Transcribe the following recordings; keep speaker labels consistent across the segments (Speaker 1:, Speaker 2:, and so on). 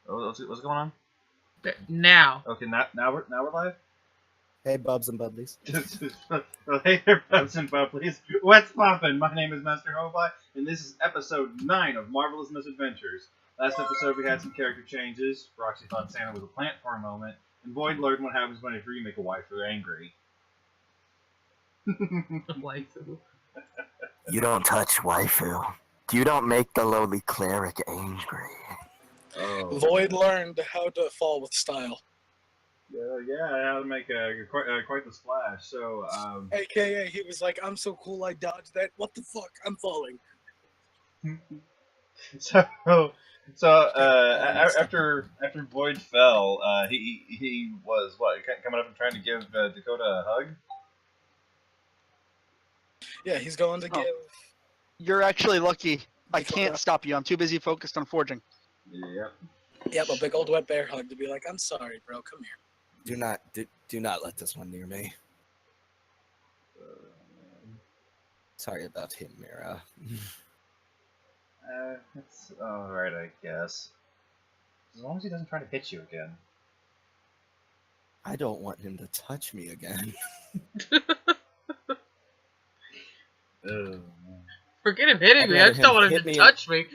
Speaker 1: What's going on?
Speaker 2: Now.
Speaker 1: Okay, now we're live.
Speaker 3: Hey, Bubs and Budlies.
Speaker 1: Well, hey there, Bubs and Bubblies. What's poppin'? My name is Master Hobot, and this is episode 9 of Marvelous Misadventures. Last episode we had some character changes. Roxy thought Santa was a plant for a moment, and Boyd learned what happens whenever you make a waifu angry.
Speaker 2: Waifu.
Speaker 3: You don't touch waifu. You don't make the lowly cleric angry.
Speaker 1: Oh.
Speaker 4: Lloyd learned how to fall with style.
Speaker 1: Yeah, how to make quite the splash. So,
Speaker 4: AKA, he was like, I'm so cool, I dodged that. What the fuck? I'm falling.
Speaker 1: After Boyd fell, he was coming up and trying to give Dakota a hug.
Speaker 4: Yeah, he's going to give.
Speaker 5: You're actually lucky. I can't stop you. I'm too busy focused on forging.
Speaker 1: Yep.
Speaker 4: Yep, a big old wet bear hug to be like, I'm sorry, bro. Come here.
Speaker 3: Do not let this one near me. Sorry about him, Mira.
Speaker 1: It's alright, I guess. As long as he doesn't try to hit you again.
Speaker 3: I don't want him to touch me again.
Speaker 2: Forget him hitting
Speaker 3: I'd
Speaker 2: me. I just don't want him to touch me.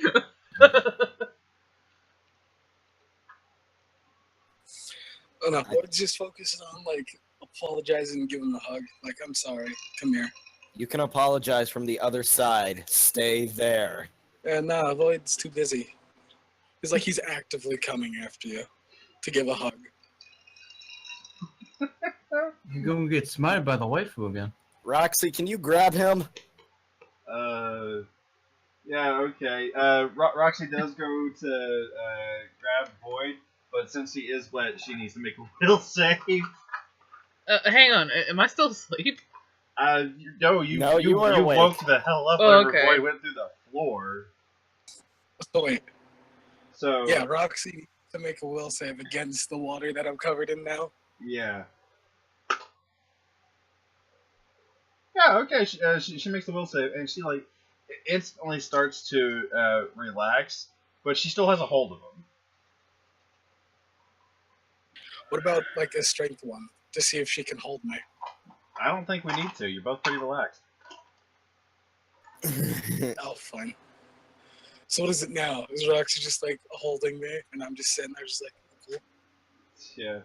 Speaker 4: Oh no, Lloyd's just focusing on like apologizing and giving him a hug. Like, I'm sorry. Come here.
Speaker 3: You can apologize from the other side. Stay there.
Speaker 4: Nah, Lloyd's too busy. It's like he's actively coming after you to give a hug.
Speaker 6: You're gonna get smited by the waifu again.
Speaker 3: Roxy, can you grab him?
Speaker 1: Yeah, okay. Roxy does go to grab Boyd, but since he is wet, she needs to make a will save.
Speaker 2: Hang on. Am I still asleep?
Speaker 1: You
Speaker 3: were awake.
Speaker 1: woke the hell up
Speaker 2: Oh,
Speaker 1: whenever
Speaker 2: okay.
Speaker 1: Boyd went through the floor.
Speaker 4: Oh wait.
Speaker 1: So
Speaker 4: Yeah, Roxy needs to make a will save against the water that I'm covered in now.
Speaker 1: yeah. Yeah, okay. She makes the will save, and she like instantly starts to relax, but she still has a hold of him.
Speaker 4: What about like a strength one to see if she can hold me?
Speaker 1: I don't think we need to. You're both pretty relaxed.
Speaker 4: Oh, fine. So what is it now? Is Roxy just like holding me, and I'm just sitting there, just like, cool.
Speaker 1: Yeah.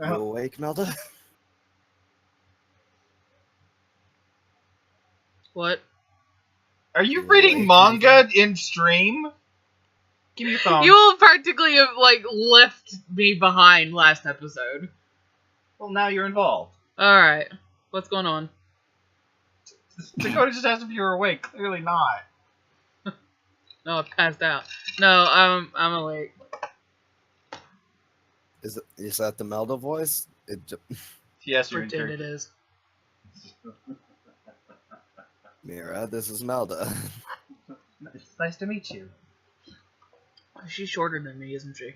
Speaker 3: You awake, Melda?
Speaker 2: What?
Speaker 1: Are you reading manga in stream? Give me your phone.
Speaker 2: You practically have, like, left me behind last episode.
Speaker 1: Well, now you're involved.
Speaker 2: Alright. What's going on?
Speaker 1: Dakota just asked if you were awake. Clearly not.
Speaker 2: No, I passed out. No, I'm awake.
Speaker 3: Is that the Melda voice?
Speaker 1: Yes, you're in
Speaker 2: Pretend
Speaker 1: character.
Speaker 2: it is.
Speaker 3: Mira, this is Melda.
Speaker 1: Nice to meet you.
Speaker 2: She's shorter than me, isn't she?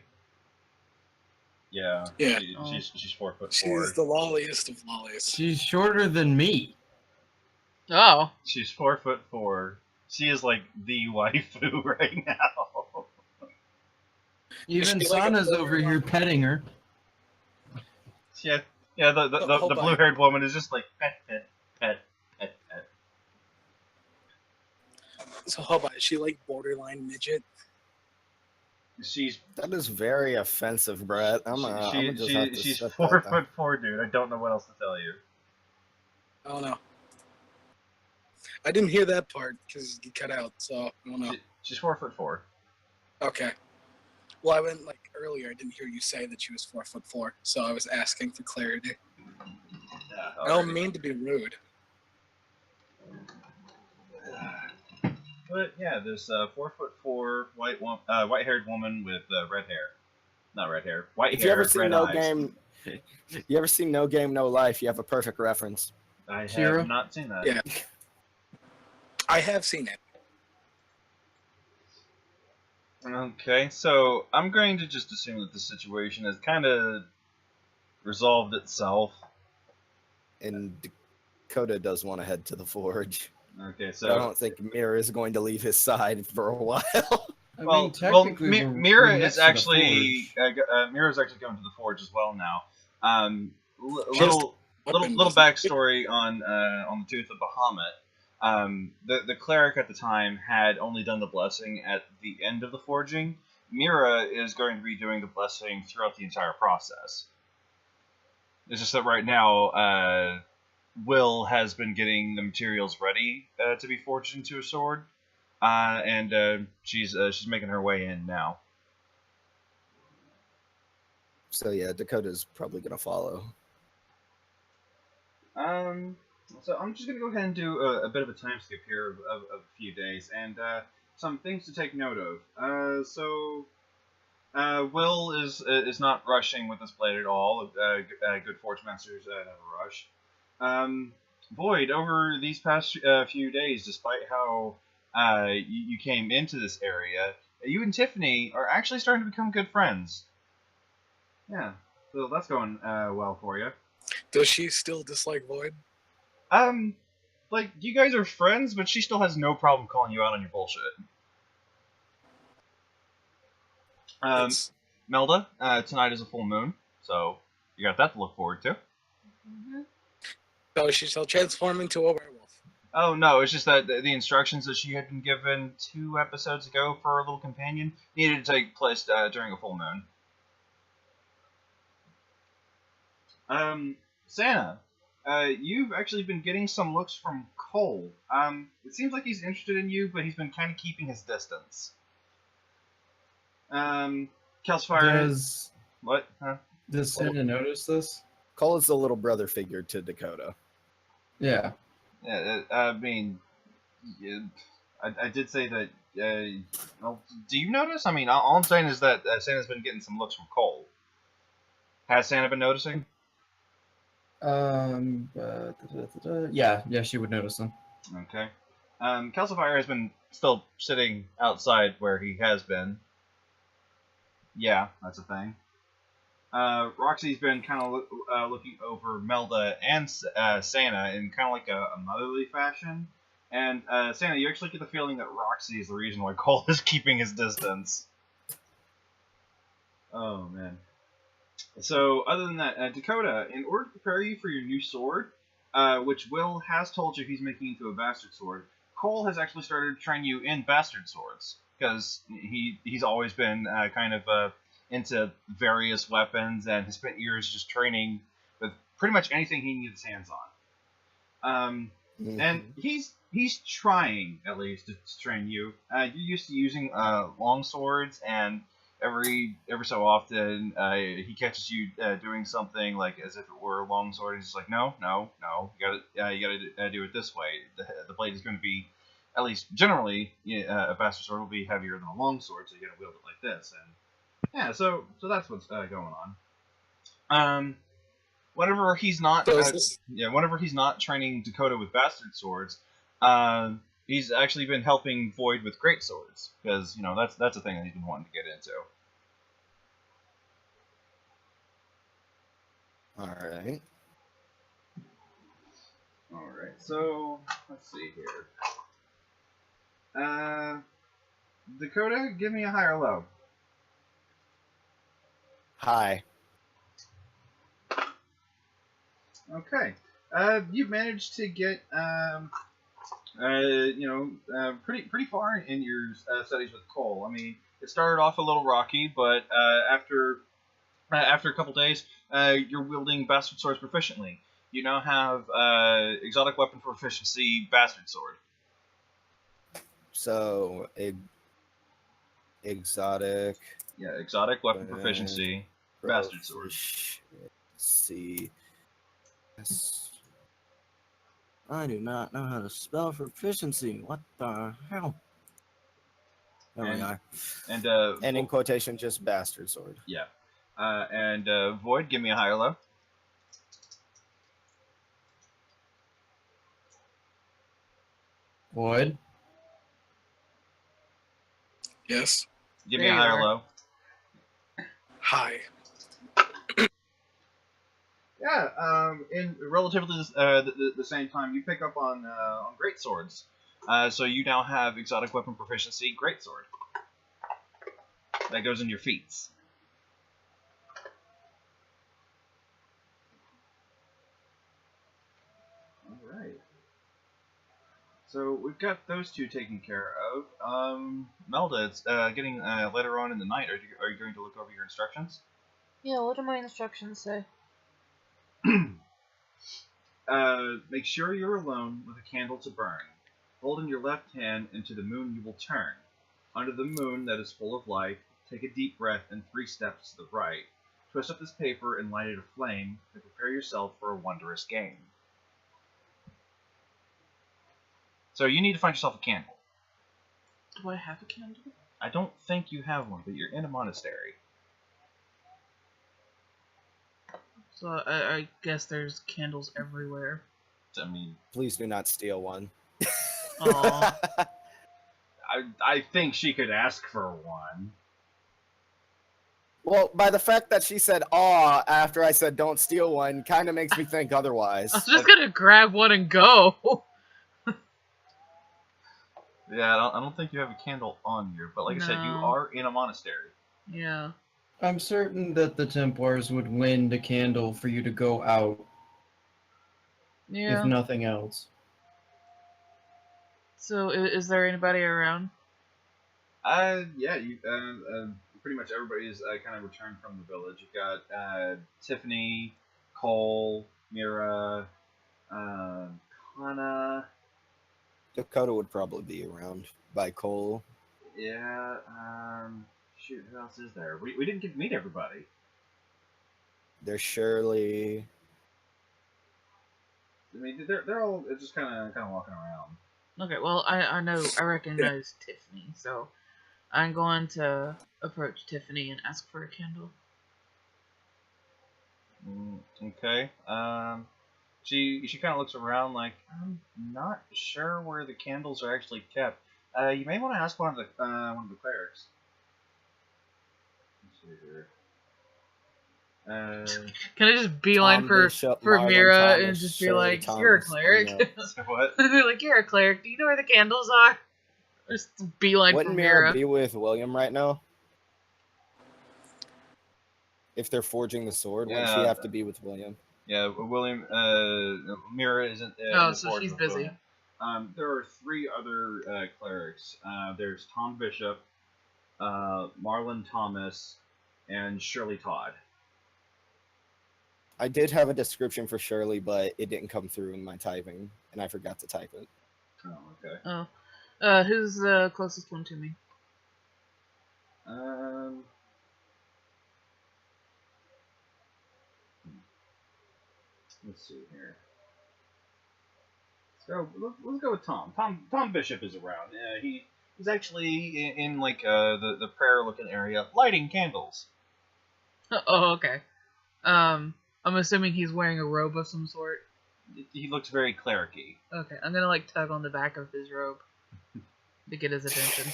Speaker 1: Yeah.
Speaker 4: Yeah.
Speaker 1: She's 4'4".
Speaker 4: She's the lolliest of lollies.
Speaker 6: She's shorter than me.
Speaker 2: Oh.
Speaker 1: She's 4'4". She is like the waifu right now.
Speaker 6: Even
Speaker 4: Is she like a
Speaker 6: Sana's over here petting her.
Speaker 1: Yeah. The blue-haired woman is just like pet.
Speaker 4: So how about, is she like borderline midget?
Speaker 3: That is very offensive, Brett.
Speaker 1: She's 4'4", dude. I don't know what else to tell you.
Speaker 4: I don't know. I didn't hear that part because you cut out, so I don't know.
Speaker 1: She's 4'4".
Speaker 4: Okay. Well, I went like earlier. I didn't hear you say that she was 4'4", so I was asking for clarity.
Speaker 1: Yeah,
Speaker 4: I don't mean to be rude.
Speaker 1: But yeah, there's a 4'4" white-haired woman with red hair. Not red hair. White
Speaker 3: If
Speaker 1: hair.
Speaker 3: you ever seen
Speaker 1: red
Speaker 3: No
Speaker 1: eyes.
Speaker 3: Game, you ever seen No Game, No Life? You have a perfect reference.
Speaker 1: I have
Speaker 6: Shira?
Speaker 1: not seen that.
Speaker 4: Yeah. I have seen it.
Speaker 1: Okay, so I'm going to just assume that the situation has kind of resolved itself.
Speaker 3: And Dakota does want to head to the forge.
Speaker 1: Okay,
Speaker 3: I
Speaker 1: so
Speaker 3: don't think Mira is going to leave his side for a while.
Speaker 6: I
Speaker 1: well,
Speaker 6: mean, technically, we're
Speaker 1: Mira
Speaker 6: next
Speaker 1: is
Speaker 6: to the
Speaker 1: actually
Speaker 6: forge.
Speaker 1: Mira's actually going to the forge as well now.
Speaker 4: She has
Speaker 1: Little
Speaker 4: weapon,
Speaker 1: little
Speaker 4: doesn't she?
Speaker 1: backstory on the Tooth of Bahamut. The cleric at the time had only done the blessing at the end of the forging. Mira is going to be doing the blessing throughout the entire process. It's just that right now, Will has been getting the materials ready to be forged into a sword, and she's making her way in now.
Speaker 3: So yeah, Dakota's probably gonna follow.
Speaker 1: So I'm just gonna go ahead and do a bit of a time skip here of a few days, and some things to take note of. Will is not rushing with this blade at all. Good forge masters never rush. Void, over these past few days, despite how you came into this area, you and Tiffany are actually starting to become good friends. Yeah, so that's going well for you.
Speaker 4: Does she still dislike Void?
Speaker 1: Like, you guys are friends, but she still has no problem calling you out on your bullshit.
Speaker 4: It's,
Speaker 1: Melda, tonight is a full moon, so you got that to look forward to.
Speaker 4: so she'll transform into a werewolf.
Speaker 1: Oh no, it's just that the instructions that she had been given 2 episodes ago for her little companion needed to take place during a full moon. Santa, you've actually been getting some looks from Cole. It seems like he's interested in you, but he's been kind of keeping his distance. Calcifier.
Speaker 6: Does
Speaker 1: What? Huh?
Speaker 6: does Santa notice this?
Speaker 3: Cole is the little brother figure to Dakota.
Speaker 6: Yeah.
Speaker 1: Yeah, I mean, yeah, I did say that. Well, do you notice? I mean, all I'm saying is that Santa's been getting some looks from Cole. Has Santa been noticing?
Speaker 6: Yeah, she would notice them.
Speaker 1: Okay. Calcifier has been still sitting outside where he has been. Yeah, that's a thing. Roxy's been kind of looking over Melda and Santa in kind of like a motherly fashion. And Santa, you actually get the feeling that Roxy is the reason why Cole is keeping his distance. Oh, man. So, other than that, Dakota, in order to prepare you for your new sword, which Will has told you he's making into a bastard sword, Cole has actually started to train you in bastard swords. Because he's always been kind of into various weapons and has spent years just training with pretty much anything he can get his hands on. And he's trying, at least, to train you. You're used to using long swords, and every so often he catches you doing something like as if it were a long sword. And he's just like, no, you gotta do it this way. The blade is going to be, at least generally, a bastard sword will be heavier than a long sword, so you gotta wield it like this. And yeah, so that's what's going on. Whenever he's not,
Speaker 4: So is this,
Speaker 1: whenever he's not training Dakota with bastard swords, he's actually been helping Void with great swords, because that's a thing that he's been wanting to get into.
Speaker 3: Alright.
Speaker 1: Alright, so let's see here. Dakota, give me a high or low.
Speaker 3: Hi.
Speaker 1: Okay. You've managed to get pretty far in your studies with Cole. I mean, it started off a little rocky, but after a couple days, you're wielding bastard swords proficiently. You now have exotic weapon proficiency bastard sword.
Speaker 3: So, exotic.
Speaker 1: Yeah, exotic weapon proficiency bastard sword.
Speaker 3: See. Yes. I do not know how to spell proficiency. What the hell? There we are.
Speaker 1: And
Speaker 3: in quotation, just bastard sword.
Speaker 1: Yeah. Void, give me a high or low.
Speaker 6: Void.
Speaker 4: yes.
Speaker 1: Give me
Speaker 2: There
Speaker 1: a
Speaker 2: you
Speaker 1: high or
Speaker 2: are.
Speaker 1: low.
Speaker 4: Hi.
Speaker 1: Yeah, in relatively the same time, you pick up on great swords. So you now have exotic weapon proficiency, great sword. That goes in your feats. All right. So we've got those two taken care of. Melda, it's getting later on in the night. Are you going to look over your instructions?
Speaker 2: Yeah, what do my instructions say?
Speaker 1: Make sure you're alone with a candle to burn. Hold in your left hand, and to the moon you will turn. Under the moon that is full of light, take a deep breath and 3 steps to the right. Twist up this paper and light it aflame, and prepare yourself for a wondrous game. So you need to find yourself a candle.
Speaker 2: Do I have a candle?
Speaker 1: I don't think you have one, but you're in a monastery.
Speaker 2: So I guess there's candles everywhere.
Speaker 1: I mean,
Speaker 3: Please do not steal one.
Speaker 2: Aw.
Speaker 1: I think she could ask for one.
Speaker 3: Well, by the fact that she said "aw" after I said "don't steal one," kind of makes me think otherwise.
Speaker 2: I was just gonna grab one and go.
Speaker 1: Yeah, I don't think you have a candle on you, but like I said, you
Speaker 2: No.
Speaker 1: are in a monastery.
Speaker 2: Yeah.
Speaker 6: I'm certain that the Templars would lend a candle for you to go out,
Speaker 2: Yeah.
Speaker 6: if nothing else.
Speaker 2: So is there anybody around?
Speaker 1: Yeah, you pretty much everybody's kind of returned from the village. You've got Tiffany, Cole, Mira, Kana.
Speaker 3: Dakota would probably be around by Cole.
Speaker 1: Yeah, shoot, who else is there? We didn't get to meet everybody.
Speaker 3: There's Shirley.
Speaker 1: I mean, they're all just kind of walking around.
Speaker 2: Okay, well I recognize Tiffany, so I'm going to approach Tiffany and ask for a candle.
Speaker 1: Okay. She kind of looks around like, I'm not sure where the candles are actually kept. You may want to ask one of the clerics. Let's see here.
Speaker 2: Can I just beeline
Speaker 3: Tom
Speaker 2: for
Speaker 3: Bishop,
Speaker 2: for
Speaker 3: Marlon
Speaker 2: Mira
Speaker 3: Thomas,
Speaker 2: and just be
Speaker 3: Shirley
Speaker 2: like, "You're a
Speaker 3: Thomas,
Speaker 2: cleric."
Speaker 3: yeah.
Speaker 1: So what?
Speaker 2: Be like, "You're a cleric. Do you know where the candles are?" Just beeline
Speaker 3: Wouldn't
Speaker 2: for
Speaker 3: Mira
Speaker 2: Mira.
Speaker 3: be with William right now? If they're forging the sword, wouldn't she
Speaker 1: Yeah.
Speaker 3: have to be with William?
Speaker 1: Yeah, William. Mira isn't.
Speaker 2: Oh,
Speaker 1: in the
Speaker 2: so
Speaker 1: forge
Speaker 2: she's
Speaker 1: with
Speaker 2: busy.
Speaker 1: William. There are 3 other clerics. There's Tom Bishop, Marlon Thomas, and Shirley Todd.
Speaker 3: I did have a description for Shirley, but it didn't come through in my typing, and I forgot to type it.
Speaker 1: Oh, okay.
Speaker 2: Oh, who's the closest one to me?
Speaker 1: Let's see here. Let's go with Tom. Tom Bishop is around. He's actually in like the prayer looking area, lighting candles.
Speaker 2: Oh, okay. I'm assuming he's wearing a robe of some sort.
Speaker 1: He looks very clericy.
Speaker 2: Okay, I'm gonna like tug on the back of his robe to get his attention.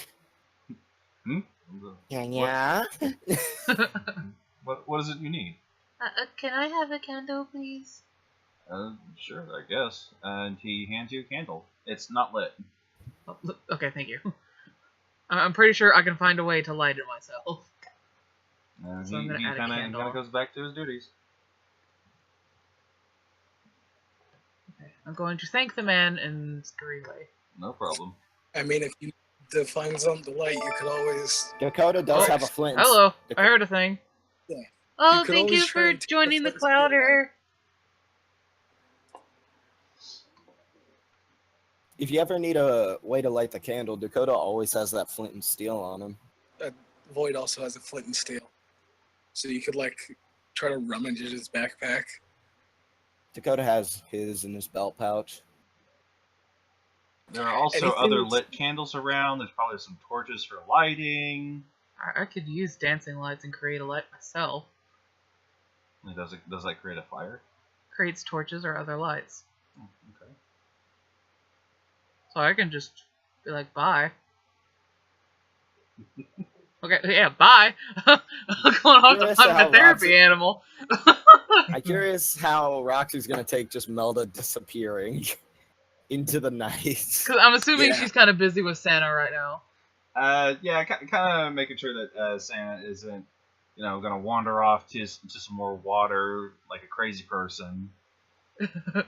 Speaker 3: Yeah.
Speaker 1: What is it you need?
Speaker 2: Can I have a candle, please?
Speaker 1: Sure, I guess. And he hands you a candle. It's not lit.
Speaker 2: Oh, okay, thank you. I'm pretty sure I can find a way to light it myself. So I'm gonna
Speaker 1: he
Speaker 2: add a
Speaker 1: kind
Speaker 2: candle.
Speaker 1: of goes back to his duties.
Speaker 2: Okay, I'm going to thank the man and scurry away.
Speaker 1: No problem.
Speaker 4: I mean, if you need to find something to light, you could always.
Speaker 3: Dakota does have a flint.
Speaker 2: Hello, I heard a thing.
Speaker 4: Yeah.
Speaker 2: Oh,
Speaker 4: You could
Speaker 2: thank
Speaker 4: always
Speaker 2: you
Speaker 4: try
Speaker 2: for
Speaker 4: and take the
Speaker 2: joining the
Speaker 4: first bit out.
Speaker 2: Clouder.
Speaker 3: If you ever need a way to light the candle, Dakota always has that flint and steel on him.
Speaker 4: Void also has a flint and steel, so you could like try to rummage in his backpack.
Speaker 3: Dakota has his in his belt pouch.
Speaker 1: There are also
Speaker 4: Anything
Speaker 1: other
Speaker 4: that's-
Speaker 1: lit candles around. There's probably some torches for lighting.
Speaker 2: I could use dancing lights and create a light myself.
Speaker 1: Does that create a fire?
Speaker 2: Creates torches or other lights.
Speaker 1: Oh, okay.
Speaker 2: So I can just be like, bye. Okay, yeah, bye. I'm going off to
Speaker 3: Curious
Speaker 2: find
Speaker 3: how
Speaker 2: my therapy
Speaker 3: Roxy-
Speaker 2: animal.
Speaker 3: I'm curious how Roxy's gonna take just Melda disappearing into the night.
Speaker 2: Because I'm assuming
Speaker 4: Yeah.
Speaker 2: she's kind of busy with Santa right now.
Speaker 1: Yeah, kind of making sure that Santa isn't, gonna wander off to some more water like a crazy person.
Speaker 2: Because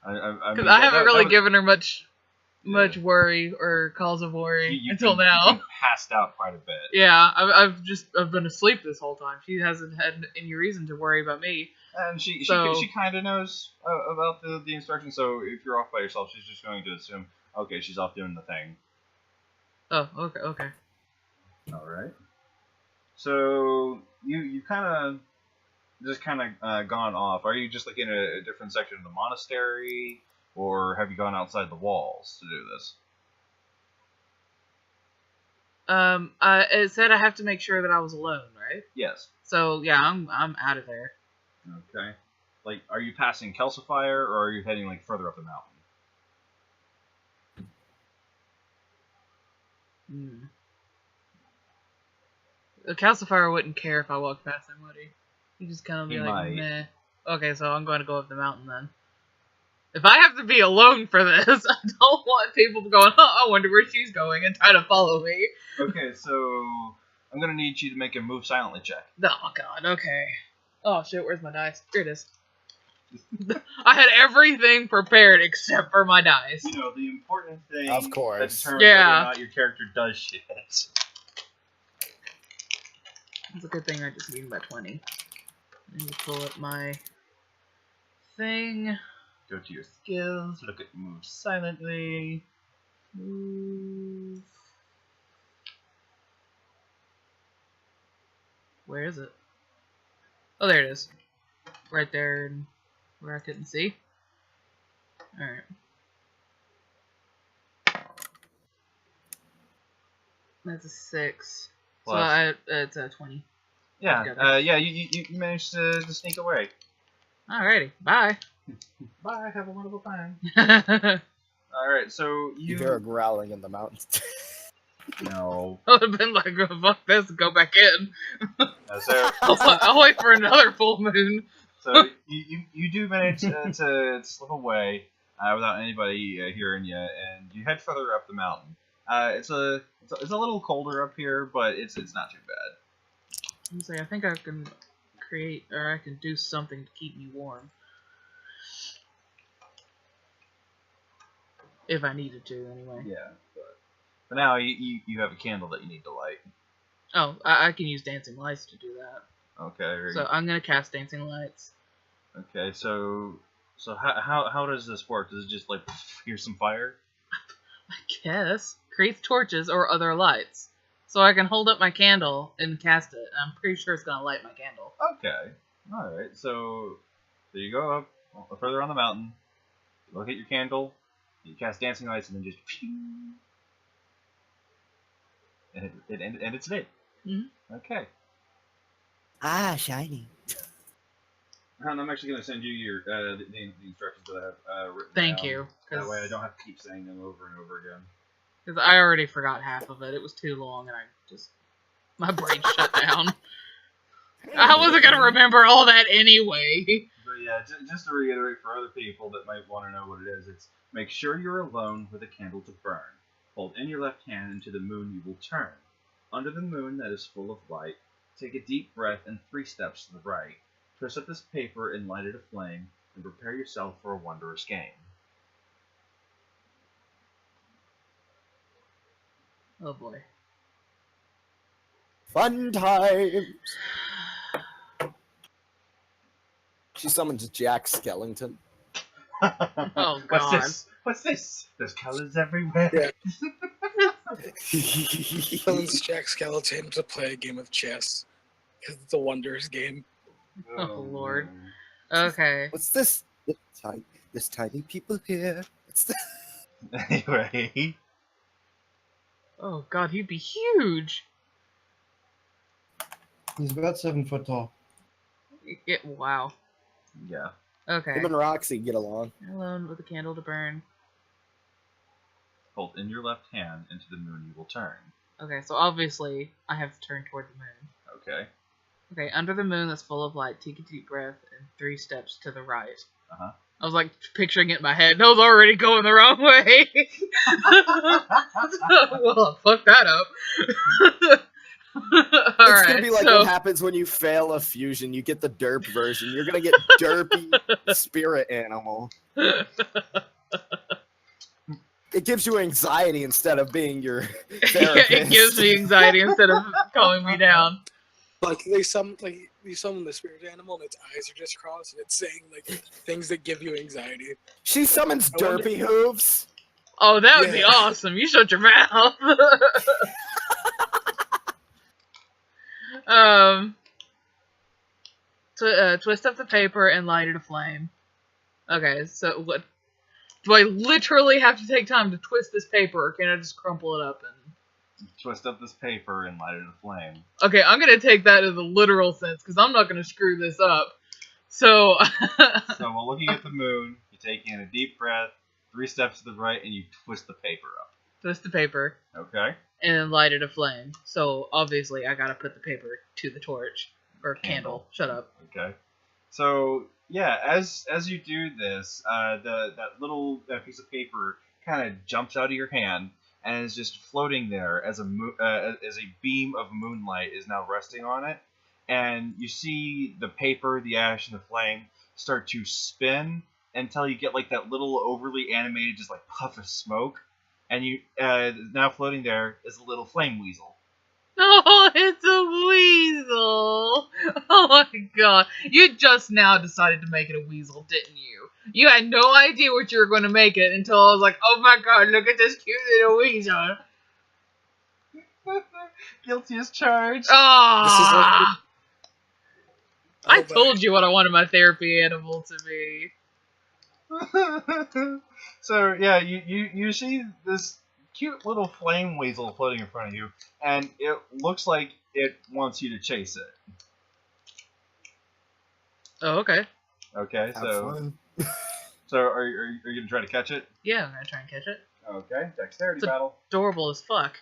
Speaker 1: I
Speaker 2: I haven't really
Speaker 1: was-
Speaker 2: given her much worry or cause of worry
Speaker 1: you've
Speaker 2: until
Speaker 1: been-
Speaker 2: now.
Speaker 1: you've been passed out quite a bit.
Speaker 2: Yeah, I've been asleep this whole time. She hasn't had any reason to worry about me.
Speaker 1: And she
Speaker 2: So-
Speaker 1: kind of knows about the instructions. So if you're off by yourself, she's just going to assume, okay, she's off doing the thing.
Speaker 2: Oh, okay.
Speaker 1: All right. So you kind of gone off. Are you just like in a different section of the monastery, or have you gone outside the walls to do this?
Speaker 2: It said I have to make sure that I was alone, right?
Speaker 1: Yes.
Speaker 2: So yeah, I'm out of there.
Speaker 1: Okay. Like, are you passing Calcifier, or are you heading like further up the mountain?
Speaker 2: The calcifier wouldn't care if I walked past him, would he? He'd just kind of be
Speaker 1: He
Speaker 2: like,
Speaker 1: might.
Speaker 2: meh. Okay, so I'm going to go up the mountain then. If I have to be alone for this, I don't want people going, oh, I wonder where she's going, and try to follow me.
Speaker 1: Okay, so I'm gonna need you to make a move silently check.
Speaker 2: Oh, God, okay. Oh, shit, where's my dice? Here it is. I had everything prepared except for my dice.
Speaker 1: The important thing
Speaker 3: Of course.
Speaker 1: that determines
Speaker 2: Yeah.
Speaker 1: whether or not your character does shit.
Speaker 2: It's a good thing I just beat by 20. Let me pull up my thing.
Speaker 1: Go to your skills, look at move silently.
Speaker 2: Move. Where is it? Oh, there it is. Right there where I couldn't see. Alright. That's a 6.
Speaker 1: Plus.
Speaker 2: So it's a 20.
Speaker 1: Yeah,
Speaker 2: Together.
Speaker 1: you managed to sneak away.
Speaker 2: Alrighty, bye.
Speaker 1: Bye, have a wonderful time.
Speaker 2: I
Speaker 1: Alright, so
Speaker 3: You hear a growling in the mountains.
Speaker 1: No.
Speaker 2: would have been like, oh, fuck this, and go back in.
Speaker 1: So
Speaker 2: I'll wait for another full moon.
Speaker 1: So you do manage to slip away without anybody hearing you, and you head further up the mountain. It's a little colder up here, but it's not too bad.
Speaker 2: I'm saying, I think I can create, or I can do something to keep me warm. If I needed to, anyway.
Speaker 1: Yeah, but for now you have a candle that you need to light.
Speaker 2: Oh, I can use dancing lights to do that.
Speaker 1: Okay.
Speaker 2: So I'm gonna cast dancing lights.
Speaker 1: Okay. So how does this work? Does it just like here's some fire?
Speaker 2: I guess creates torches or other lights, so I can hold up my candle and cast it. I'm pretty sure it's gonna light my candle.
Speaker 1: Okay. All right. So you go up further on the mountain. Look at your candle. You cast dancing lights, and then just and it's lit.
Speaker 2: Mm-hmm.
Speaker 1: Okay.
Speaker 3: Ah, shiny.
Speaker 1: And I'm actually going to send you your the instructions that I have written
Speaker 2: Thank
Speaker 1: down.
Speaker 2: you,
Speaker 1: That way I don't have to keep saying them over and over again.
Speaker 2: because I already forgot half of it. It was too long, and my brain shut down. I wasn't gonna remember all that anyway.
Speaker 1: But yeah, just to reiterate for other people that might want to know what it is, it's make sure you're alone with a candle to burn. Hold in your left hand and to the moon you will turn. Under the moon that is full of light, take a deep breath and 3 steps to the right. Twist up this paper and light it aflame, and prepare yourself for a wondrous game.
Speaker 2: Oh boy.
Speaker 3: Fun times. She summons Jack Skellington.
Speaker 2: Oh,
Speaker 1: What's
Speaker 2: God.
Speaker 1: this? What's this? There's colors everywhere.
Speaker 4: Summons Jack Skeleton to play a game of chess. Because it's a wondrous game.
Speaker 2: Oh, Lord. Okay.
Speaker 3: What's this? This tiny people here. What's this?
Speaker 1: Anyway.
Speaker 2: Oh God, he'd be huge.
Speaker 6: He's about 7 foot tall.
Speaker 2: Wow.
Speaker 1: Yeah.
Speaker 2: Okay.
Speaker 3: Him and Roxy get along.
Speaker 2: Alone with a candle to burn.
Speaker 1: Hold in your left hand, and to the moon you will turn.
Speaker 2: Okay, so obviously I have to turn toward the moon.
Speaker 1: Okay.
Speaker 2: Okay, under the moon that's full of light, take a deep breath and 3 steps to the right.
Speaker 1: Uh-huh.
Speaker 2: I was like picturing it in my head, and I was already going the wrong way. Well, fuck that up.
Speaker 3: It's gonna be like what happens when you fail a fusion. You get the derp version. You're gonna get derpy spirit animal. It gives you anxiety instead of being your therapist.
Speaker 2: It gives me anxiety instead of calming me down.
Speaker 4: Like you summon the spirit animal and its eyes are just crossed and it's saying like things that give you anxiety.
Speaker 3: She summons derpy hooves.
Speaker 2: Oh, that would be awesome. You shut your mouth. Twist up the paper and light it aflame. Okay, so what? Do I literally have to take time to twist this paper, or can I just crumple it up and...
Speaker 1: Twist up this paper and light it aflame.
Speaker 2: Okay, I'm gonna take that in the literal sense, because I'm not gonna screw this up. So...
Speaker 1: So while looking at the moon, you take in a deep breath, 3 steps to the right, and you twist the paper up.
Speaker 2: Twist the paper.
Speaker 1: Okay.
Speaker 2: And then light it aflame. So, obviously, I gotta put the paper to the torch. Or candle. Shut up.
Speaker 1: Okay. So, yeah, as you do this, that little piece of paper kind of jumps out of your hand and is just floating there as a beam of moonlight is now resting on it. And you see the paper, the ash, and the flame start to spin until you get like that little overly animated just like puff of smoke. And you now floating there is a little flame weasel.
Speaker 2: Oh, it's a weasel! Oh my god. You just now decided to make it a weasel, didn't you? You had no idea what you were going to make it until I was like, oh my god, look at this cute little weasel.
Speaker 1: Guilty as charged.
Speaker 2: Ah! I told you what I wanted my therapy animal to be.
Speaker 1: So yeah, you see this cute little flame weasel floating in front of you, and it looks like it wants you to chase it.
Speaker 2: Oh, okay.
Speaker 1: Okay,
Speaker 3: Have
Speaker 1: so
Speaker 3: fun.
Speaker 1: so are you gonna try to catch it?
Speaker 2: Yeah, I'm gonna try and catch it.
Speaker 1: Okay, dexterity
Speaker 2: It's
Speaker 1: battle.
Speaker 2: Adorable as fuck.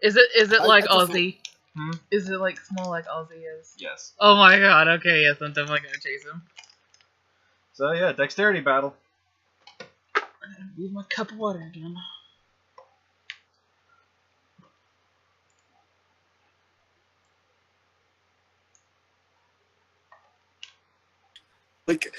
Speaker 2: Is it like Ozzy?
Speaker 1: Hmm?
Speaker 2: Is it like small like Ozzy is?
Speaker 1: Yes.
Speaker 2: Oh my god, okay, yes, I'm definitely gonna chase him.
Speaker 1: So yeah, dexterity battle.
Speaker 2: Use my cup of water again.
Speaker 4: Like,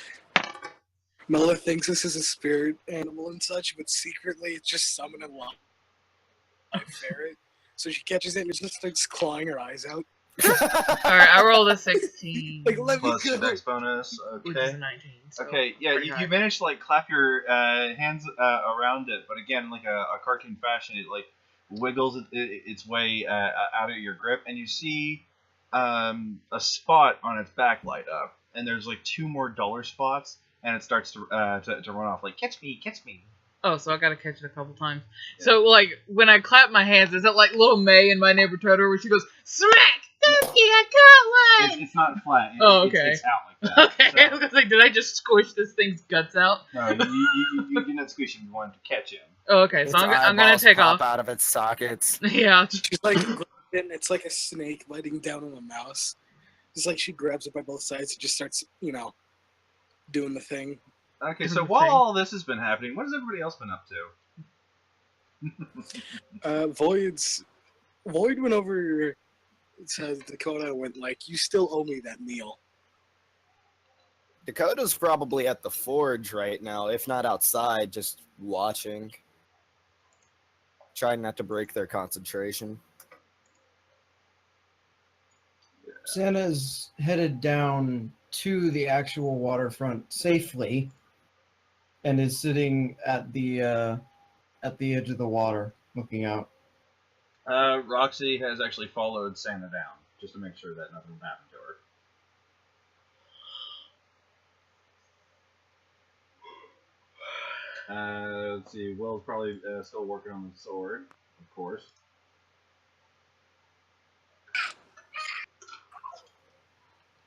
Speaker 4: Mela thinks this is a spirit animal and such, but secretly it's just summoning a live ferret. So she catches it and just starts clawing her eyes out.
Speaker 2: Alright, I rolled a 16.
Speaker 4: Like, let me
Speaker 1: Plus your
Speaker 4: go.
Speaker 1: dex bonus.
Speaker 2: Which is
Speaker 1: Okay.
Speaker 2: a 19. So
Speaker 1: Okay, yeah,
Speaker 2: pretty
Speaker 1: you
Speaker 2: high.
Speaker 1: managed to like clap your hands around it, but again, like a cartoon fashion, it like wiggles its way out of your grip, and you see a spot on its back light up, and there's like 2 more dollar spots, and it starts to run off like catch me.
Speaker 2: Oh, so I gotta catch it a couple times.
Speaker 1: Yeah.
Speaker 2: So, like, when I clap my hands, is it like little May in My Neighbor Totoro where she goes, smack! Dookie, I got one!
Speaker 1: It's not flat.
Speaker 2: Oh, okay.
Speaker 1: It's out like that.
Speaker 2: Okay, I was gonna say, did I just squish this thing's guts out?
Speaker 1: No, you did not squish him. You wanted to catch him.
Speaker 2: Oh, okay, so
Speaker 3: Its
Speaker 2: I'm gonna
Speaker 3: eyeballs
Speaker 2: take
Speaker 3: pop
Speaker 2: off.
Speaker 3: out of its sockets.
Speaker 2: Yeah.
Speaker 4: She's like, it's like a snake biting down on a mouse. It's like she grabs it by both sides and just starts, doing the thing.
Speaker 1: Okay, so while all this has been happening, what has everybody else been up to?
Speaker 4: Void went over to Dakota and went like, you still owe me that meal.
Speaker 3: Dakota's probably at the forge right now, if not outside, just watching. Trying not to break their concentration.
Speaker 6: Santa's headed down to the actual waterfront safely, and is sitting at the edge of the water, looking out.
Speaker 1: Roxy has actually followed Santa down, just to make sure that nothing happened to her. Let's see, Will's probably still working on the sword, of course.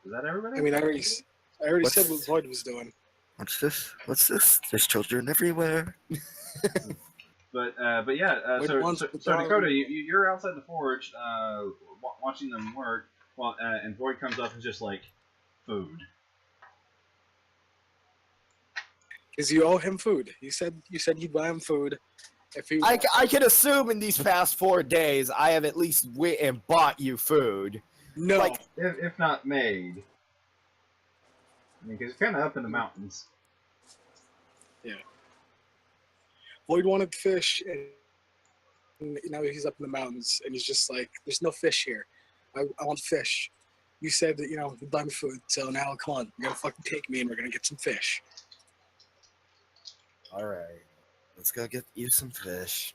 Speaker 1: Is that everybody?
Speaker 4: I mean, I already
Speaker 3: What's-
Speaker 4: said what Void was doing.
Speaker 3: What's this? What's this? There's children everywhere.
Speaker 1: But yeah.
Speaker 4: Which
Speaker 1: So
Speaker 4: one's
Speaker 1: so,
Speaker 4: the
Speaker 1: so Dakota,
Speaker 4: dog?
Speaker 1: you're outside the forge, watching them work. While and Boyd comes up and just like food.
Speaker 4: Because you owe him food. You said you'd buy him food if he.
Speaker 3: I can assume in these past 4 days I have at least went and bought you food.
Speaker 4: No.
Speaker 3: Like,
Speaker 1: If not made. I mean, because it's kind of up in the mountains.
Speaker 4: Boyd wanted fish, and now he's up in the mountains, and he's just like, "There's no fish here. I want fish." You said that you'd buy me food, so now come on, you're gonna fucking take me, and we're gonna get some fish.
Speaker 3: all right, let's go get you some fish.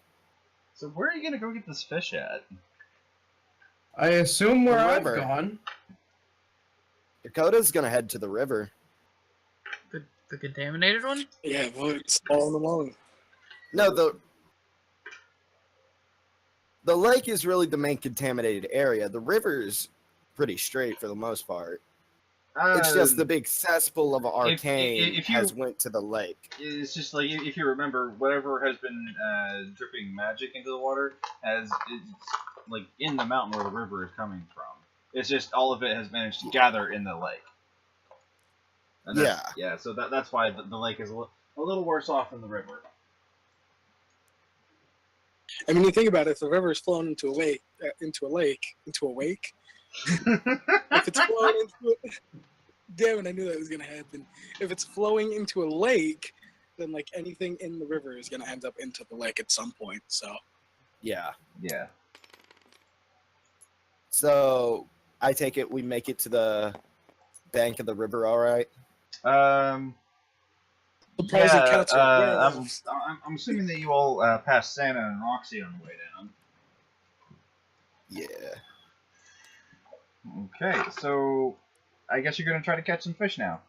Speaker 1: So where are you gonna go get this fish at?
Speaker 6: I assume where
Speaker 3: The
Speaker 6: I've
Speaker 3: river.
Speaker 6: gone.
Speaker 3: Dakota's gonna head to the river.
Speaker 2: The contaminated one?
Speaker 4: Yeah, Boyd's following along.
Speaker 3: No, the lake is really the main contaminated area. The river's pretty straight for the most part. It's just the big cesspool of arcane
Speaker 1: if you-
Speaker 3: has went to the lake.
Speaker 1: It's just like if you remember, whatever has been dripping magic into the water it's like in the mountain where the river is coming from. It's just all of it has managed to gather in the lake. And yeah. So that's why the lake is a little worse off than the river.
Speaker 4: I mean, you think about it. If the river is flowing into a lake, if it's flowing into damn it, I knew that was gonna happen. If it's flowing into a lake, then like anything in the river is gonna end up into the lake at some point. So
Speaker 3: Yeah.
Speaker 1: Yeah.
Speaker 3: So I take it we make it to the bank of the river, all right?
Speaker 4: surprising
Speaker 1: Yeah,
Speaker 4: cats are werewolves.
Speaker 1: I'm assuming that you all passed Santa and Roxy on the way down.
Speaker 3: Yeah.
Speaker 1: Okay, so I guess you're gonna try to catch some fish now.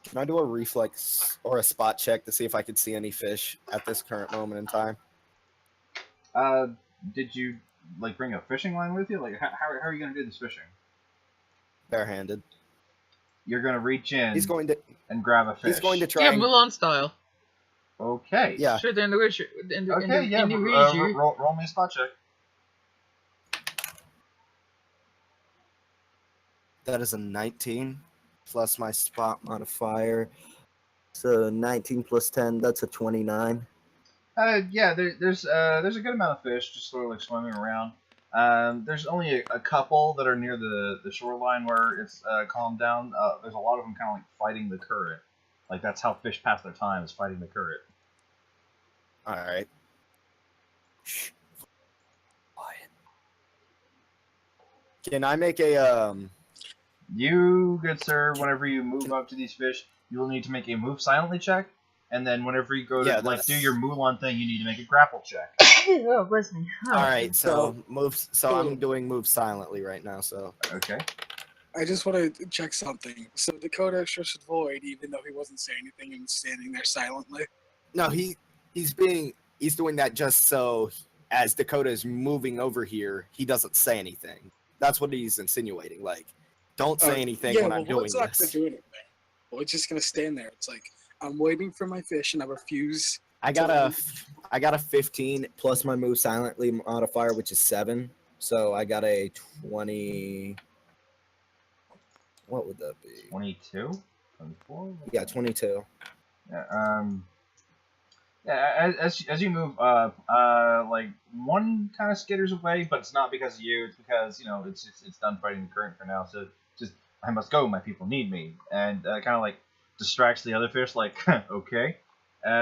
Speaker 3: Can I do a reflex or a spot check to see if I could see any fish at this current moment in time?
Speaker 1: Did you like bring a fishing line with you? Like, how are you gonna do this fishing?
Speaker 3: Barehanded.
Speaker 1: You're gonna reach in
Speaker 3: He's going to.
Speaker 1: and grab a fish.
Speaker 3: He's going to try.
Speaker 2: Yeah,
Speaker 3: and,
Speaker 2: Mulan style.
Speaker 1: Okay.
Speaker 3: Yeah.
Speaker 2: Sure, in the region.
Speaker 1: Okay. Yeah.
Speaker 2: In the region.
Speaker 1: Roll me a spot check.
Speaker 3: That is a 19 plus my spot modifier. So 19 plus 10. That's a 29.
Speaker 1: Yeah. There's a good amount of fish just sort of like swimming around. There's only a couple that are near the shoreline where it's calmed down. There's a lot of them kind of like fighting the current. Like that's how fish pass their time, is fighting the current.
Speaker 3: All right. Shh. Quiet. Can I make a
Speaker 1: You, good sir, whenever you move up to these fish, you will need to make a move silently check, and then whenever you go to do your Mulan thing, you need to make a grapple check.
Speaker 2: Oh, bless me.
Speaker 3: All right, so moves. So I'm doing move silently right now. So
Speaker 1: Okay.
Speaker 4: I just want to check something. So Dakota shushed Void, even though he wasn't saying anything and was standing there silently.
Speaker 3: no, he's doing that just so as Dakota is moving over here, he doesn't say anything. That's what he's insinuating. Like, don't say anything when I'm doing
Speaker 4: Void's not
Speaker 3: this.
Speaker 4: gonna do anything. Void's just gonna stand there. It's like I'm waiting for my fish, and I refuse.
Speaker 3: I got a 15 plus my move silently modifier, which is 7. So I got a 20. What would that be?
Speaker 1: 22? 24?
Speaker 3: Yeah, 22.
Speaker 1: Yeah, yeah, as you move up, like one kind of skitters away, but it's not because of you. It's because it's done fighting the current for now. So just I must go. My people need me, and kind of like distracts the other fish. Like okay,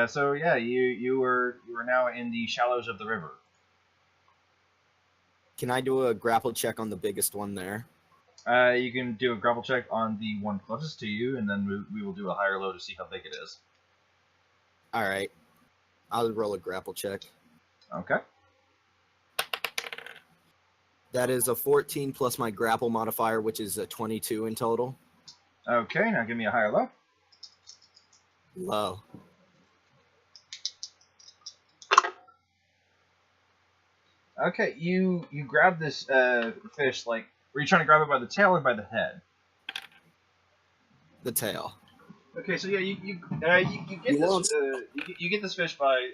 Speaker 1: so yeah, you were now in the shallows of the river.
Speaker 3: Can I do a grapple check on the biggest one there?
Speaker 1: You can do a grapple check on the one closest to you, and then we will do a higher low to see how big it is.
Speaker 3: All right. I'll roll a grapple check.
Speaker 1: Okay.
Speaker 3: That is a 14 plus my grapple modifier, which is a 22 in total.
Speaker 1: Okay, now give me a higher low.
Speaker 3: Low.
Speaker 1: Okay, you grab this fish, like, were you trying to grab it by the tail or by the head?
Speaker 3: The tail.
Speaker 1: Okay, so yeah, you get
Speaker 4: You
Speaker 1: this
Speaker 4: want-
Speaker 1: you get this fish by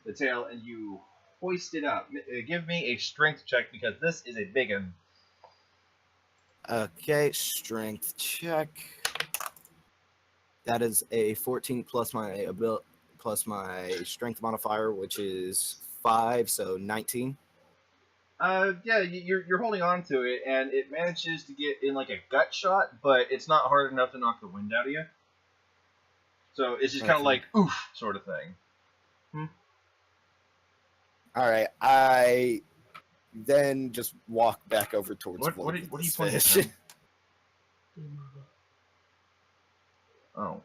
Speaker 1: the tail and you hoist it up. Give me a strength check because this is a big one.
Speaker 3: Okay, strength check. That is a 14 plus my strength modifier, which is 5, so 19.
Speaker 1: Yeah, you're holding on to it, and it manages to get in like a gut shot, but it's not hard enough to knock the wind out of you. So it's just kind of
Speaker 3: Okay.
Speaker 1: like oof sort of thing.
Speaker 3: All right, I then just walk back over towards
Speaker 1: What
Speaker 3: Void
Speaker 1: are
Speaker 3: with
Speaker 1: you
Speaker 3: this
Speaker 1: pointing
Speaker 3: fish.
Speaker 1: at? Oh,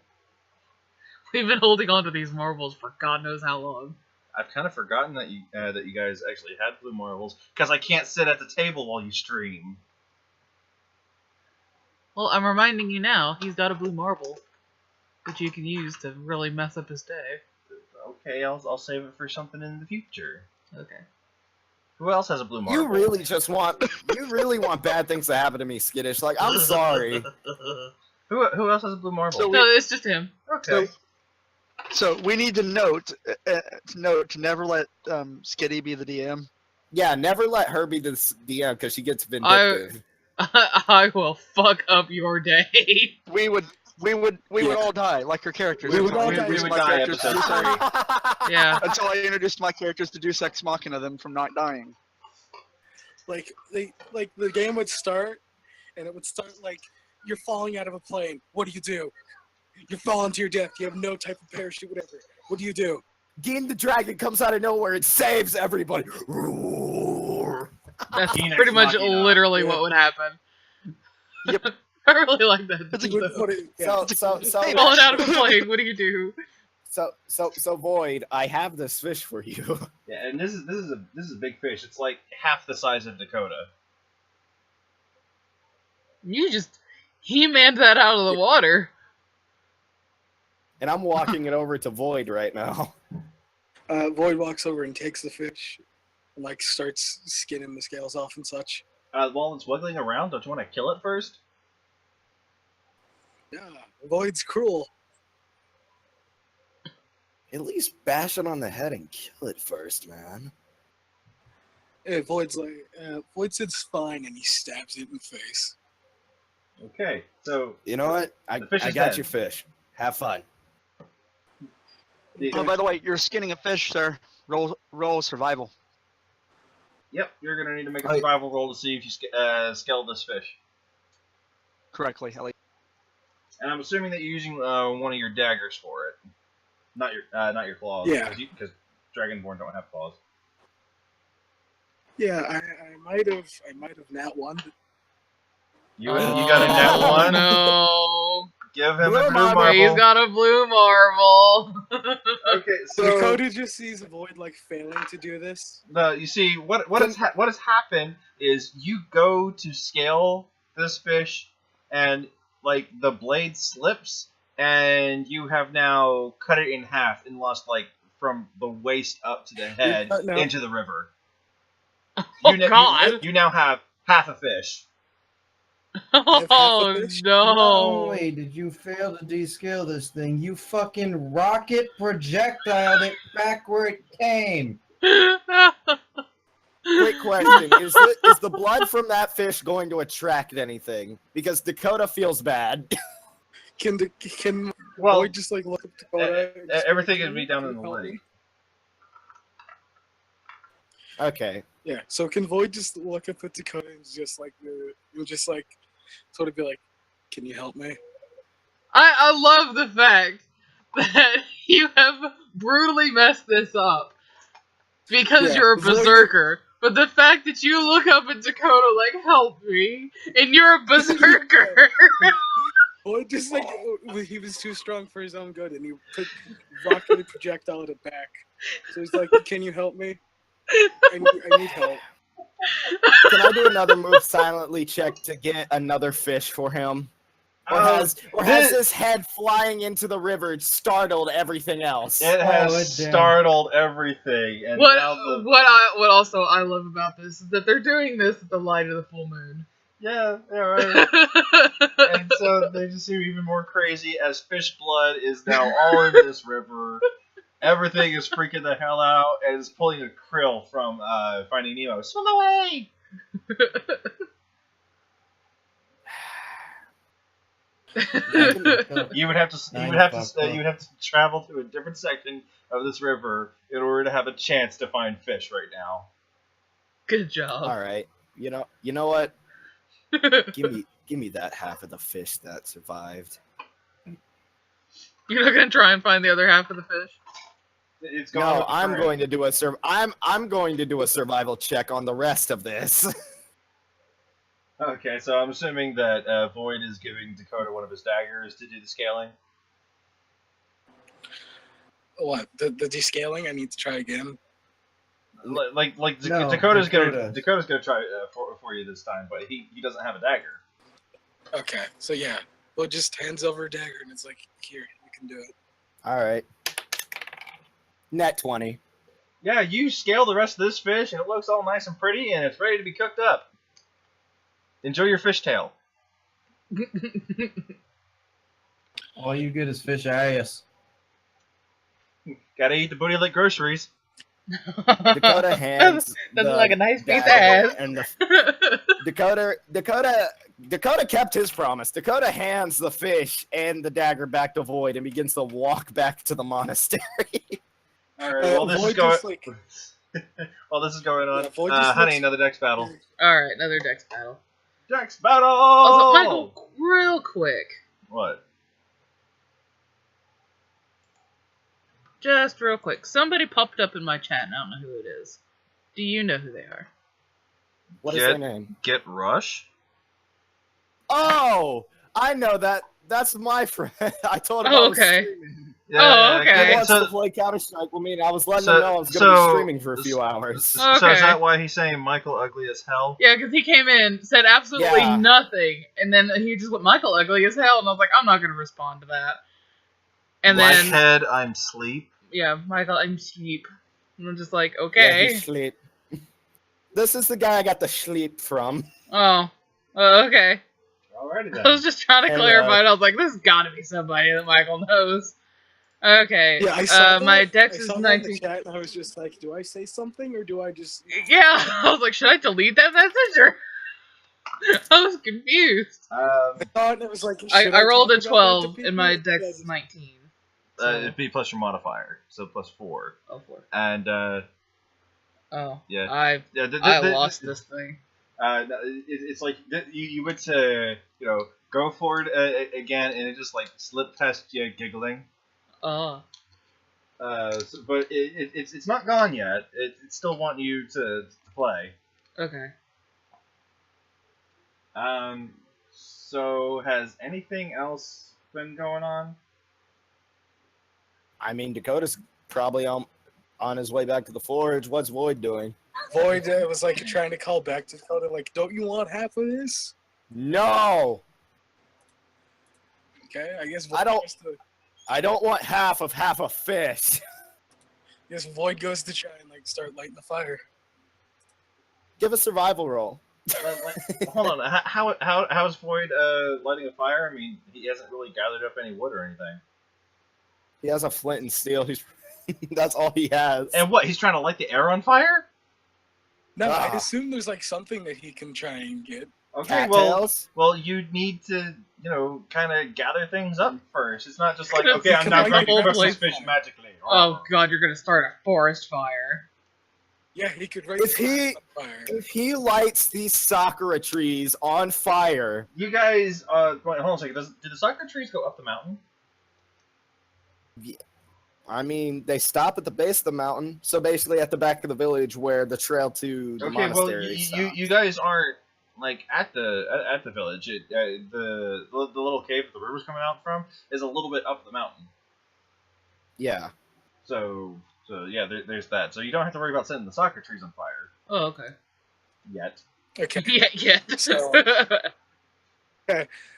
Speaker 2: We've been holding on to these marbles for God knows how long.
Speaker 1: I've kind of forgotten that you guys actually had blue marbles because I can't sit at the table while you stream.
Speaker 2: Well, I'm reminding you now, he's got a blue marble that you can use to really mess up his day.
Speaker 1: Okay, I'll save it for something in the future.
Speaker 2: Okay.
Speaker 1: Who else has a blue marble?
Speaker 3: You really want bad things to happen to me, Skittish. Like, I'm sorry.
Speaker 1: Who else has a blue marble?
Speaker 5: So
Speaker 2: No, it's just him.
Speaker 1: Okay.
Speaker 5: So we need to note to never let Skitty be the DM.
Speaker 3: Yeah, never let her be the DM because she gets vindictive.
Speaker 2: I will fuck up your day.
Speaker 5: We would all die like our characters.
Speaker 4: We would all
Speaker 1: we
Speaker 4: die.
Speaker 1: would
Speaker 5: My
Speaker 1: die
Speaker 5: characters to
Speaker 1: episode
Speaker 5: do
Speaker 1: 3.
Speaker 2: Yeah.
Speaker 5: until I introduced my characters to do sex machina them from not dying.
Speaker 4: Like the game would start, and it would start like you're falling out of a plane. What do you do? You're falling to your death. You have no type of parachute, whatever. What do you do?
Speaker 3: Game the Dragon comes out of nowhere and saves everybody.
Speaker 2: That's
Speaker 1: Phoenix
Speaker 2: pretty much
Speaker 1: Machina.
Speaker 2: literally
Speaker 4: Yeah.
Speaker 2: what would happen.
Speaker 5: Yep.
Speaker 2: I really like that.
Speaker 5: It's a
Speaker 4: What,
Speaker 2: though.
Speaker 4: what, yeah.
Speaker 3: So
Speaker 5: Hey,
Speaker 2: Falling out of a plane, what do you do?
Speaker 3: So Void, I have this fish for you.
Speaker 1: Yeah, and this is a big fish. It's like half the size of Dakota.
Speaker 2: You just He-Man that out of the water.
Speaker 3: And I'm walking it over to Void right now.
Speaker 4: Void walks over and takes the fish, and like starts skinning the scales off and such.
Speaker 1: While it's wiggling around, don't you want to kill it first?
Speaker 4: Yeah, Void's cruel.
Speaker 3: At least bash it on the head and kill it first, man.
Speaker 4: Yeah, Void's like, Void says fine, and he stabs it in the face.
Speaker 1: Okay, so
Speaker 3: You know what? I
Speaker 1: The fish is
Speaker 3: got
Speaker 1: dead.
Speaker 3: your fish. Have fun.
Speaker 1: the,
Speaker 5: Oh, by the way, you're skinning a fish, sir. Roll survival.
Speaker 1: yep, you're gonna need to make a
Speaker 3: Oh,
Speaker 1: survival roll to see if you scale this fish.
Speaker 5: Correctly, Ellie.
Speaker 1: And I'm assuming that you're using one of your daggers for it, not your claws.
Speaker 4: Yeah.
Speaker 1: because Dragonborn don't have claws.
Speaker 4: Yeah, I might have nat one.
Speaker 1: You got a nat
Speaker 2: Oh,
Speaker 1: one.
Speaker 2: no.
Speaker 1: Give him
Speaker 3: Blue
Speaker 1: a blue
Speaker 3: marble.
Speaker 1: marble.
Speaker 2: He's got a blue marble.
Speaker 1: Okay,
Speaker 4: So
Speaker 1: so
Speaker 4: Dakota just sees Void like failing to do this.
Speaker 1: you see what has happened is you go to scale this fish, and like the blade slips, and you have now cut it in half and lost like from the waist up to the head
Speaker 4: No.
Speaker 1: into the river.
Speaker 2: Oh, God.
Speaker 1: You now have half a fish.
Speaker 2: Oh,
Speaker 4: fish?
Speaker 6: Not
Speaker 2: no.
Speaker 6: only did you fail to descale this thing, you fucking rocket projectiled it back where it came.
Speaker 3: Quick question: Is the blood from that fish going to attract anything? Because Dakota feels bad.
Speaker 4: Can
Speaker 1: Well,
Speaker 4: Void just like look up Dakota? and just be
Speaker 1: everything
Speaker 4: like,
Speaker 1: would be down
Speaker 4: "Can
Speaker 1: in
Speaker 4: you
Speaker 1: the
Speaker 4: help
Speaker 1: lake.
Speaker 4: me?"
Speaker 3: Okay.
Speaker 4: Yeah. So can Void just look up at Dakota and just like you'll just like sort of be like, "Can you help me?"
Speaker 2: I love the fact that you have brutally messed this up because
Speaker 4: Yeah,
Speaker 2: you're a
Speaker 4: Void-
Speaker 2: berserker. But the fact that you look up at Dakota like, help me, and you're a berserker.
Speaker 4: Void just like he was too strong for his own good, and he rocketed projectile it back. So he's like, "Can you help me? I need help."
Speaker 3: Can I do another move silently check to get another fish for him? Or has this head flying into the river startled everything else?
Speaker 1: It has
Speaker 6: Oh, damn.
Speaker 1: startled everything, and
Speaker 2: What
Speaker 1: now the
Speaker 2: what also I love about this is that they're doing this at the light of the full moon.
Speaker 1: Yeah, right. And so they just seem even more crazy as fish blood is now all in this river. Everything is freaking the hell out and is pulling a krill from Finding Nemo. Swim away! You would have to travel to a different section of this river in order to have a chance to find fish right now.
Speaker 2: Good job.
Speaker 3: All right. You know what? Give me that half of the fish that survived.
Speaker 2: You're not gonna try and find the other half of the fish?
Speaker 1: It's gone
Speaker 3: No,
Speaker 1: with the
Speaker 3: I'm
Speaker 1: current.
Speaker 3: going to do I'm going to do a survival check on the rest of this.
Speaker 1: Okay, so I'm assuming that Void is giving Dakota one of his daggers to do the scaling.
Speaker 4: What? The descaling? I need to try again.
Speaker 6: No,
Speaker 1: Dakota's
Speaker 6: Dakota.
Speaker 1: gonna try for you this time, but he doesn't have a dagger.
Speaker 4: Okay, so yeah. Well, just hands over a dagger, and it's like, here, you can do it.
Speaker 3: All right. Net 20.
Speaker 1: Yeah, you scale the rest of this fish, and it looks all nice and pretty, and it's ready to be cooked up. Enjoy your fishtail.
Speaker 6: All you get is fish ass.
Speaker 1: Gotta eat the booty like groceries.
Speaker 3: Dakota hands.
Speaker 2: Doesn't
Speaker 3: the
Speaker 2: like a nice piece of
Speaker 3: dagger
Speaker 2: ass.
Speaker 3: And Dakota kept his promise. Dakota hands the fish and the dagger back to Void and begins to walk back to the monastery.
Speaker 1: All right. Well, this is
Speaker 4: Void
Speaker 1: going.
Speaker 4: just, like,
Speaker 1: While this is going on,
Speaker 4: Yeah, Void just
Speaker 1: honey,
Speaker 4: looks-
Speaker 1: another dex battle.
Speaker 2: Alright, another dex battle.
Speaker 1: Dex battle.
Speaker 2: Also, Michael, real quick.
Speaker 1: What?
Speaker 2: Just real quick. Somebody popped up in my chat, and I don't know who it is. Do you know who they are?
Speaker 3: What is their name?
Speaker 1: Get Rush.
Speaker 3: Oh, I know that. That's my friend. I told him
Speaker 2: Oh,
Speaker 3: I was
Speaker 2: okay.
Speaker 3: streaming.
Speaker 2: Oh, okay.
Speaker 3: He wants
Speaker 1: So,
Speaker 3: to play Counter-Strike with me, and I was letting
Speaker 1: so-
Speaker 3: him know I was going to
Speaker 1: so-
Speaker 3: be streaming for a few hours.
Speaker 1: so is
Speaker 2: Okay.
Speaker 1: that why he's saying Michael ugly as hell?
Speaker 2: Yeah, because he came in, said absolutely
Speaker 3: Yeah.
Speaker 2: nothing, and then he just went, Michael ugly as hell, and I was like, I'm not going to respond to that. And then,
Speaker 1: Blackhead, I'm sleep.
Speaker 2: yeah, Michael, I'm sheep. And I'm just like,
Speaker 3: Yeah,
Speaker 2: okay.
Speaker 3: he's sleep. This is the guy I got the sleep from.
Speaker 2: Oh, okay.
Speaker 1: Alrighty
Speaker 2: I was just trying to
Speaker 3: Hello.
Speaker 2: clarify it. I was like, this has got to be somebody that Michael knows. Okay.
Speaker 4: Yeah, I saw that.
Speaker 2: My dex
Speaker 4: I
Speaker 2: is
Speaker 4: saw that in the
Speaker 2: 19.
Speaker 4: chat, and I was just like, do I say something, or do I just...
Speaker 2: Yeah, I was like, should I delete that message or? I was confused.
Speaker 4: I thought it was like...
Speaker 2: I
Speaker 4: should
Speaker 2: rolled
Speaker 4: talk
Speaker 2: a
Speaker 4: about that to
Speaker 2: 12 and my
Speaker 4: people?
Speaker 2: dex
Speaker 4: Yeah,
Speaker 2: is 19.
Speaker 1: It'd be plus your modifier, so plus 4.
Speaker 2: Oh, 4.
Speaker 1: And
Speaker 2: Oh.
Speaker 1: yeah,
Speaker 2: I lost this thing.
Speaker 1: It's like you would say, go for it again, and it just like slip test you giggling.
Speaker 2: Oh.
Speaker 1: But it's not gone yet. It still want you to play.
Speaker 2: Okay.
Speaker 1: So has anything else been going on?
Speaker 3: I mean, Dakota's probably on his way back to the forge. What's Void doing?
Speaker 4: Void was like trying to call back to Dakota, like, don't you want half of this?
Speaker 3: No!
Speaker 4: Okay, I guess Void
Speaker 3: I don't-
Speaker 4: goes to,
Speaker 3: I don't want half a fish.
Speaker 4: I guess Void goes to try and like start lighting the fire.
Speaker 3: Give a survival roll.
Speaker 1: Hold on. How is Void lighting a fire? I mean, he hasn't really gathered up any wood or anything.
Speaker 3: He has a flint and steel. That's all he has.
Speaker 1: And what? He's trying to light the air on fire?
Speaker 4: No, I
Speaker 3: Ah.
Speaker 4: assume there's like something that he can try and get.
Speaker 1: Okay, well,
Speaker 3: Cattails?
Speaker 1: you need to, kind of gather things up first. It's not just like,
Speaker 2: Could've
Speaker 1: okay, I'm
Speaker 4: become
Speaker 1: now
Speaker 4: like
Speaker 1: going
Speaker 4: a
Speaker 1: to cook
Speaker 4: whole
Speaker 1: this
Speaker 4: place.
Speaker 1: fish magically.
Speaker 2: Oh god, you're gonna start a forest fire.
Speaker 4: Yeah, he could raise
Speaker 3: If he-
Speaker 4: the fire.
Speaker 3: If he lights these sakura trees on fire,
Speaker 1: You guys, wait, hold on a second. Do the sakura trees go up the mountain?
Speaker 3: I mean, they stop at the base of the mountain. So basically, at the back of the village where the trail to the
Speaker 1: Okay, well,
Speaker 3: monastery stops.
Speaker 1: you guys aren't like at the village. The little cave that the river's coming out from is a little bit up the mountain.
Speaker 3: Yeah.
Speaker 1: So yeah, there's that. So you don't have to worry about setting the sakura trees on fire
Speaker 2: Oh, okay.
Speaker 1: yet.
Speaker 4: Okay,
Speaker 2: Yeah.
Speaker 4: So-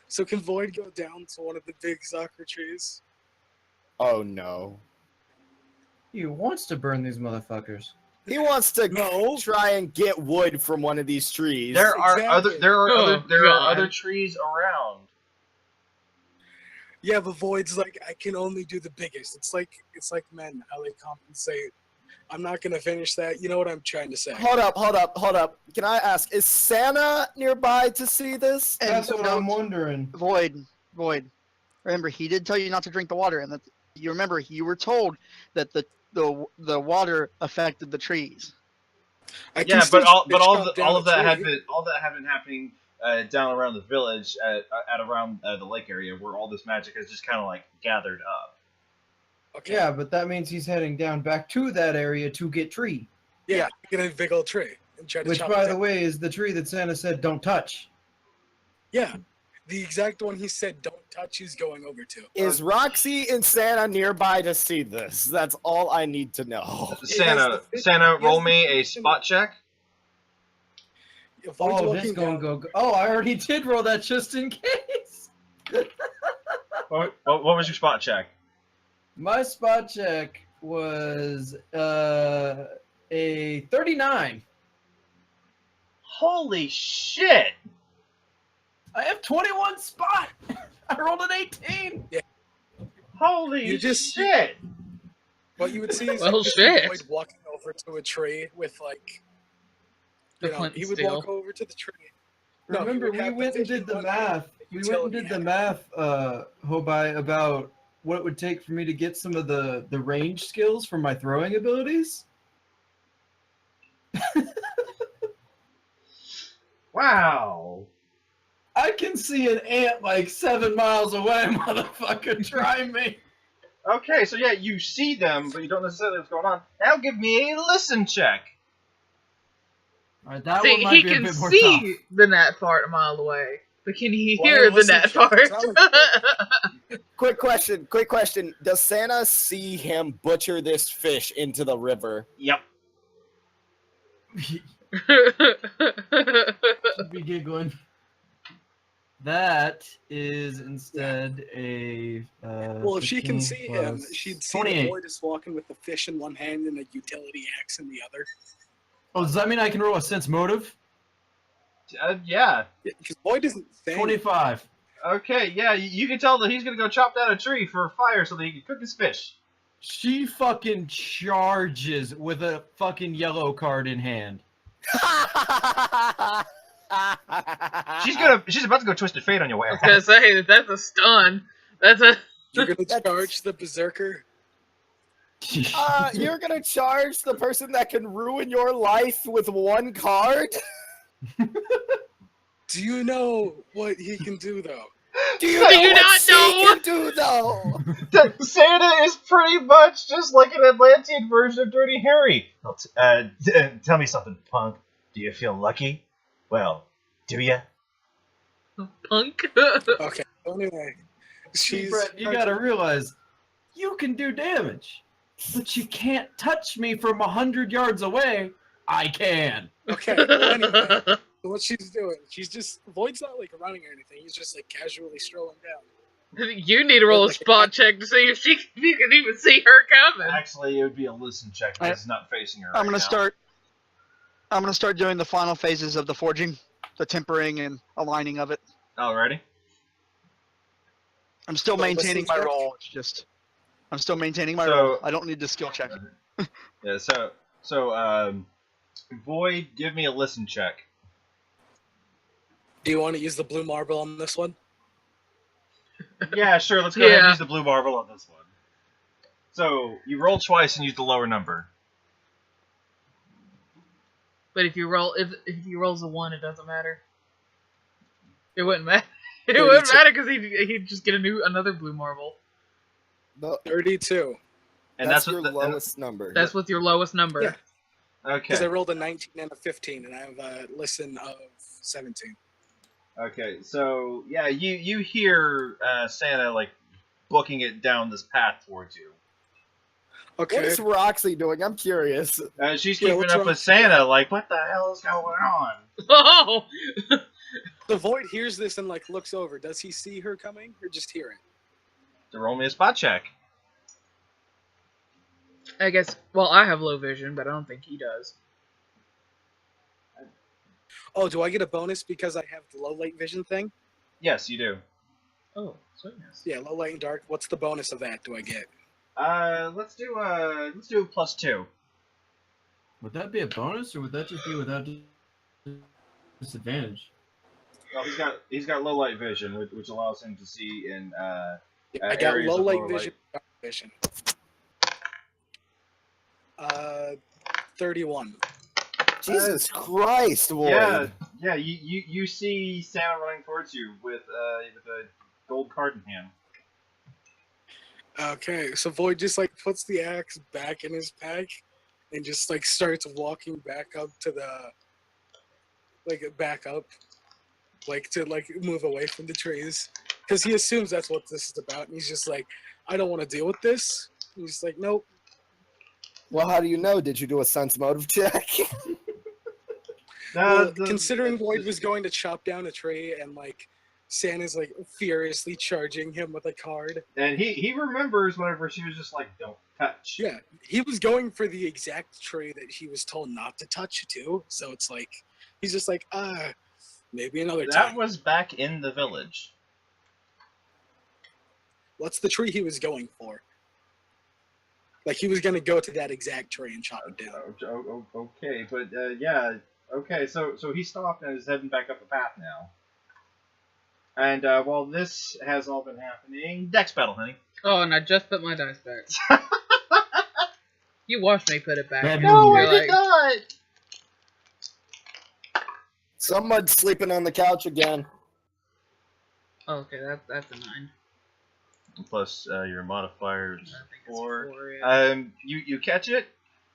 Speaker 4: so can Void go down to one of the big sakura trees?
Speaker 3: Oh no.
Speaker 6: He wants to burn these motherfuckers.
Speaker 3: He wants to
Speaker 4: No.
Speaker 3: try and get wood from one of these trees.
Speaker 1: There are
Speaker 4: Exactly.
Speaker 1: other trees around.
Speaker 4: Yeah, but Void's like, I can only do the biggest. It's like men, how they compensate. I'm not gonna finish that. You know what I'm trying to say?
Speaker 3: Hold up. Can I ask, is Santa nearby to see this?
Speaker 6: That's
Speaker 5: And
Speaker 6: what
Speaker 5: no,
Speaker 6: I'm wondering.
Speaker 5: Void. Remember, he did tell you not to drink the water, and that you remember you were told that the water affected the trees.
Speaker 4: I can
Speaker 1: Yeah,
Speaker 4: still
Speaker 1: but all
Speaker 4: chop down
Speaker 1: of that
Speaker 4: a
Speaker 1: had
Speaker 4: tree.
Speaker 1: been happening down around the village at around the lake area where all this magic has just kind of like gathered up.
Speaker 4: Okay.
Speaker 6: Yeah, but that means he's heading down back to that area to get tree.
Speaker 4: Yeah, get a big old tree and try to
Speaker 6: Which,
Speaker 4: chop
Speaker 6: by
Speaker 4: it
Speaker 6: the
Speaker 4: down.
Speaker 6: way, is the tree that Santa said don't touch.
Speaker 4: Yeah, the exact one he said don't touch. He's going over to.
Speaker 3: Is Roxy and Santa nearby to see this? That's all I need to know.
Speaker 1: Santa,
Speaker 4: the-
Speaker 1: Santa,
Speaker 4: he
Speaker 1: roll
Speaker 4: has
Speaker 1: me
Speaker 4: the-
Speaker 1: a spot check.
Speaker 4: If Void's
Speaker 6: Oh, this
Speaker 4: walking
Speaker 6: gonna
Speaker 4: down,
Speaker 6: go. Oh, I already did roll that just in case.
Speaker 1: What was your spot check?
Speaker 6: My spot check was a 39.
Speaker 1: Holy shit!
Speaker 6: I have 21 spot. I rolled an 18.
Speaker 1: Holy
Speaker 4: You just-
Speaker 1: shit!
Speaker 4: what you would see is
Speaker 2: Well,
Speaker 4: you see
Speaker 2: shit.
Speaker 4: Void walking over to a tree with like,
Speaker 2: The
Speaker 4: you know,
Speaker 2: flint
Speaker 4: he
Speaker 2: and
Speaker 4: would
Speaker 2: steel.
Speaker 4: walk over to the tree. No, he
Speaker 6: Remember,
Speaker 4: would
Speaker 6: we
Speaker 4: have
Speaker 6: went and
Speaker 4: fish
Speaker 6: did
Speaker 4: in
Speaker 6: the
Speaker 4: one hand
Speaker 6: math.
Speaker 4: and
Speaker 6: We went and
Speaker 4: utility
Speaker 6: did the
Speaker 4: hat.
Speaker 6: math, Hobai, about what it would take for me to get some of the range skills from my throwing abilities.
Speaker 1: Wow.
Speaker 6: I can see an ant like 7 miles away, motherfucker. Try me.
Speaker 1: Okay, so yeah, you see them, but you don't necessarily know what's going on. Now give me a listen check.
Speaker 6: All right, that
Speaker 2: See,
Speaker 6: one might
Speaker 2: he
Speaker 6: be a
Speaker 2: can
Speaker 6: bit more
Speaker 2: see
Speaker 6: tough.
Speaker 2: the gnat fart a mile away, but can he
Speaker 4: Why
Speaker 2: hear the
Speaker 4: listen
Speaker 2: gnat
Speaker 4: to him?
Speaker 2: fart?
Speaker 4: Tell him.
Speaker 3: Quick question. Does Santa see him butcher this fish into the river?
Speaker 1: Yep.
Speaker 6: Should be giggling. That is instead a.
Speaker 4: Well, if she can
Speaker 6: 15
Speaker 4: see him,
Speaker 6: plus
Speaker 4: she'd see the
Speaker 6: 28.
Speaker 4: boy just walking with the fish in one hand and a utility axe in the other.
Speaker 6: Oh, does that mean I can roll a sense motive?
Speaker 1: Yeah.
Speaker 4: Because Boyd isn't saying
Speaker 6: 25.
Speaker 1: Okay, yeah, you can tell that he's gonna go chop down a tree for fire so that he can cook his fish.
Speaker 6: She fucking charges with a fucking yellow card in hand.
Speaker 1: She's about to go Twisted Fate on your way.
Speaker 2: I was gonna say that's a stun. That's a.
Speaker 4: you're going to
Speaker 3: That's-
Speaker 4: charge the berserker.
Speaker 3: You're gonna charge the person that can ruin your life with one card?
Speaker 4: Do you know what he can do, though?
Speaker 3: Do you
Speaker 2: Do
Speaker 3: know
Speaker 2: you
Speaker 3: what
Speaker 2: not
Speaker 3: she
Speaker 2: know?
Speaker 3: can do, though?
Speaker 1: Santa is pretty much just like an Atlantean version of Dirty Harry. Well, tell me something, punk. Do you feel lucky? Well, do ya?
Speaker 2: Punk.
Speaker 4: Okay, anyway. She's.
Speaker 6: Brett, you gotta realize, you can do damage, but you can't touch me from 100 yards away. I can.
Speaker 4: Okay, well, anyway. So what she's doing, she's just. Void's not like running or anything, he's just like casually strolling down.
Speaker 2: You need to roll a
Speaker 4: Like a
Speaker 2: spot check to see if you can even see her coming.
Speaker 1: Actually, it would be a listen check because it's not facing her.
Speaker 5: I'm
Speaker 1: right
Speaker 5: gonna
Speaker 1: now.
Speaker 5: I'm gonna start doing the final phases of the forging, the tempering and aligning of it.
Speaker 1: Alrighty.
Speaker 5: I'm still
Speaker 4: So,
Speaker 5: maintaining
Speaker 4: listen
Speaker 5: my
Speaker 4: check?
Speaker 5: roll. It's just I'm still maintaining my
Speaker 1: So-
Speaker 5: roll. I don't need the skill check.
Speaker 1: Yeah. So, Void, give me a listen check.
Speaker 4: Do you want to use the blue marble on this one?
Speaker 1: Yeah, sure. Let's go ahead and
Speaker 2: Yeah.
Speaker 1: use the blue marble on this one. So you roll twice and use the lower number.
Speaker 2: But if you roll, if he rolls a 1, it doesn't matter. It wouldn't matter. It
Speaker 4: 32.
Speaker 2: wouldn't matter because he'd just get another blue marble.
Speaker 4: 32.
Speaker 1: And
Speaker 3: that's
Speaker 1: what
Speaker 3: your
Speaker 1: the-
Speaker 3: lowest number.
Speaker 2: That's what's your lowest number.
Speaker 4: Yeah. Because I
Speaker 1: Okay.
Speaker 4: rolled a 19 and a 15, and I have a listen of 17.
Speaker 1: Okay. So yeah, you hear Santa like booking it down this path towards you.
Speaker 3: What
Speaker 4: Okay.
Speaker 3: is Roxy doing? I'm curious.
Speaker 1: She's
Speaker 4: Yeah,
Speaker 1: keeping
Speaker 4: what's
Speaker 1: up
Speaker 4: wrong?
Speaker 1: with Santa. Like, what the hell is going on?
Speaker 2: Oh,
Speaker 4: The Void hears this and like looks over. Does he see her coming or just hear it?
Speaker 1: To roll me a spot check.
Speaker 2: I guess. Well, I have low vision, but I don't think he does.
Speaker 4: Oh, do I get a bonus because I have the low light vision thing?
Speaker 1: Yes, you do.
Speaker 2: Oh, sweetness.
Speaker 4: Yeah, low light and dark. What's the bonus of that? Do I get?
Speaker 1: Let's do a +2.
Speaker 6: Would that be a bonus, or would that just be without disadvantage?
Speaker 1: Well, he's got low light vision, which allows him to see in
Speaker 4: Yeah, I got
Speaker 1: areas
Speaker 4: low
Speaker 1: of
Speaker 4: light
Speaker 1: lower
Speaker 4: vision. Dark vision. 31.
Speaker 3: Jesus Christ, Void.
Speaker 1: Yeah. You see Santa running towards you with a gold card in hand.
Speaker 4: Okay, so Void just like puts the axe back in his pack and just like starts walking back up to the back up to move away from the trees because he assumes that's what this is about and he's just like, I don't want to deal with this. He's like, nope.
Speaker 3: Well, how do you know? Did you do a sense motive check?
Speaker 4: Well, considering Void was going to chop down a tree and like Santa's like furiously charging him with a card.
Speaker 1: And he remembers whenever she was just like, don't touch.
Speaker 4: Yeah, he was going for the exact tree that he was told not to touch too. So it's like he's just like, maybe another
Speaker 1: That
Speaker 4: time.
Speaker 1: was back in the village.
Speaker 4: What's the tree he was going for? Like he was gonna go to that exact tree and chop it down.
Speaker 1: Okay, but yeah, okay. So he stopped and is heading back up the path now. And while this has all been happening, Dex battle, honey.
Speaker 2: Oh, and I just put my dice back. You watched me put it back.
Speaker 6: Bad
Speaker 2: and
Speaker 6: move.
Speaker 2: you're
Speaker 1: I did
Speaker 2: like,
Speaker 1: not.
Speaker 3: Someone's sleeping on the couch again.
Speaker 2: oh, okay, that's a 9.
Speaker 1: Plus your modifier
Speaker 2: I
Speaker 1: is
Speaker 2: think it's
Speaker 1: 4.
Speaker 2: 4. Yeah.
Speaker 1: You catch it,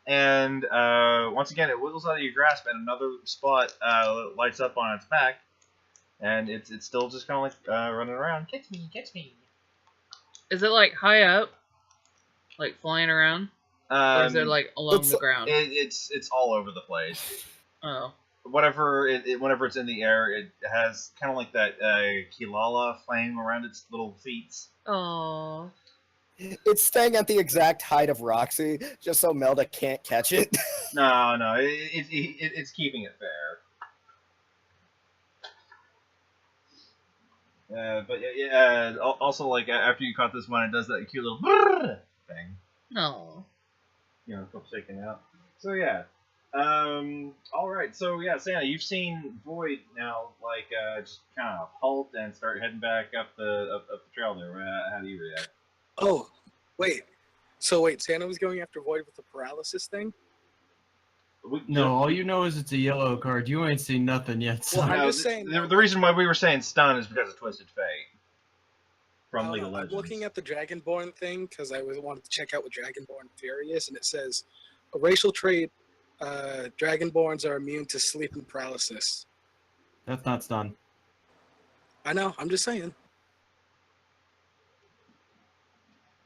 Speaker 1: and once again it wiggles out of your grasp, and another spot lights up on its back, and it's still just kind of like running around. Catch me.
Speaker 2: Is it like high up, like flying around, or is it like along the ground?
Speaker 1: It's all over the place.
Speaker 2: Oh,
Speaker 1: Whenever it's in the air, it has kind of like that Kilala flame around its little feet.
Speaker 2: oh.
Speaker 3: It's staying at the exact height of Roxy, just so Melda can't catch it.
Speaker 1: No, it's keeping it fair. But yeah, also like after you caught this one, it does that cute little brrr thing.
Speaker 2: No.
Speaker 1: You know, shaking out. So yeah. All right. So yeah, Santa, you've seen Void now, like just kind of halt and start heading back up the trail there. How do you react?
Speaker 4: Oh, wait. So wait, Santa was going after Void with the paralysis thing?
Speaker 6: No, all you know is it's a yellow card. You ain't seen nothing yet. So.
Speaker 4: Well, I'm
Speaker 1: No,
Speaker 4: just saying.
Speaker 1: The reason why we were saying stun is because of Twisted Fate from League of
Speaker 4: I'm
Speaker 1: Legends.
Speaker 4: looking at the Dragonborn thing because I wanted to check out what Dragonborn Fury is, and it says a racial trait. Dragonborns are immune to sleep and paralysis.
Speaker 6: That's not stun.
Speaker 4: I know. I'm just saying.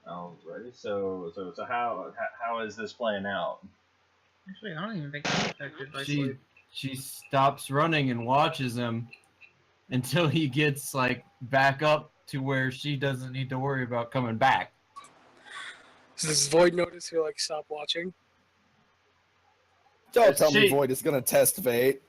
Speaker 1: Alrighty. So how is this playing out?
Speaker 2: Actually, I don't even think I'm affected by
Speaker 6: She
Speaker 2: sleep.
Speaker 6: she stops running and watches him until he gets like back up to where she doesn't need to worry about coming back.
Speaker 4: Does Void notice you're like, stop watching?
Speaker 3: Don't tell me
Speaker 1: She-
Speaker 3: Void is gonna test fate.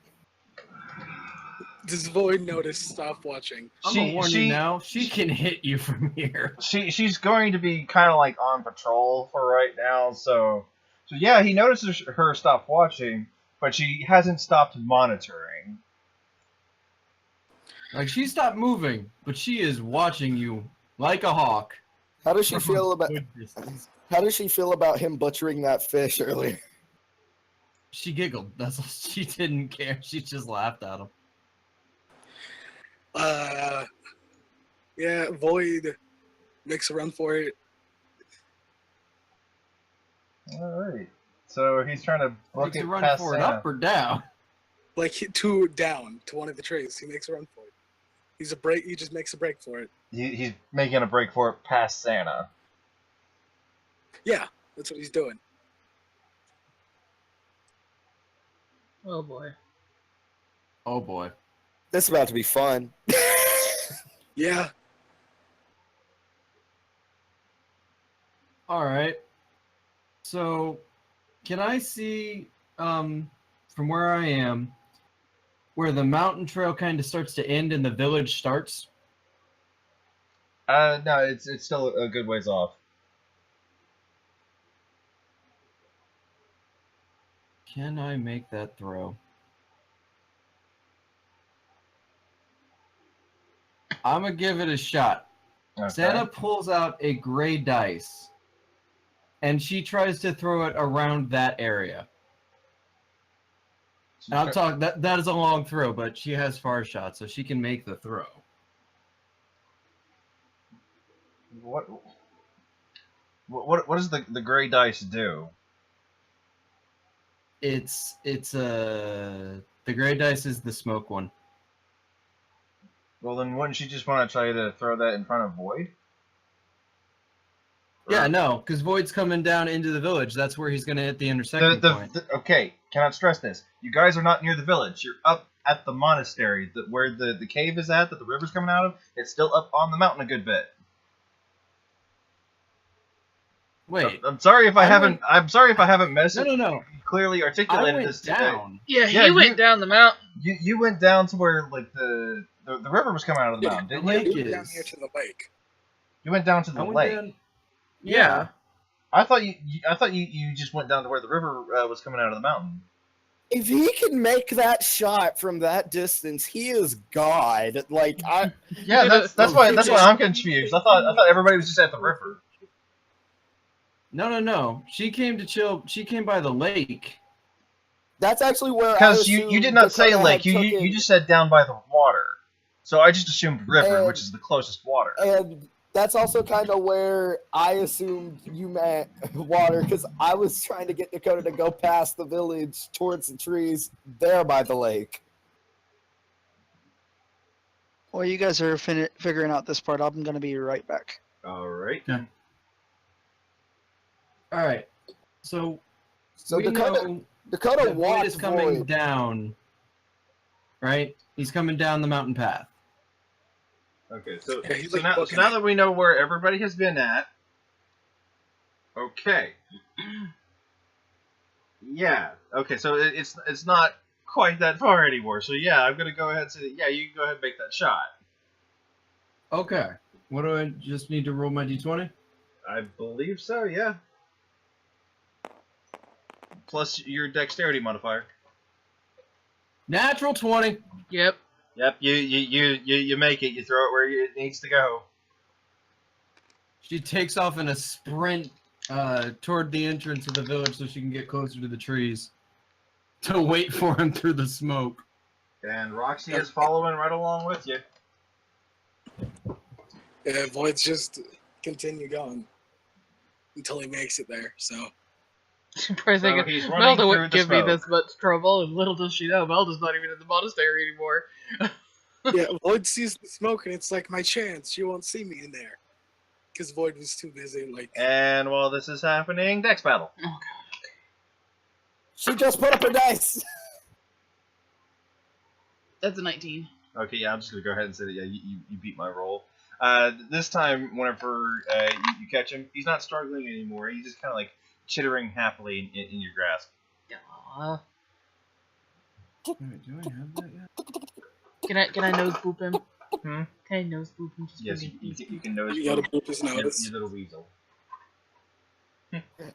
Speaker 4: Does Void notice stop watching?
Speaker 6: I'm gonna warn you now. She can hit you from here.
Speaker 1: She's going to be kind of like on patrol for right now, so yeah, he notices her stop watching, but she hasn't stopped monitoring.
Speaker 6: Like she stopped moving, but she is watching you like a hawk.
Speaker 3: How does she feel about?
Speaker 6: Good distance.
Speaker 3: How does she feel about him butchering that fish earlier?
Speaker 6: She giggled. That's all. She didn't care. She just laughed at him.
Speaker 4: Yeah, Void makes a run for it.
Speaker 1: Alright. So he's trying to book
Speaker 6: Makes
Speaker 1: it
Speaker 6: a run
Speaker 1: past
Speaker 6: for it,
Speaker 1: Santa.
Speaker 6: up or down.
Speaker 4: Like down to one of the trees. He makes a run for it. He just makes a break for it.
Speaker 1: He's making a break for it past Santa.
Speaker 4: Yeah, that's what he's doing.
Speaker 2: Oh boy.
Speaker 6: Oh boy.
Speaker 3: This is about to be fun.
Speaker 4: Yeah.
Speaker 6: All right. So, can I see from where I am where the mountain trail kind of starts to end and the village starts?
Speaker 1: No, it's still a good ways off.
Speaker 6: Can I make that throw? I'm gonna give it a shot.
Speaker 1: Okay.
Speaker 6: Santa pulls out a gray dice, and she tries to throw it around that area. And I'm talking that is a long throw, but she has far shot, so she can make the throw.
Speaker 1: What does the gray dice do?
Speaker 6: It's the gray dice is the smoke one.
Speaker 1: Well, then wouldn't she just want to try to throw that in front of Void?
Speaker 6: Yeah, no, because Void's coming down into the village. That's where he's gonna hit the intersecting point.
Speaker 1: Okay, cannot stress this. You guys are not near the village. You're up at the monastery, where the cave is at, that the river's coming out of. It's still up on the mountain a good bit.
Speaker 6: Wait,
Speaker 1: I'm sorry if I haven't. I'm sorry if I haven't
Speaker 6: no.
Speaker 1: clearly
Speaker 6: I
Speaker 1: articulated
Speaker 6: went
Speaker 1: this today.
Speaker 6: down.
Speaker 2: Yeah,
Speaker 1: Yeah,
Speaker 2: he went down the mountain.
Speaker 1: You went down to where like the river was coming out of the mountain, didn't
Speaker 6: the
Speaker 1: you?
Speaker 6: lake
Speaker 4: You went down
Speaker 6: is-
Speaker 4: here to the lake.
Speaker 1: You went down to the
Speaker 6: I went
Speaker 1: lake.
Speaker 6: down.
Speaker 2: Yeah.
Speaker 1: I thought you just went down to where the river was coming out of the mountain.
Speaker 3: If he can make that shot from that distance, he is God. Like
Speaker 1: Yeah, that's why I'm confused. I thought everybody was just at the river.
Speaker 6: No. She came to chill. She came by the lake.
Speaker 3: that's actually where.
Speaker 1: Because you did not say lake. You just said down by the water. So I just assumed river, which is the closest water.
Speaker 3: And that's also kind of where I assumed you meant water, because I was trying to get Dakota to go past the village towards the trees there by the lake.
Speaker 5: While you guys are figuring out this part, I'm gonna be right back.
Speaker 1: All right.
Speaker 6: All right. So we
Speaker 3: Dakota
Speaker 6: know
Speaker 3: Dakota
Speaker 6: that Void
Speaker 3: walked
Speaker 6: is coming
Speaker 3: Void.
Speaker 6: down. Right? He's coming down the mountain path.
Speaker 1: Okay, so
Speaker 4: Yeah, he's
Speaker 1: so
Speaker 4: like booking
Speaker 1: now
Speaker 4: it.
Speaker 1: that we know where everybody has been at. Okay. Yeah. Okay, so it's not quite that far anymore. So yeah, I'm gonna go ahead and say that, yeah, you can go ahead and make that shot.
Speaker 6: Okay. What do I just need to roll my d20?
Speaker 1: I believe so. Yeah. Plus your dexterity modifier.
Speaker 6: Natural 20.
Speaker 2: Yep.
Speaker 1: Yep. You make it. You throw it where it needs to go.
Speaker 6: She takes off in a sprint toward the entrance of the village so she can get closer to the trees to wait for him through the smoke.
Speaker 1: And Roxy is following right along with you.
Speaker 4: Yeah, Void's just continue going until he makes it there. So
Speaker 2: Probably
Speaker 1: So
Speaker 2: thinking,
Speaker 1: he's running
Speaker 2: Melda
Speaker 1: through
Speaker 2: wouldn't
Speaker 1: the
Speaker 2: give me
Speaker 1: smoke.
Speaker 2: this much trouble, and little does she know, Melda's not even in the monastery anymore.
Speaker 4: yeah, Void sees the smoke and it's like my chance. You won't see me in there because Void was too busy. Like
Speaker 1: And while this is happening, dex battle.
Speaker 2: Oh god.
Speaker 3: She just put up her dice.
Speaker 2: That's a 19.
Speaker 1: Okay, yeah, I'm just gonna go ahead and say that. Yeah, you beat my roll. This time, whenever you catch him, he's not struggling anymore. He's just kind of like chittering happily in your grasp.
Speaker 2: Aw.
Speaker 6: Do I have that yet?
Speaker 2: Can I nose boop him?
Speaker 1: Hmm?
Speaker 2: Can I nose boop him? Just
Speaker 1: Yes,
Speaker 2: for me?
Speaker 1: you can nose.
Speaker 4: you gotta boop his
Speaker 1: you
Speaker 4: nose.
Speaker 1: little weasel.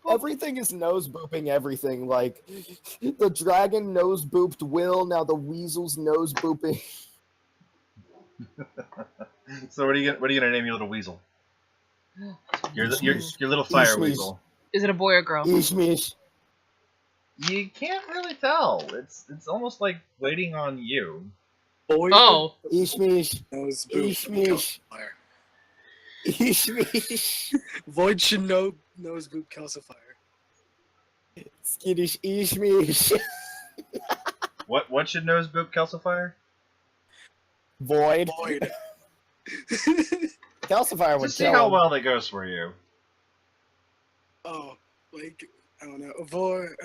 Speaker 3: Everything is nose booping everything. Like the dragon nose booped Will. Now the weasel's nose booping.
Speaker 1: So what are you gonna name your little weasel? Your little fire
Speaker 3: Ishmish.
Speaker 1: weasel.
Speaker 2: Is it a boy or girl?
Speaker 3: Ishmish.
Speaker 1: You can't really tell. It's almost like waiting on you.
Speaker 4: Void
Speaker 2: Oh.
Speaker 3: Ishmish.
Speaker 4: knows boop.
Speaker 3: Ishmish.
Speaker 4: Calcifier.
Speaker 3: Ishmish.
Speaker 4: Void should know knows boop calcifier.
Speaker 3: Skittish Ishmish.
Speaker 1: What should nose boop calcifier?
Speaker 3: Void.
Speaker 4: Void.
Speaker 3: Calcifier would
Speaker 1: Just see
Speaker 3: kill
Speaker 1: how
Speaker 3: him.
Speaker 1: well that goes for you.
Speaker 4: Oh, like I don't know. Void.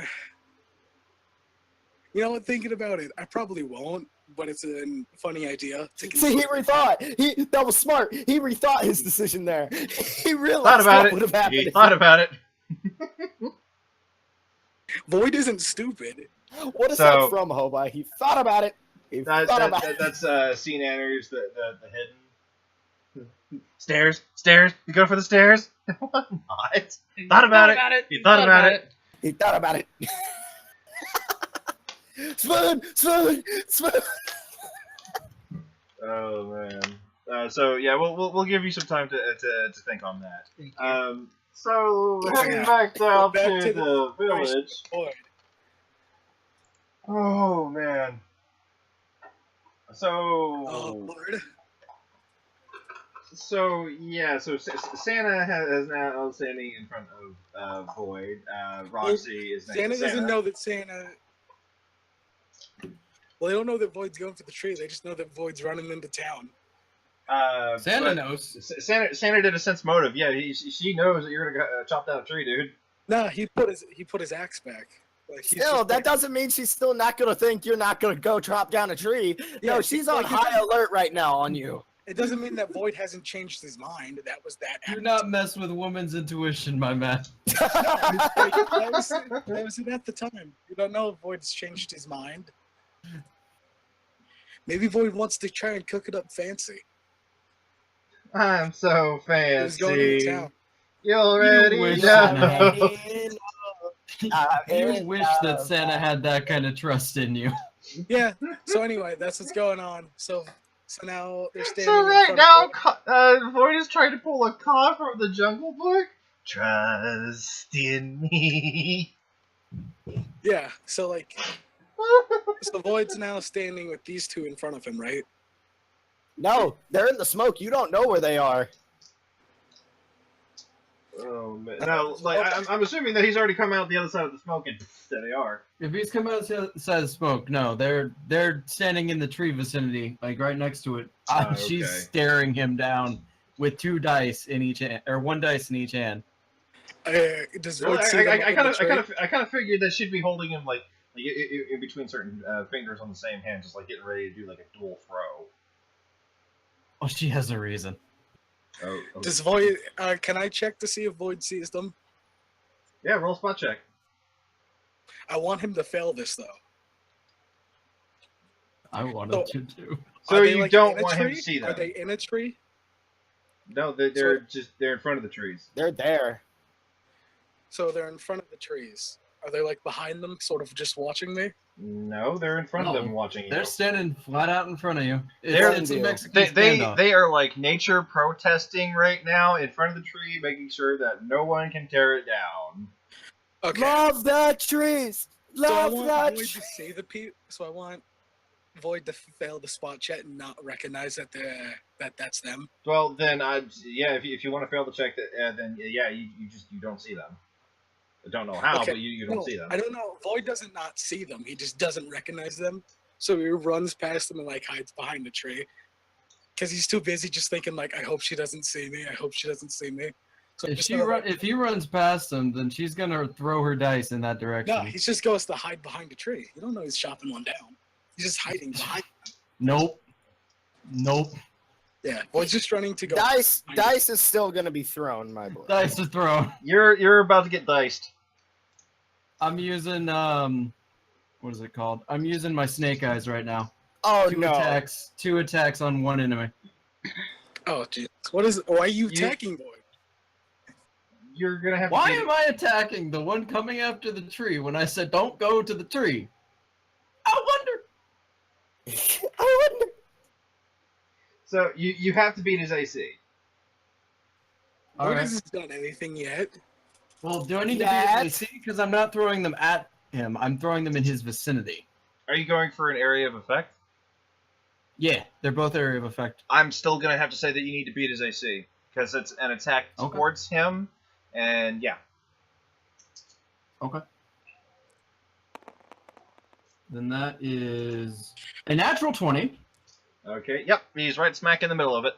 Speaker 4: You know what? Thinking about it, I probably won't. But it's a funny idea. To
Speaker 3: See, he rethought. That was smart. He rethought his decision there. He realized
Speaker 1: Thought about
Speaker 3: what would have
Speaker 1: it.
Speaker 3: happened.
Speaker 1: He thought about it.
Speaker 4: Void isn't stupid.
Speaker 3: What is
Speaker 1: So-
Speaker 3: that from, Hobai? He thought about it. He thought about it.
Speaker 1: That's scene enters the hidden stairs. You go for the stairs. What? Not. Thought about it. He thought about it.
Speaker 3: He thought about it. Spoon.
Speaker 1: Oh man. So yeah, we'll give you some time to think on that.
Speaker 2: Thank you.
Speaker 1: So heading
Speaker 4: Yeah.
Speaker 1: back down
Speaker 4: Back
Speaker 1: to
Speaker 4: to
Speaker 1: the village.
Speaker 4: Void.
Speaker 1: Oh man. So
Speaker 4: Oh, Lord.
Speaker 1: so yeah, so Santa has now standing in front of Void. Roxy is next
Speaker 4: Santa
Speaker 1: to Santa.
Speaker 4: doesn't know that Santa. Well, they don't know that Void's going for the tree. They just know that Void's running into town.
Speaker 6: Santa
Speaker 1: but
Speaker 6: knows.
Speaker 1: Santa did a sense motive. Yeah, she knows that you're gonna chop down a tree, dude.
Speaker 4: Nah, he put his axe back. Like, he's
Speaker 3: Still,
Speaker 4: just
Speaker 3: that
Speaker 4: like-
Speaker 3: doesn't mean she's still not gonna think you're not gonna go chop down a tree.
Speaker 4: Yeah,
Speaker 3: No, she's on
Speaker 4: like,
Speaker 3: high alert right now on you.
Speaker 4: It doesn't mean that Void hasn't changed his mind. That was that.
Speaker 6: Do not mess with woman's intuition, my man.
Speaker 4: that was it at the time. You don't know if Void's changed his mind. Maybe Void wants to try and cook it up fancy.
Speaker 1: I'm so
Speaker 4: He was going into
Speaker 1: fancy.
Speaker 4: town.
Speaker 1: You already
Speaker 6: wish
Speaker 1: know.
Speaker 6: You wish that Santa had that kind of trust in you.
Speaker 4: Yeah. So anyway, that's what's going on. So now they're standing.
Speaker 1: So
Speaker 4: in
Speaker 1: right
Speaker 4: front
Speaker 1: now,
Speaker 4: of
Speaker 1: Void is trying to pull a Ka from the Jungle Book. Trust in me.
Speaker 4: Yeah. So like, so Void's now standing with these two in front of him, right?
Speaker 3: No, they're in the smoke. You don't know where they are.
Speaker 1: Oh man! No, like I'm assuming that he's already come out the other side of the smoke, and there they are.
Speaker 6: If he's come out the side of smoke, no, they're standing in the tree vicinity, like right next to it.
Speaker 1: Oh,
Speaker 6: She's
Speaker 1: okay.
Speaker 6: staring him down with 2 dice in each hand, or 1 dice in each hand.
Speaker 4: Does Void see them up
Speaker 1: I
Speaker 4: in the tree?
Speaker 1: kind of figured that she'd be holding him like in between certain fingers on the same hand, just like getting ready to do like a dual throw.
Speaker 6: Oh, she has a reason.
Speaker 1: Oh,
Speaker 4: Does Void? Can I check to see if Void sees them?
Speaker 1: yeah, roll spot check.
Speaker 4: I want him to fail this though.
Speaker 6: I wanted to do.
Speaker 1: So
Speaker 4: Are they,
Speaker 1: you
Speaker 4: like,
Speaker 1: don't
Speaker 4: in a
Speaker 1: want him
Speaker 4: tree?
Speaker 1: to see them.
Speaker 4: Are they in a tree?
Speaker 1: No, they're in front of the trees.
Speaker 3: They're there.
Speaker 4: So they're in front of the trees. Are they like behind them, sort of just watching me?
Speaker 1: No, they're in front of
Speaker 6: No,
Speaker 1: them watching you.
Speaker 6: They're standing flat out in front of you.
Speaker 1: They're-
Speaker 6: It's a Mexican
Speaker 1: They
Speaker 6: standoff.
Speaker 1: they are like nature protesting right now in front of the tree, making sure that no one can tear it down.
Speaker 4: Okay.
Speaker 3: Love the trees.
Speaker 4: So I
Speaker 3: Love
Speaker 4: want
Speaker 3: that.
Speaker 4: Void to see the people. So I want Void to fail the spot check and not recognize that that's them.
Speaker 1: Well, then yeah, if you want to fail the check, then yeah, you don't see them. I don't know how,
Speaker 4: Okay.
Speaker 1: but you don't
Speaker 4: No,
Speaker 1: see them.
Speaker 4: I don't know. Void doesn't not see them. He just doesn't recognize them. So he runs past them and like hides behind the tree. Because he's too busy just thinking like, I hope she doesn't see me. I hope she doesn't see me. So
Speaker 6: If
Speaker 4: just
Speaker 6: she
Speaker 4: gonna,
Speaker 6: run, if he runs past them, then she's gonna throw her dice in that direction.
Speaker 4: no, he just goes to hide behind the tree. You don't know he's chopping one down. He's just hiding behind.
Speaker 6: Nope. Nope.
Speaker 4: Yeah, Void's just running to go.
Speaker 3: Dice is still gonna be thrown, my boy.
Speaker 6: Dice to throw.
Speaker 1: You're about to get diced.
Speaker 6: I'm using what is it called? I'm using my snake eyes right now.
Speaker 3: Oh
Speaker 6: Two
Speaker 3: no!
Speaker 6: attacks on one enemy.
Speaker 4: Oh, jeez. What is? Why are you
Speaker 1: You-
Speaker 4: attacking Void?
Speaker 1: You're gonna have
Speaker 6: Why
Speaker 1: to.
Speaker 6: am I attacking the one coming after the tree when I said don't go to the tree? I wonder.
Speaker 3: I wonder.
Speaker 1: So you have to beat his AC.
Speaker 6: All
Speaker 4: Void
Speaker 6: right.
Speaker 4: hasn't done anything yet.
Speaker 6: Well, do I need
Speaker 3: That-
Speaker 6: to be AC? Because I'm not throwing them at him. I'm throwing them in his vicinity.
Speaker 1: Are you going for an area of effect?
Speaker 6: Yeah, they're both area of effect.
Speaker 1: I'm still gonna have to say that you need to beat his AC because it's an attack
Speaker 6: Okay.
Speaker 1: towards him, and yeah.
Speaker 6: Okay. Then that is a natural 20.
Speaker 1: Okay. Yep. He's right smack in the middle of it.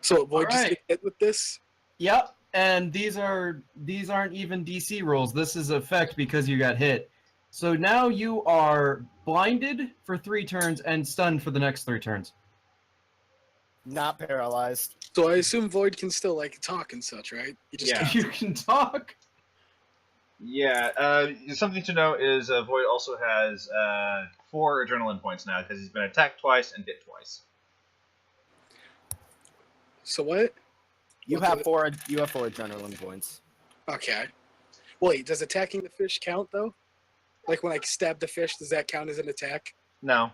Speaker 4: So Void just
Speaker 6: Alright.
Speaker 4: get hit with this.
Speaker 6: Yep. And these aren't even DC rolls. This is effect because you got hit. So now you are blinded for 3 turns and stunned for the next 3 turns.
Speaker 3: Not paralyzed.
Speaker 4: So I assume Void can still like talk and such, right? You just
Speaker 1: Yeah.
Speaker 4: can't.
Speaker 6: You can talk.
Speaker 1: Yeah, something to know is Void also has 4 adrenaline points now because he's been attacked twice and bit twice.
Speaker 4: So what?
Speaker 3: You
Speaker 4: What
Speaker 3: have
Speaker 4: the-
Speaker 3: 4. You have 4 adrenaline points.
Speaker 4: Okay. Wait, does attacking the fish count though? Like when I stab the fish, does that count as an attack?
Speaker 1: No.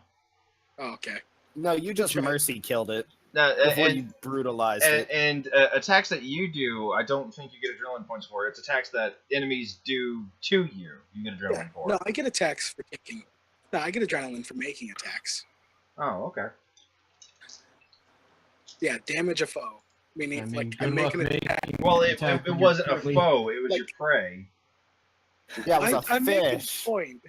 Speaker 4: Oh, okay.
Speaker 3: No, you just
Speaker 4: That's right.
Speaker 3: mercy killed it
Speaker 1: No,
Speaker 3: before you brutalized it.
Speaker 1: and attacks that you do, I don't think you get adrenaline points for. It's attacks that enemies do to you. You get adrenaline
Speaker 4: Yeah.
Speaker 1: for.
Speaker 4: No, I get attacks for kicking. No, I get adrenaline for making attacks.
Speaker 1: Oh, okay.
Speaker 4: Yeah, damage a foe. Meaning,
Speaker 6: I mean,
Speaker 4: like,
Speaker 6: good
Speaker 4: I'm
Speaker 6: luck
Speaker 4: making an
Speaker 6: making
Speaker 1: Well,
Speaker 6: an
Speaker 1: it
Speaker 6: attack when you're
Speaker 1: wasn't a
Speaker 6: currently-
Speaker 1: foe. It was
Speaker 4: like-
Speaker 1: your prey.
Speaker 3: Yeah, it was a
Speaker 4: I'm making a
Speaker 3: fish.
Speaker 4: point.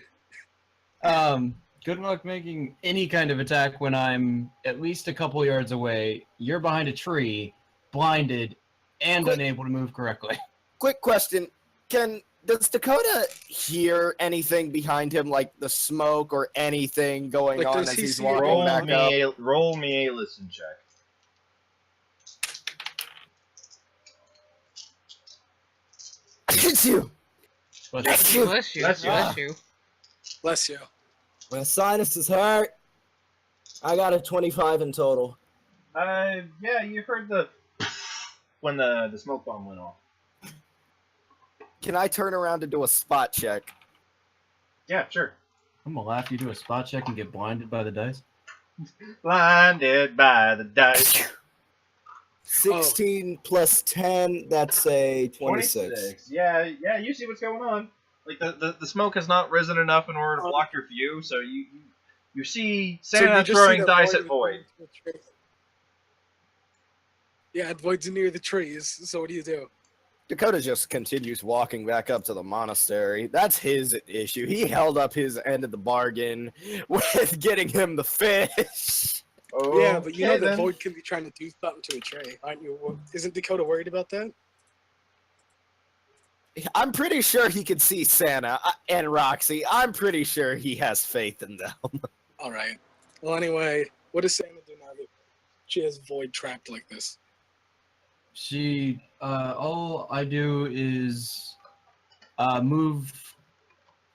Speaker 6: Good luck making any kind of attack when I'm at least a couple yards away. You're behind a tree, blinded, and
Speaker 3: Quick.
Speaker 6: unable to move correctly.
Speaker 3: Quick question: does Dakota hear anything behind him, like the smoke or anything going
Speaker 4: Like,
Speaker 3: on
Speaker 4: does
Speaker 3: as
Speaker 4: he
Speaker 3: he's
Speaker 4: see
Speaker 3: walking
Speaker 1: Roll
Speaker 3: back up?
Speaker 1: me a listen check.
Speaker 3: It's you.
Speaker 6: But
Speaker 3: Bless you.
Speaker 2: Bless you.
Speaker 1: Bless you.
Speaker 2: Bless you.
Speaker 4: Bless you.
Speaker 3: My sinuses hurt. I got a 25 in total.
Speaker 1: Yeah, you heard the when the smoke bomb went off.
Speaker 3: Can I turn around and do a spot check?
Speaker 1: Yeah, sure.
Speaker 6: I'm gonna laugh. You do a spot check and get blinded by the dice.
Speaker 1: Blinded by the dice.
Speaker 3: 16 plus 10, that's a 26.
Speaker 1: Yeah, you see what's going on. Like the smoke has not risen enough in order to block your view, so you see
Speaker 4: So
Speaker 1: Santa
Speaker 4: you just
Speaker 1: throwing
Speaker 4: see that
Speaker 1: dice
Speaker 4: Void
Speaker 1: at Void.
Speaker 4: is near the tree. Yeah, Void's near the trees, so what do you do?
Speaker 3: Dakota just continues walking back up to the monastery. That's his issue. He held up his end of the bargain with getting him the fish.
Speaker 1: Oh,
Speaker 4: Yeah, but you know that
Speaker 1: then.
Speaker 4: Void can be trying to do something to a tree, aren't you? Isn't Dakota worried about that?
Speaker 3: I'm pretty sure he can see Santa and Roxy. I'm pretty sure he has faith in them.
Speaker 4: All right. Well, anyway, what does Santa do now that she has Void trapped like this?
Speaker 6: She, all I do is move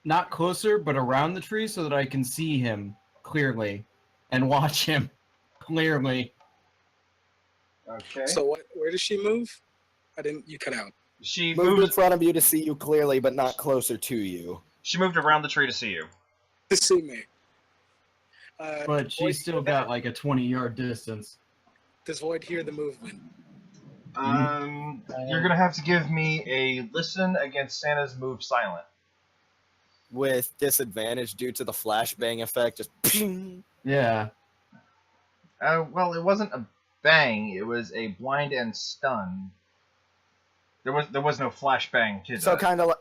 Speaker 6: not closer, but around the tree so that I can see him clearly and watch him clearly.
Speaker 1: Okay.
Speaker 4: So what? Where does she move? I didn't. You cut out.
Speaker 1: She
Speaker 3: Move in
Speaker 1: moved.
Speaker 3: front of you to see you clearly, but not closer to you.
Speaker 1: She moved around the tree to see you.
Speaker 4: To see me.
Speaker 6: But
Speaker 4: Void-
Speaker 6: she's still got like a 20-yard distance.
Speaker 4: Does Void hear the movement?
Speaker 1: You're gonna have to give me a listen against Santa's move silent.
Speaker 3: With disadvantage due to the flashbang effect, just ping.
Speaker 6: Yeah.
Speaker 1: Well, it wasn't a bang. It was a blind and stun. There was no flashbang to
Speaker 3: So
Speaker 1: that.
Speaker 3: kind of like,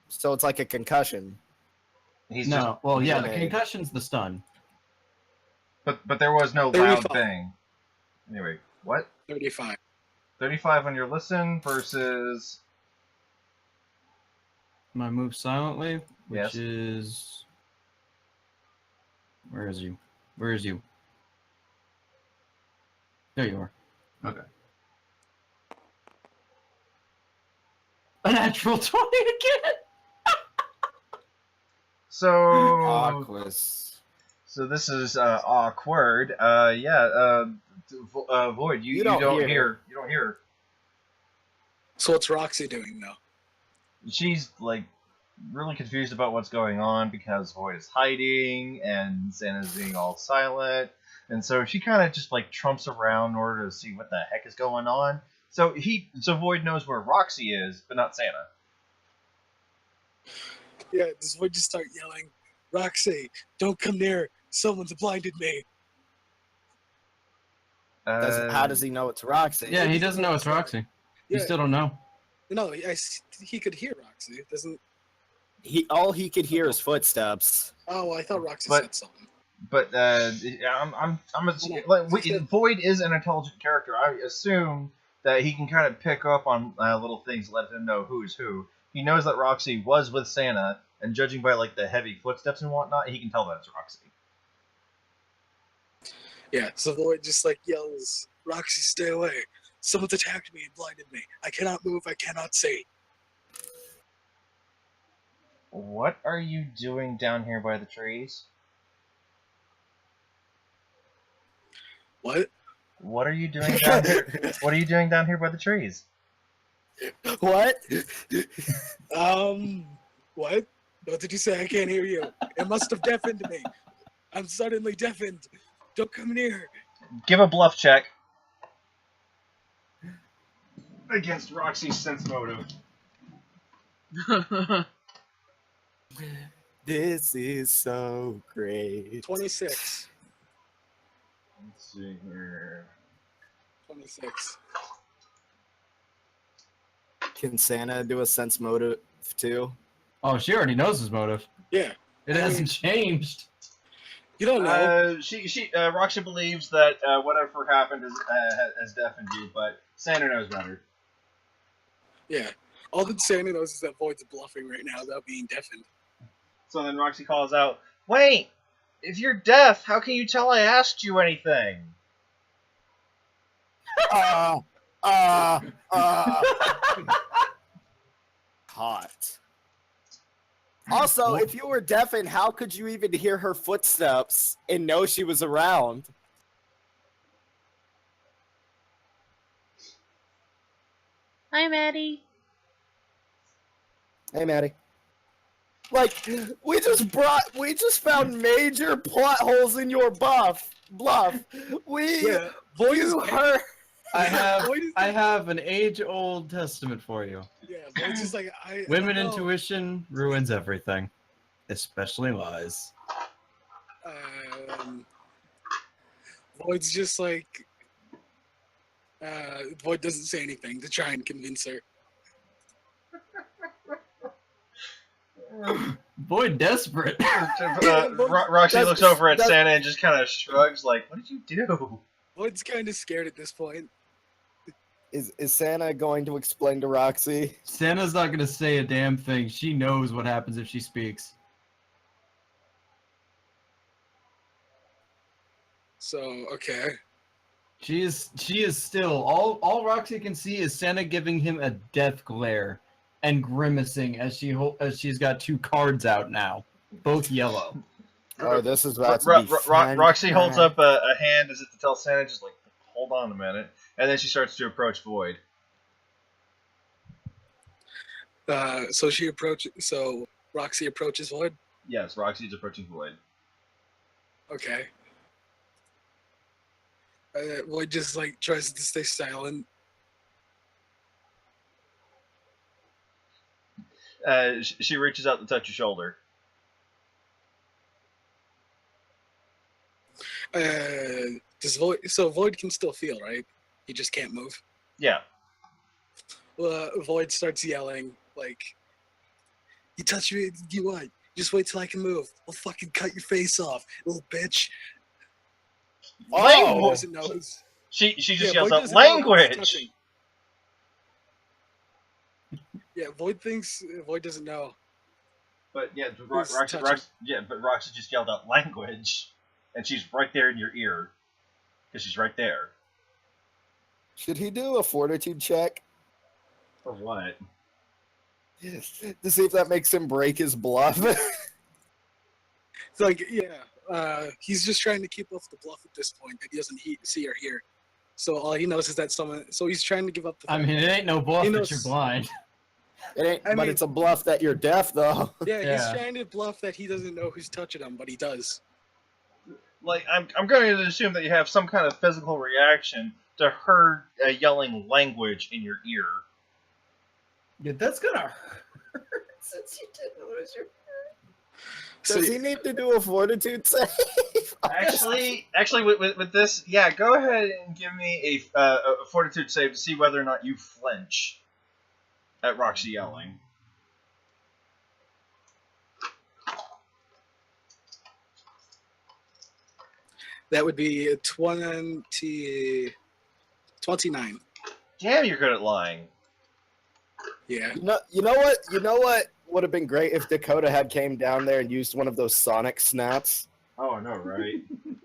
Speaker 3: so it's like a concussion.
Speaker 1: He's
Speaker 6: No.
Speaker 1: just,
Speaker 6: Well, yeah. The
Speaker 3: grenade.
Speaker 6: concussion's the stun.
Speaker 1: but there was no
Speaker 4: 35.
Speaker 1: loud bang. Anyway, what?
Speaker 4: 35.
Speaker 1: 35 on your listen versus
Speaker 6: My move silently, which
Speaker 1: Yes.
Speaker 6: is. Where is you? Where is you? There you are. Okay. A natural 20 again.
Speaker 1: so.
Speaker 3: Aquas.
Speaker 1: So this is awkward. Void, you don't hear. You don't hear.
Speaker 4: So what's Roxy doing now?
Speaker 1: She's like really confused about what's going on because Void is hiding and Santa's being all silent, and so she kind of just like trumps around in order to see what the heck is going on. So Void knows where Roxy is, but not Santa.
Speaker 4: Yeah, does Void just start yelling, Roxy, don't come near. Someone's blinded me.
Speaker 3: How does he know it's Roxy?
Speaker 6: Yeah, he doesn't know it's Roxy. You
Speaker 4: Yeah,
Speaker 6: still don't know.
Speaker 4: no, he could hear Roxy. Doesn't?
Speaker 3: All he could hear is footsteps.
Speaker 4: Oh, I thought Roxy
Speaker 1: But-
Speaker 4: said something.
Speaker 1: But Void is an intelligent character. I assume that he can kind of pick up on little things, let him know who's who. He knows that Roxy was with Santa, and judging by like the heavy footsteps and whatnot, he can tell that it's Roxy.
Speaker 4: Yeah, so Void just like yells, Roxy, stay away. Someone's attacked me and blinded me. I cannot move, I cannot see.
Speaker 1: What are you doing down here by the trees?
Speaker 4: What?
Speaker 1: What are you doing down here? What are you doing down here by the trees?
Speaker 3: What?
Speaker 4: What? What did you say? I can't hear you. It must have deafened me. I'm suddenly deafened. Don't come near.
Speaker 1: Give a bluff check. Against Roxy's sense motive.
Speaker 3: This is so great.
Speaker 4: 26.
Speaker 1: Let's see here.
Speaker 4: 26.
Speaker 3: Can Santa do a sense motive too?
Speaker 6: Oh, she already knows his motive.
Speaker 4: Yeah.
Speaker 6: It hasn't changed.
Speaker 4: You don't know.
Speaker 1: Roxy believes that whatever happened has deafened you, but Santa knows better.
Speaker 4: Yeah. All that Santa knows is that Void's bluffing right now without being deafened.
Speaker 1: So then Roxy calls out, "Wait! If you're deaf, how can you tell I asked you anything?"
Speaker 3: Hot. Also, if you were deafened, how could you even hear her footsteps and know she was around?
Speaker 2: Hi, Maddie.
Speaker 3: Hey, Maddie. Like, we just found major plot holes in your bluff.
Speaker 4: Yeah. Void is
Speaker 3: heard.
Speaker 6: I have an age-old testament for you.
Speaker 4: Yeah, Void's just like
Speaker 6: Women
Speaker 4: I don't know.
Speaker 6: intuition ruins everything, especially lies.
Speaker 4: Void's just like Void doesn't say anything to try and convince her.
Speaker 6: Boy, desperate.
Speaker 1: Roxy looks over at Santa and just kind of shrugs, like, "What did you do?"
Speaker 4: Void's kind of scared at this point.
Speaker 3: Is Santa going to explain to Roxy?
Speaker 6: Santa's not gonna say a damn thing. She knows what happens if she speaks.
Speaker 4: So, okay.
Speaker 6: She is still all Roxy can see is Santa giving him a death glare and grimacing as she's got two cards out now, both yellow.
Speaker 3: Oh, this is about to be fun.
Speaker 1: Roxy holds up a hand as if to tell Santa, just like, "Hold on a minute," and then she starts to approach Void.
Speaker 4: So Roxy approaches Void?
Speaker 1: Yes, Roxy's approaching Void.
Speaker 4: Okay. Void just like tries to stay silent.
Speaker 1: She reaches out to touch your shoulder.
Speaker 4: Does Void? So Void can still feel, right? He just can't move.
Speaker 1: Yeah.
Speaker 4: Void starts yelling like, "You touch me? You what? Just wait till I can move. I'll fucking cut your face off, little bitch."
Speaker 1: Oh!
Speaker 4: Void doesn't know who's.
Speaker 1: She just
Speaker 4: Yeah,
Speaker 1: yells
Speaker 4: Void
Speaker 1: out,
Speaker 4: doesn't know who's
Speaker 1: "Language!"
Speaker 4: touching. Yeah, Void doesn't know.
Speaker 1: But yeah,
Speaker 4: Who's touching?
Speaker 1: Roxy just yelled out, "Language!" And she's right there in your ear. Because she's right there.
Speaker 3: Should he do a fortitude check
Speaker 1: For what?
Speaker 3: to see if that makes him break his bluff?
Speaker 4: It's like, yeah, he's just trying to keep off the bluff at this point that he doesn't see or hear. So all he knows is that someone. So he's trying to give up the.
Speaker 6: I mean, it ain't no bluff
Speaker 4: He
Speaker 6: that
Speaker 4: knows-
Speaker 6: you're blind.
Speaker 3: It ain't,
Speaker 4: I
Speaker 3: but
Speaker 4: mean-
Speaker 3: it's a bluff that you're deaf, though.
Speaker 4: Yeah, he's
Speaker 6: Yeah.
Speaker 4: trying to bluff that he doesn't know who's touching him, but he does.
Speaker 1: Like, I'm going to assume that you have some kind of physical reaction to her yelling language in your ear.
Speaker 6: Yeah, that's gonna hurt since you didn't lose your.
Speaker 3: Does he need to do a fortitude save?
Speaker 1: Actually, with this, yeah, go ahead and give me a fortitude save to see whether or not you flinch at Roxy yelling.
Speaker 4: That would be 29.
Speaker 1: Damn, you're good at lying.
Speaker 4: Yeah.
Speaker 3: You know what would have been great if Dakota had came down there and used one of those sonic snaps.
Speaker 1: Oh, I know, right?
Speaker 4: And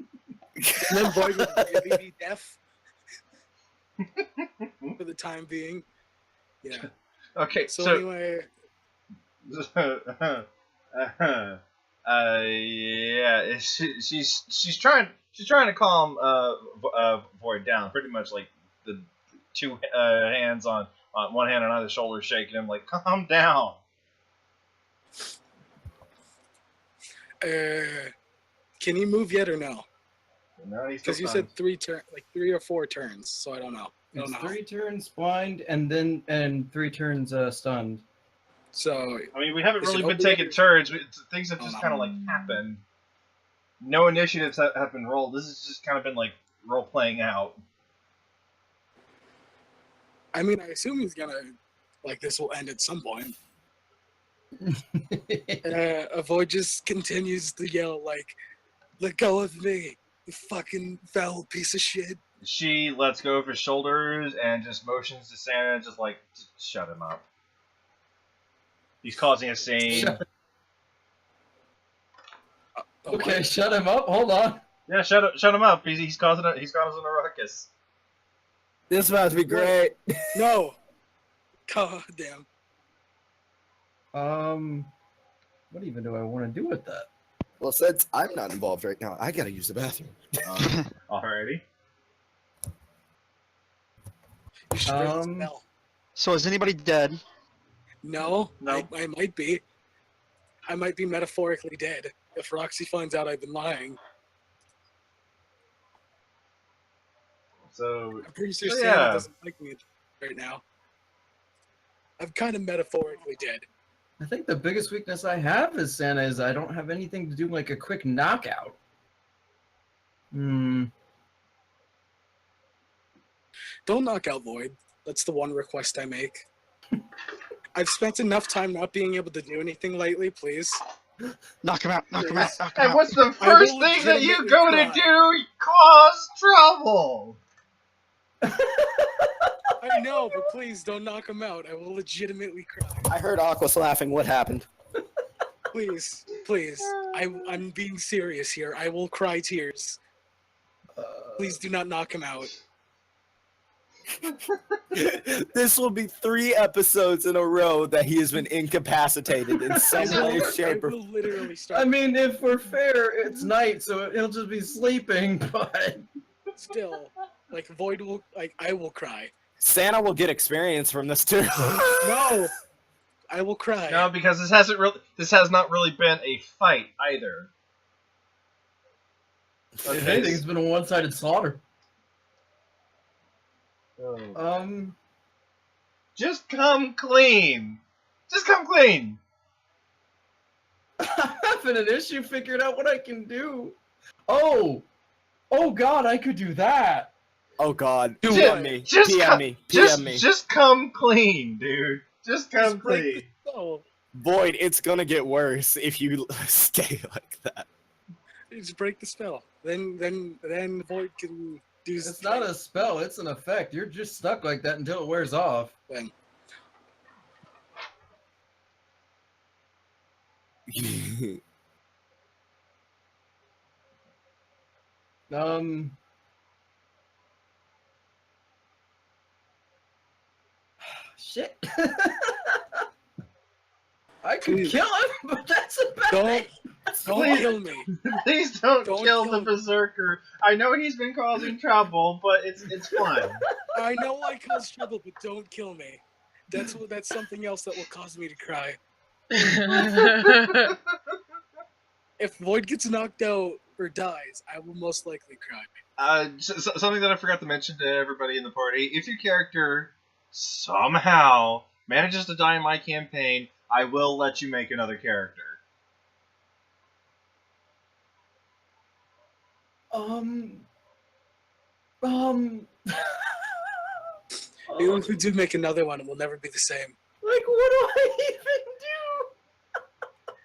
Speaker 4: then Void would really be deaf for the time being. Yeah.
Speaker 1: Okay,
Speaker 4: So,
Speaker 1: so
Speaker 4: anyway,
Speaker 1: Yeah, she's trying to calm Void down, pretty much like the two hands on one hand on either shoulder, shaking him like, calm down.
Speaker 4: Can he move yet or no?
Speaker 1: No, he's still
Speaker 4: Because you
Speaker 1: stunned.
Speaker 4: said like 3 or 4 turns, so I don't know. I don't
Speaker 6: It's
Speaker 4: know.
Speaker 6: 3 turns blind and 3 turns stunned.
Speaker 4: So
Speaker 1: I mean, we haven't
Speaker 4: Is it
Speaker 1: really been
Speaker 4: over
Speaker 1: taking
Speaker 4: yet?
Speaker 1: turns. Things have
Speaker 4: Oh,
Speaker 1: just
Speaker 4: no.
Speaker 1: kind of like happened. No initiatives have been rolled. This has just kind of been like role playing out.
Speaker 4: I mean, I assume he's gonna like this will end at some point. Avoid just continues to yell like, "Let go of me, you fucking foul piece of shit!"
Speaker 1: She lets go of his shoulders and just motions to Santa, just like, shut him up. He's causing a scene.
Speaker 6: Okay, shut him up. Hold on.
Speaker 1: Yeah, shut him up. He's causing a ruckus.
Speaker 3: This is about to be great.
Speaker 4: No. God damn.
Speaker 6: What even do I want to do with that?
Speaker 3: Well, since I'm not involved right now, I gotta use the bathroom.
Speaker 1: Alrighty.
Speaker 4: You should break the spell.
Speaker 5: So is anybody dead?
Speaker 4: No,
Speaker 1: No.
Speaker 4: I might be. I might be metaphorically dead if Roxy finds out I've been lying.
Speaker 1: So
Speaker 4: I'm pretty sure
Speaker 1: Oh,
Speaker 4: Santa
Speaker 1: yeah.
Speaker 4: doesn't like me right now. I'm kind of metaphorically dead.
Speaker 6: I think the biggest weakness I have as Santa is I don't have anything to do like a quick knockout.
Speaker 4: Don't knock out Void. That's the one request I make. I've spent enough time not being able to do anything lately, please.
Speaker 5: Knock him out! Knock him out! Knock him
Speaker 1: And
Speaker 5: out!
Speaker 1: what's the
Speaker 4: I
Speaker 1: first
Speaker 4: will
Speaker 1: thing that you
Speaker 4: legitimately
Speaker 1: go to
Speaker 4: cry.
Speaker 1: do? Cause trouble.
Speaker 4: I know, but please don't knock him out. I will legitimately cry.
Speaker 3: I heard Aqua's laughing. What happened?
Speaker 4: Please, please. I'm being serious here. I will cry tears. Please do not knock him out.
Speaker 3: This will be 3 episodes in a row that he has been incapacitated in some way, shape,
Speaker 4: I
Speaker 3: or
Speaker 4: will literally start.
Speaker 6: I mean, if we're fair, it's night, so he'll just be sleeping, but...
Speaker 4: Still, like Void will, like I will cry.
Speaker 3: Santa will get experience from this too.
Speaker 4: No, I will cry.
Speaker 1: No, because this has not really been a fight either.
Speaker 6: If anything, it's been a one-sided slaughter.
Speaker 1: Oh. Just come clean. Just come clean.
Speaker 6: I'm having an issue figuring out what I can do. Oh God, I could do that.
Speaker 3: Oh God,
Speaker 1: Just-
Speaker 3: PM me,
Speaker 1: just
Speaker 3: PM
Speaker 1: come-
Speaker 3: me,
Speaker 1: Just,
Speaker 3: PM me.
Speaker 1: just come clean, dude. Just come
Speaker 4: Just break
Speaker 1: clean.
Speaker 4: the spell.
Speaker 3: Void, it's gonna get worse if you stay like that.
Speaker 4: Just break the spell. Then Void can do.
Speaker 6: It's not a spell, it's an effect. You're just stuck like that until it wears off.
Speaker 4: thing.
Speaker 6: Shit. I could
Speaker 4: Please.
Speaker 6: kill him, but that's about
Speaker 4: Don't
Speaker 6: it.
Speaker 1: Please.
Speaker 4: kill me.
Speaker 1: Please don't
Speaker 4: Don't
Speaker 1: kill
Speaker 4: kill
Speaker 1: the
Speaker 4: him.
Speaker 1: berserker. I know he's been causing trouble, but it's fun.
Speaker 4: I know I cause trouble, but don't kill me. That's something else that will cause me to cry. If Void gets knocked out or dies, I will most likely cry.
Speaker 1: Something that I forgot to mention to everybody in the party: if your character somehow manages to die in my campaign, I will let you make another character.
Speaker 4: Even if we do make another one, it will never be the same.
Speaker 6: Like, what do I even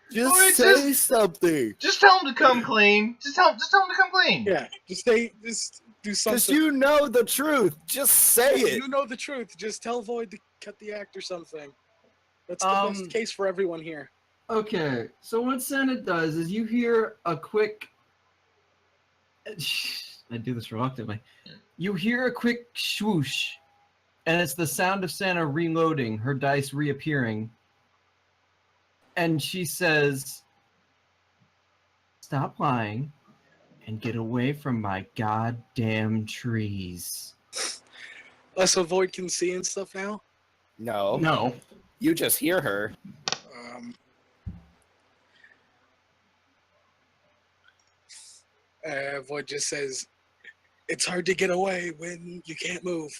Speaker 6: do?
Speaker 3: Just
Speaker 1: Void,
Speaker 3: say something.
Speaker 1: Just tell him to come clean. Just tell him to come clean.
Speaker 4: Yeah, just do something.
Speaker 3: Because you know the truth. Just say it.
Speaker 4: You know the truth. Just tell Void to cut the act or something. That's the best case for everyone here.
Speaker 6: Okay, so what Santa does is you hear a quick... I do this reluctantly. You hear a quick swoosh, and it's the sound of Santa reloading, her dice reappearing. and she says, "Stop lying and get away from my goddamn trees."
Speaker 4: So Void can see and stuff now.
Speaker 3: No,
Speaker 6: No.
Speaker 3: you just hear her.
Speaker 4: Um, Void just says, "It's hard to get away when you can't move."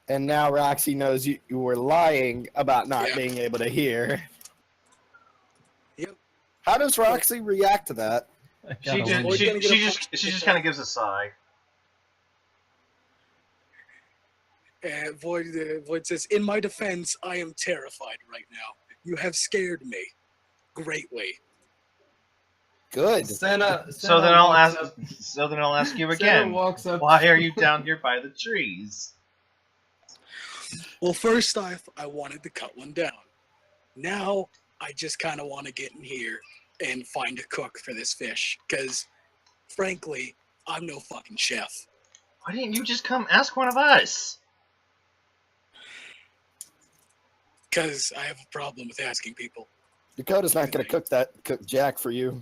Speaker 3: And now Roxy knows you were lying about not
Speaker 4: Yeah.
Speaker 3: being able to hear.
Speaker 4: Yep.
Speaker 3: How does Roxy react to that?
Speaker 6: I
Speaker 1: She
Speaker 6: gotta
Speaker 1: just
Speaker 6: wonder.
Speaker 1: she just kind of gives a sigh.
Speaker 4: Void says, "In my defense, I am terrified right now. You have scared me greatly."
Speaker 3: Good.
Speaker 6: Santa
Speaker 1: So then I'll
Speaker 6: walks
Speaker 1: ask.
Speaker 6: up-
Speaker 1: So then I'll ask you
Speaker 6: Santa
Speaker 1: again.
Speaker 6: walks up.
Speaker 1: Why are you down here by the trees?
Speaker 4: Well, first off, I wanted to cut one down. Now, I just kind of want to get in here and find a cook for this fish. Because, frankly, I'm no fucking chef.
Speaker 1: Why didn't you just come ask one of us?
Speaker 4: Because I have a problem with asking people.
Speaker 3: Dakota's not going to cook Jack for you.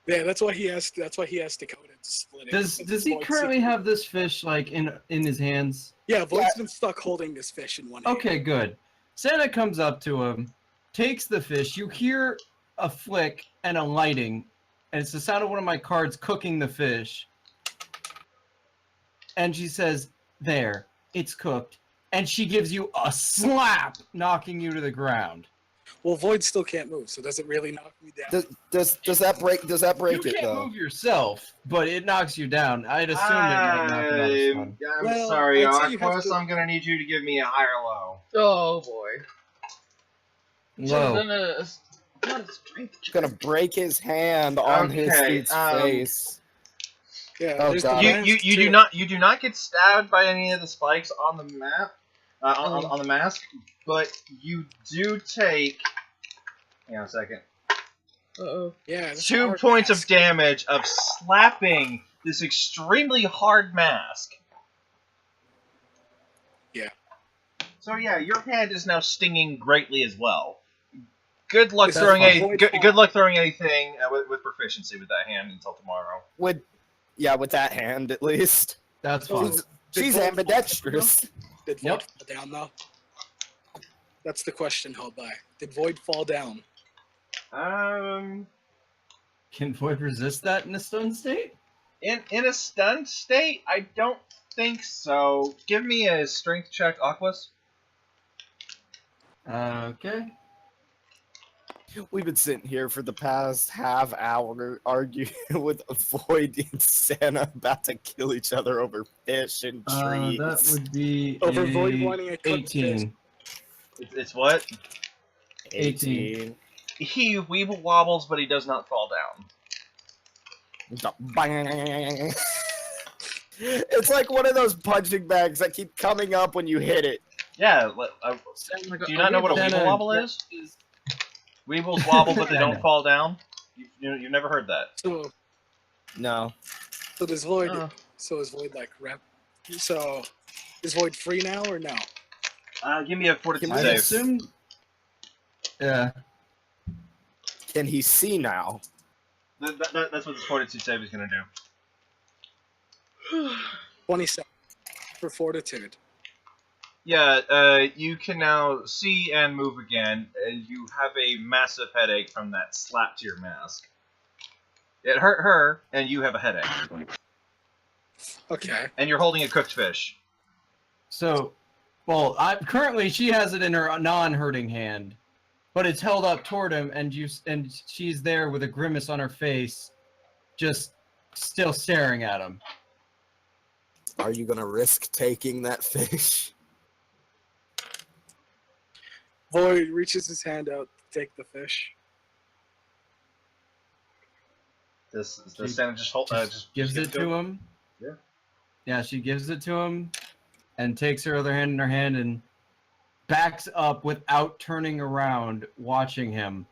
Speaker 4: Yeah, that's why he asked. That's why he asked Dakota to split it.
Speaker 6: Does he currently have this fish like in his hands?
Speaker 4: Yeah, Void's been stuck holding this fish in one hand.
Speaker 6: Okay, good. Santa comes up to him, takes the fish. You hear a flick and a lighting, and it's the sound of one of my cards cooking the fish. And she says, "There, it's cooked." And she gives you a slap, knocking you to the ground.
Speaker 4: Well, Void still can't move, so does it really knock me down?
Speaker 3: Does that break
Speaker 6: You
Speaker 3: it
Speaker 6: can't
Speaker 3: though?
Speaker 6: move yourself, but it knocks you down. I'd assume it might knock you out of stun.
Speaker 1: I'm
Speaker 4: Well,
Speaker 1: sorry,
Speaker 4: I'd say you have
Speaker 1: Aquas.
Speaker 4: to-
Speaker 1: I'm gonna need you to give me a higher low.
Speaker 2: Oh boy.
Speaker 6: Low.
Speaker 2: Not a strength check.
Speaker 3: Gonna break his hand on his
Speaker 1: Okay,
Speaker 3: dude's face.
Speaker 4: Yeah,
Speaker 3: Oh,
Speaker 4: there's
Speaker 3: God.
Speaker 4: the
Speaker 1: You
Speaker 4: mask,
Speaker 1: do not get stabbed by any of the spikes on the map on the mask, but you do take. Hang on a second.
Speaker 2: Uh-oh.
Speaker 4: Yeah, that's a
Speaker 1: 2
Speaker 4: hard
Speaker 1: points
Speaker 4: mask.
Speaker 1: of damage of slapping this extremely hard mask.
Speaker 4: Yeah.
Speaker 1: So yeah, your hand is now stinging greatly as well. Good luck
Speaker 4: That's
Speaker 1: throwing
Speaker 4: fine.
Speaker 1: any.
Speaker 4: Avoid
Speaker 1: Good,
Speaker 4: fire.
Speaker 1: good luck throwing anything with proficiency with that hand until tomorrow.
Speaker 3: With that hand at least.
Speaker 6: That's
Speaker 4: Oh,
Speaker 6: fine.
Speaker 3: She's
Speaker 4: Void
Speaker 3: ambidextrous.
Speaker 4: Did Void
Speaker 6: Yep.
Speaker 4: fall down, though? That's the question held by. Did Void fall down?
Speaker 6: Can Void resist that in a stun state?
Speaker 1: In a stunned state, I don't think so. Give me a strength check, Aquas.
Speaker 6: Okay.
Speaker 3: We've been sitting here for the past half hour arguing with Void and Santa about to kill each other over fish and trees.
Speaker 6: That would be
Speaker 4: Over
Speaker 6: a
Speaker 4: Void wanting a cooked
Speaker 6: 18.
Speaker 1: It's what?
Speaker 6: 18.
Speaker 1: He weeble wobbles, but he does not fall down.
Speaker 3: Bang. It's like one of those punching bags that keep coming up when you hit it.
Speaker 1: Yeah. Do you not know what a
Speaker 6: Santa
Speaker 1: weeble wobble is? Weebles wobble, but they don't fall down. You've never heard that.
Speaker 3: No.
Speaker 4: So does Void.
Speaker 2: Oh.
Speaker 4: So is Void like rep? So is Void free now or no?
Speaker 1: Give me a fortitude
Speaker 3: Can I
Speaker 1: save.
Speaker 6: assume. Yeah.
Speaker 3: Can he see now?
Speaker 1: That's what this fortitude save is going to do.
Speaker 4: 27 for fortitude.
Speaker 1: Yeah, you can now see and move again, and you have a massive headache from that slap to your mask. It hurt her, and you have a headache.
Speaker 4: Okay.
Speaker 1: And you're holding a cooked fish.
Speaker 6: So, well, currently she has it in her non-hurting hand, but it's held up toward him, and she's there with a grimace on her face, just still staring at him.
Speaker 3: Are you gonna risk taking that fish?
Speaker 4: Void reaches his hand out to take the fish.
Speaker 1: Does
Speaker 6: She
Speaker 1: Santa just
Speaker 6: gives
Speaker 1: give
Speaker 6: it to him.
Speaker 1: Yeah.
Speaker 6: Yeah, she gives it to him, and takes her other hand in her hand and backs up without turning around, watching him.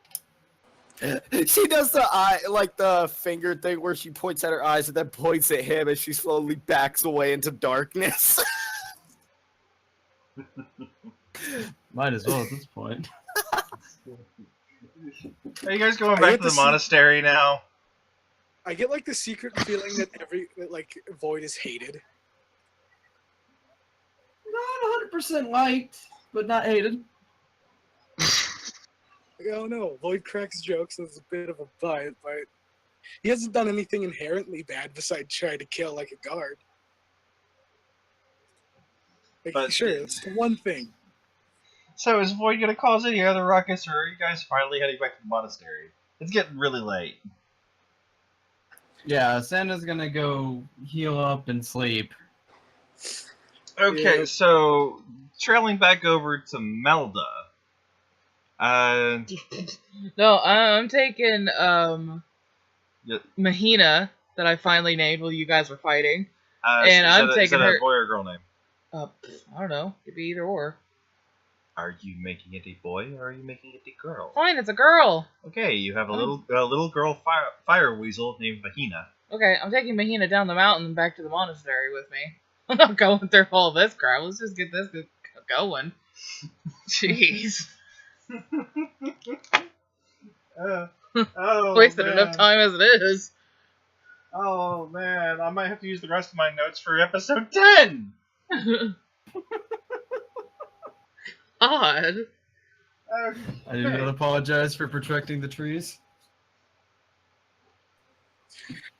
Speaker 3: She does the eye, like the finger thing where she points at her eyes and then points at him as she slowly backs away into darkness.
Speaker 6: Might as well at this point.
Speaker 1: Are you guys going
Speaker 4: I
Speaker 1: back
Speaker 4: get
Speaker 1: to the
Speaker 4: to see-
Speaker 1: monastery now?
Speaker 4: I get like the secret feeling that like Void is hated.
Speaker 6: Not 100% liked, but not hated.
Speaker 4: Oh no, Void cracks jokes. There's a bit of a but he hasn't done anything inherently bad besides try to kill like a guard. Like,
Speaker 1: But-
Speaker 4: sure, it's the one thing.
Speaker 1: So is Void gonna cause any other ruckus, or are you guys finally heading back to the monastery? It's getting really late.
Speaker 6: Yeah, Santa's gonna go heal up and sleep.
Speaker 1: Okay,
Speaker 4: Yeah.
Speaker 1: so trailing back over to Melda.
Speaker 2: No, I'm taking
Speaker 1: Yeah.
Speaker 2: Mahina that I finally named while you guys were fighting. And
Speaker 1: is
Speaker 2: I'm
Speaker 1: that
Speaker 2: taking
Speaker 1: a
Speaker 2: her-
Speaker 1: boy or girl name?
Speaker 2: I don't know. Could be either or.
Speaker 1: Are you making it a boy or are you making it a girl?
Speaker 2: Fine, it's a girl.
Speaker 1: Okay, you have a little girl fire weasel named Mahina.
Speaker 2: Okay, I'm taking Mahina down the mountain and back to the monastery with me. I'm not going through all this crap. Let's just get this going. Jeez.
Speaker 1: Oh,
Speaker 2: Wasted
Speaker 1: man.
Speaker 2: enough time as it is.
Speaker 1: Oh man, I might have to use the rest of my notes for episode 10.
Speaker 2: Odd.
Speaker 6: I do not apologize for protecting the trees.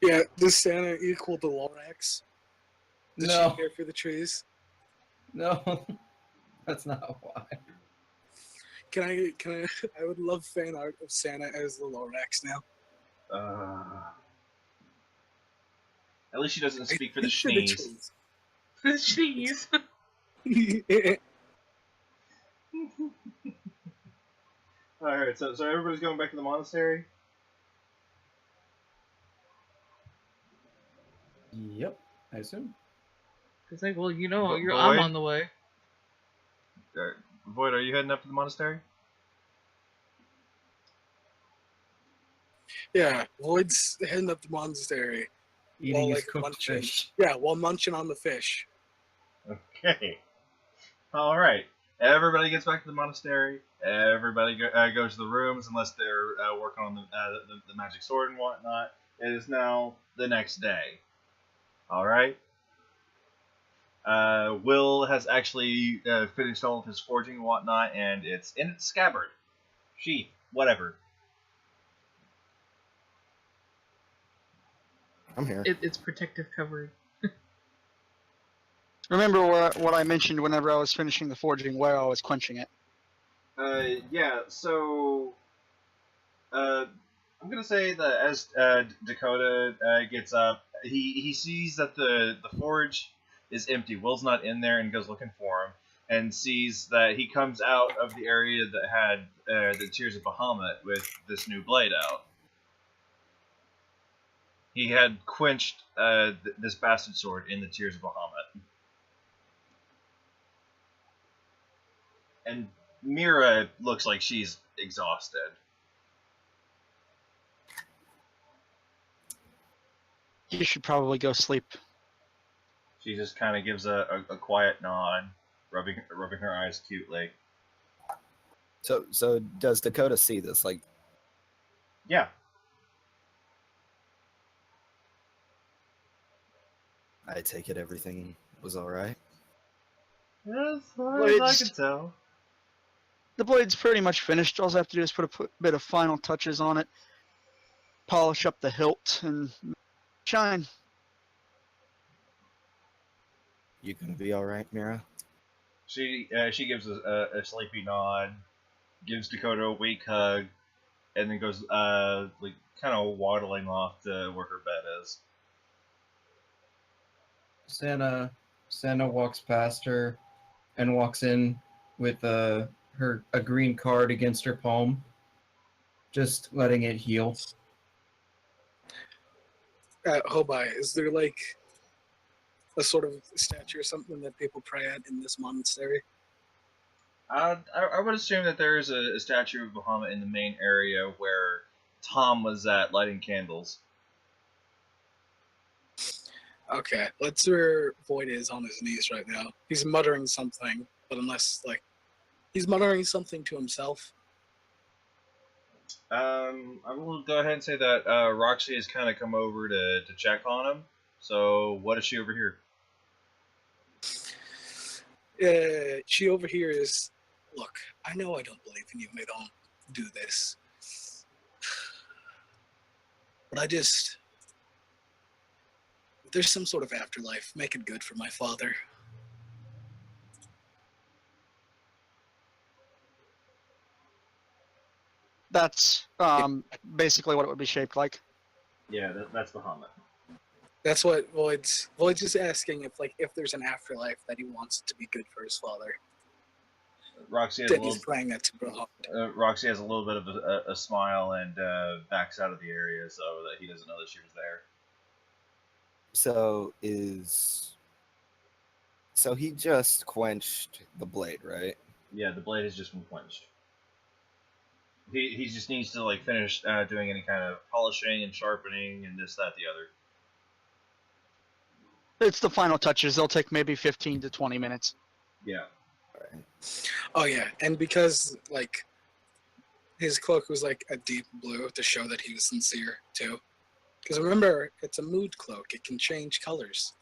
Speaker 4: Yeah, does Santa equal the Lorax? Does
Speaker 6: No.
Speaker 4: she care for the trees?
Speaker 6: No, that's not why.
Speaker 4: Can I? I would love fan art of Santa as the Lorax now.
Speaker 1: At least she doesn't speak for the
Speaker 4: For
Speaker 1: Schnees.
Speaker 2: Jeez.
Speaker 4: trees.
Speaker 1: Alright, so everybody's going back to the monastery?
Speaker 6: Yep, I assume.
Speaker 2: It's like, well, you
Speaker 1: But
Speaker 2: know,
Speaker 1: boy-
Speaker 2: I'm on the way.
Speaker 1: Void, are you heading up to the monastery?
Speaker 4: Yeah, Void's heading up the monastery.
Speaker 6: Eating his
Speaker 4: like,
Speaker 6: cooked
Speaker 4: munching.
Speaker 6: fish.
Speaker 4: Yeah, while munching on the fish.
Speaker 1: Okay. Alright. Everybody gets back to the monastery. Everybody goes to the rooms unless they're working on the magic sword and whatnot. It is now the next day. Alright? Will has actually finished all of his forging and whatnot, and it's in its scabbard. Sheath. Whatever.
Speaker 3: I'm here.
Speaker 2: It's protective cover.
Speaker 5: Remember what I mentioned whenever I was finishing the forging, where I was quenching it.
Speaker 1: Yeah, so I'm gonna say that as Dakota gets up, he sees that the forge is empty. Will's not in there and goes looking for him, and sees that he comes out of the area that had the Tears of Bahamut with this new blade out. He had quenched this bastard sword in the Tears of Bahamut. And Mira looks like she's exhausted.
Speaker 5: You should probably go sleep.
Speaker 1: She just kind of gives a quiet nod, rubbing her eyes cutely.
Speaker 3: So does Dakota see this? Like,
Speaker 1: Yeah.
Speaker 3: I take it everything was all right.
Speaker 1: As far
Speaker 5: Well,
Speaker 1: as I
Speaker 5: it's-
Speaker 1: can tell.
Speaker 5: The blade's pretty much finished. All I have to do is put a bit of final touches on it, polish up the hilt, and shine.
Speaker 3: You gonna be all right, Mira?
Speaker 1: She gives a sleepy nod, gives Dakota a weak hug, and then goes like kind of waddling off to where her bed is.
Speaker 6: Santa walks past her and walks in with a green card against her palm, just letting it heal.
Speaker 4: Hobai, is there like a sort of statue or something that people pray at in this monastery?
Speaker 1: I would assume that there is a statue of Bahamut in the main area where Tom was at lighting candles.
Speaker 4: Okay, that's where Void is on his knees right now. He's muttering something, but unless, like, he's muttering something to himself.
Speaker 1: I will go ahead and say that Roxy has kind of come over to check on him. So what is she over here?
Speaker 4: She overhears, look, I know I don't believe in you. I don't do this. But if there's some sort of afterlife, make it good for my father.
Speaker 5: That's basically what it would be shaped like.
Speaker 1: Yeah, that's Bahamut.
Speaker 4: That's what Void's just asking if there's an afterlife that he wants it to be good for his father.
Speaker 1: Roxy has
Speaker 4: Then he's playing that to Bahamut.
Speaker 1: Roxy has a little bit of a smile and backs out of the area so that he doesn't know that she was there.
Speaker 3: So he just quenched the blade, right?
Speaker 1: Yeah, the blade has just been quenched. He just needs to like finish doing any kind of polishing and sharpening and this, that, the other.
Speaker 5: It's the final touches. They'll take maybe 15 to 20 minutes.
Speaker 1: Yeah.
Speaker 3: Right.
Speaker 4: Oh yeah, and because like his cloak was like a deep blue to show that he was sincere too. Because remember, it's a mood cloak; it can change colors.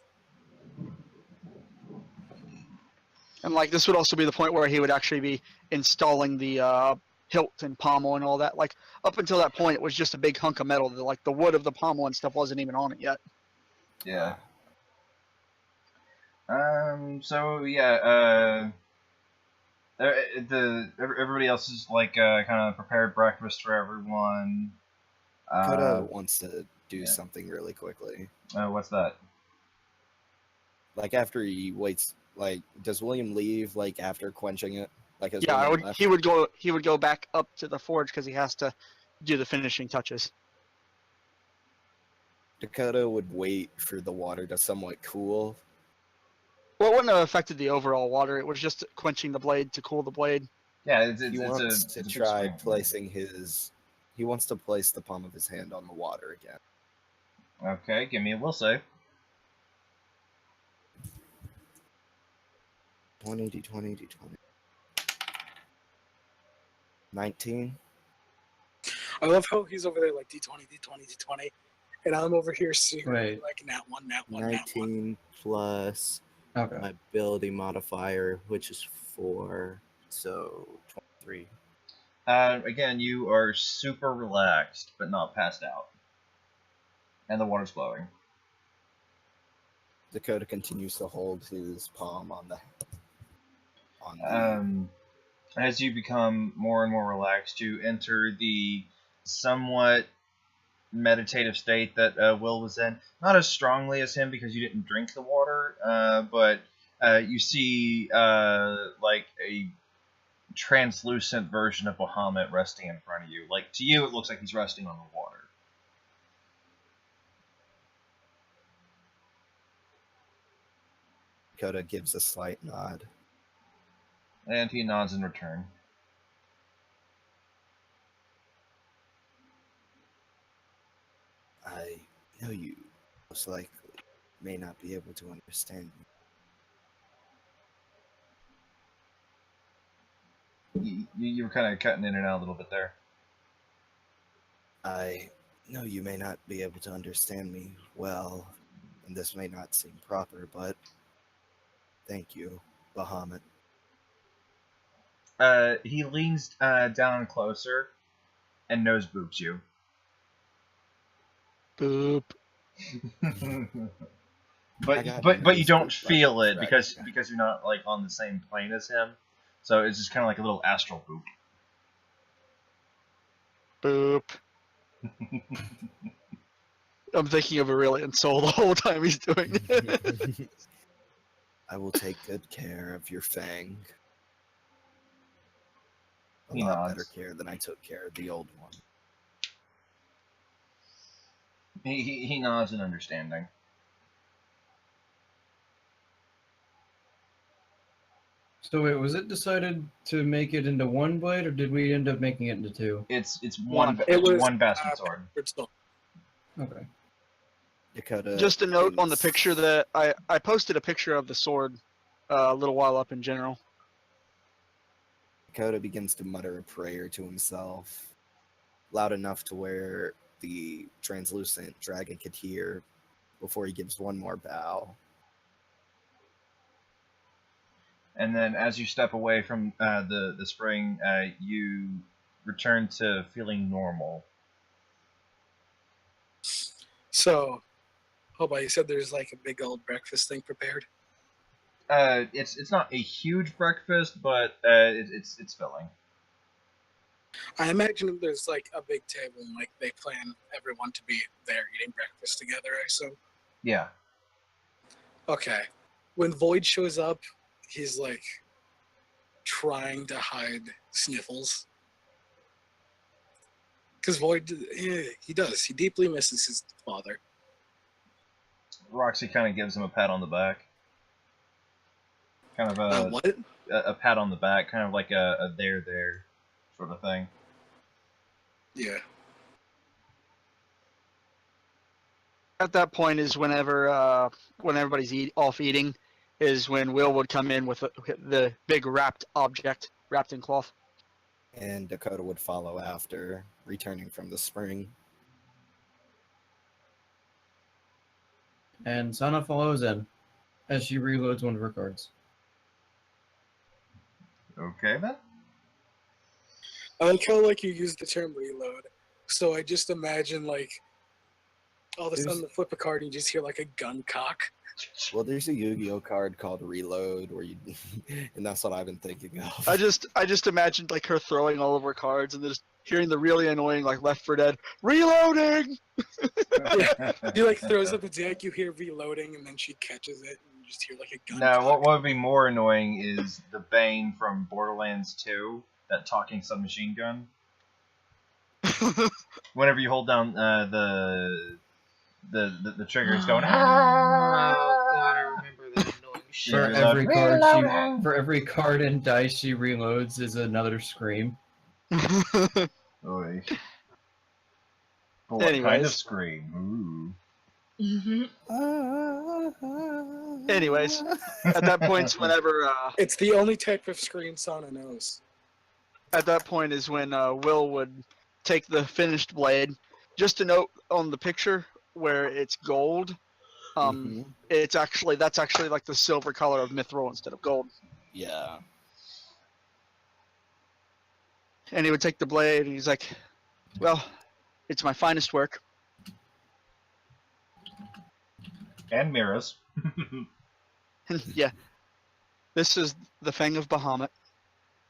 Speaker 5: And like this would also be the point where he would actually be installing the hilt and pommel and all that. Like up until that point, it was just a big hunk of metal. Like the wood of the pommel and stuff wasn't even on it yet.
Speaker 1: Yeah. So yeah. Everybody else is like kind of prepared breakfast for everyone.
Speaker 3: Dakota wants to do something really quickly.
Speaker 1: What's that?
Speaker 3: Like after he waits, like does William leave like after quenching it? Like has
Speaker 5: Yeah,
Speaker 3: William left?
Speaker 5: he would go back up to the forge because he has to do the finishing touches.
Speaker 3: Dakota would wait for the water to somewhat cool.
Speaker 5: Well, it wouldn't have affected the overall water. It was just quenching the blade to cool the blade.
Speaker 1: Yeah,
Speaker 3: He wants to try placing his. He wants to place the palm of his hand on the water again.
Speaker 1: Okay, give me a will save.
Speaker 3: 20 d20 d20. 19.
Speaker 4: I love how he's over there like D20, D20, D20, and I'm over here seeing
Speaker 6: Right.
Speaker 4: like nat one, nat one, nat one.
Speaker 3: 19 plus
Speaker 6: Okay.
Speaker 3: my ability modifier, which is 4, so 23.
Speaker 1: Again, you are super relaxed, but not passed out. And the water's flowing.
Speaker 3: Dakota continues to hold his palm on the.
Speaker 1: As you become more and more relaxed, you enter the somewhat meditative state that Will was in. Not as strongly as him because you didn't drink the water, but you see like a translucent version of Bahamut resting in front of you. Like to you, it looks like he's resting on the water.
Speaker 3: Dakota gives a slight nod.
Speaker 1: And he nods in return.
Speaker 3: I know you most likely may not be able to understand me.
Speaker 1: You were kind of cutting in and out a little bit there.
Speaker 3: I know you may not be able to understand me well, and this may not seem proper, but thank you, Bahamut.
Speaker 1: He leans down closer and nose boops you.
Speaker 5: Boop.
Speaker 1: but you don't feel it
Speaker 3: right,
Speaker 1: because
Speaker 3: yeah.
Speaker 1: you're not like on the same plane as him. So it's just kind of like a little astral boop.
Speaker 5: Boop. I'm thinking of Aurelian Soul the whole time he's doing it.
Speaker 3: I will take good care of your fang. A
Speaker 1: He
Speaker 3: lot
Speaker 1: nods.
Speaker 3: better care than I took care of the old one.
Speaker 1: He nods in understanding.
Speaker 6: So wait, was it decided to make it into one blade, or did we end up making it into two?
Speaker 1: It's
Speaker 5: One.
Speaker 4: It was,
Speaker 1: one bastard sword.
Speaker 6: Okay.
Speaker 3: Dakota.
Speaker 5: Just a note on the
Speaker 3: is-
Speaker 5: picture that I posted a picture of the sword a little while up in general.
Speaker 3: Dakota begins to mutter a prayer to himself. loud enough to where the translucent dragon could hear before he gives one more bow.
Speaker 1: And then as you step away from the spring, you return to feeling normal.
Speaker 4: So, Hoba, you said there's like a big old breakfast thing prepared.
Speaker 1: It's not a huge breakfast, but it's filling.
Speaker 4: I imagine there's like a big table and like they plan everyone to be there eating breakfast together. I assume.
Speaker 1: Yeah.
Speaker 4: Okay. When Void shows up, he's like trying to hide sniffles. Because Void, he does. He deeply misses his father.
Speaker 1: Roxy kind of gives him a pat on the back. Kind of
Speaker 4: What?
Speaker 1: a pat on the back, kind of like a there sort of thing.
Speaker 4: Yeah.
Speaker 5: At that point is whenever when everybody's off eating, is when Will would come in with the big wrapped object wrapped in cloth.
Speaker 3: And Dakota would follow after, returning from the spring.
Speaker 6: And Sana follows in as she reloads one of her cards.
Speaker 1: Okay then.
Speaker 4: I like how like you use the term reload. So I just imagine like all of a sudden the flip a card and you just hear like a gun cock.
Speaker 3: Well, there's a Yu-Gi-Oh card called Reload, where you, and that's what I've been thinking of.
Speaker 5: I just imagined like her throwing all of her cards and just hearing the really annoying like Left 4 Dead reloading.
Speaker 4: He like throws up a deck, you hear reloading, and then she catches it, and you just hear like a gun.
Speaker 1: No,
Speaker 4: cock.
Speaker 1: what would be more annoying is the Bane from Borderlands 2, that talking submachine gun. Whenever you hold down the trigger, it's going.
Speaker 2: Oh god, I remember that annoying shit.
Speaker 6: For every card and dice she reloads is another scream.
Speaker 1: Oy. What kind of
Speaker 5: Anyways.
Speaker 1: scream?
Speaker 5: Anyways, at that point, whenever
Speaker 4: It's the only type of scream Sana knows.
Speaker 5: at that point is when Will would take the finished blade. Just to note on the picture where it's gold, that's actually like the silver color of Mithril instead of gold.
Speaker 3: Yeah.
Speaker 5: And he would take the blade and he's like, "Well, it's my finest work."
Speaker 1: And mirrors.
Speaker 5: Yeah, this is the Fang of Bahamut.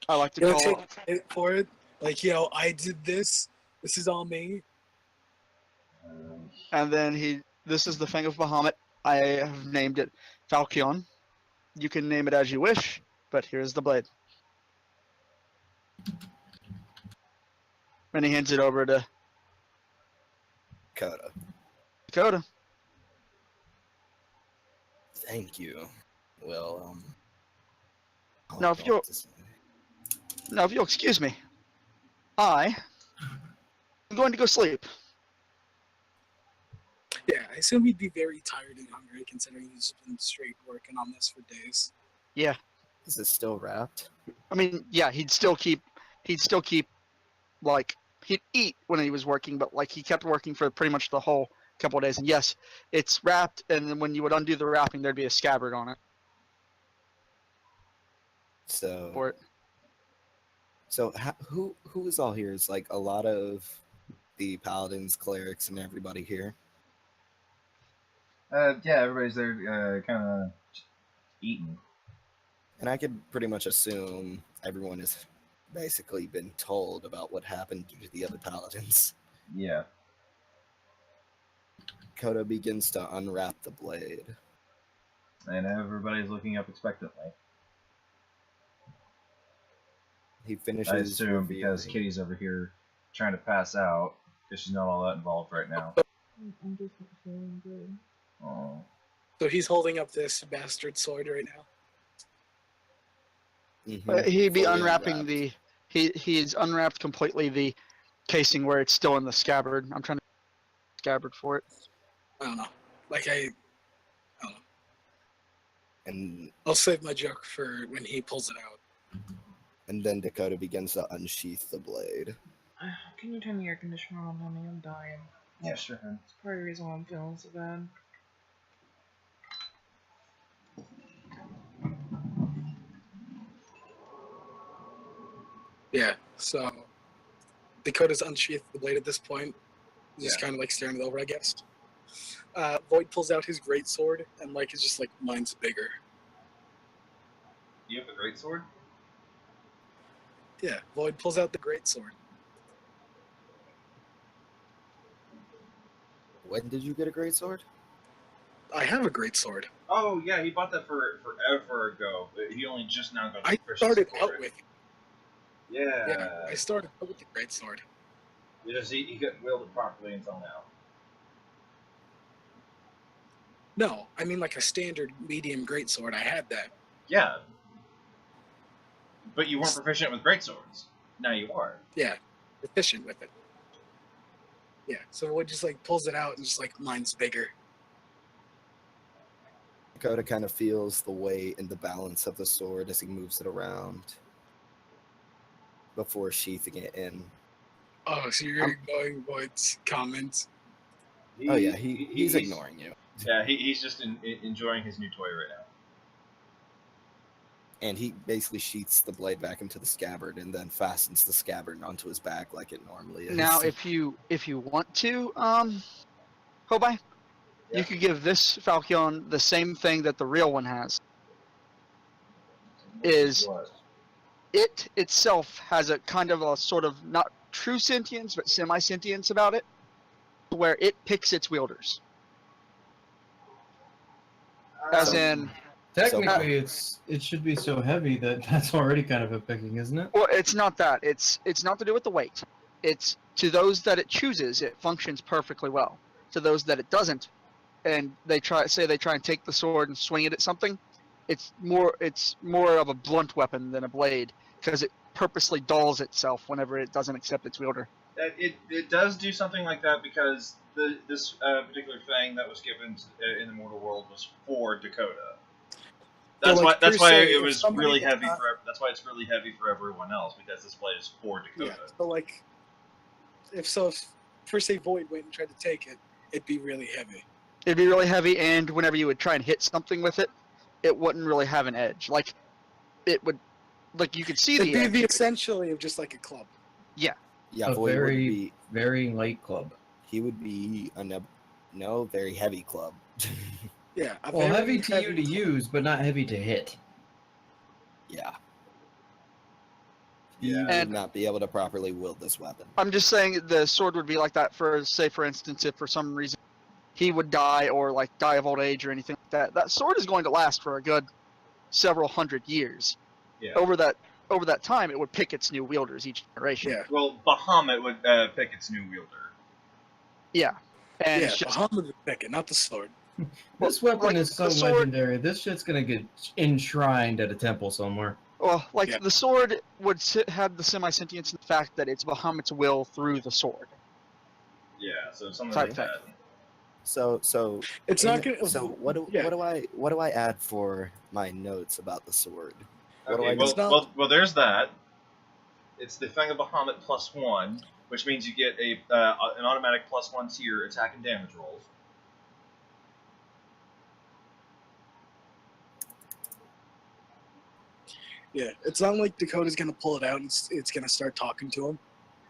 Speaker 5: I like to
Speaker 4: You
Speaker 5: call
Speaker 4: take it for it, like I did this. This is all me.
Speaker 5: And then this is the Fang of Bahamut. I have named it Falchion. You can name it as you wish, but here's the blade. And he hands it over to Dakota.
Speaker 3: Thank you. Well,
Speaker 5: Now, if you'll excuse me, I'm going to go sleep.
Speaker 4: Yeah, I assume he'd be very tired and hungry, considering he's been straight working on this for days.
Speaker 5: Yeah,
Speaker 3: Is it still wrapped?
Speaker 5: I mean, yeah, he'd still keep, like, he'd eat when he was working, but like he kept working for pretty much the whole couple of days. And yes, it's wrapped, and then when you would undo the wrapping, there'd be a scabbard on it. For it.
Speaker 3: So who is all here? Is like a lot of the paladins, clerics, and everybody here.
Speaker 1: Yeah, everybody's there, kind of eating.
Speaker 3: And I could pretty much assume everyone has basically been told about what happened to the other paladins.
Speaker 1: Yeah.
Speaker 3: Koda begins to unwrap the blade.
Speaker 1: And everybody's looking up expectantly.
Speaker 3: He finishes.
Speaker 1: I assume because
Speaker 3: revealing-
Speaker 1: Kitty's over here trying to pass out because she's not all that involved right now.
Speaker 2: I'm just not feeling good.
Speaker 1: Oh.
Speaker 4: So he's holding up this bastard sword right now.
Speaker 5: He'd be
Speaker 3: Fully
Speaker 5: unwrapping
Speaker 3: unwrapped.
Speaker 5: he's unwrapped completely the casing where it's still in the scabbard. I'm trying to scabbard for it.
Speaker 4: I don't know. Like I don't know.
Speaker 3: And
Speaker 4: I'll save my joke for when he pulls it out.
Speaker 3: then Dakota begins to unsheath the blade.
Speaker 2: Can you turn the air conditioner on, honey? I'm dying.
Speaker 1: Yeah, sure.
Speaker 2: It's part of the reason why I'm feeling so bad.
Speaker 4: Yeah, so Dakota's unsheathed the blade at this point. He's just
Speaker 1: Yeah.
Speaker 4: kind of like staring it over, I guess. Void pulls out his greatsword and like is just like, mine's bigger.
Speaker 1: You have a great sword?
Speaker 4: Yeah, Void pulls out the greatsword.
Speaker 3: When did you get a great sword?
Speaker 4: I have a greatsword.
Speaker 1: Oh yeah, he bought that for forever ago. But he only just now got the
Speaker 4: I
Speaker 1: proficiency
Speaker 4: started
Speaker 1: for
Speaker 4: out
Speaker 1: it.
Speaker 4: with.
Speaker 1: Yeah.
Speaker 4: Yeah, I started out with the greatsword.
Speaker 1: He couldn't wield it properly until now.
Speaker 4: No, I mean like a standard medium greatsword. I had that.
Speaker 1: Yeah. But you weren't proficient with greatswords. Now you are.
Speaker 4: Yeah, efficient with it. Yeah, so Void just like pulls it out and just like, mine's bigger.
Speaker 3: Dakota kind of feels the weight and the balance of the sword as he moves it around before sheathing it in.
Speaker 4: Oh, so you're ignoring Void's comments?
Speaker 3: Oh yeah, he's ignoring you.
Speaker 1: Yeah, he's just enjoying his new toy right now.
Speaker 3: And he basically sheaths the blade back into the scabbard and then fastens the scabbard onto his back like it normally is.
Speaker 5: Now, if you want to, Hobei,
Speaker 1: Yeah.
Speaker 5: you could give this Falcon the same thing that the real one has. Is
Speaker 1: What?
Speaker 5: it itself has a kind of a sort of not true sentience but semi-sentience about it, where it picks its wielders. As in,
Speaker 6: Technically, it should be so heavy that that's already kind of a picking, isn't it?
Speaker 5: well, it's not that. It's not to do with the weight. It's to those that it chooses, it functions perfectly well. To those that it doesn't, and they try and take the sword and swing it at something, it's more of a blunt weapon than a blade because it purposely dulls itself whenever it doesn't accept its wielder.
Speaker 1: It does do something like that because this particular thing that was given in the mortal world was for Dakota. That's
Speaker 4: So, like,
Speaker 1: why
Speaker 4: per se,
Speaker 1: it
Speaker 4: if
Speaker 1: was
Speaker 4: somebody
Speaker 1: really
Speaker 4: does
Speaker 1: heavy
Speaker 4: not-
Speaker 1: for. That's why it's really heavy for everyone else because this blade is for Dakota.
Speaker 4: Yeah, so like, if per se Void went and tried to take it, it'd be really heavy.
Speaker 5: It'd be really heavy, and whenever you would try and hit something with it, it wouldn't really have an edge. Like it would, like you could see
Speaker 4: It'd
Speaker 5: the
Speaker 4: be
Speaker 5: edge.
Speaker 4: the essentially of just like a club.
Speaker 3: Yeah,
Speaker 6: A
Speaker 3: Void would
Speaker 6: very,
Speaker 3: be
Speaker 6: very light club.
Speaker 3: he would be a very heavy club.
Speaker 4: Yeah, a
Speaker 6: Well,
Speaker 4: very
Speaker 6: heavy to you to
Speaker 4: club.
Speaker 6: use, but not heavy to hit.
Speaker 3: Yeah. He
Speaker 1: Yeah.
Speaker 3: would
Speaker 5: And-
Speaker 3: not be able to properly wield this weapon.
Speaker 5: I'm just saying the sword would be like that for, say, for instance, if for some reason he would die or like die of old age or anything like that. That sword is going to last for a good several hundred years.
Speaker 1: Yeah.
Speaker 5: Over that time, it would pick its new wielders each generation.
Speaker 4: Yeah,
Speaker 1: Well, Bahamut would pick its new wielder.
Speaker 5: Yeah. And
Speaker 4: yeah,
Speaker 5: it's just
Speaker 4: Bahamut would pick it, not the sword.
Speaker 6: This weapon
Speaker 5: like,
Speaker 6: is so
Speaker 5: the sword-
Speaker 6: legendary. This shit's gonna get enshrined at a temple somewhere.
Speaker 5: well, like
Speaker 4: Yeah.
Speaker 5: the sword would have the semi-sentience in the fact that it's Bahamut's will through the sword.
Speaker 1: Yeah, so something
Speaker 5: Type
Speaker 1: like
Speaker 5: thing.
Speaker 1: that.
Speaker 3: So
Speaker 4: It's not gonna.
Speaker 3: So what do I add for my notes about the sword? What do
Speaker 1: Okay,
Speaker 3: I
Speaker 4: It's
Speaker 3: do?
Speaker 4: not-
Speaker 1: well, there's that. It's the Fang of Bahamut +1, which means you get an automatic +1 to your attack and damage rolls.
Speaker 4: Yeah, it's not like Dakota's gonna pull it out and it's gonna start talking to him.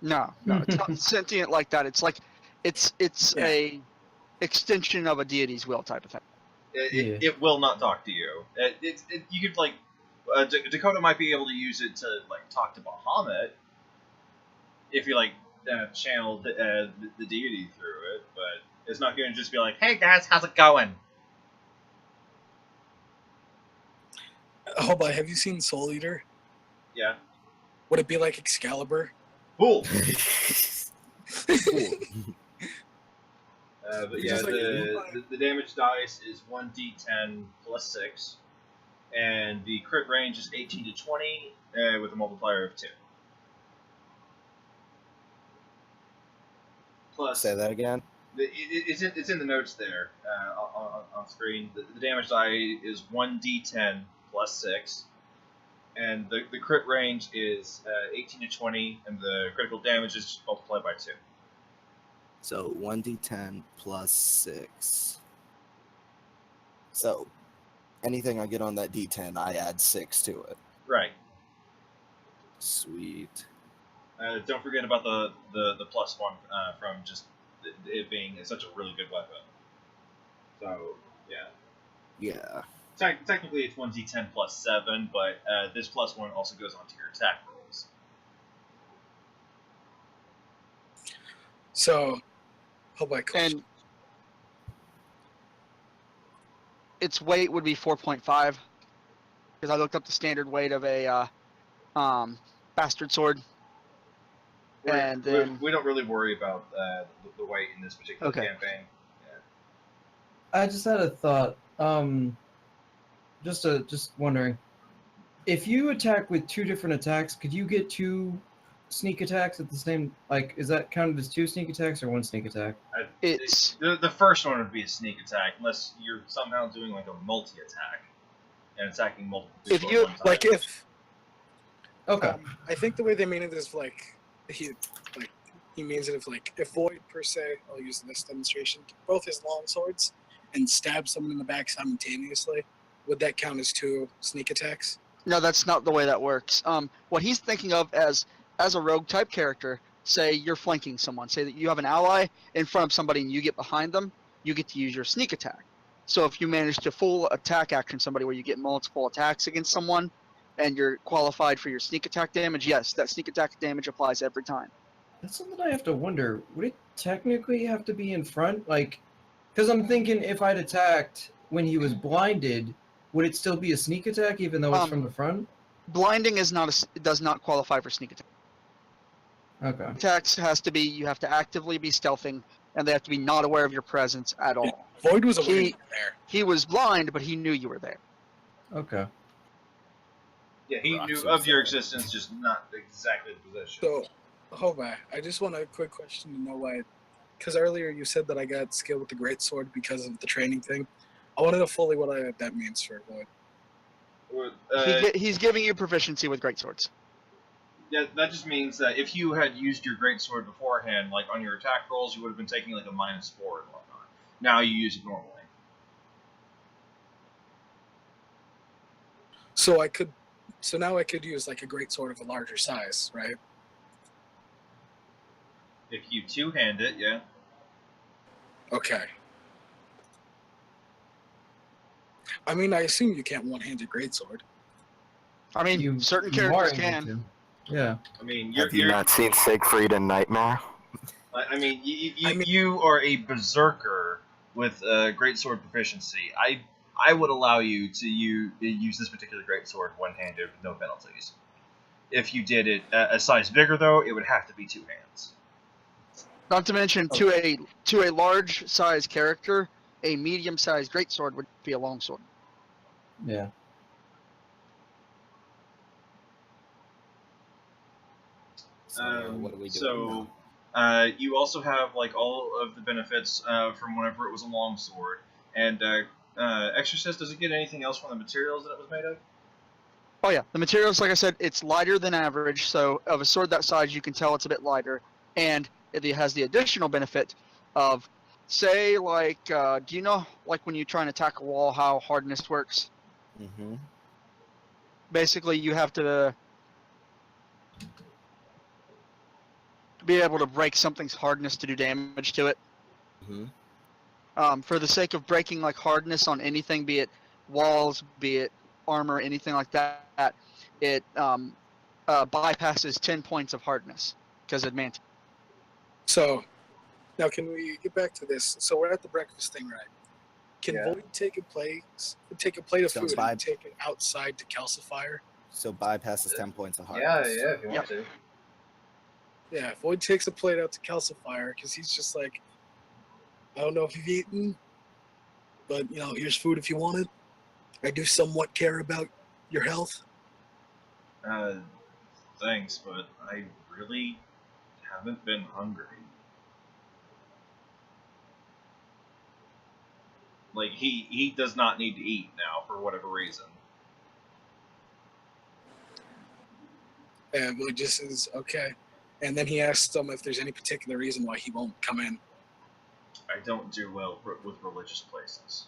Speaker 5: No, it's not sentient like that. It's like it's
Speaker 4: Yeah.
Speaker 5: a extension of a deity's will type of thing.
Speaker 1: It will not talk to you. You could Dakota might be able to use it to like talk to Bahamut if you channel the deity through it, but it's not going to just be like, "Hey guys, how's it going?"
Speaker 4: Oh, but have you seen Soul Eater?
Speaker 1: Yeah.
Speaker 4: Would it be like Excalibur?
Speaker 1: Cool.
Speaker 3: Cool.
Speaker 1: But
Speaker 4: It's
Speaker 1: yeah,
Speaker 4: just like-
Speaker 1: the damage dice is 1d10 +6, and the crit range is 18 to 20 with a multiplier of 2. Plus,
Speaker 3: Say that again.
Speaker 1: it's in the notes there on screen. The damage die is 1d10 +6, And the crit range is 18 to 20, and the critical damage is just multiplied by 2.
Speaker 3: So 1d10 plus 6. So anything I get on that d10, I add 6 to it.
Speaker 1: Right.
Speaker 3: Sweet.
Speaker 1: Don't forget about the +1 from just it being such a really good weapon. So, yeah.
Speaker 3: Yeah.
Speaker 1: Technically, it's 1d10 plus 7, but this +1 also goes on to your attack rolls.
Speaker 4: So, hold my question.
Speaker 5: And its weight would be 4.5 because I looked up the standard weight of a bastard sword. And then
Speaker 1: We don't really worry about the weight in this particular
Speaker 5: Okay.
Speaker 1: campaign.
Speaker 6: I just had a thought. Just wondering, if you attack with 2 different attacks, could you get 2 sneak attacks at the same? Like, is that counted as 2 sneak attacks or 1 sneak attack?
Speaker 5: it's
Speaker 1: The first one would be a sneak attack, unless you're somehow doing like a multi-attack and attacking multiple
Speaker 5: If
Speaker 1: people
Speaker 5: you-
Speaker 1: at one time.
Speaker 4: Like if
Speaker 6: Okay.
Speaker 4: I think the way they mean it is he means it if Void per se, I'll use this demonstration, both his long swords and stab someone in the back simultaneously, would that count as 2 sneak attacks?
Speaker 5: No, that's not the way that works. What he's thinking of as a rogue type character, say you're flanking someone, say that you have an ally in front of somebody and you get behind them, you get to use your sneak attack. So if you manage to full attack action somebody where you get multiple attacks against someone and you're qualified for your sneak attack damage, yes, that sneak attack damage applies every time.
Speaker 6: That's something I have to wonder. Would it technically have to be in front? Like, because I'm thinking if I'd attacked when he was blinded, would it still be a sneak attack even though it's from the front?
Speaker 5: Blinding is does not qualify for sneak attack.
Speaker 6: Okay.
Speaker 5: Attacks has to be, you have to actively be stealthing and they have to be not aware of your presence at all.
Speaker 4: Void was aware
Speaker 5: He-
Speaker 4: you were there.
Speaker 5: He was blind, but he knew you were there.
Speaker 6: Okay.
Speaker 1: Yeah, he
Speaker 3: Rocks
Speaker 1: knew
Speaker 3: and
Speaker 1: of your
Speaker 3: stuff.
Speaker 1: existence, just not exactly the position.
Speaker 4: So, hold on. I just want a quick question to know why, because earlier you said that I got skill with the greatsword because of the training thing. I want to know fully what that means for Void.
Speaker 5: He's giving you proficiency with greatswords.
Speaker 1: Yeah, that just means that if you had used your greatsword beforehand, like on your attack rolls, you would have been taking like a -4 and whatnot. Now you use it normally.
Speaker 4: So now I could use like a greatsword of a larger size, right?
Speaker 1: If you two-hand it, yeah.
Speaker 4: Okay. I mean, I assume you can't one-handed greatsword.
Speaker 5: I mean, certain
Speaker 6: you
Speaker 5: characters
Speaker 6: are
Speaker 5: can.
Speaker 6: able to. Yeah.
Speaker 1: I mean,
Speaker 3: Have you not seen Siegfried in Nightmare?
Speaker 1: I mean, you are a berserker with greatsword proficiency. I would allow you to use this particular greatsword one-handed with no penalties. If you did it a size bigger, though, it would have to be 2 hands.
Speaker 5: Not to mention, to a large size character, a medium sized greatsword would be a longsword.
Speaker 6: Yeah.
Speaker 3: So what are we doing
Speaker 1: So,
Speaker 3: now?
Speaker 1: you also have like all of the benefits from whenever it was a longsword. And Exorcist, does it get anything else from the materials that it was made of?
Speaker 5: Oh yeah, the materials, like I said, it's lighter than average. So of a sword that size, you can tell it's a bit lighter, and it has the additional benefit of, say, like, do you know, like when you try and attack a wall, how hardness works?
Speaker 3: Mm-hmm.
Speaker 5: Basically, you have to be able to break something's hardness to do damage to it.
Speaker 3: Mm-hmm.
Speaker 5: For the sake of breaking like hardness on anything, be it walls, be it armor, anything like that, it bypasses 10 points of hardness because advantage.
Speaker 4: So, now can we get back to this? So we're at the breakfast thing, right? Can
Speaker 1: Yeah.
Speaker 4: Void take a plate of
Speaker 3: So
Speaker 4: food
Speaker 3: vibe-
Speaker 4: and take it outside to calcifier?
Speaker 3: So bypasses 10 points of
Speaker 1: Yeah,
Speaker 3: hardness.
Speaker 1: yeah, if you want to.
Speaker 4: Yeah, Void takes a plate out to calcifier because he's just like, I don't know if you've eaten, but here's food if you want it. I do somewhat care about your health.
Speaker 1: Thanks, but I really haven't been hungry. Like, he does not need to eat now for whatever reason.
Speaker 4: And Void just says, okay. And then he asks them if there's any particular reason why he won't come in.
Speaker 1: I don't do well with religious places.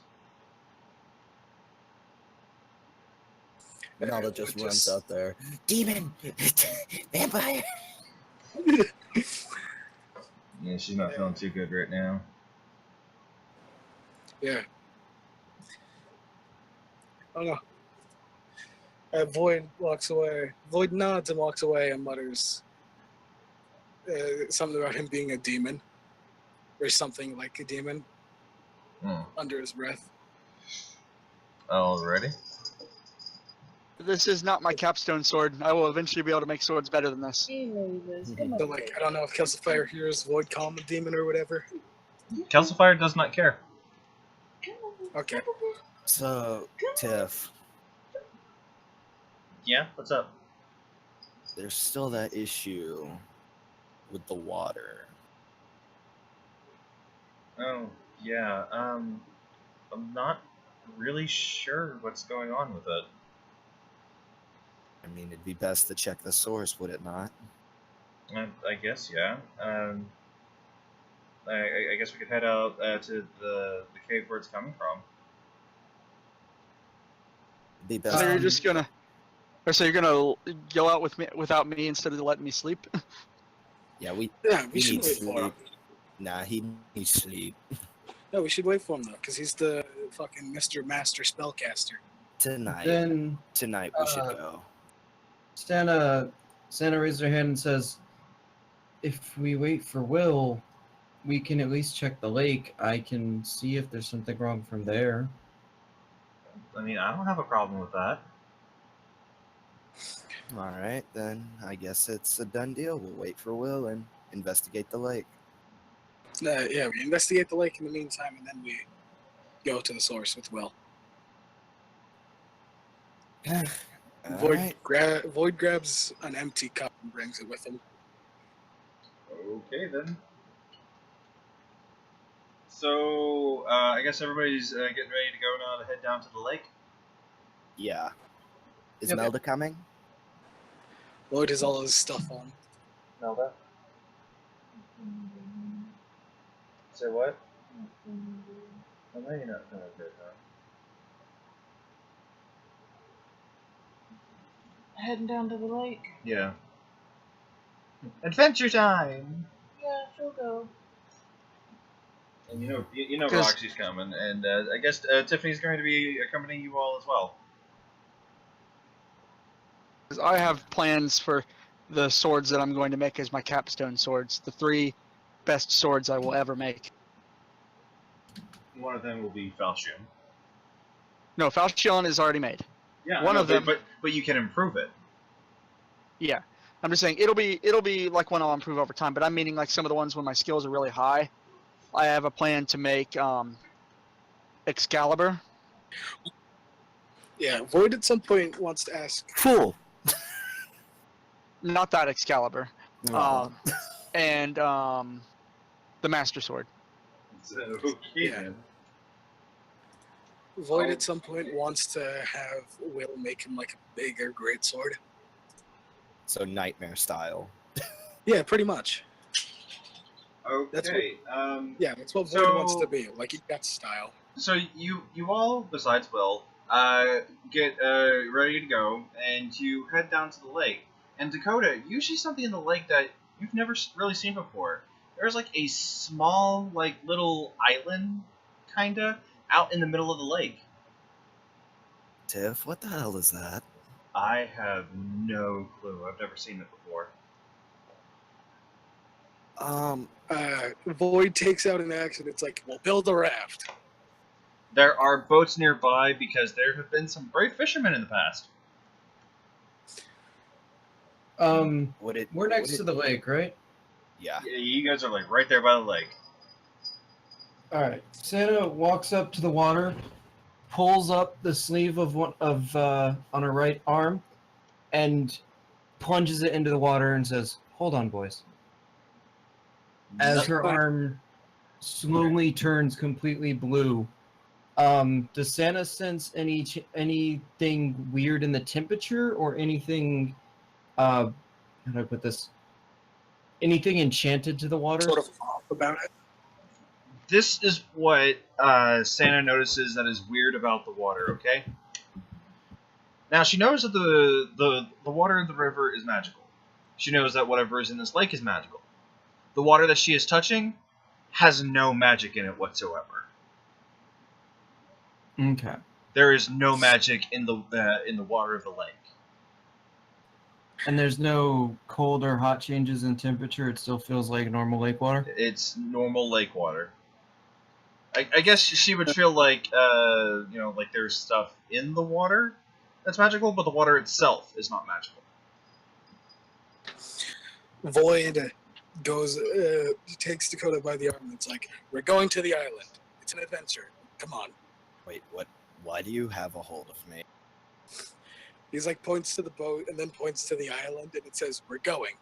Speaker 3: Nala just runs out there. Demon! Vampire!
Speaker 1: Yeah, she's not feeling too good right now.
Speaker 4: Yeah. Oh no. Void walks away. Void nods and walks away and mutters something about him being a demon. Or something like a demon under his breath.
Speaker 1: Alrighty.
Speaker 5: This is not my capstone sword. I will eventually be able to make swords better than this.
Speaker 4: So, like, I don't know if Calcifier hears Void call him a demon or whatever.
Speaker 1: Calcifier does not care.
Speaker 4: Okay.
Speaker 3: So, Tiff,
Speaker 1: Yeah, what's up?
Speaker 3: there's still that issue with the water.
Speaker 1: Oh, yeah, I'm not really sure what's going on with it.
Speaker 3: I mean, it'd be best to check the source, would it not?
Speaker 1: I guess, yeah. I guess we could head out to the cave where it's coming from.
Speaker 3: It'd be best.
Speaker 5: So you're just gonna, or so you're gonna go out with me without me instead of letting me sleep?
Speaker 3: Yeah, we
Speaker 4: We should
Speaker 3: need
Speaker 4: wait for him.
Speaker 3: sleep. Nah, he needs sleep.
Speaker 4: No, we should wait for him though, because he's the fucking Mr. Master Spellcaster.
Speaker 3: Tonight
Speaker 6: Then
Speaker 3: we should go.
Speaker 6: Santa raises her hand and says, "If we wait for Will, we can at least check the lake. I can see if there's something wrong from there."
Speaker 1: I mean, I don't have a problem with that.
Speaker 3: Alright, then I guess it's a done deal. We'll wait for Will and investigate the lake.
Speaker 4: Yeah, we investigate the lake in the meantime, and then we go to the source with Will.
Speaker 3: Alright.
Speaker 4: Void grabs an empty cup and brings it with him.
Speaker 1: Okay, then. So, I guess everybody's getting ready to go now to head down to the lake.
Speaker 3: Yeah. Is
Speaker 6: Yep.
Speaker 3: Melda coming?
Speaker 4: Void has all his stuff on.
Speaker 1: Melda? Say what? I know you're not feeling good, huh?
Speaker 2: Heading down to the lake.
Speaker 1: Yeah. Adventure time!
Speaker 2: Yeah, she'll go.
Speaker 1: And you know
Speaker 5: 'Cause-
Speaker 1: Roxy's coming, and I guess Tiffany's going to be accompanying you all as well.
Speaker 5: 'Cause I have plans for the swords that I'm going to make as my capstone swords. The 3 best swords I will ever make.
Speaker 1: One of them will be Falchion.
Speaker 5: No, Falchion is already made.
Speaker 1: Yeah,
Speaker 5: One
Speaker 1: I know,
Speaker 5: of them-
Speaker 1: but you can improve it.
Speaker 5: Yeah, I'm just saying it'll be like one I'll improve over time. But I'm meaning like some of the ones when my skills are really high. I have a plan to make Excalibur.
Speaker 4: Yeah, Void at some point wants to ask.
Speaker 3: Fool!
Speaker 5: Not that Excalibur.
Speaker 3: Oh.
Speaker 5: And the Master Sword.
Speaker 1: So, okay,
Speaker 4: Yeah.
Speaker 1: then.
Speaker 4: Void at some point wants to have Will make him like a bigger greatsword.
Speaker 3: So nightmare style.
Speaker 4: Yeah, pretty much.
Speaker 1: Okay.
Speaker 4: That's what- Yeah, that's what Void
Speaker 1: So-
Speaker 4: wants to be. Like, he got style.
Speaker 1: So you all, besides Will, get ready to go, and you head down to the lake. And Dakota, you see something in the lake that you've never really seen before. There's like a small, like little island, kinda, out in the middle of the lake.
Speaker 3: Tiff, what the hell is that?
Speaker 1: I have no clue. I've never seen it before.
Speaker 4: Void takes out an axe and it's like, we'll build a raft.
Speaker 1: There are boats nearby because there have been some brave fishermen in the past.
Speaker 3: Would it?
Speaker 6: We're next to the lake, right?
Speaker 3: Yeah.
Speaker 1: Yeah, you guys are like right there by the lake.
Speaker 6: All right. Santa walks up to the water, pulls up the sleeve of one of on her right arm, and plunges it into the water and says, "Hold on, boys." As her arm slowly turns completely blue, does Santa sense anything weird in the temperature or anything how do I put this? Anything enchanted to the water?
Speaker 4: Sort of off about it.
Speaker 1: This is what Santa notices that is weird about the water, okay? Now, she knows that the water in the river is magical. She knows that whatever is in this lake is magical. The water that she is touching has no magic in it whatsoever.
Speaker 6: Okay.
Speaker 1: There is no magic in the water of the lake.
Speaker 6: And there's no cold or hot changes in temperature. It still feels like normal lake water.
Speaker 1: It's normal lake water. I guess she would feel like, like there's stuff in the water that's magical, but the water itself is not magical.
Speaker 4: Void goes, takes Dakota by the arm and it's like, we're going to the island. It's an adventure. Come on.
Speaker 3: Wait, what? Why do you have a hold of me?
Speaker 4: He's like, points to the boat and then points to the island and it says, we're going.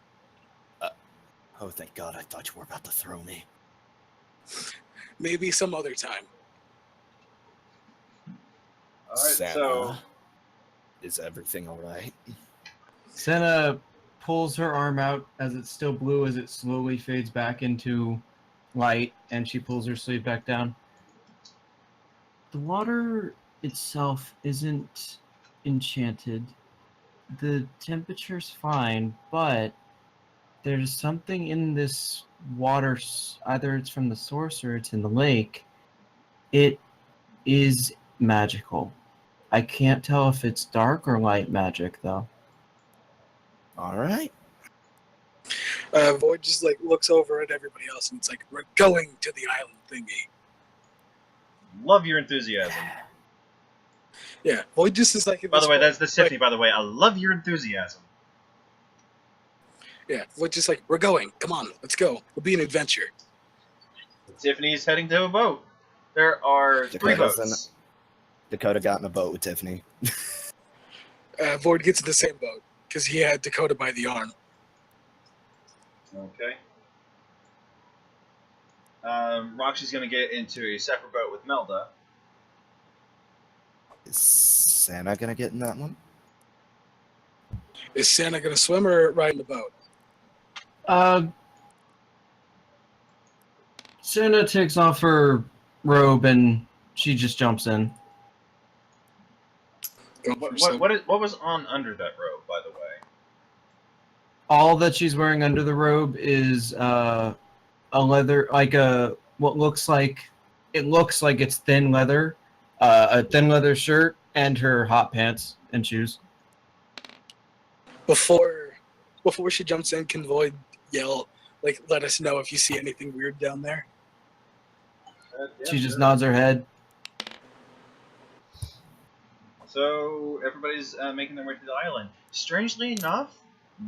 Speaker 3: Oh, thank God, I thought you were about to throw me.
Speaker 4: Maybe some other time.
Speaker 1: Alright,
Speaker 3: Santa,
Speaker 1: so...
Speaker 3: is everything alright?
Speaker 6: Senna pulls her arm out as it's still blue as it slowly fades back into light, and she pulls her sleeve back down. The water itself isn't enchanted. The temperature's fine, but there's something in this water, either it's from the source or it's in the lake. It is magical. I can't tell if it's dark or light magic, though.
Speaker 3: Alright.
Speaker 4: Void just like looks over at everybody else and it's like, we're going to the island thingy.
Speaker 1: Love your enthusiasm.
Speaker 4: Yeah, Void just is like...
Speaker 1: By the way, that's Tiffany, by the way. I love your enthusiasm.
Speaker 4: Yeah, Void just like, we're going. Come on, let's go. It'll be an adventure.
Speaker 1: Tiffany's heading to a boat. There are 3 boats.
Speaker 3: Dakota got in a boat with Tiffany.
Speaker 4: Void gets in the same boat because he had Dakota by the arm.
Speaker 1: Okay. Roxy's going to get into a separate boat with Melda.
Speaker 3: Is Santa gonna get in that one?
Speaker 4: Is Santa gonna swim or ride in the boat?
Speaker 6: Santa takes off her robe and she just jumps in.
Speaker 1: What was on under that robe, by the way?
Speaker 6: All that she's wearing under the robe is a leather, like what looks like it's thin leather, a thin leather shirt, and her hot pants and shoes.
Speaker 4: Before she jumps in, can Void yell, like, let us know if you see anything weird down there?
Speaker 1: Yeah,
Speaker 6: She just nods her head.
Speaker 1: So everybody's making their way to the island. Strangely enough,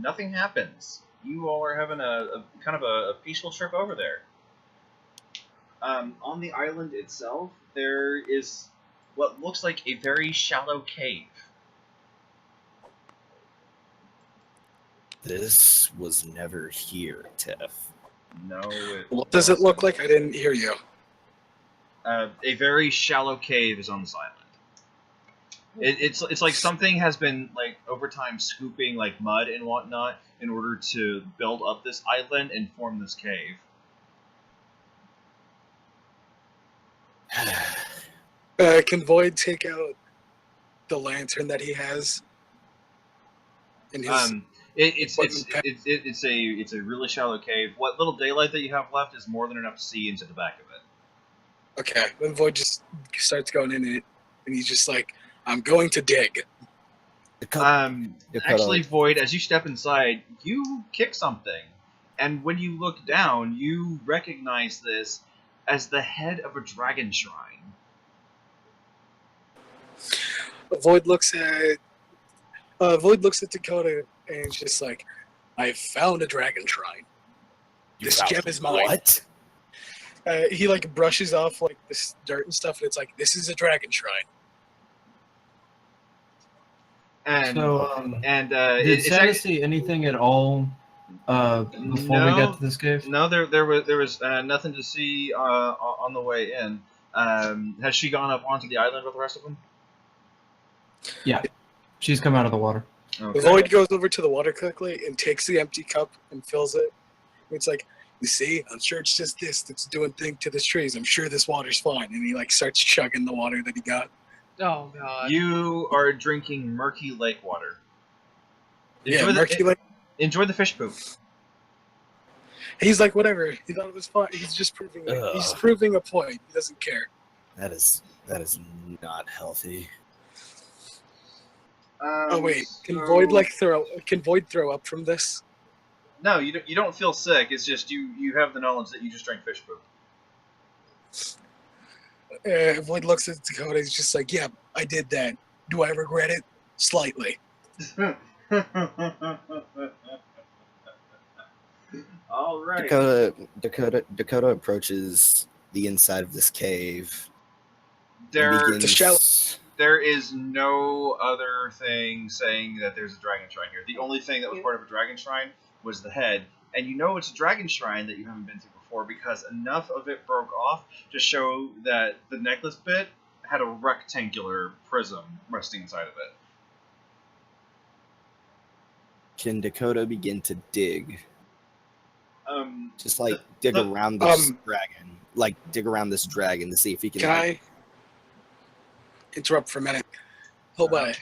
Speaker 1: nothing happens. You all are having a kind of a peaceful trip over there. On the island itself, there is what looks like a very shallow cave.
Speaker 3: This was never here, Tiff.
Speaker 1: No.
Speaker 4: What does it look like? I didn't hear you.
Speaker 1: A very shallow cave is on this island. It's like something has been like over time scooping like mud and whatnot in order to build up this island and form this cave.
Speaker 4: Can Void take out the lantern that he has? In his
Speaker 1: It's a really shallow cave. What little daylight that you have left is more than enough to see into the back of it.
Speaker 4: Okay, then Void just starts going in it, and he's just like, I'm going to dig.
Speaker 1: Actually, Void, as you step inside, you kick something. And when you look down, you recognize this as the head of a dragon shrine.
Speaker 4: Void looks at Dakota, and it's just like, I found a dragon shrine. This gem is mine.
Speaker 3: What?
Speaker 4: He like brushes off like this dirt and stuff, and it's like, this is a dragon shrine.
Speaker 1: And
Speaker 6: did Santa see anything at all before we got to this cave?
Speaker 1: No, there was nothing to see on the way in. Has she gone up onto the island with the rest of them?
Speaker 6: Yeah, she's come out of the water.
Speaker 1: Okay.
Speaker 4: Void goes over to the water quickly and takes the empty cup and fills it. It's like, you see, I'm sure it's just this that's doing thing to the trees. I'm sure this water's fine. And he like starts chugging the water that he got.
Speaker 2: Oh god.
Speaker 1: You are drinking murky lake water.
Speaker 4: Yeah,
Speaker 1: Enjoy
Speaker 4: Murky like
Speaker 1: enjoy the fish poop.
Speaker 4: he's like whatever. He thought it was fine. He's just proving he's
Speaker 3: Ugh.
Speaker 4: proving a point. He doesn't care.
Speaker 3: That is not healthy.
Speaker 4: Oh wait, can
Speaker 1: so-
Speaker 4: Void throw up from this?
Speaker 1: No, you don't feel sick. It's just you have the knowledge that you just drank fish poop.
Speaker 4: Void looks at Dakota. He's just like, yeah, I did that. Do I regret it? Slightly.
Speaker 1: All right.
Speaker 3: Dakota approaches the inside of this cave. and
Speaker 1: There,
Speaker 3: begins-
Speaker 1: there is no other thing saying that there's a dragon shrine here. The only thing that was part of a dragon shrine was the head, and you know it's a dragon shrine that you haven't been to before because enough of it broke off to show that the necklace bit had a rectangular prism resting inside of it.
Speaker 3: Can Dakota begin to dig? Just like dig
Speaker 1: the-
Speaker 3: around this dragon. Like dig around this dragon to see if he can.
Speaker 4: Can
Speaker 3: like,
Speaker 4: I interrupt for a minute? Hold by.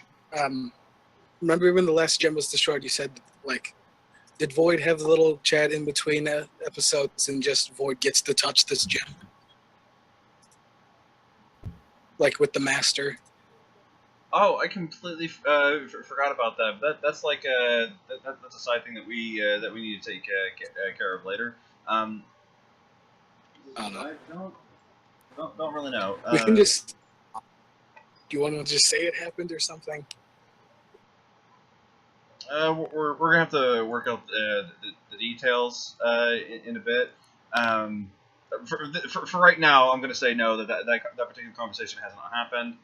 Speaker 4: Remember when the last gem was destroyed? You said like, did Void have a little chat in between episodes, and just Void gets to touch this gem, like with the master?
Speaker 1: Oh, I completely forgot about that. That's like that's a side thing that we need to take care of later.
Speaker 4: I don't know.
Speaker 1: I don't really know.
Speaker 4: We can just. Do you want to just say it happened or something?
Speaker 1: We're gonna have to work out the details in a bit. For right now, I'm gonna say no. That particular conversation has not happened.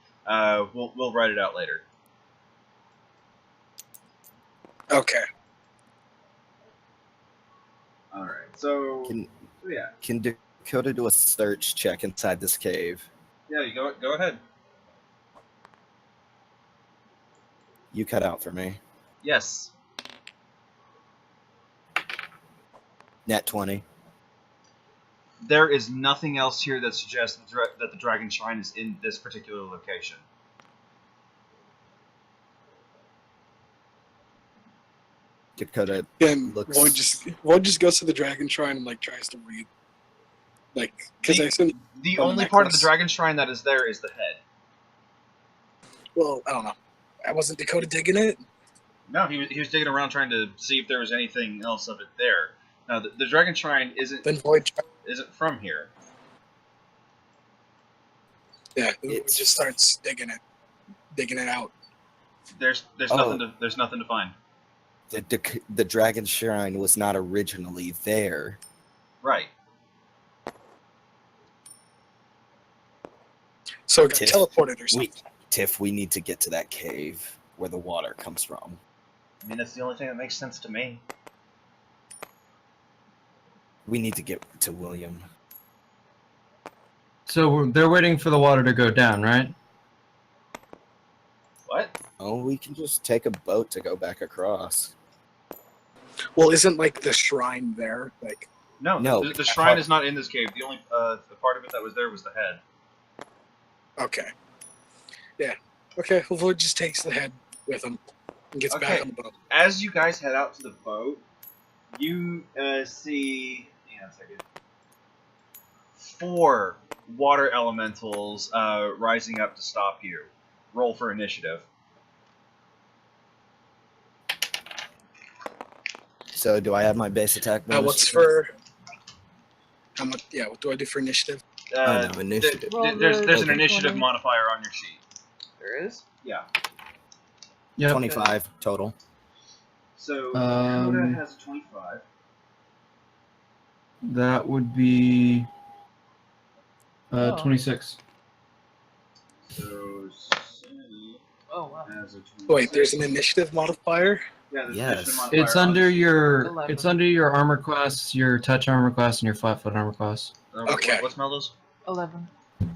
Speaker 1: We'll write it out later.
Speaker 4: Okay.
Speaker 1: All right. So yeah,
Speaker 3: Can Dakota do a search check inside this cave?
Speaker 1: yeah. You go ahead.
Speaker 3: You cut out for me.
Speaker 1: Yes.
Speaker 3: Net 20.
Speaker 1: There is nothing else here that suggests that the dragon shrine is in this particular location.
Speaker 3: Dakota
Speaker 4: Then
Speaker 3: looks.
Speaker 4: Void just goes to the dragon shrine and like tries to read, like because I assume.
Speaker 1: The
Speaker 4: From the
Speaker 1: only part of the
Speaker 4: necklace.
Speaker 1: dragon shrine that is there is the head.
Speaker 4: Well, I don't know. I wasn't Dakota digging it.
Speaker 1: No, he was digging around trying to see if there was anything else of it there. Now the dragon shrine isn't
Speaker 4: Then
Speaker 1: isn't from here.
Speaker 4: Yeah, it
Speaker 3: It's-
Speaker 4: just starts digging it out.
Speaker 1: There's
Speaker 3: Oh.
Speaker 1: nothing to find.
Speaker 3: The dragon shrine was not originally there.
Speaker 1: Right.
Speaker 4: So it got
Speaker 3: Tiff.
Speaker 4: teleported or something.
Speaker 3: Tiff, we need to get to that cave where the water comes from.
Speaker 1: I mean, that's the only thing that makes sense to me.
Speaker 3: We need to get to William.
Speaker 6: So they're waiting for the water to go down, right?
Speaker 1: What?
Speaker 3: Oh, we can just take a boat to go back across.
Speaker 4: Well, isn't like the shrine there? Like,
Speaker 1: No,
Speaker 3: No.
Speaker 1: the shrine is not in this cave. The only the part of it that was there was the head.
Speaker 4: okay, yeah, okay. Well, Void just takes the head with him and gets
Speaker 1: Okay.
Speaker 4: back on the boat.
Speaker 1: As you guys head out to the boat, you see. Hang on a second. 4 water elementals rising up to stop you. Roll for initiative.
Speaker 3: So, do I have my base attack bonus?
Speaker 4: What's for? How much? Yeah, what do I do for initiative?
Speaker 3: Oh, no, initiative.
Speaker 1: There's an
Speaker 2: Okay.
Speaker 1: initiative modifier on your sheet.
Speaker 2: There is.
Speaker 1: Yeah.
Speaker 6: Yep.
Speaker 3: 25 total.
Speaker 1: So
Speaker 6: Um,
Speaker 1: Dakota has a 25.
Speaker 6: That would be
Speaker 2: Oh.
Speaker 6: 26.
Speaker 1: So Sammy
Speaker 2: Oh wow.
Speaker 1: has a 26.
Speaker 4: Wait, there's an initiative modifier.
Speaker 1: Yeah, there's an
Speaker 3: Yes.
Speaker 1: initiative modifier
Speaker 6: It's
Speaker 1: on
Speaker 6: under
Speaker 1: the sheet.
Speaker 6: your
Speaker 2: 11.
Speaker 6: it's under your armor class, your touch armor class, and your flat-foot armor class.
Speaker 4: Okay.
Speaker 1: What's Meldo's?
Speaker 2: 11.
Speaker 1: 11.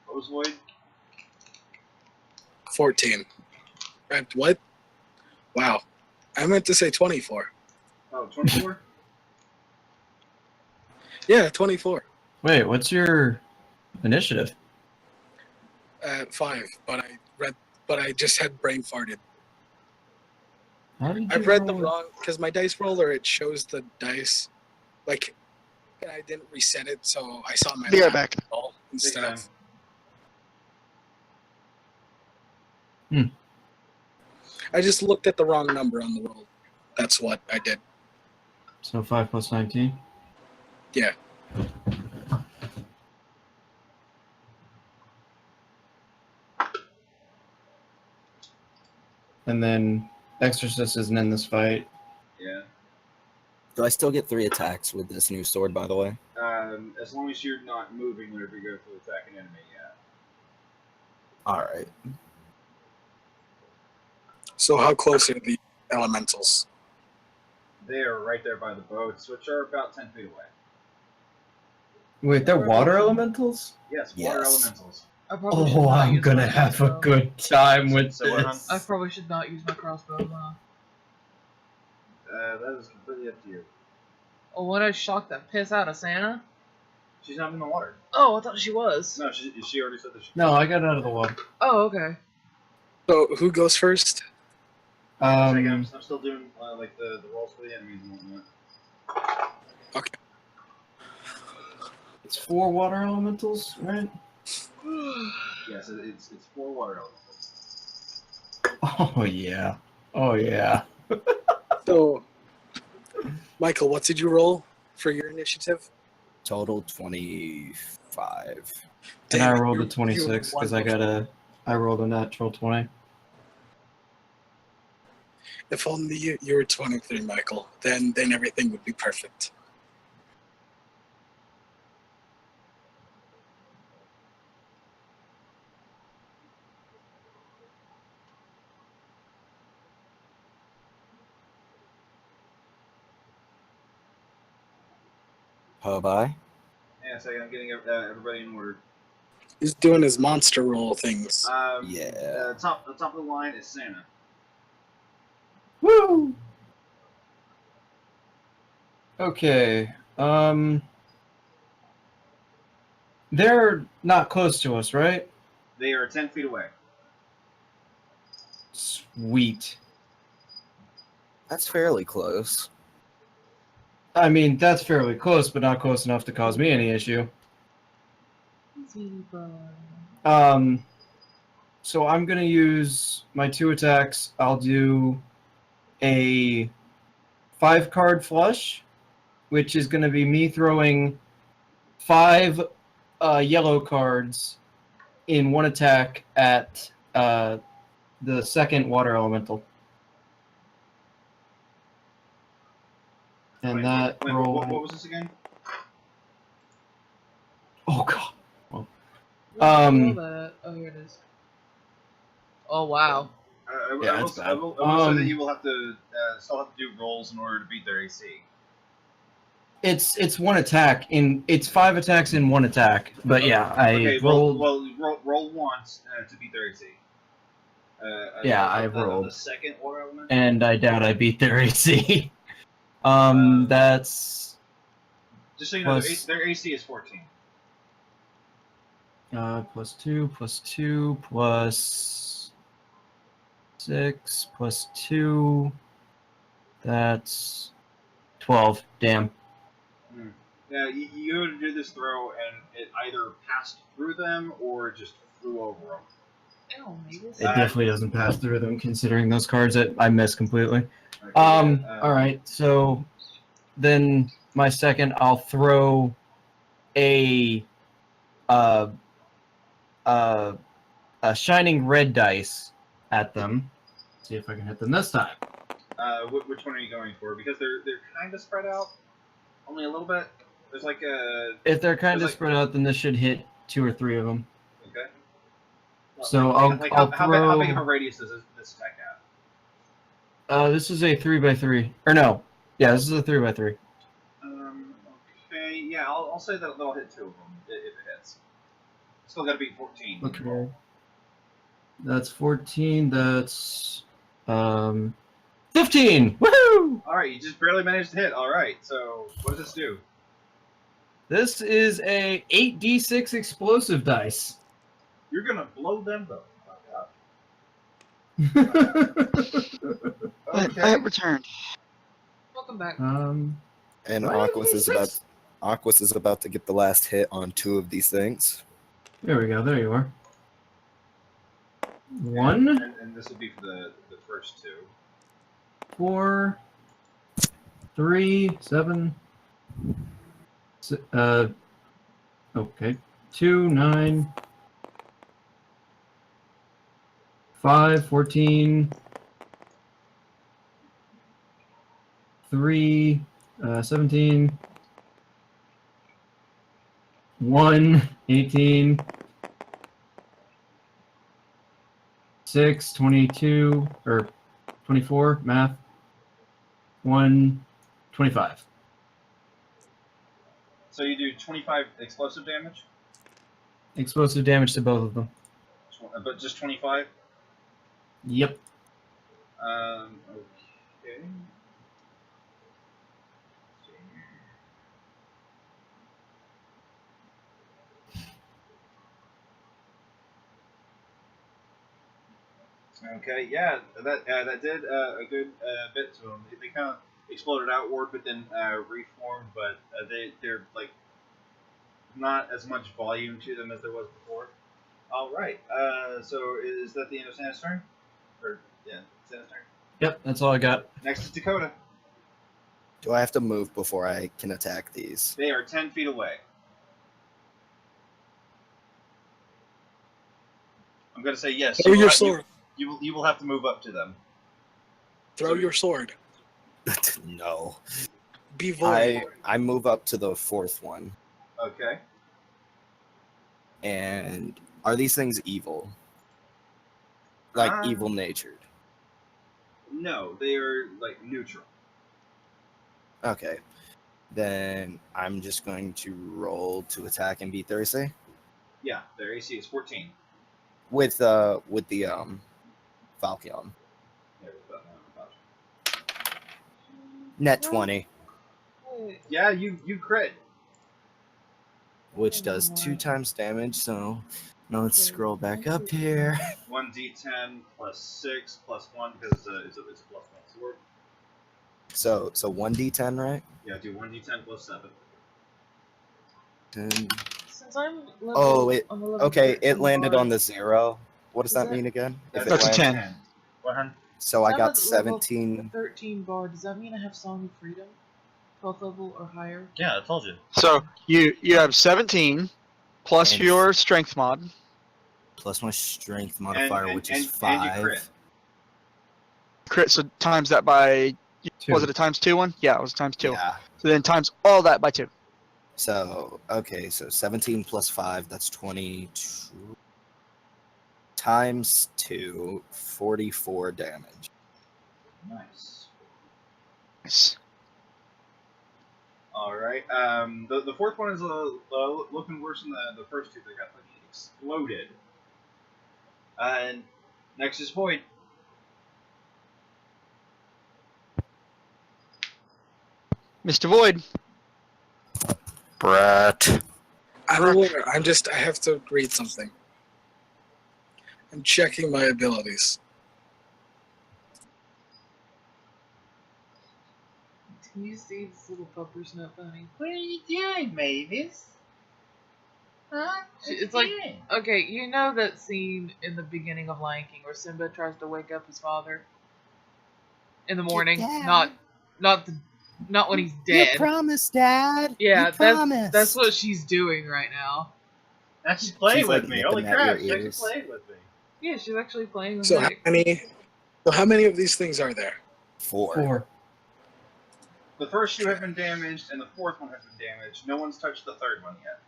Speaker 1: What was Void?
Speaker 4: 14. What? Wow. I meant to say 24.
Speaker 1: Oh, 24?
Speaker 4: Yeah, 24.
Speaker 6: Wait, what's your initiative?
Speaker 4: 5, but I just had brain farted.
Speaker 6: How did
Speaker 4: I've
Speaker 6: you
Speaker 4: read the
Speaker 6: roll?
Speaker 4: wrong, because my dice roller, it shows the dice, like, and I didn't reset it, so I saw my
Speaker 5: Be right
Speaker 4: lap
Speaker 5: back.
Speaker 4: roll
Speaker 1: Take
Speaker 4: instead
Speaker 1: time.
Speaker 4: of.
Speaker 6: Hmm.
Speaker 4: I just looked at the wrong number on the roll. That's what I did.
Speaker 6: So 5 plus 19?
Speaker 4: Yeah.
Speaker 6: And then Exorcist isn't in this fight.
Speaker 1: Yeah.
Speaker 3: Do I still get 3 attacks with this new sword, by the way?
Speaker 1: As long as you're not moving whenever you go to attack an enemy, yeah.
Speaker 3: Alright.
Speaker 4: So how close are the elementals?
Speaker 1: They are right there by the boats, which are about 10 feet away.
Speaker 6: Wait, they're water elementals?
Speaker 1: Yes, water
Speaker 3: Yes.
Speaker 1: elementals.
Speaker 2: I probably should
Speaker 6: Oh,
Speaker 2: not
Speaker 6: I'm
Speaker 2: use
Speaker 6: gonna
Speaker 2: my
Speaker 6: have a
Speaker 2: crossbow.
Speaker 6: good time with
Speaker 1: So what,
Speaker 6: this.
Speaker 2: I probably should not use my crossbow, huh?
Speaker 1: That is completely up to you.
Speaker 2: Oh, what I shocked that piss out of Santa?
Speaker 1: She's not in the water.
Speaker 2: Oh, I thought she was.
Speaker 1: No, she already said that she...
Speaker 6: No, I got out of the water.
Speaker 2: Oh, okay.
Speaker 4: So who goes first?
Speaker 1: I'm still doing like the rolls for the enemies and whatnot.
Speaker 4: Okay.
Speaker 6: It's 4 water elementals, right?
Speaker 1: Yes, it's 4 water elementals.
Speaker 6: Oh yeah. Oh yeah.
Speaker 4: So, Michael, what did you roll for your initiative?
Speaker 3: Total 25.
Speaker 6: And I
Speaker 4: Damn it,
Speaker 6: rolled a
Speaker 4: you
Speaker 6: 26
Speaker 4: won
Speaker 6: because I rolled a natural 20.
Speaker 4: If only you were 23, Michael. Then everything would be perfect.
Speaker 3: Hobai.
Speaker 1: Yeah, so I'm getting everybody in order.
Speaker 4: He's doing his monster roll things.
Speaker 3: Yeah.
Speaker 1: The top of the line is Santa.
Speaker 6: Woo! Okay. They're not close to us, right?
Speaker 1: They are 10 feet away.
Speaker 6: Sweet.
Speaker 3: That's fairly close.
Speaker 6: I mean, that's fairly close, but not close enough to cause me any issue. So I'm gonna use my 2 attacks. I'll do a 5-card flush, which is gonna be me throwing 5 yellow cards in 1 attack at the second water elemental. And that roll.
Speaker 1: What was this again?
Speaker 6: Oh god.
Speaker 2: Roll
Speaker 6: Um.
Speaker 2: that. Oh, here it is. Oh, wow.
Speaker 6: Yeah,
Speaker 1: I
Speaker 6: that's bad.
Speaker 1: will say that you will have to still have to do rolls in order to beat their AC.
Speaker 6: It's 1 attack it's 5 attacks in 1 attack. But yeah, I rolled.
Speaker 1: Roll once to beat their AC.
Speaker 6: Yeah, I rolled.
Speaker 1: The second water element.
Speaker 6: And I doubt I beat their AC. That's
Speaker 1: Just so you know,
Speaker 6: plus-
Speaker 1: their AC is 14.
Speaker 6: plus 2 plus 6 plus 2. That's 12. Damn.
Speaker 1: Yeah, you go to do this throw, and it either passed through them or just flew over them.
Speaker 2: Oh, maybe
Speaker 6: It definitely doesn't pass through them, considering those cards that I missed completely.
Speaker 1: Okay,
Speaker 6: All right. So then my second, I'll throw a shining red dice at them. See if I can hit them this time.
Speaker 1: Which one are you going for? Because they're kind of spread out, only a little bit. There's like a
Speaker 6: If they're kind of
Speaker 1: There's like-
Speaker 6: spread out, then this should hit 2 or 3 of them.
Speaker 1: okay.
Speaker 6: So
Speaker 1: I'll
Speaker 6: I'll
Speaker 1: how
Speaker 6: throw.
Speaker 1: big of a radius does this attack have?
Speaker 6: This is a 3x3. Or no. Yeah, this is a 3x3.
Speaker 1: Okay, yeah, I'll say that'll hit 2 of them if it hits. Still got to beat 14.
Speaker 6: Okay. That's 14. That's 15. Woohoo!
Speaker 1: All right, you just barely managed to hit. All right, so what does this do?
Speaker 6: This is a 8d6 explosive dice.
Speaker 1: You're gonna blow them though.
Speaker 5: I
Speaker 1: Okay.
Speaker 5: have returned.
Speaker 2: Welcome back.
Speaker 3: And
Speaker 6: Why
Speaker 3: Aquas
Speaker 6: did
Speaker 3: is
Speaker 6: we
Speaker 3: about
Speaker 6: fix-
Speaker 3: Aquas is about to get the last hit on 2 of these things.
Speaker 6: There we go. There you are. 1,
Speaker 1: And this would be for the first 2.
Speaker 6: 4, 3, 7. Okay. 2, 9. 5, 14. 3, 17. 1, 18. 6, 22, or 24, math. 1, 25.
Speaker 1: So you do 25 explosive damage,
Speaker 6: Explosive damage to both of them.
Speaker 1: but just 25.
Speaker 6: Yep.
Speaker 1: Okay. Okay, yeah, that did a good bit to them. They kind of exploded outward, but then reformed. But they're like not as much volume to them as there was before. All right. So is that the end of Santa's turn? Or yeah, Santa's turn.
Speaker 6: Yep, that's all I got.
Speaker 1: Next is Dakota.
Speaker 3: Do I have to move before I can attack these?
Speaker 1: They are 10 feet away. I'm gonna say yes.
Speaker 4: Throw your sword.
Speaker 1: You will have to move up to them.
Speaker 4: Throw your sword.
Speaker 3: No.
Speaker 4: Be void.
Speaker 3: I move up to the 4th one.
Speaker 1: Okay.
Speaker 3: And are these things evil? Like evil natured?
Speaker 1: No, they are like neutral.
Speaker 3: Okay. Then I'm just going to roll to attack and beat their AC.
Speaker 1: Yeah, their AC is 14.
Speaker 3: With the Falcon.
Speaker 1: Yeah,
Speaker 3: Net 20.
Speaker 1: yeah, you crit.
Speaker 3: Which does 2 times damage, so now let's scroll back up here.
Speaker 1: 1d10 plus 6 plus 1 because it's a plus 1 sword.
Speaker 3: So 1d10, right?
Speaker 1: Yeah, do 1d10 plus 7.
Speaker 3: 10.
Speaker 2: Since I'm
Speaker 3: Oh,
Speaker 2: on the level
Speaker 3: Okay, it
Speaker 2: 13
Speaker 3: landed
Speaker 2: bar,
Speaker 3: on the 0. What does
Speaker 2: Is
Speaker 3: that
Speaker 2: that-
Speaker 3: mean again? If
Speaker 5: That's
Speaker 3: it
Speaker 5: a
Speaker 3: lands-
Speaker 5: 10.
Speaker 1: 100.
Speaker 3: So I
Speaker 2: I'm
Speaker 3: got
Speaker 2: at level
Speaker 3: 17.
Speaker 2: 13 bar. Does that mean I have Song of Freedom? 12th level or higher?
Speaker 1: Yeah, I told you.
Speaker 5: So you have 17 plus
Speaker 3: And-
Speaker 5: your strength mod.
Speaker 3: Plus my strength modifier, which is
Speaker 1: and
Speaker 3: 5.
Speaker 1: you crit.
Speaker 5: Crit, so times that by,
Speaker 6: 2.
Speaker 5: was it a times 2 one? Yeah, it was times 2.
Speaker 3: Yeah.
Speaker 5: So then times all that by 2.
Speaker 3: So, okay, so 17 plus 5, that's 22. Times 2, 44 damage.
Speaker 1: Nice.
Speaker 5: Nice.
Speaker 1: All right. The fourth one is looking worse than the first two. They got fucking exploded. And next is Void.
Speaker 5: Mr. Void.
Speaker 3: Brat.
Speaker 4: I'm aware. I have to read something. I'm checking my abilities.
Speaker 2: Can you see this little pupper snout bunny?
Speaker 1: What are you doing, Mavis? Huh?
Speaker 2: It's like, okay, you know that scene in the beginning of Lion King where Simba tries to wake up his father in the morning?
Speaker 3: Dad.
Speaker 2: Not when he's dead.
Speaker 3: You promised, Dad.
Speaker 2: Yeah,
Speaker 3: you promised.
Speaker 2: that's what she's doing right now.
Speaker 1: Now she's playing
Speaker 3: She's,
Speaker 1: with
Speaker 3: like,
Speaker 1: me.
Speaker 3: nipping
Speaker 1: Holy
Speaker 3: at
Speaker 1: crap,
Speaker 3: your
Speaker 1: she's actually
Speaker 3: ears.
Speaker 1: playing with me.
Speaker 2: Yeah, she's actually playing with
Speaker 4: So
Speaker 2: Nick.
Speaker 4: how many of these things are there?
Speaker 3: 4.
Speaker 6: 4.
Speaker 1: The first two have been damaged, and the fourth one has been damaged. No one's touched the third one yet.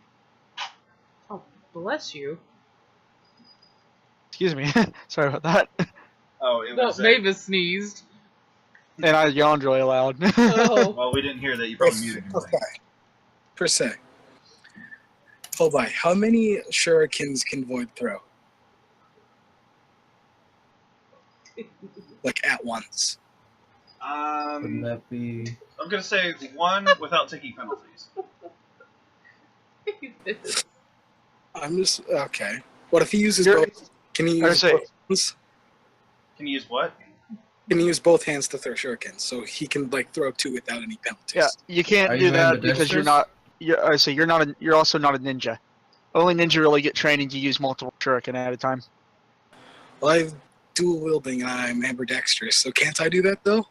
Speaker 2: Oh, bless you.
Speaker 5: Excuse me. Sorry about that.
Speaker 1: Oh, it
Speaker 2: No,
Speaker 1: was.
Speaker 2: Mavis sneezed.
Speaker 5: And I yawned really loud.
Speaker 2: Oh.
Speaker 1: Well, we didn't hear that. You probably muted him.
Speaker 4: Okay. Per se. Hold by. How many shurikens can Void throw? like at once.
Speaker 6: Wouldn't that be?
Speaker 1: I'm gonna say 1 without taking penalties.
Speaker 4: I'm just okay. What if he uses
Speaker 5: You're-
Speaker 4: both? Can he
Speaker 5: I
Speaker 4: use
Speaker 5: say-
Speaker 4: both hands?
Speaker 1: Can you use what?
Speaker 4: Can he use both hands to throw shurikens? So he can like throw 2 without any penalties.
Speaker 5: Yeah, you can't
Speaker 6: Are
Speaker 5: do
Speaker 6: you
Speaker 5: that because you're
Speaker 6: ambidextrous?
Speaker 5: not. You're also not a ninja. Only ninja really get training to use multiple shuriken at a time.
Speaker 4: Well, I have dual wielding and I'm ambidextrous, so can't I do that though?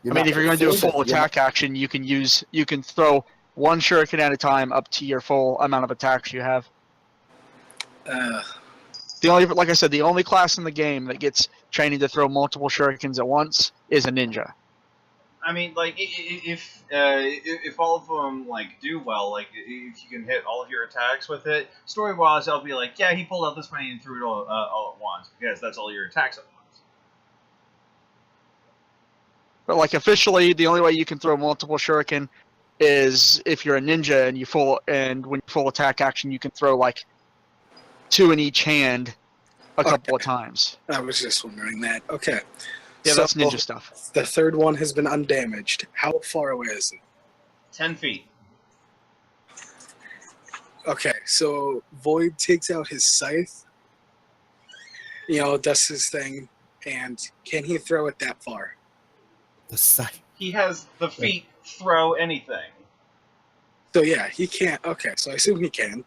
Speaker 5: I mean, if you're going to do a full attack action, you can throw 1 shuriken at a time up to your full amount of attacks you have. Like I said, the only class in the game that gets training to throw multiple shurikens at once is a ninja.
Speaker 1: I mean, like, if all of them like do well, like if you can hit all of your attacks with it, story-wise, I'll be like, yeah, he pulled out this many and threw it all at once because that's all your attacks at once.
Speaker 5: But like officially, the only way you can throw multiple shuriken is if you're a ninja and when you full attack action, you can throw like 2 in each hand a couple of times.
Speaker 4: I was just wondering that. Okay.
Speaker 5: Yeah,
Speaker 4: So,
Speaker 5: that's ninja stuff.
Speaker 4: The third one has been undamaged. How far away is it?
Speaker 1: 10 feet.
Speaker 4: Okay, so Void takes out his scythe, does his thing, and can he throw it that far?
Speaker 3: The scythe.
Speaker 1: He has the feet throw anything.
Speaker 4: So yeah, he can't. Okay, so I assume he can.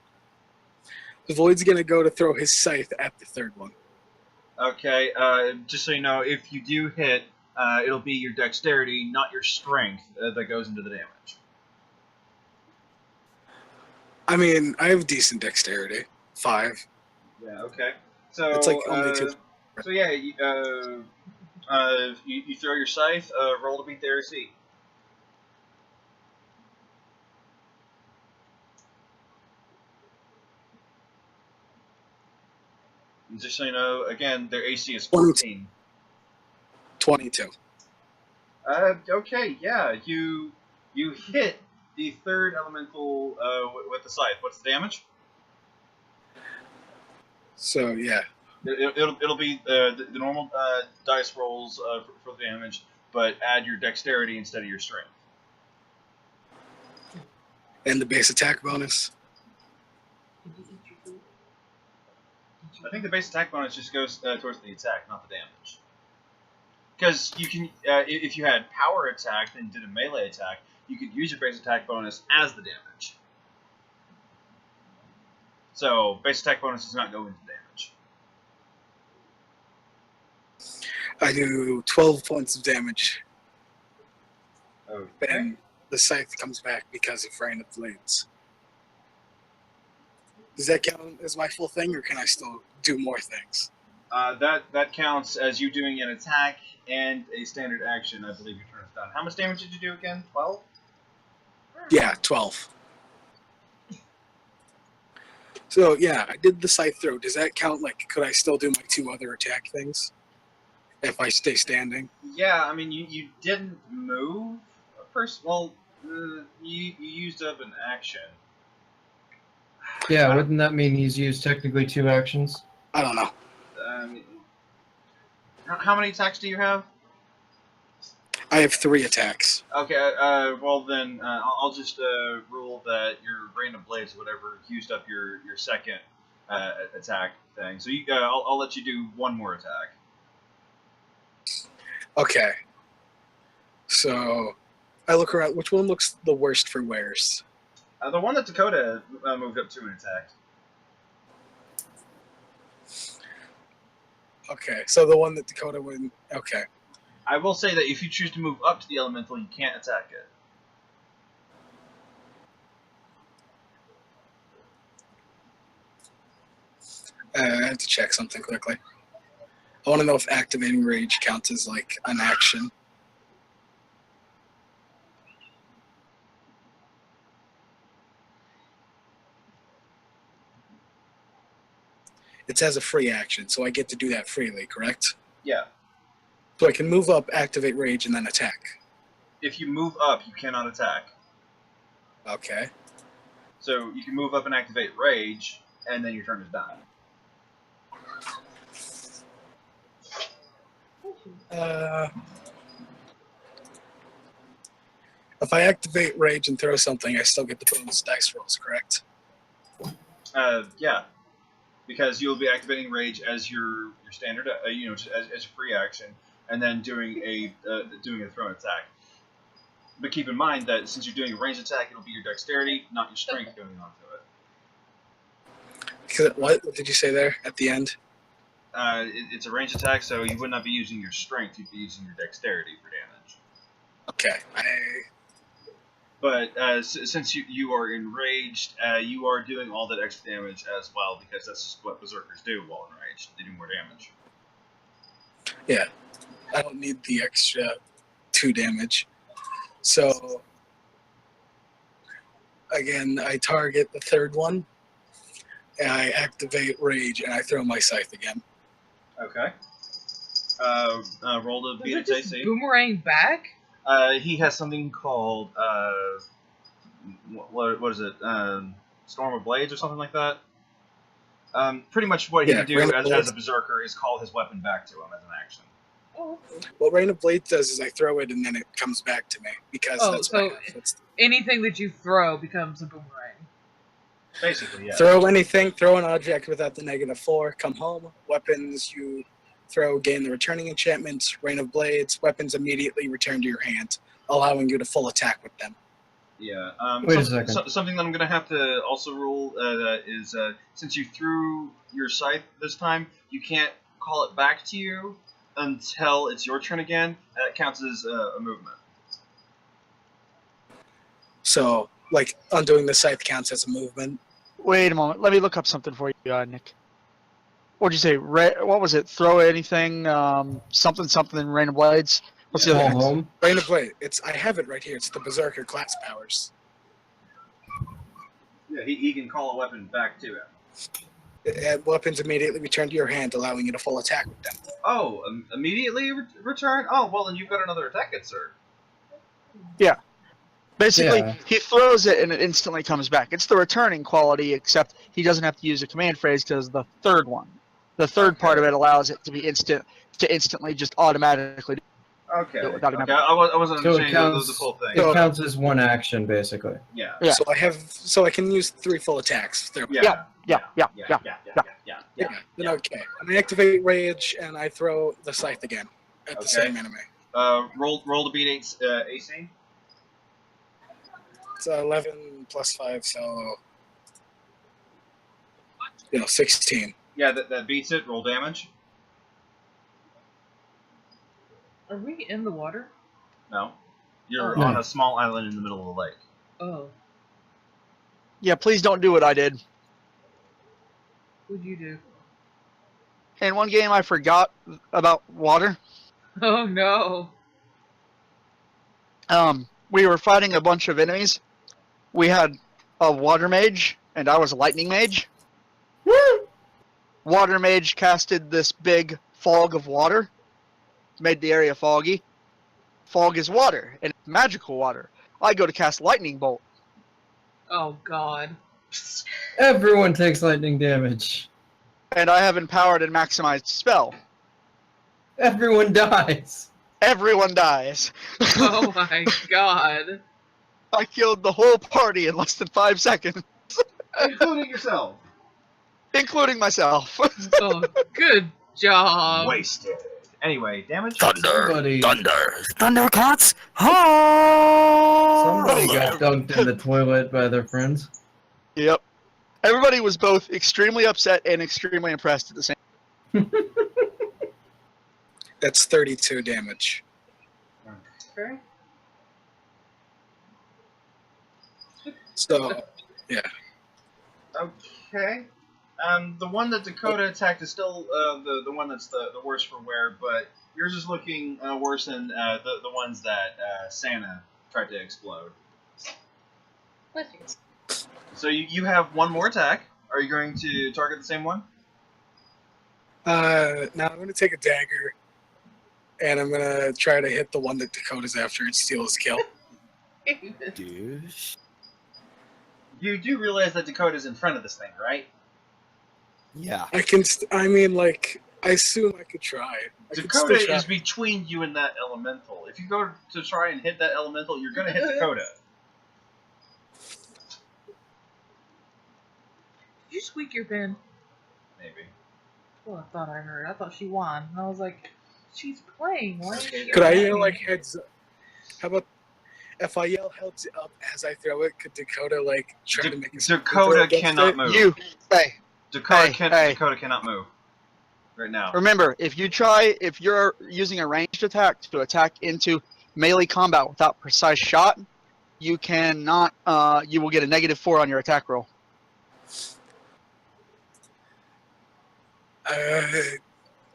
Speaker 4: The Void's gonna go to throw his scythe at the third one.
Speaker 1: Okay, just so you know, if you do hit, it'll be your dexterity, not your strength, that goes into the damage.
Speaker 4: I mean, I have decent dexterity. 5.
Speaker 1: Yeah, okay. So,
Speaker 4: It's like only 2.
Speaker 1: So yeah, you throw your scythe, roll to beat the AC. And just so you know, again, their AC is 14.
Speaker 4: 22.
Speaker 1: Okay, yeah, you hit the third elemental with the scythe. What's the damage?
Speaker 4: So yeah.
Speaker 1: It'll be the normal dice rolls for the damage, but add your dexterity instead of your strength.
Speaker 4: And the base attack bonus.
Speaker 1: I think the base attack bonus just goes towards the attack, not the damage. Because you can, if you had power attack and did a melee attack, you could use your base attack bonus as the damage. So base attack bonus does not go into damage.
Speaker 4: I do 12 points of damage,
Speaker 1: Okay.
Speaker 4: and the scythe comes back because of Rain of Blades. Does that count as my full thing, or can I still do more things?
Speaker 1: That counts as you doing an attack and a standard action. I believe your turn is done. How much damage did you do again? 12?
Speaker 4: Yeah, 12. So yeah, I did the scythe throw. Does that count? Like, could I still do my 2 other attack things if I stay standing?
Speaker 1: Yeah, I mean, you didn't move. First, well, you used up an action.
Speaker 6: Yeah, wouldn't that mean he's used technically 2 actions?
Speaker 4: I don't know.
Speaker 1: How many attacks do you have?
Speaker 4: I have 3 attacks.
Speaker 1: Okay, well then, I'll just rule that your Rain of Blades, whatever, used up your second attack thing. So I'll let you do 1 more attack.
Speaker 4: Okay. So I look around. Which one looks the worst for wears?
Speaker 1: The one that Dakota moved up to and attacked.
Speaker 4: Okay, so the one that Dakota would. Okay.
Speaker 1: I will say that if you choose to move up to the elemental, you can't attack it.
Speaker 4: I have to check something quickly. I want to know if activating rage counts as like an action. It says a free action, so I get to do that freely, correct?
Speaker 1: Yeah.
Speaker 4: So I can move up, activate rage, and then attack.
Speaker 1: If you move up, you cannot attack.
Speaker 4: Okay.
Speaker 1: So you can move up and activate Rage, and then your turn is done.
Speaker 4: If I activate rage and throw something, I still get the bonus dice rolls, correct?
Speaker 1: Yeah, because you'll be activating rage as your standard, as a free action, and then doing a thrown attack. But keep in mind that since you're doing a ranged attack, it'll be your dexterity, not your strength, going onto it.
Speaker 4: What did you say there at the end?
Speaker 1: It's a ranged attack, so you would not be using your strength; you'd be using your dexterity for damage.
Speaker 4: Okay.
Speaker 1: But since you are enraged, you are doing all that extra damage as well, because that's just what berserkers do while enraged. They do more damage.
Speaker 4: Yeah. I don't need the extra 2 damage. So, again, I target the third one, and I activate rage, and I throw my scythe again.
Speaker 1: Okay. Roll to beat
Speaker 2: Does
Speaker 1: its
Speaker 2: it just
Speaker 1: AC.
Speaker 2: boomerang back?
Speaker 1: He has something called what is it? Storm of Blades or something like that. Pretty much what he can do as a berserker is call his weapon back to him as an action.
Speaker 2: Oh.
Speaker 4: What Rain of Blades does is I throw it and then it comes back to me because that's
Speaker 2: so
Speaker 4: what happens.
Speaker 2: anything that you throw becomes a boomerang.
Speaker 1: Basically, yeah.
Speaker 4: Throw anything, throw an object without the -4, come home. Weapons you throw gain the returning enchantments. Rain of Blades, weapons immediately return to your hand, allowing you to full attack with them.
Speaker 1: Yeah.
Speaker 6: Wait a second.
Speaker 1: Something that I'm going to have to also rule is since you threw your scythe this time, you can't call it back to you until it's your turn again. That counts as a movement.
Speaker 4: So, like, undoing the scythe counts as a movement.
Speaker 5: Wait a moment. Let me look up something for you, Nick. What'd you say? What was it? Throw anything, something, Rain of Blades? What's the
Speaker 6: Call
Speaker 5: other one?
Speaker 6: home.
Speaker 4: Rain of Blade, I have it right here. It's the Berserker class powers.
Speaker 1: Yeah, he can call a weapon back to him.
Speaker 4: Weapons immediately return to your hand, allowing you to full attack with them.
Speaker 1: Oh, immediately return? Oh, well, then you've got another attack at sir.
Speaker 5: Yeah. Basically,
Speaker 6: Yeah.
Speaker 5: he throws it and it instantly comes back. It's the returning quality, except he doesn't have to use a command phrase because the third part of it allows it to be instantly just automatically do
Speaker 1: Okay.
Speaker 5: it without
Speaker 1: Okay. I wasn't
Speaker 6: So it
Speaker 1: understanding
Speaker 6: counts.
Speaker 1: the full thing.
Speaker 6: It counts as one action, basically.
Speaker 1: Yeah.
Speaker 5: Yeah.
Speaker 4: So I can use 3 full attacks. There.
Speaker 1: Yeah.
Speaker 5: Yeah.
Speaker 4: Then okay. And I activate rage and I throw the scythe again at the same enemy.
Speaker 1: Roll to beat AC.
Speaker 4: It's 11 plus 5, so 16.
Speaker 1: Yeah, that beats it. Roll damage.
Speaker 2: Are we in the water?
Speaker 1: No. You're
Speaker 2: Oh.
Speaker 1: on a small island in the middle of the lake.
Speaker 2: Oh.
Speaker 5: Yeah, please don't do what I did.
Speaker 2: What'd you do?
Speaker 5: In one game, I forgot about water.
Speaker 2: Oh no.
Speaker 5: We were fighting a bunch of enemies. We had a water mage, and I was a lightning mage.
Speaker 6: Woo!
Speaker 5: Water mage casted this big fog of water, made the area foggy. Fog is water, and it's magical water. I go to cast lightning bolt.
Speaker 2: Oh god.
Speaker 6: Everyone takes lightning damage.
Speaker 5: And I have empowered and maximized spell.
Speaker 6: Everyone dies.
Speaker 5: Everyone dies.
Speaker 2: Oh my god.
Speaker 5: I killed the whole party in less than 5 seconds,
Speaker 1: Including yourself.
Speaker 5: including myself.
Speaker 2: Oh, good job.
Speaker 1: Wasted. Anyway, damage?
Speaker 6: Somebody
Speaker 3: Thundercats!
Speaker 6: Somebody got dunked in the toilet by their friends.
Speaker 5: Yep. Everybody was both extremely upset and extremely impressed at the same
Speaker 4: That's 32 damage.
Speaker 1: Okay.
Speaker 4: So,
Speaker 1: Okay. The one that Dakota attacked is still the one that's the worst for wear, but yours is looking worse than the ones that Santa tried to explode. So you have one more attack. Are you going to target the same one?
Speaker 4: now I'm going to take a dagger, and I'm going to try to hit the one that Dakota's after and steal his kill.
Speaker 3: Douche.
Speaker 1: You do realize that Dakota's in front of this thing, right?
Speaker 3: Yeah.
Speaker 4: I assume I could try. I could still
Speaker 1: Dakota
Speaker 4: try.
Speaker 1: is between you and that elemental. If you go to try and hit that elemental, you're gonna hit Dakota.
Speaker 2: Did you squeak your pen?
Speaker 1: Maybe.
Speaker 2: Well, I thought I heard. I thought she won. And I was like, she's playing. Why is she
Speaker 4: Could I
Speaker 2: yelling?
Speaker 4: yell like heads up? How about if I yell heads up as I throw it? Could Dakota like try to make a
Speaker 1: Dakota
Speaker 4: against
Speaker 1: cannot
Speaker 4: it?
Speaker 1: move.
Speaker 5: You, hey,
Speaker 1: Dakota
Speaker 5: hey.
Speaker 1: Dakota cannot move right now.
Speaker 5: remember, if you're using a ranged attack to attack into melee combat without precise shot, you cannot. You will get a -4 on your attack roll.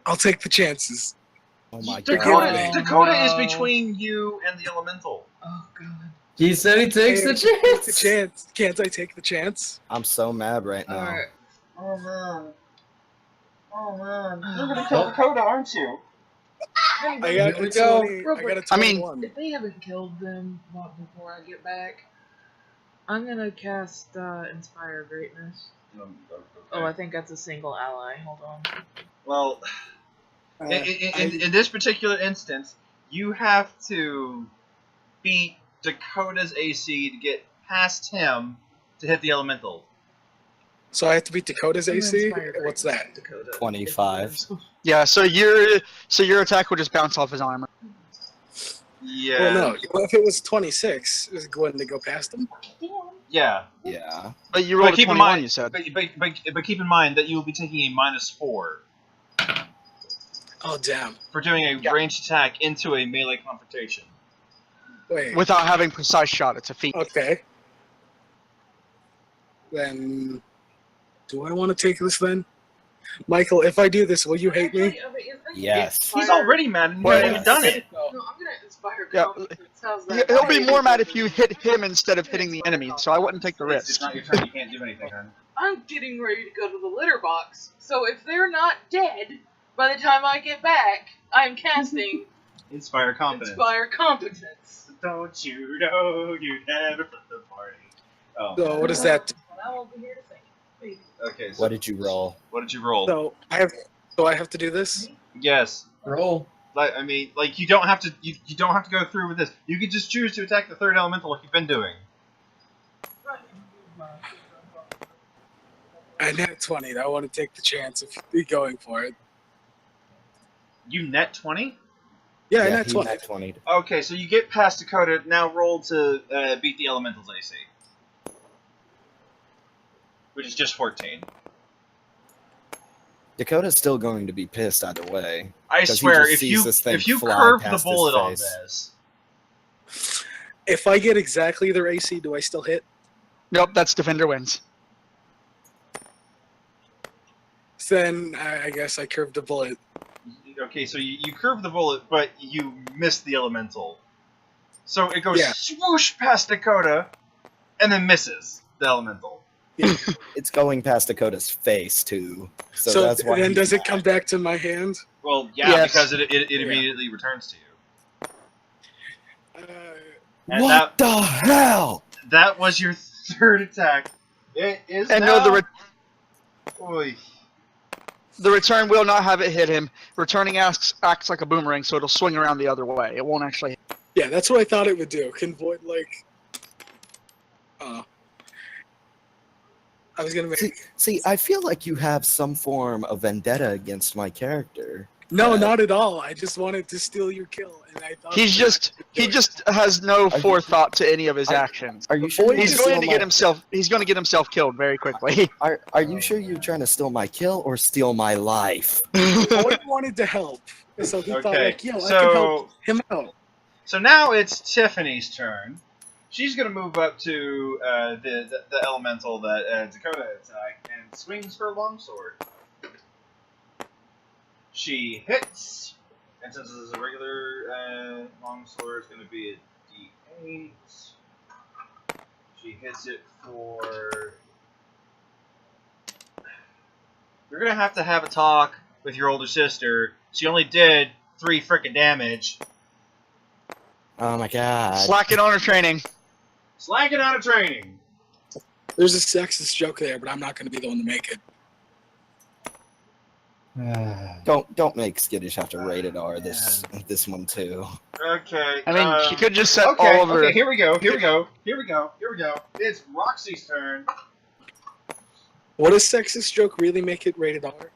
Speaker 4: I'll take the chances.
Speaker 3: Oh my
Speaker 1: Dakota,
Speaker 3: god.
Speaker 1: Dakota is
Speaker 2: No.
Speaker 1: between you and the elemental.
Speaker 2: Oh god.
Speaker 6: He said he takes the
Speaker 4: Take the
Speaker 6: chance.
Speaker 4: chance. Can't I take the chance?
Speaker 3: I'm so mad right now.
Speaker 2: Alright.
Speaker 1: Oh man. Oh man.
Speaker 2: You're gonna
Speaker 6: kill
Speaker 1: Dakota, aren't you?
Speaker 4: I got
Speaker 6: Here
Speaker 4: a
Speaker 6: we go.
Speaker 4: 20. I got a
Speaker 5: I mean-
Speaker 4: 21.
Speaker 2: If they haven't killed them before I get back, I'm gonna cast Inspire Greatness. Oh, I think that's a single ally. Hold on.
Speaker 1: Well, in this particular instance, you have to beat Dakota's AC to get past him to hit the elemental.
Speaker 4: So I have to beat Dakota's
Speaker 2: I'm gonna
Speaker 4: AC?
Speaker 2: Inspire
Speaker 4: What's
Speaker 2: Greatness
Speaker 4: that?
Speaker 2: to Dakota.
Speaker 3: 25.
Speaker 5: Yeah, so your attack will just bounce off his armor.
Speaker 1: Yeah.
Speaker 4: Well, no. Well, if it was 26, is it going to go past him?
Speaker 1: Yeah.
Speaker 3: Yeah.
Speaker 5: But you rolled a
Speaker 1: keep in
Speaker 5: 21,
Speaker 1: mind,
Speaker 5: you said.
Speaker 1: but keep in mind that you will be taking a -4
Speaker 4: Oh, damn.
Speaker 1: for doing a
Speaker 5: Yeah.
Speaker 1: ranged attack into a melee confrontation.
Speaker 4: Wait.
Speaker 5: Without having precise shot, it's a feat.
Speaker 4: Okay. Then, do I want to take this then? Michael, if I do this, will you hate me?
Speaker 3: Yes.
Speaker 1: He's already mad and he
Speaker 5: Well,
Speaker 1: hasn't even done it.
Speaker 2: No, I'm gonna Inspire
Speaker 5: Yeah.
Speaker 2: Confidence. How's that?
Speaker 5: He'll be more mad if you hit him instead of hitting the enemy, so I wouldn't take the
Speaker 1: It's
Speaker 5: risk.
Speaker 1: not your turn. You can't do anything, hon.
Speaker 2: I'm getting ready to go to the litter box, so if they're not dead by the time I get back, I'm casting
Speaker 1: Inspire confidence.
Speaker 2: Inspire Competence.
Speaker 1: Don't you know you never put the party? Oh.
Speaker 4: So, what is that?
Speaker 2: And I won't be here to sing it.
Speaker 1: Okay. So
Speaker 3: What did you roll?
Speaker 1: What did you roll?
Speaker 4: So, I have to do this?
Speaker 1: Yes.
Speaker 6: Roll.
Speaker 1: I mean, you don't have to. You don't have to go through with this. You could just choose to attack the third elemental like you've been doing.
Speaker 4: I net 20. I want to take the chance of going for it.
Speaker 1: You net 20.
Speaker 4: Yeah, I
Speaker 3: yeah,
Speaker 4: net
Speaker 3: he
Speaker 4: 20.
Speaker 3: net 20.
Speaker 1: Okay, so you get past Dakota. Now roll to beat the elemental's AC, which is just 14.
Speaker 3: Dakota's still going to be pissed either way.
Speaker 1: I
Speaker 3: 'Cause he
Speaker 1: swear,
Speaker 3: just
Speaker 1: if
Speaker 3: sees this thing
Speaker 1: you
Speaker 3: fly
Speaker 1: curve the
Speaker 3: past his
Speaker 1: bullet on
Speaker 3: face.
Speaker 1: this,
Speaker 4: If I get exactly their AC, do I still hit?
Speaker 5: Nope, that's defender wins.
Speaker 4: Then I guess I curved the bullet.
Speaker 1: okay, so you curve the bullet, but you miss the elemental. So it goes
Speaker 4: Yeah.
Speaker 1: swoosh past Dakota, and then misses the elemental.
Speaker 3: It's going past Dakota's face too. So,
Speaker 4: So,
Speaker 3: that's why
Speaker 4: then
Speaker 3: he's
Speaker 4: does it
Speaker 3: mad.
Speaker 4: come back to my hand?
Speaker 1: Well, yeah,
Speaker 5: Yes.
Speaker 1: because it immediately returns to you. And
Speaker 3: What the hell?
Speaker 1: that was your third attack. It is
Speaker 5: And
Speaker 1: now...
Speaker 5: no,
Speaker 1: Oy.
Speaker 5: the return will not have it hit him. Returning acts like a boomerang, so it'll swing around the other way. It won't actually hit.
Speaker 4: Yeah, that's what I thought it would do. Can void, like... I was gonna make...
Speaker 3: See, I feel like you have some form of vendetta against my character.
Speaker 4: No,
Speaker 3: Yeah.
Speaker 4: not at all. I just wanted to steal your kill, and I thought...
Speaker 5: He just has no
Speaker 3: you-
Speaker 5: forethought to any of his
Speaker 3: Are-
Speaker 5: actions.
Speaker 3: Are you sure?
Speaker 5: He's
Speaker 3: you're
Speaker 5: going to
Speaker 3: steal
Speaker 5: get
Speaker 3: my-
Speaker 5: himself. He's going to get himself killed very quickly.
Speaker 3: Are you sure you're trying to steal my kill or steal my life?
Speaker 4: Void wanted to help, so he thought,
Speaker 1: Okay,
Speaker 4: like, yo, I can help
Speaker 1: so
Speaker 4: him out.
Speaker 1: now it's Tiffany's turn. She's gonna move up to the elemental that Dakota attacked and swings her longsword. She hits, and since this is a regular longsword, it's gonna be a D8. She hits it for. You're gonna have to have a talk with your older sister. She only did 3 frickin' damage.
Speaker 3: Oh my god.
Speaker 5: Slacking on her training.
Speaker 1: Slacking out of training.
Speaker 4: There's a sexist joke there, but I'm not going to be the one to make it.
Speaker 3: Don't make Skittish have to rated R this one too.
Speaker 1: Okay.
Speaker 5: I mean, she could just set
Speaker 1: Okay,
Speaker 5: all of her.
Speaker 1: okay, here we go. It's Roxy's turn.
Speaker 4: Would a sexist joke really make it rated R?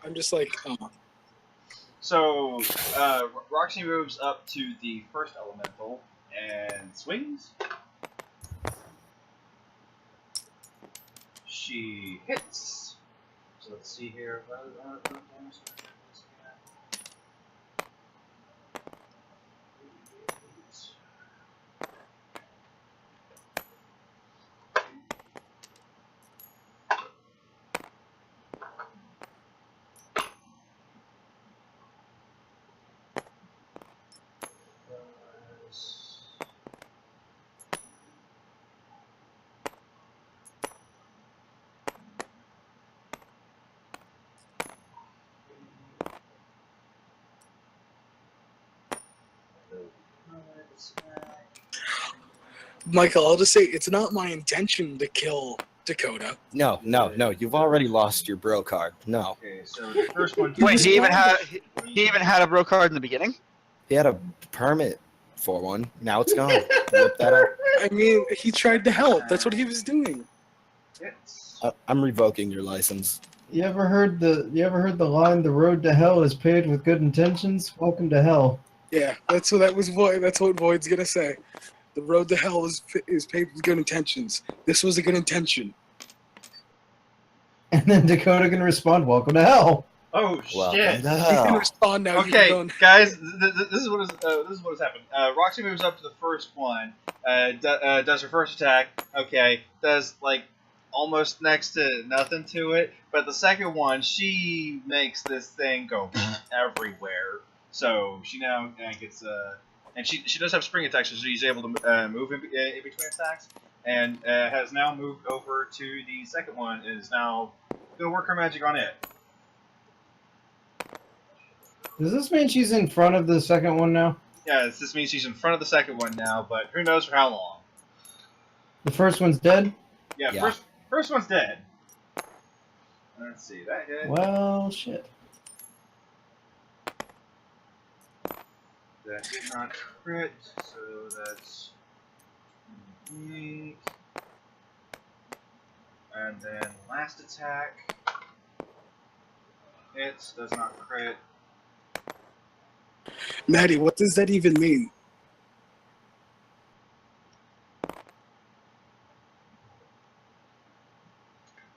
Speaker 4: I'm just like, oh.
Speaker 1: So, Roxy moves up to the first elemental and swings. She hits. So let's see here.
Speaker 4: Michael, I'll just say it's not my intention to kill Dakota.
Speaker 3: No. You've already lost your bro card. No.
Speaker 1: Okay, so the first one.
Speaker 5: Wait, he even had a bro card in the beginning.
Speaker 3: He had a permit for one. Now it's gone. Rip that up.
Speaker 4: I mean, he tried to help. That's what he was doing.
Speaker 1: Hits.
Speaker 3: I'm revoking your license.
Speaker 6: You ever heard the line, "The road to hell is paved with good intentions"? Welcome to hell.
Speaker 4: Yeah, that's what Void. That's what Void's gonna say. The road to hell is paved with good intentions. This was a good intention.
Speaker 6: And then Dakota can respond, "Welcome to hell."
Speaker 1: Oh
Speaker 3: Welcome
Speaker 1: shit!
Speaker 3: to
Speaker 4: He can
Speaker 3: hell.
Speaker 4: respond now.
Speaker 1: Okay, guys, this is what has happened. Roxy moves up to the first one, does her first attack. Okay, does like almost next to nothing to it, but the second one, she makes this thing go everywhere. So she now gets and she does have spring attacks, so she's able to move in between attacks, and has now moved over to the second one, and is now gonna work her magic on it.
Speaker 6: Does this mean she's in front of the second one now?
Speaker 1: Yeah, this means she's in front of the second one now, but who knows for how long.
Speaker 6: The first one's dead?
Speaker 1: Yeah. First one's dead. Let's see, that hit.
Speaker 6: Well, shit.
Speaker 1: That did not crit, so that's 8. And then last attack hits, does not crit.
Speaker 4: Maddie, what does that even mean?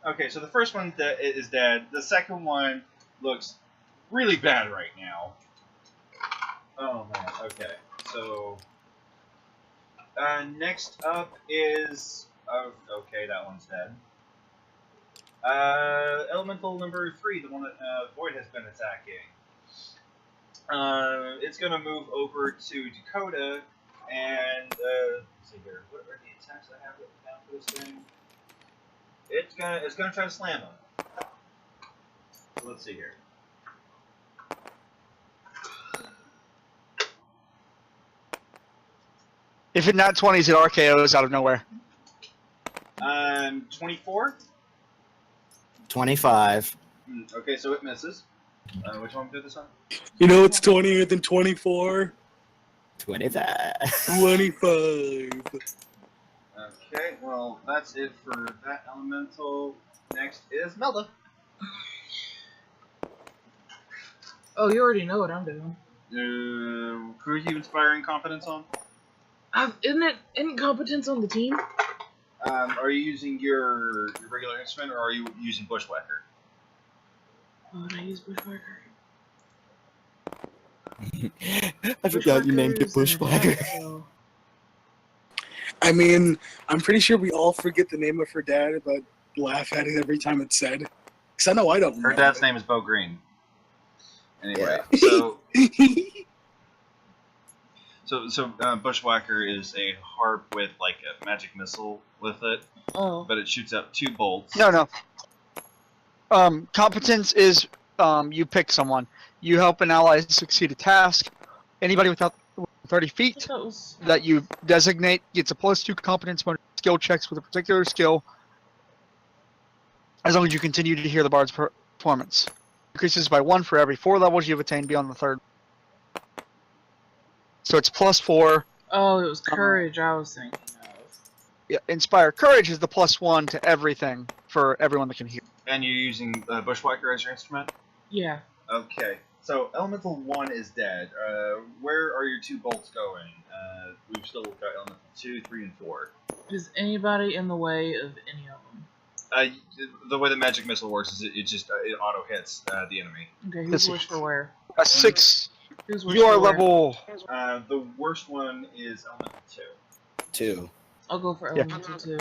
Speaker 1: Okay, so the first one is dead. The second one looks really bad right now. Oh man, okay. So, next up is... okay, that one's dead. Elemental number 3, the one that Void has been attacking. It's gonna move over to Dakota, and let's see here. What are the attacks I have written down for this thing? It's gonna try to slam him. So let's see here.
Speaker 5: If it's not 20s, it RKOs out of nowhere.
Speaker 1: 24.
Speaker 3: 25.
Speaker 1: Okay, so it misses. Which one do this on?
Speaker 4: You know it's 20th and 24?
Speaker 3: 25.
Speaker 4: 25.
Speaker 1: Okay, well, that's it for that elemental. Next is Melda.
Speaker 2: Oh, you already know what I'm doing.
Speaker 1: Who are you inspiring confidence on?
Speaker 2: Isn't competence on the team?
Speaker 1: Are you using your regular instrument, or are you using Bushwhacker?
Speaker 2: Oh, would I use Bushwhacker?
Speaker 3: I forgot you named it Bushwhacker.
Speaker 4: I mean, I'm pretty sure we all forget the name of her dad, but laugh at it every time it's said. Because I know I don't
Speaker 1: Her
Speaker 4: remember.
Speaker 1: dad's name is Bo Green. Anyway, so Bushwhacker is a harp with like a magic missile with it, but it shoots out 2 bolts.
Speaker 5: No. Competence is you pick someone. You help an ally succeed a task. Anybody without 30 feet that you designate gets a +2 competence bonus skill checks with a particular skill. as long as you continue to hear the bard's performance. Increases by 1 for every 4 levels you've attained beyond the 3rd. So it's +4.
Speaker 2: Oh, it was courage I was thinking of.
Speaker 5: Yeah, Inspire Courage is the +1 to everything for everyone that can hear.
Speaker 1: And you're using Bushwhacker as your instrument?
Speaker 2: Yeah.
Speaker 1: Okay. So Elemental 1 is dead. Where are your 2 bolts going? We've still got Elemental 2, 3, and 4.
Speaker 2: Is anybody in the way of any of them?
Speaker 1: The way the magic missile works is it just it auto hits the enemy.
Speaker 2: Okay, who's
Speaker 5: This-
Speaker 2: worse for where?
Speaker 5: A 6.
Speaker 2: Who's worse
Speaker 5: You are
Speaker 2: for where?
Speaker 5: level.
Speaker 1: The worst one is Elemental 2.
Speaker 3: 2.
Speaker 2: I'll go for
Speaker 5: Yeah.
Speaker 2: elemental 2.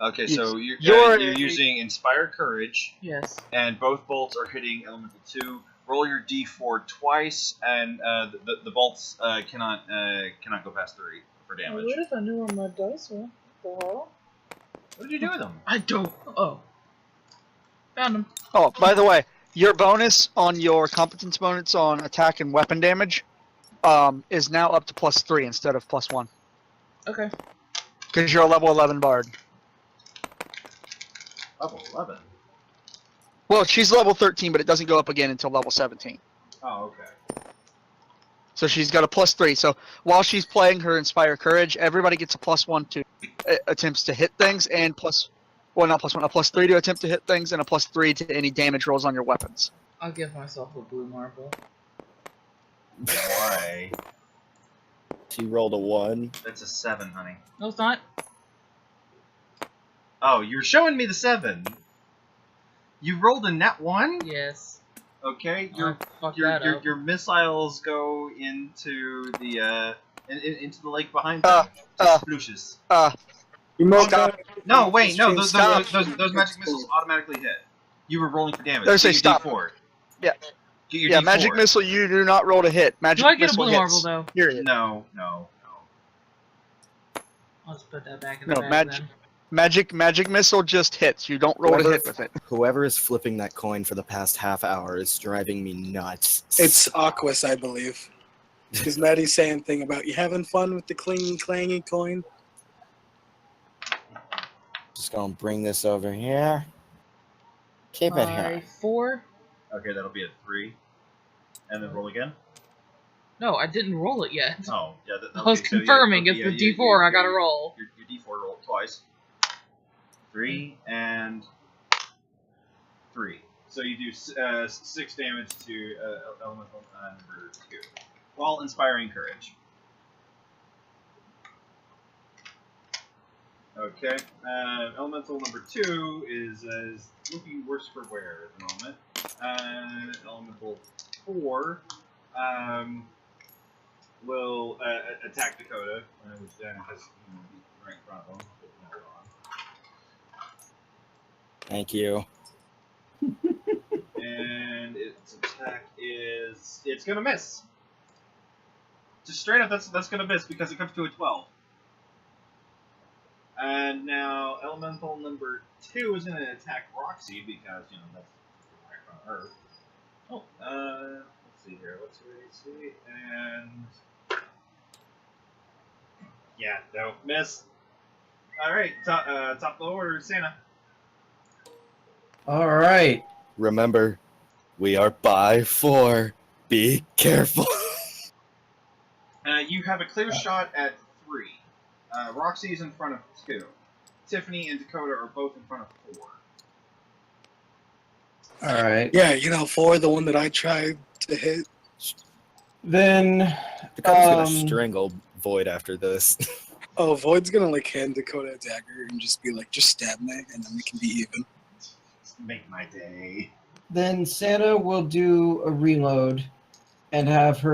Speaker 1: Okay,
Speaker 5: Yes.
Speaker 1: so you're
Speaker 5: You're-
Speaker 1: using Inspire Courage,
Speaker 2: Yes.
Speaker 1: and both bolts are hitting Elemental 2. Roll your D4 twice, and the bolts cannot go past 3 for damage.
Speaker 2: if I knew where my dice were? What the hell?
Speaker 1: What did you do with them?
Speaker 2: I don't. Oh. Found him.
Speaker 5: Oh, by the way, your bonus on your competence bonus on attack and weapon damage is now up to +3 instead of +1.
Speaker 2: Okay.
Speaker 5: Because you're a level 11 bard.
Speaker 1: Level 11.
Speaker 5: Well, she's level 13, but it doesn't go up again until level 17.
Speaker 1: Oh, okay.
Speaker 5: So she's got a +3. So while she's playing her Inspire Courage, everybody gets a +1 to attempts to hit things, and not +1, a +3 to attempt to hit things, and a +3 to any damage rolls on your weapons.
Speaker 2: I'll give myself a blue marble.
Speaker 1: Why?
Speaker 3: She rolled a 1.
Speaker 1: That's a 7, honey.
Speaker 2: No, it's not.
Speaker 1: Oh, you're showing me the 7. You rolled a net 1?
Speaker 2: Yes.
Speaker 1: Okay,
Speaker 2: I fucked that up.
Speaker 1: your missiles go into the into the lake behind
Speaker 5: Uh,
Speaker 1: them.
Speaker 5: uh,
Speaker 1: Splooshes.
Speaker 5: Stop.
Speaker 1: No, wait, no, those
Speaker 5: Stop.
Speaker 1: magic missiles automatically hit. You were rolling for damage.
Speaker 5: They say
Speaker 1: Get your
Speaker 5: stop.
Speaker 1: D4.
Speaker 5: Yeah.
Speaker 1: Get your
Speaker 5: Yeah,
Speaker 1: D4.
Speaker 5: magic missile, you do not roll to hit. Magic
Speaker 2: Do I get a
Speaker 5: missile
Speaker 2: blue
Speaker 5: hits.
Speaker 2: marble though?
Speaker 5: Period.
Speaker 1: No.
Speaker 2: I'll just put that back in the
Speaker 5: No,
Speaker 2: bag
Speaker 5: magic.
Speaker 2: then.
Speaker 5: Magic missile just hits. You don't roll to
Speaker 3: Whoever-
Speaker 5: hit with it.
Speaker 3: Whoever is flipping that coin for the past half hour is driving me nuts.
Speaker 4: It's Aquas, I believe. Because Maddie's saying thing about you having fun with the clingy clangy coin.
Speaker 3: Just gonna bring this over here. Keep it here.
Speaker 2: 4.
Speaker 1: Okay, that'll be a 3. And then roll again?
Speaker 2: No, I didn't roll it yet.
Speaker 1: Oh, yeah.
Speaker 2: I was confirming it's the D4 I gotta roll.
Speaker 1: Your D4 roll twice. 3 and 3. So you do 6 damage to elemental number 2, while inspiring courage. Okay. Elemental number 2 is looking worse for wear at the moment. Elemental 4 will attack Dakota, which has right in front of him.
Speaker 3: Thank you.
Speaker 1: And its attack is... It's gonna miss. Just straight up, that's gonna miss because it comes to a 12. And now elemental number 2 is gonna attack Roxy because, that's right in front of her. Oh, let's see here. What's her AC? And... Yeah, no, miss. Alright, top of the order, Santa.
Speaker 6: All right.
Speaker 3: Remember, we are by 4. Be careful.
Speaker 1: You have a clear shot at 3. Roxy is in front of 2. Tiffany and Dakota are both in front of 4.
Speaker 6: All right.
Speaker 4: Yeah, 4, the one that I tried to hit.
Speaker 6: Then
Speaker 3: Dakota's gonna strangle Void after this.
Speaker 4: Oh, Void's gonna hand Dakota a dagger and just be like, just stab me, and then we can be even.
Speaker 1: Make my day.
Speaker 6: Then Santa will do a reload and have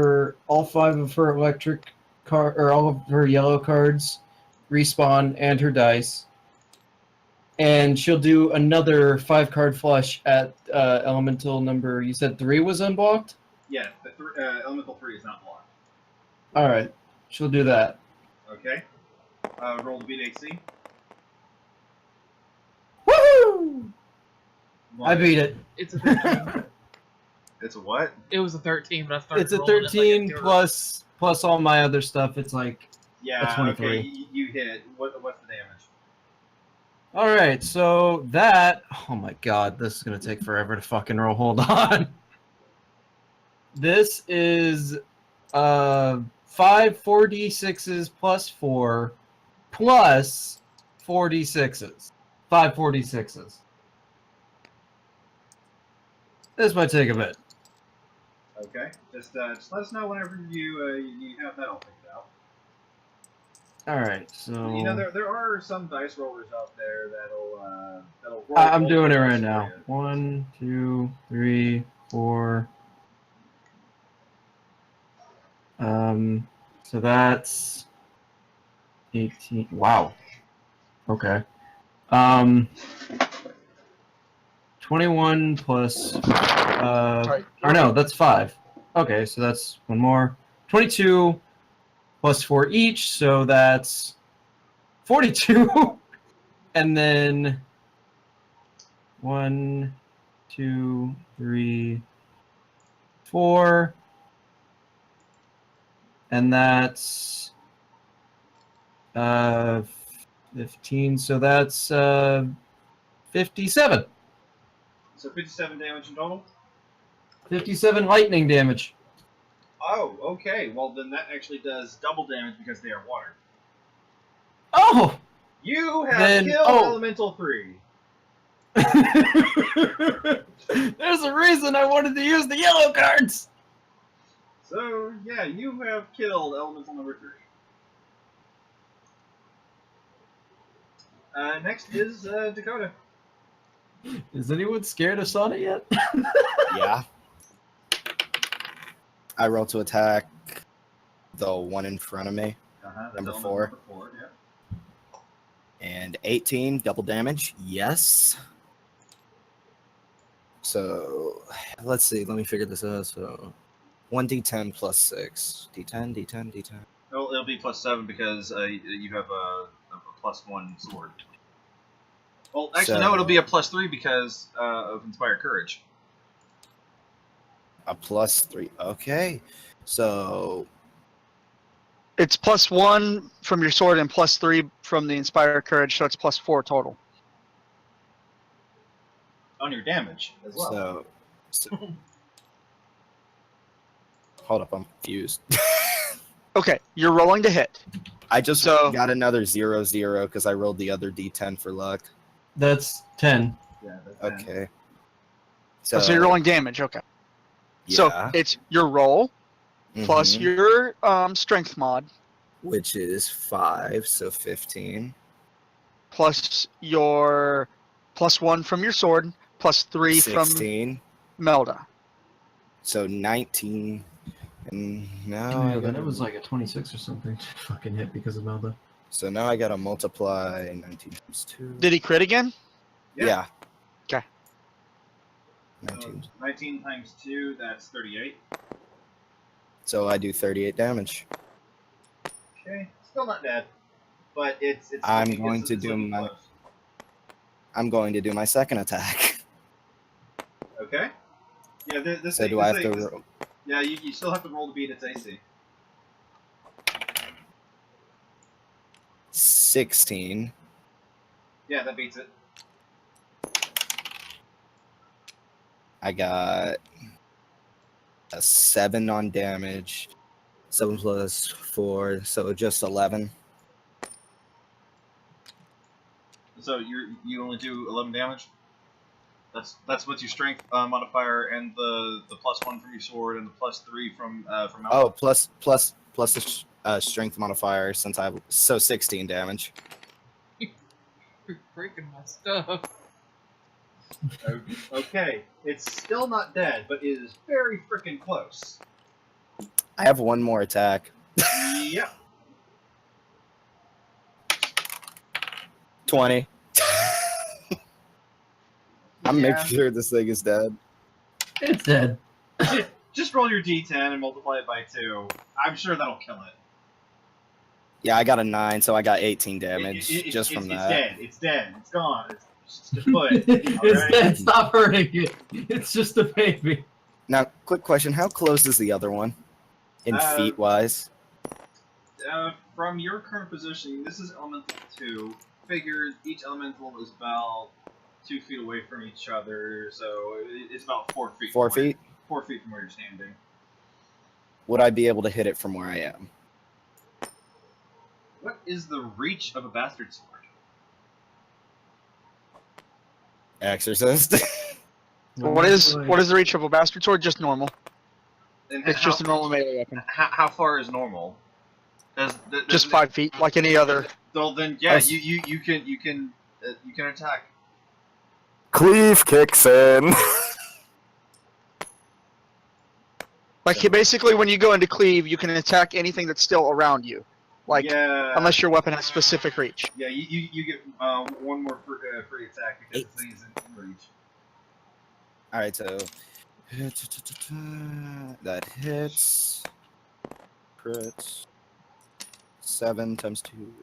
Speaker 6: all 5 of her electric all of her yellow cards respawn and her dice. And she'll do another 5-card flush at elemental number. You said 3 was unblocked?
Speaker 1: Yeah, elemental 3 is not blocked.
Speaker 6: All right, she'll do that.
Speaker 1: Okay. Roll to beat AC.
Speaker 6: Woohoo! I beat it.
Speaker 2: It's a 13.
Speaker 1: It's a what?
Speaker 2: It was a 13, but I started
Speaker 6: It's a
Speaker 2: rolling it
Speaker 6: 13
Speaker 2: like
Speaker 6: plus all my other stuff. It's like
Speaker 1: Yeah,
Speaker 6: A 23.
Speaker 1: okay, you hit it. What's the damage?
Speaker 6: All right, so that. Oh my god, this is gonna take forever to fucking roll. Hold on. This is 5 4d6s plus 4 plus 4d6s. 5 4d6s. This might take a bit.
Speaker 1: Okay. Just let us know whenever you have that all figured out.
Speaker 6: All right, so
Speaker 1: You know, there are some dice rollers out there that'll roll.
Speaker 6: I'm doing it
Speaker 1: multiple
Speaker 6: right
Speaker 1: dice
Speaker 6: now.
Speaker 1: for you.
Speaker 6: 1, 2, 3, 4. So that's 18. Wow. Okay. 21 plus
Speaker 5: Right.
Speaker 6: or no, that's 5. Okay, so that's one more. 22 plus 4 each, so that's 42. And then 1, 2, 3, 4. And that's 15, so that's 57.
Speaker 1: So 57 damage in total.
Speaker 6: 57 lightning damage.
Speaker 1: Oh, okay. Well, then that actually does double damage because they are water.
Speaker 6: Oh!
Speaker 1: You have
Speaker 6: Then-
Speaker 1: killed
Speaker 6: oh.
Speaker 1: Elemental 3.
Speaker 6: There's a reason I wanted to use the yellow cards.
Speaker 1: So, yeah, you have killed Elemental number 3. Next is Dakota.
Speaker 6: Is anyone scared of Sonic yet?
Speaker 3: Yeah. I roll to attack the one in front of me.
Speaker 1: That's
Speaker 3: Number
Speaker 1: Elemental
Speaker 3: 4.
Speaker 1: Number 4, yeah.
Speaker 3: And 18, double damage. Yes. So, let's see. Let me figure this out. So, 1d10 plus 6. D10, D10, D10.
Speaker 1: Well, it'll be plus 7 because you have a plus 1 sword. Well, actually, no, it'll be a plus 3 because of Inspire Courage.
Speaker 3: A plus 3. Okay. So,
Speaker 5: It's plus 1 from your sword and plus 3 from the Inspire Courage, so it's plus 4 total.
Speaker 1: On your damage as well.
Speaker 3: so hold up, I'm confused.
Speaker 5: Okay, you're rolling to hit.
Speaker 3: I just
Speaker 5: So-
Speaker 3: got another 0-0 because I rolled the other d10 for luck.
Speaker 6: That's 10.
Speaker 1: Yeah, that's
Speaker 3: Okay.
Speaker 5: So you're rolling damage, okay.
Speaker 3: Yeah.
Speaker 5: So it's your roll plus
Speaker 3: Mhm.
Speaker 5: your strength mod
Speaker 3: Which is 5, so 15.
Speaker 5: plus your plus 1 from your sword plus 3 from
Speaker 3: 16.
Speaker 5: Melda.
Speaker 3: So 19. And now I
Speaker 6: then
Speaker 3: gotta,
Speaker 6: it was like a 26 or something to fucking hit because of Melda.
Speaker 3: so now I gotta multiply 19 times 2.
Speaker 5: Did he crit again?
Speaker 3: Yeah.
Speaker 5: Okay.
Speaker 3: 19.
Speaker 1: 19 times 2, that's 38.
Speaker 3: So I do 38 damage.
Speaker 1: Okay, still not dead, but it's.
Speaker 3: I'm
Speaker 1: looking-
Speaker 3: going
Speaker 1: it's-
Speaker 3: to
Speaker 1: it's
Speaker 3: do
Speaker 1: looking
Speaker 3: my-
Speaker 1: close.
Speaker 3: I'm going to do my second attack.
Speaker 1: Okay. Yeah, this.
Speaker 3: So
Speaker 1: thing-
Speaker 3: do I
Speaker 1: this
Speaker 3: have to
Speaker 1: thing-
Speaker 3: roll?
Speaker 1: Yeah, you still have to roll to beat its AC.
Speaker 3: 16.
Speaker 1: Yeah, that beats it.
Speaker 3: I got a 7 on damage. 7 plus 4, so just 11.
Speaker 1: So you only do 11 damage. That's with your strength modifier and the plus 1 from your sword and the plus 3 from Alpha.
Speaker 3: Oh, plus the strength modifier since so 16 damage.
Speaker 2: You're breaking my stuff.
Speaker 1: Okay, it's still not dead, but it is very freaking close.
Speaker 3: I have one more attack.
Speaker 1: Yep.
Speaker 3: 20. I'm
Speaker 1: Yeah.
Speaker 3: making sure this thing is dead.
Speaker 6: It's dead.
Speaker 1: Just roll your d10 and multiply it by 2. I'm sure that'll kill it.
Speaker 3: Yeah, I got a 9, so I got 18 damage just from
Speaker 1: it's
Speaker 3: that.
Speaker 1: dead. It's dead. It's gone. It's just put.
Speaker 6: It's
Speaker 1: Alright.
Speaker 6: dead. Stop hurting it. It's just a baby.
Speaker 3: Now, quick question: how close is the other one, in feet wise?
Speaker 1: From your current position, this is Elemental 2. figure each elemental is about 2 feet away from each other, so it's about 4 feet.
Speaker 3: 4 feet?
Speaker 1: 4 feet from where you're standing.
Speaker 3: Would I be able to hit it from where I am?
Speaker 1: What is the reach of a bastard sword?
Speaker 3: Exorcist.
Speaker 5: What is the reach of a bastard sword? Just normal.
Speaker 1: And
Speaker 5: It's just a normal melee weapon.
Speaker 1: How far is normal?
Speaker 5: Just 5 feet, like any other.
Speaker 1: Well, then yeah, you can attack.
Speaker 7: Cleave kicks in.
Speaker 5: Like basically, when you go into cleave, you can attack anything that's still around you. Like
Speaker 1: Yeah.
Speaker 5: unless your weapon has specific reach.
Speaker 1: Yeah, you get one more free attack because the thing is in reach.
Speaker 3: Alright, so that hits. Crits. 7 times 2.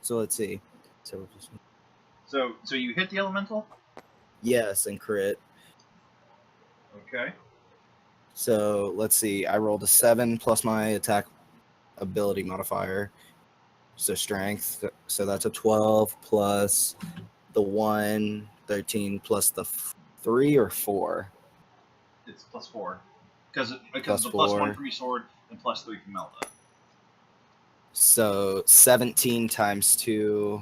Speaker 3: So let's see.
Speaker 1: So you hit the elemental?
Speaker 3: Yes, and crit.
Speaker 1: Okay.
Speaker 3: So let's see. I rolled a 7 plus my attack ability modifier. So strength. So that's a 12 plus the 1, 13 plus the 3 or 4.
Speaker 1: It's plus 4. Because
Speaker 3: Plus
Speaker 1: the plus 1
Speaker 3: 4.
Speaker 1: from your sword and plus 3 from Melda.
Speaker 3: So 17 times 2.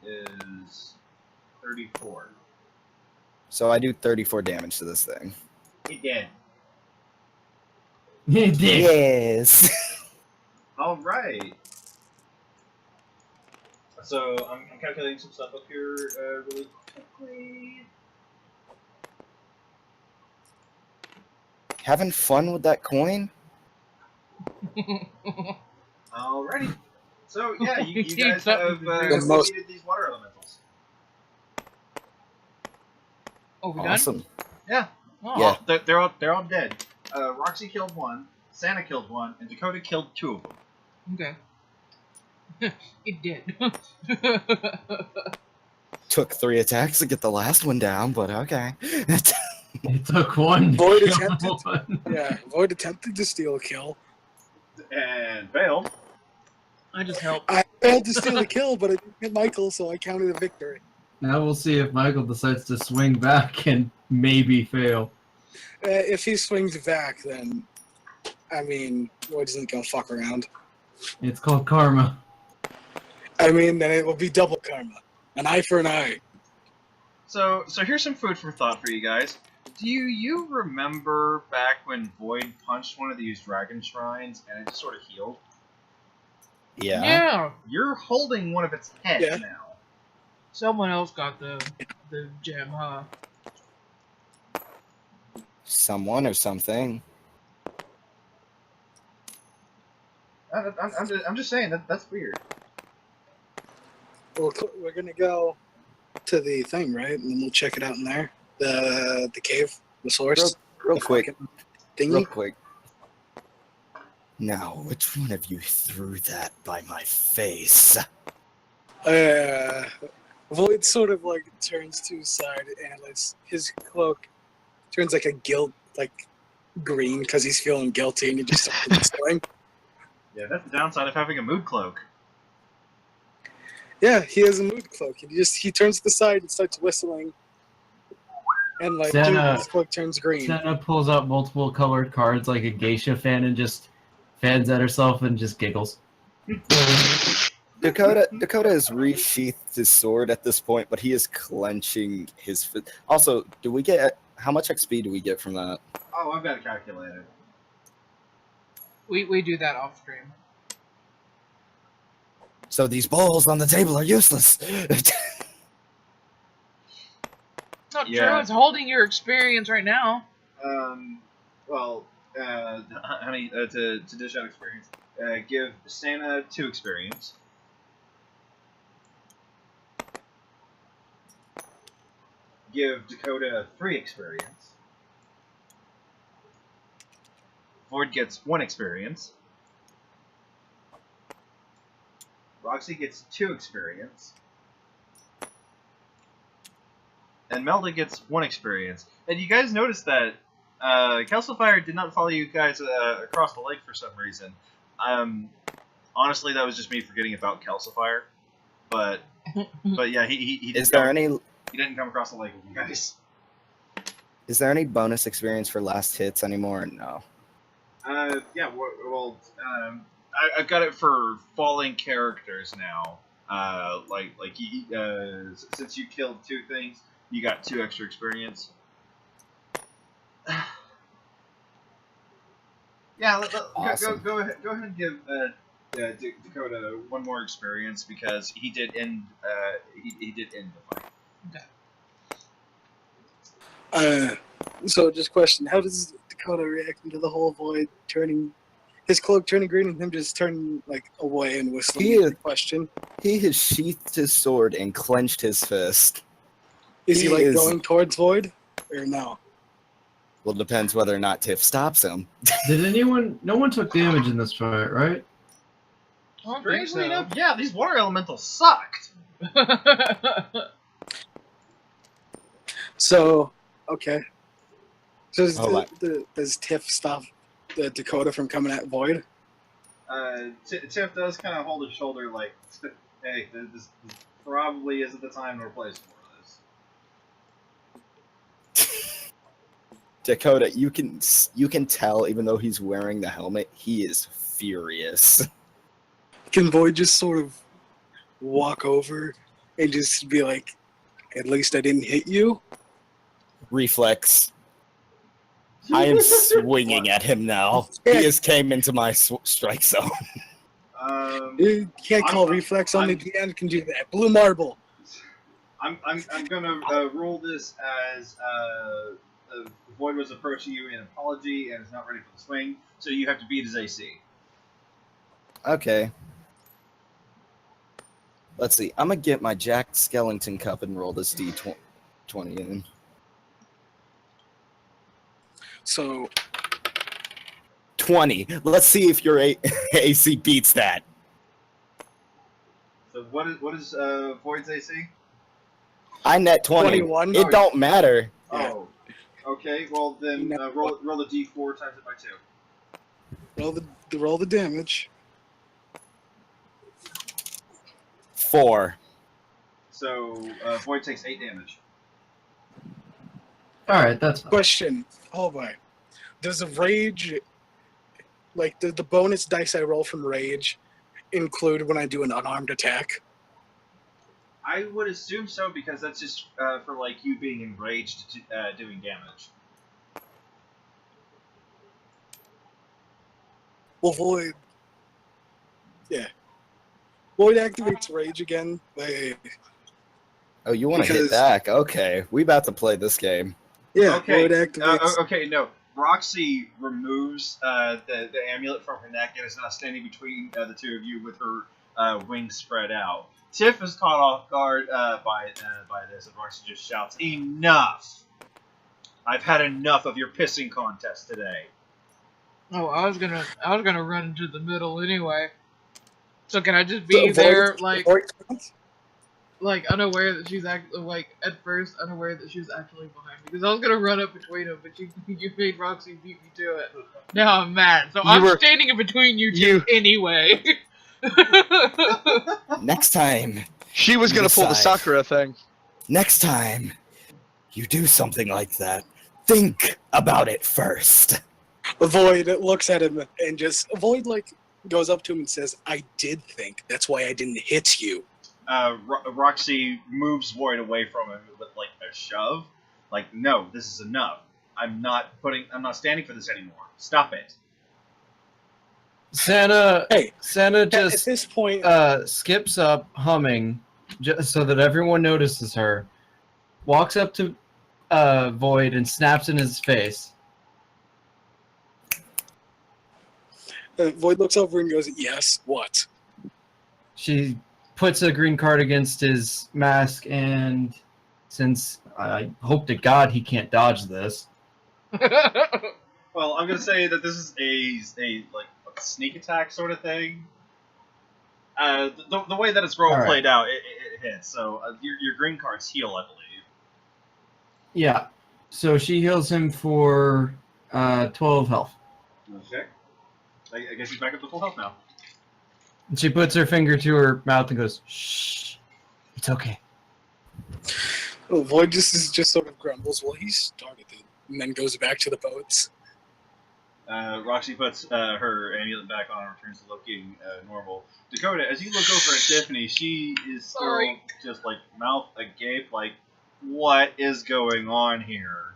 Speaker 1: Is 34.
Speaker 3: So I do 34 damage to this thing.
Speaker 1: He did.
Speaker 6: Dick.
Speaker 3: Yes.
Speaker 1: Alright. So I'm calculating some stuff up here really quickly.
Speaker 3: Having fun with that coin?
Speaker 1: Alrighty. So yeah, you
Speaker 2: Keep
Speaker 1: guys
Speaker 2: up
Speaker 1: have
Speaker 2: with the
Speaker 1: defeated these water elementals.
Speaker 2: Oh, we done?
Speaker 3: Awesome.
Speaker 1: Yeah.
Speaker 2: Oh.
Speaker 3: Yeah.
Speaker 1: They're all dead. Roxy killed 1, Santa killed 1, and Dakota killed 2 of them.
Speaker 2: Okay. It did.
Speaker 3: Took 3 attacks to get the last one down, but okay.
Speaker 6: It took one.
Speaker 4: Void
Speaker 6: kill.
Speaker 4: attempted. Yeah, Void attempted to steal a kill.
Speaker 1: And failed.
Speaker 2: I just helped.
Speaker 4: I failed to steal a kill, but I didn't hit Michael, so I counted a victory.
Speaker 6: Now we'll see if Michael decides to swing back and maybe fail.
Speaker 4: If he swings back, then I mean, Void isn't gonna fuck around.
Speaker 6: It's called karma.
Speaker 4: I mean, then it will be double karma, an eye for an eye.
Speaker 1: So here's some food for thought for you guys. Do you remember back when Void punched one of these dragon shrines and it just sort of healed?
Speaker 3: Yeah.
Speaker 2: Yeah.
Speaker 1: You're holding one of its heads
Speaker 4: Yeah.
Speaker 1: now.
Speaker 2: Someone else got the gem, huh?
Speaker 3: Someone or something.
Speaker 1: I'm just saying that's weird.
Speaker 4: We're gonna go to the thing, right? And then we'll check it out in there. The cave, the source.
Speaker 3: Real
Speaker 4: the
Speaker 3: quick.
Speaker 4: fucking Thingy.
Speaker 3: Real quick. Now, which one of you threw that by my face?
Speaker 4: Void sort of like turns to his side and his cloak turns like a guilt, like green because he's feeling guilty and he just starts whistling.
Speaker 1: Yeah, that's the downside of having a mood cloak.
Speaker 4: Yeah, he has a mood cloak. He turns to the side and starts whistling. And like
Speaker 6: Santa-
Speaker 4: his cloak turns green.
Speaker 6: Senna pulls out multiple colored cards like a geisha fan and just fans at herself and just giggles.
Speaker 3: Dakota has resheathed his sword at this point, but he is clenching his fist. Also, how much XP do we get from that?
Speaker 1: Oh, I've got a calculator.
Speaker 2: We do that off stream.
Speaker 3: So these balls on the table are useless.
Speaker 2: Not
Speaker 1: Yeah.
Speaker 2: true. It's holding your experience right now.
Speaker 1: Well, honey, to dish out experience, give Santa 2 experience. Give Dakota 3 experience. Void gets 1 experience. Roxy gets 2 experience. And Melda gets 1 experience. And you guys noticed that Calcifire did not follow you guys across the lake for some reason. Honestly, that was just me forgetting about calcifier. But yeah, he
Speaker 3: Is there any
Speaker 1: he didn't come across the lake with you guys.
Speaker 3: is there any bonus experience for last hits anymore? Or no.
Speaker 1: Yeah. Well, I've got it for falling characters now. Since you killed 2 things, you got 2 extra experience. Yeah,
Speaker 3: Awesome.
Speaker 1: go ahead and give Dakota 1 more experience because he did end he did end the fight.
Speaker 4: So just question: how does Dakota react to the whole Void turning his cloak turning green and him just turning like away and whistling?
Speaker 3: He is-
Speaker 4: Question:
Speaker 3: He has sheathed his sword and clenched his fist.
Speaker 4: is he like
Speaker 3: is-
Speaker 4: going towards Void or no?
Speaker 3: Well, depends whether or not Tiff stops him.
Speaker 6: Did anyone? No one took damage in this fight, right?
Speaker 1: Strangely enough, yeah, these water elementals sucked.
Speaker 4: So okay. So does Tiff stop the Dakota from coming at Void?
Speaker 1: Tiff does kind of hold his shoulder like, hey, this probably isn't the time or place for this.
Speaker 3: Dakota, you can tell, even though he's wearing the helmet, he is furious.
Speaker 4: Can Void just sort of walk over and just be like, "At least I didn't hit you"?
Speaker 3: Reflex. I am swinging at him now. He has came into my strike zone.
Speaker 4: You can't call
Speaker 1: I'm-
Speaker 4: reflex. Only
Speaker 1: I'm-
Speaker 4: the end can do that. Blue marble.
Speaker 1: I'm gonna roll this as Void was approaching you in apology and is not ready for the swing, so you have to beat his AC.
Speaker 3: Okay. Let's see. I'm gonna get my Jack Skellington cup and roll this D20 in.
Speaker 4: So
Speaker 3: 20. Let's see if your AC beats that.
Speaker 1: So what is Void's AC?
Speaker 3: I net 20.
Speaker 4: 21.
Speaker 3: It don't matter.
Speaker 1: Oh, okay. Well then, roll the D4 times it by 2.
Speaker 4: roll the damage.
Speaker 3: 4.
Speaker 1: So Void takes 8 damage.
Speaker 6: All right, that's fine.
Speaker 4: Question. Hold on. Does a rage, like the bonus dice I roll from rage, include when I do an unarmed attack?
Speaker 1: I would assume so because that's just for like you being enraged doing damage.
Speaker 4: Well, Void. Yeah. Void activates rage again.
Speaker 3: Oh, you want to hit
Speaker 4: Because-
Speaker 3: back? Okay, we about to play this game.
Speaker 4: Yeah.
Speaker 1: Okay.
Speaker 4: Void activates.
Speaker 1: Okay. No. Roxy removes the amulet from her neck and is now standing between the 2 of you with her wings spread out. Tiff is caught off guard by this, and Roxy just shouts, "Enough! I've had enough of your pissing contest today."
Speaker 2: Oh, I was gonna run into the middle anyway. So can I just be
Speaker 4: Void-
Speaker 2: there,
Speaker 4: Void-
Speaker 2: unaware that she's at first unaware that she was actually behind me? Because I was gonna run up between them, but you made Roxy beat me to it. Now I'm mad, so I'm standing in between you two anyway.
Speaker 3: Next time,
Speaker 5: She was gonna pull the
Speaker 3: Decide.
Speaker 5: Sakura thing.
Speaker 3: next time you do something like that, think about it first.
Speaker 4: Void looks at him and just Void goes up to him and says, "I did think. That's why I didn't hit you."
Speaker 1: Roxy moves Void away from him with like a shove. Like, no, this is enough. I'm not standing for this anymore. Stop it.
Speaker 6: Santa
Speaker 4: At
Speaker 6: just
Speaker 4: this point,
Speaker 6: skips up humming just so that everyone notices her, walks up to Void and snaps in his face.
Speaker 4: Void looks over and goes, "Yes, what?"
Speaker 6: She puts a green card against his mask, and since I hope to God he can't dodge this,
Speaker 1: Well, I'm gonna say that this is a sneak attack sort of thing. The way that it's role played out, it hits. So your green cards heal, I believe.
Speaker 6: yeah. So she heals him for 12 health.
Speaker 1: Okay. I guess he's back up to full health now.
Speaker 6: She puts her finger to her mouth and goes, "Shh, it's okay."
Speaker 4: Oh, Void just sort of grumbles. Well, he started it, and then goes back to the boats.
Speaker 1: Roxy puts her amulet back on and returns to looking normal. Dakota, as you look over at Tiffany, she is still
Speaker 2: Sorry.
Speaker 1: just like mouth agape, like, what is going on here?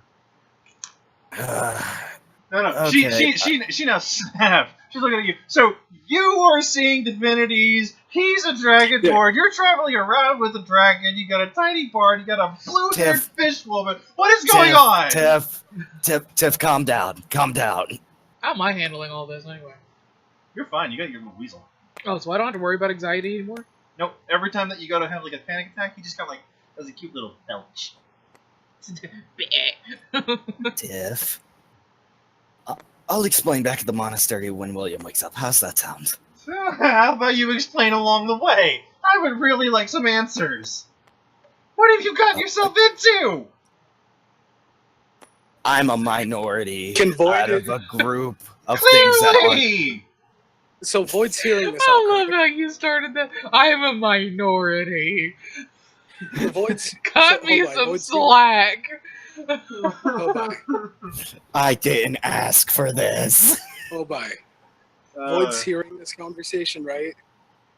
Speaker 1: No,
Speaker 3: Okay.
Speaker 1: she now snapped. She's looking at you. So you are seeing divinities. He's a dragonborn. You're traveling around with a dragon. You got a tiny bard. You got a blue-haired
Speaker 3: Tiff.
Speaker 1: fish woman. What is going on?
Speaker 3: Tiff, calm down. Calm down.
Speaker 2: How am I handling all this anyway?
Speaker 1: You're fine. You got your little weasel.
Speaker 2: Oh, so I don't have to worry about anxiety anymore?
Speaker 1: Nope. Every time that you go to have like a panic attack, he just kind of like does a cute little belch.
Speaker 3: Tiff. I'll explain back at the monastery when William wakes up. How's that sound?
Speaker 1: So, how about you explain along the way? I would really like some answers. What have you gotten yourself into?
Speaker 3: I'm a minority
Speaker 4: Can Void-
Speaker 3: out of a group of things that are...
Speaker 1: Clearly!
Speaker 4: So Void's hearing this all
Speaker 2: I love
Speaker 4: correct.
Speaker 2: how you started that. I am a minority.
Speaker 4: Void's
Speaker 2: Cut
Speaker 4: so-
Speaker 2: me
Speaker 4: hold on,
Speaker 2: some
Speaker 4: Void's
Speaker 2: slack.
Speaker 4: Oh bye.
Speaker 3: I didn't ask for this.
Speaker 4: Oh bye. Void's hearing this conversation, right?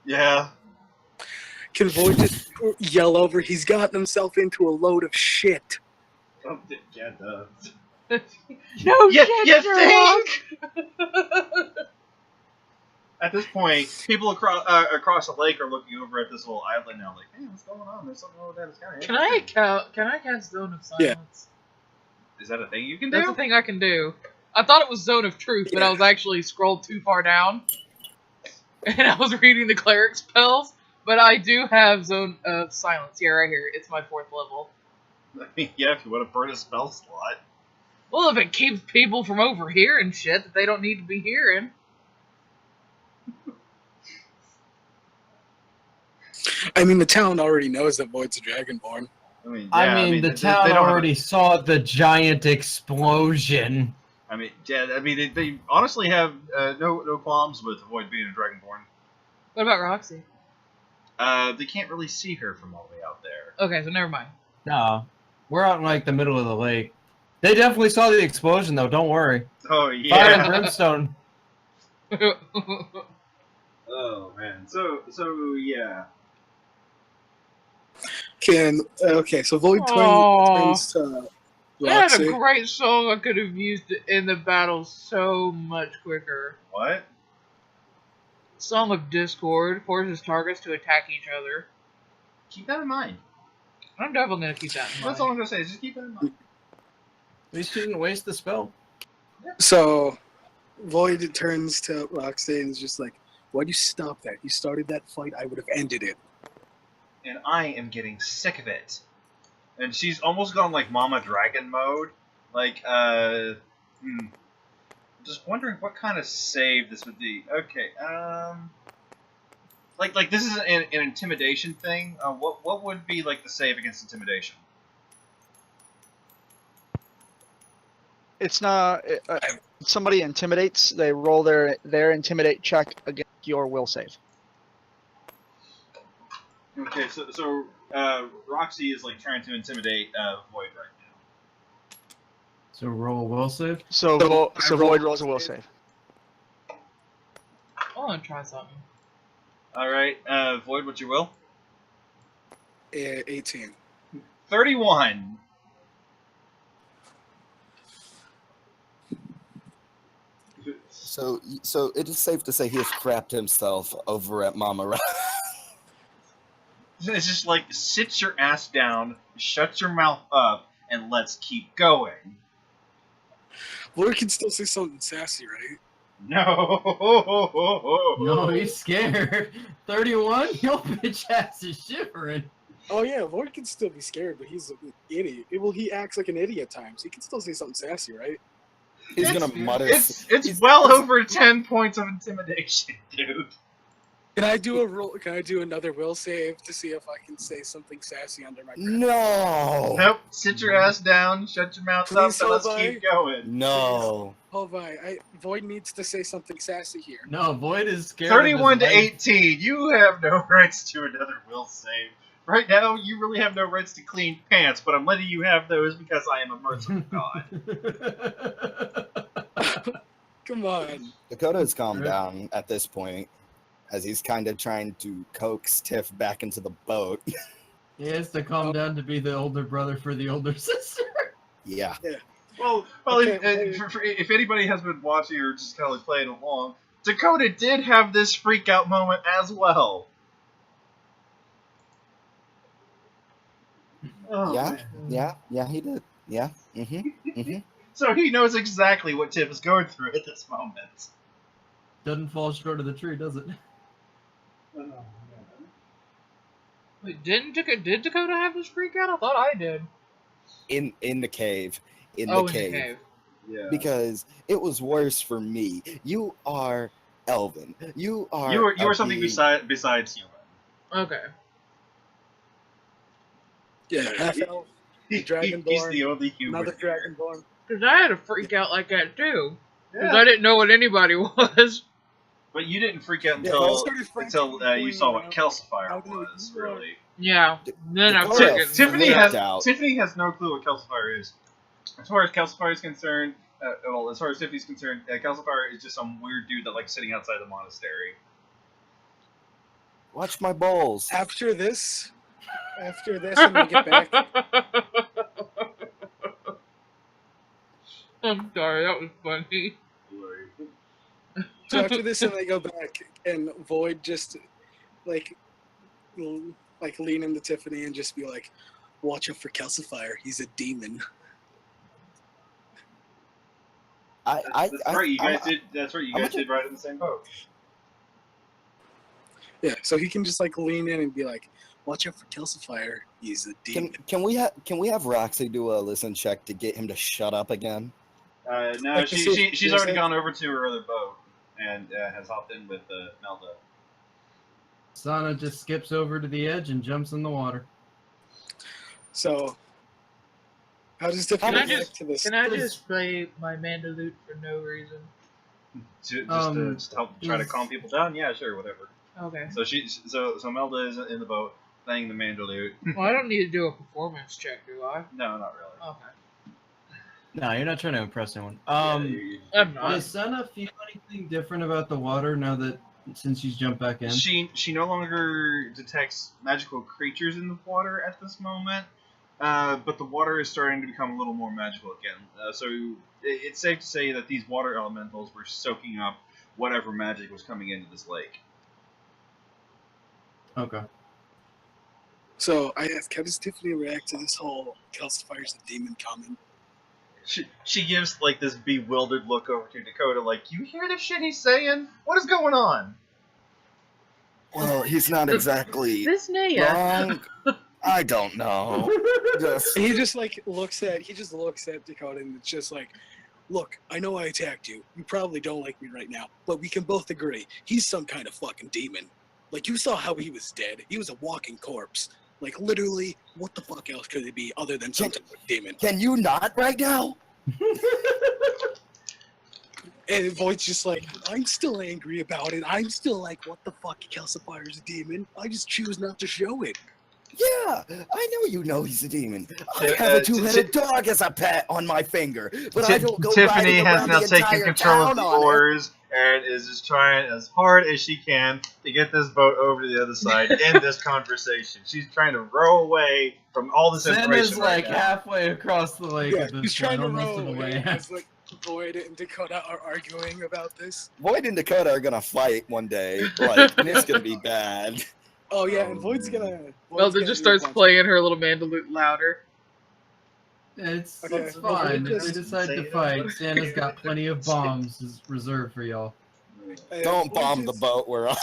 Speaker 1: Yeah.
Speaker 4: Can Void just yell over? He's gotten himself into a load of shit.
Speaker 1: Oh, yeah, duh.
Speaker 2: No
Speaker 1: Yeah,
Speaker 2: shit,
Speaker 1: you
Speaker 2: Sherlock.
Speaker 1: think? At this point, people across the lake are looking over at this little island now, like, hey, what's going on? There's something over there that's kind of
Speaker 2: Can I cast Zone of Silence?
Speaker 1: Is that a thing you can
Speaker 2: That's
Speaker 1: do?
Speaker 2: the thing I can do. I thought it was Zone of Truth, but I was actually scrolled too far down. And I was reading the cleric spells, but I do have Zone of Silence here, right here. It's my 4th level.
Speaker 1: I mean, yeah, if you want to burn a spell slot.
Speaker 2: Well, if it keeps people from overhearing shit that they don't need to be hearing.
Speaker 4: I mean, the town already knows that Void's a dragonborn.
Speaker 1: I mean, yeah,
Speaker 6: I mean, the town
Speaker 1: they don't
Speaker 6: already saw the giant explosion.
Speaker 1: I mean, yeah, I mean, they honestly have no qualms with Void being a dragonborn.
Speaker 2: What about Roxy?
Speaker 1: They can't really see her from all the way out there.
Speaker 2: Okay, so never mind.
Speaker 6: No, we're out in like the middle of the lake. They definitely saw the explosion, though. Don't worry.
Speaker 1: Oh
Speaker 6: Fire and
Speaker 1: yeah.
Speaker 6: brimstone.
Speaker 1: Oh man. So yeah.
Speaker 4: Okay, so Void
Speaker 2: Aw.
Speaker 4: turns to
Speaker 2: I had
Speaker 4: Roxy.
Speaker 2: a great song I could have used in the battle so much quicker.
Speaker 1: What?
Speaker 2: Song of Discord forces targets to attack each other.
Speaker 1: Keep that in mind.
Speaker 2: I'm definitely gonna keep that in mind.
Speaker 1: That's all I'm gonna say. Is just keep that in mind.
Speaker 6: At least you didn't waste the spell.
Speaker 4: So Void turns to Roxy and is just like, why'd you stop that? You started that fight, I would have ended it.
Speaker 1: And I am getting sick of it. And she's almost gone like Mama Dragon mode. Like, just wondering what kind of save this would be. Okay, like this is an intimidation thing. What would be like the save against intimidation?
Speaker 5: It's not. Somebody intimidates. They roll their intimidate check against your will save.
Speaker 1: Okay, so Roxy is like trying to intimidate Void right now.
Speaker 6: So roll a will save.
Speaker 5: So Void rolls a will save.
Speaker 2: I wanna try something.
Speaker 1: All right, Void, what's your will?
Speaker 4: 18.
Speaker 1: 31.
Speaker 3: So it is safe to say he has crapped himself over at Mama Ra.
Speaker 1: It's just like, sit your ass down, shut your mouth up, and let's keep going.
Speaker 4: Void can still say something sassy, right?
Speaker 1: No.
Speaker 6: No, he's scared. 31? Your bitch ass is shivering.
Speaker 4: Oh yeah, Void can still be scared, but he's an idiot. Well, he acts like an idiot at times. He can still say something sassy, right?
Speaker 3: He's gonna mutter.
Speaker 1: It's well over 10 points of intimidation, dude.
Speaker 4: Can I do a roll? Can I do another will save to see if I can say something sassy under my breath?
Speaker 3: No.
Speaker 1: Nope. Sit your ass down, shut your mouth up,
Speaker 4: Please,
Speaker 1: and let's
Speaker 4: Hellboy.
Speaker 1: keep going.
Speaker 3: No.
Speaker 4: Void needs to say something sassy here.
Speaker 6: No, Void is scared. of
Speaker 1: 31 to
Speaker 6: his life.
Speaker 1: 18. You have no rights to another will save. Right now, you really have no rights to clean pants, but I'm letting you have those because I am a merciful god.
Speaker 4: Come on.
Speaker 3: Dakota has calmed down at this point, as he's kind of trying to coax Tiff back into the boat.
Speaker 6: He has to calm down to be the older brother for the older sister.
Speaker 3: Yeah.
Speaker 1: Well,
Speaker 4: Okay,
Speaker 1: if anybody has been watching or just kind of like playing along, Dakota did have this freak out moment as well. Oh,
Speaker 3: Yeah,
Speaker 1: man.
Speaker 3: yeah, he did. Yeah. Mm-hmm.
Speaker 1: So he knows exactly what Tiff is going through at this moment.
Speaker 6: Doesn't fall short of the tree, does it?
Speaker 2: Wait, did Dakota have this freak out? I thought I did.
Speaker 3: In the cave. In
Speaker 2: Oh,
Speaker 3: the cave.
Speaker 2: in the cave.
Speaker 1: Yeah.
Speaker 3: Because it was worse for me. You are Elven. You are
Speaker 1: You are something besides human.
Speaker 2: Okay.
Speaker 4: Yeah, half elf,
Speaker 1: He's
Speaker 4: Dragonborn,
Speaker 1: the only human.
Speaker 4: another
Speaker 1: here.
Speaker 4: dragonborn.
Speaker 2: Because I had a freak out like that too. Because
Speaker 1: Yeah.
Speaker 2: I didn't know what anybody was.
Speaker 1: But you didn't freak out
Speaker 4: Yeah, I
Speaker 1: until
Speaker 4: started freaking
Speaker 1: you
Speaker 4: out
Speaker 1: saw what
Speaker 4: when,
Speaker 1: Calcifier
Speaker 4: how can
Speaker 1: was,
Speaker 4: you-
Speaker 1: really.
Speaker 2: Yeah. Then I
Speaker 3: Dakota
Speaker 2: took it.
Speaker 1: Tiffany
Speaker 3: freaked out.
Speaker 1: Tiffany has no clue what Calcifier is. As far as Calcifier is concerned, as far as Tiffany's concerned, Calcifier is just some weird dude that likes sitting outside the monastery.
Speaker 3: Watch my balls.
Speaker 4: After this, when we get back,
Speaker 2: I'm sorry, that was funny.
Speaker 4: so after this, and they go back, and Void just like lean into Tiffany and just be like, "Watch out for Calcifier. He's a demon."
Speaker 1: That's right. You guys
Speaker 3: I-
Speaker 1: did. That's right. You
Speaker 3: I'm
Speaker 1: guys did ride in the same boat.
Speaker 4: Yeah, so he can just like lean in and be like, "Watch out for Calcifier. He's a demon."
Speaker 3: Can we have Roxy do a listen check to get him to shut up again?
Speaker 1: No,
Speaker 4: Like,
Speaker 1: she's already gone over to her other boat and has hopped in with Melda.
Speaker 6: Sana just skips over to the edge and jumps in the water.
Speaker 4: So, how does Tiffany
Speaker 2: Can I
Speaker 4: react
Speaker 2: just-
Speaker 4: to this?
Speaker 2: Can I just play my Mandalute for no reason?
Speaker 1: Just help try to calm people down. Yeah, sure, whatever.
Speaker 2: Okay.
Speaker 1: So Melda is in the boat playing the mandolute.
Speaker 2: Well, I don't need to do a performance check, do I?
Speaker 1: No, not really.
Speaker 2: Okay.
Speaker 6: No, you're not trying to impress anyone.
Speaker 2: I'm not.
Speaker 6: Does Sana feel anything different about the water now that since she's jumped back in?
Speaker 1: She no longer detects magical creatures in the water at this moment, but the water is starting to become a little more magical again. So it's safe to say that these water elementals were soaking up whatever magic was coming into this lake.
Speaker 6: Okay.
Speaker 4: So I ask, how does Tiffany react to this whole Calcifier's a demon comment?
Speaker 1: She gives like this bewildered look over to Dakota, like, "You hear the shit he's saying? What is going on?"
Speaker 3: Well, he's not exactly
Speaker 2: This Naya.
Speaker 3: wrong. I don't know.
Speaker 4: He just looks at Dakota and it's just like, "Look, I know I attacked you. You probably don't like me right now, but we can both agree he's some kind of fucking demon. Like, you saw how he was dead. He was a walking corpse. Like, literally, what the fuck else could it be other than some type of demon?"
Speaker 3: Can you not right now?
Speaker 4: And Voight's just like, "I'm still angry about it. I'm still like, what the fuck, Calcifier's a demon. I just choose not to show it."
Speaker 3: Yeah, I know you know he's a demon. I have a two-headed dog as a pet on my finger, but I don't go
Speaker 1: Tiffany
Speaker 3: riding
Speaker 1: has
Speaker 3: around
Speaker 1: now
Speaker 3: the
Speaker 1: taken
Speaker 3: entire
Speaker 1: control of
Speaker 3: town
Speaker 1: the
Speaker 3: on it.
Speaker 1: oars and is just trying as hard as she can to get this boat over to the other side in this conversation. She's trying to row away from all this information.
Speaker 6: Sana's like
Speaker 1: right now.
Speaker 6: halfway across the lake
Speaker 4: Yeah,
Speaker 6: at this
Speaker 4: he's trying
Speaker 6: point,
Speaker 4: to
Speaker 6: almost
Speaker 4: row
Speaker 6: to the
Speaker 4: away
Speaker 6: way.
Speaker 4: as like Void and Dakota are arguing about this.
Speaker 3: Void and Dakota are gonna fight one day. Like, and it's gonna be bad.
Speaker 4: Oh yeah, and Void's gonna.
Speaker 2: Well, then just starts playing her little Mandalute louder.
Speaker 6: It's
Speaker 4: Okay, well,
Speaker 6: fine.
Speaker 4: we
Speaker 6: If they
Speaker 4: just
Speaker 6: decide
Speaker 1: say
Speaker 6: to
Speaker 1: it.
Speaker 6: fight, Santa's got plenty of bombs reserved for y'all.
Speaker 3: Don't bomb the boat we're on.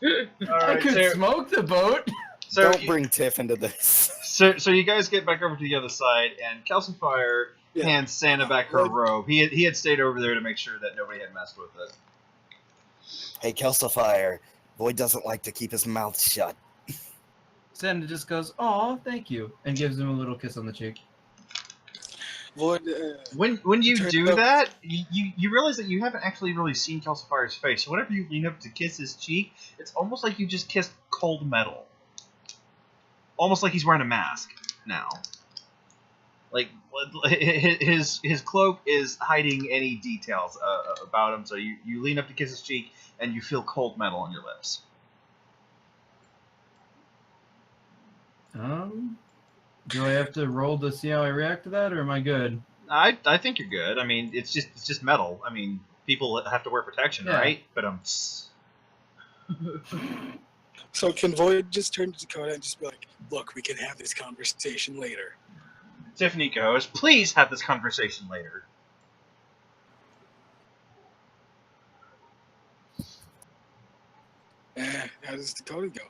Speaker 1: All
Speaker 6: I
Speaker 1: right,
Speaker 6: could smoke the boat.
Speaker 1: so
Speaker 3: Don't bring Tiff into this.
Speaker 1: So you guys get back over to the other side, and Calcifier
Speaker 4: Yeah.
Speaker 1: hands Santa back her robe. He had stayed over there to make sure that nobody had messed with it.
Speaker 3: Hey, Calcifier, Void doesn't like to keep his mouth shut.
Speaker 6: Santa just goes, "Aw, thank you," and gives him a little kiss on the cheek.
Speaker 4: Void.
Speaker 1: When you
Speaker 4: Turns
Speaker 1: do
Speaker 4: out-
Speaker 1: that, you realize that you haven't actually really seen Calcifire's face. So whenever you lean up to kiss his cheek, it's almost like you just kissed cold metal. Almost like he's wearing a mask now. Like his cloak is hiding any details about him. So you lean up to kiss his cheek, and you feel cold metal on your lips.
Speaker 6: Do I have to roll to see how I react to that, or am I good?
Speaker 1: I think you're good. I mean, it's just metal. I mean, people have to wear protection,
Speaker 6: Yeah.
Speaker 1: right? But
Speaker 4: So can Void just turn to Dakota and just be like, "Look, we can have this conversation later."
Speaker 1: Tiffany goes, "Please have this conversation later."
Speaker 4: How does Dakota go?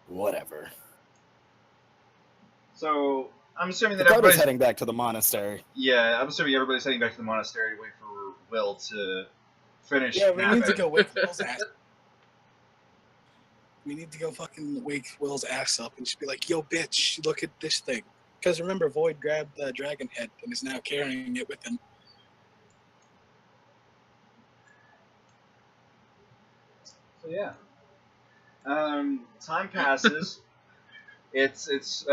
Speaker 3: Whatever.
Speaker 1: So I'm assuming that
Speaker 3: Dakota's
Speaker 1: everybody's
Speaker 3: heading back to the monastery.
Speaker 1: Yeah, I'm assuming everybody's heading back to the monastery to wait for Will to finish.
Speaker 4: Yeah, we need to
Speaker 1: napping.
Speaker 4: go wake Will's ass. We need to go fucking wake Will's ass up and just be like, "Yo, bitch, look at this thing." Because remember, Void grabbed the dragon head and is now carrying it with him.
Speaker 1: So yeah. Time passes. It's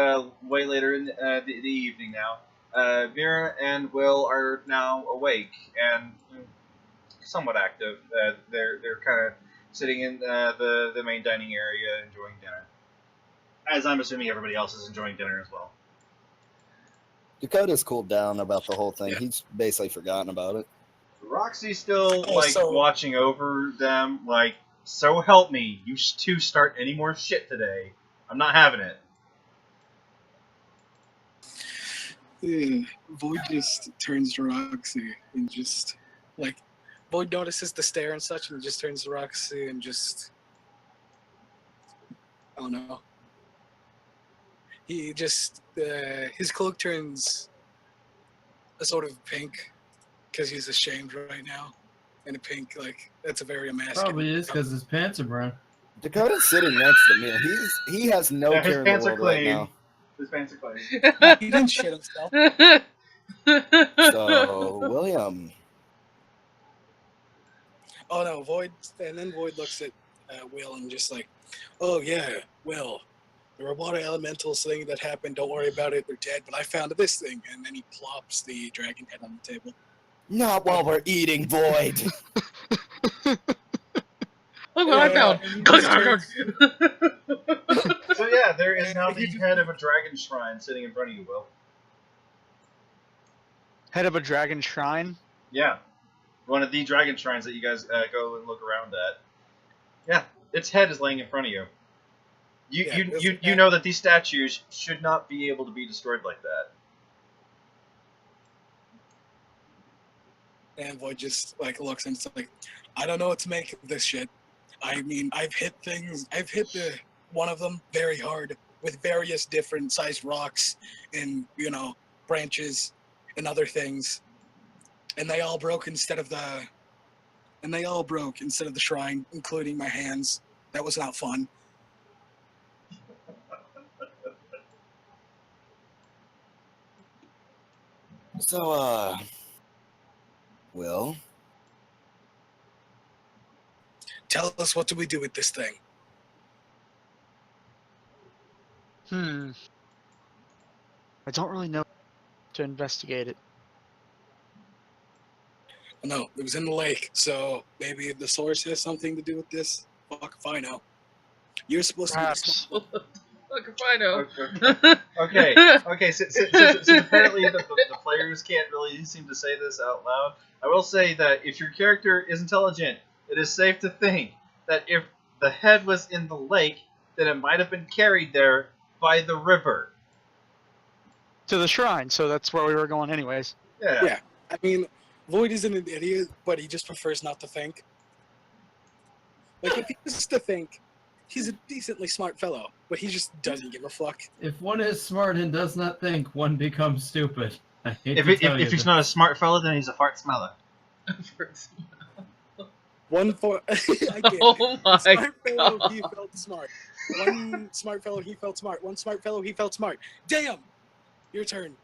Speaker 1: way later in the evening now. Vera and Will are now awake and somewhat active. They're kind of sitting in the main dining area enjoying dinner. As I'm assuming everybody else is enjoying dinner as well.
Speaker 3: Dakota's cooled down about the whole thing.
Speaker 4: Yeah.
Speaker 3: He's basically forgotten about it.
Speaker 1: Roxy's still
Speaker 4: Oh, so-
Speaker 1: watching over them, like, so help me, you two start any more shit today. I'm not having it.
Speaker 4: Void just turns to Roxy and just, like, Void notices the stare and such and just turns to Roxy and just, I don't know. He just, his cloak turns a sort of pink because he's ashamed right now. And a pink, like, that's a very emasculine.
Speaker 6: Probably is because his pants are brown.
Speaker 3: Dakota's sitting next to me. He has no
Speaker 1: Yeah, his
Speaker 3: care in the
Speaker 1: pants are
Speaker 3: world right
Speaker 1: clean.
Speaker 3: now.
Speaker 1: His pants are clean.
Speaker 4: He didn't shit himself.
Speaker 3: So, William.
Speaker 4: Oh no, Void, and then Void looks at Will and just like, "Oh yeah, Will, the water elementals thing that happened, don't worry about it, they're dead, but I found this thing," and then he plops the dragon head on the table.
Speaker 3: Not while we're eating, Void.
Speaker 2: Look what I
Speaker 4: Yeah,
Speaker 2: found.
Speaker 4: and he
Speaker 2: Glug,
Speaker 4: just
Speaker 2: glug,
Speaker 4: turns-
Speaker 2: glug.
Speaker 1: So yeah, there is now the head of a dragon shrine sitting in front of you, Will.
Speaker 5: Head of a dragon shrine.
Speaker 1: Yeah. One of the dragon shrines that you guys go and look around at. Yeah, its head is laying in front of you.
Speaker 4: Yeah,
Speaker 1: You know that these statues should not be able to be destroyed like that.
Speaker 4: And Void just like looks and it's like, "I don't know what to make of this shit. I mean, I've hit the one of them very hard with various different sized rocks and, you know, branches and other things. And they all broke instead of the shrine, including my hands. That was not fun."
Speaker 3: So, Will,
Speaker 4: "Tell us, what do we do with this thing?"
Speaker 5: I don't really know to investigate it.
Speaker 4: No, it was in the lake, so maybe the source has something to do with this. Fuck if I know. You're supposed
Speaker 5: Perhaps.
Speaker 4: to be
Speaker 2: Look if I know.
Speaker 1: Okay, since apparently the players can't really seem to say this out loud, I will say that if your character is intelligent, it is safe to think that if the head was in the lake, then it might have been carried there by the river.
Speaker 5: To the shrine, so that's where we were going anyways.
Speaker 1: Yeah.
Speaker 4: Yeah. I mean, Void isn't an idiot, but he just prefers not to think. Like, if he was to think, he's a decently smart fellow, but he just doesn't give a fuck.
Speaker 6: If one is smart and does not think, one becomes stupid. I hate
Speaker 1: If
Speaker 6: to tell you
Speaker 1: he's
Speaker 6: this.
Speaker 1: not a smart fella, then he's a fart smeller.
Speaker 4: One for I get
Speaker 2: Oh my
Speaker 4: smart fellow,
Speaker 2: god.
Speaker 4: he felt smart. One smart fellow, he felt smart. One smart fellow, he felt smart. Damn! Your turn.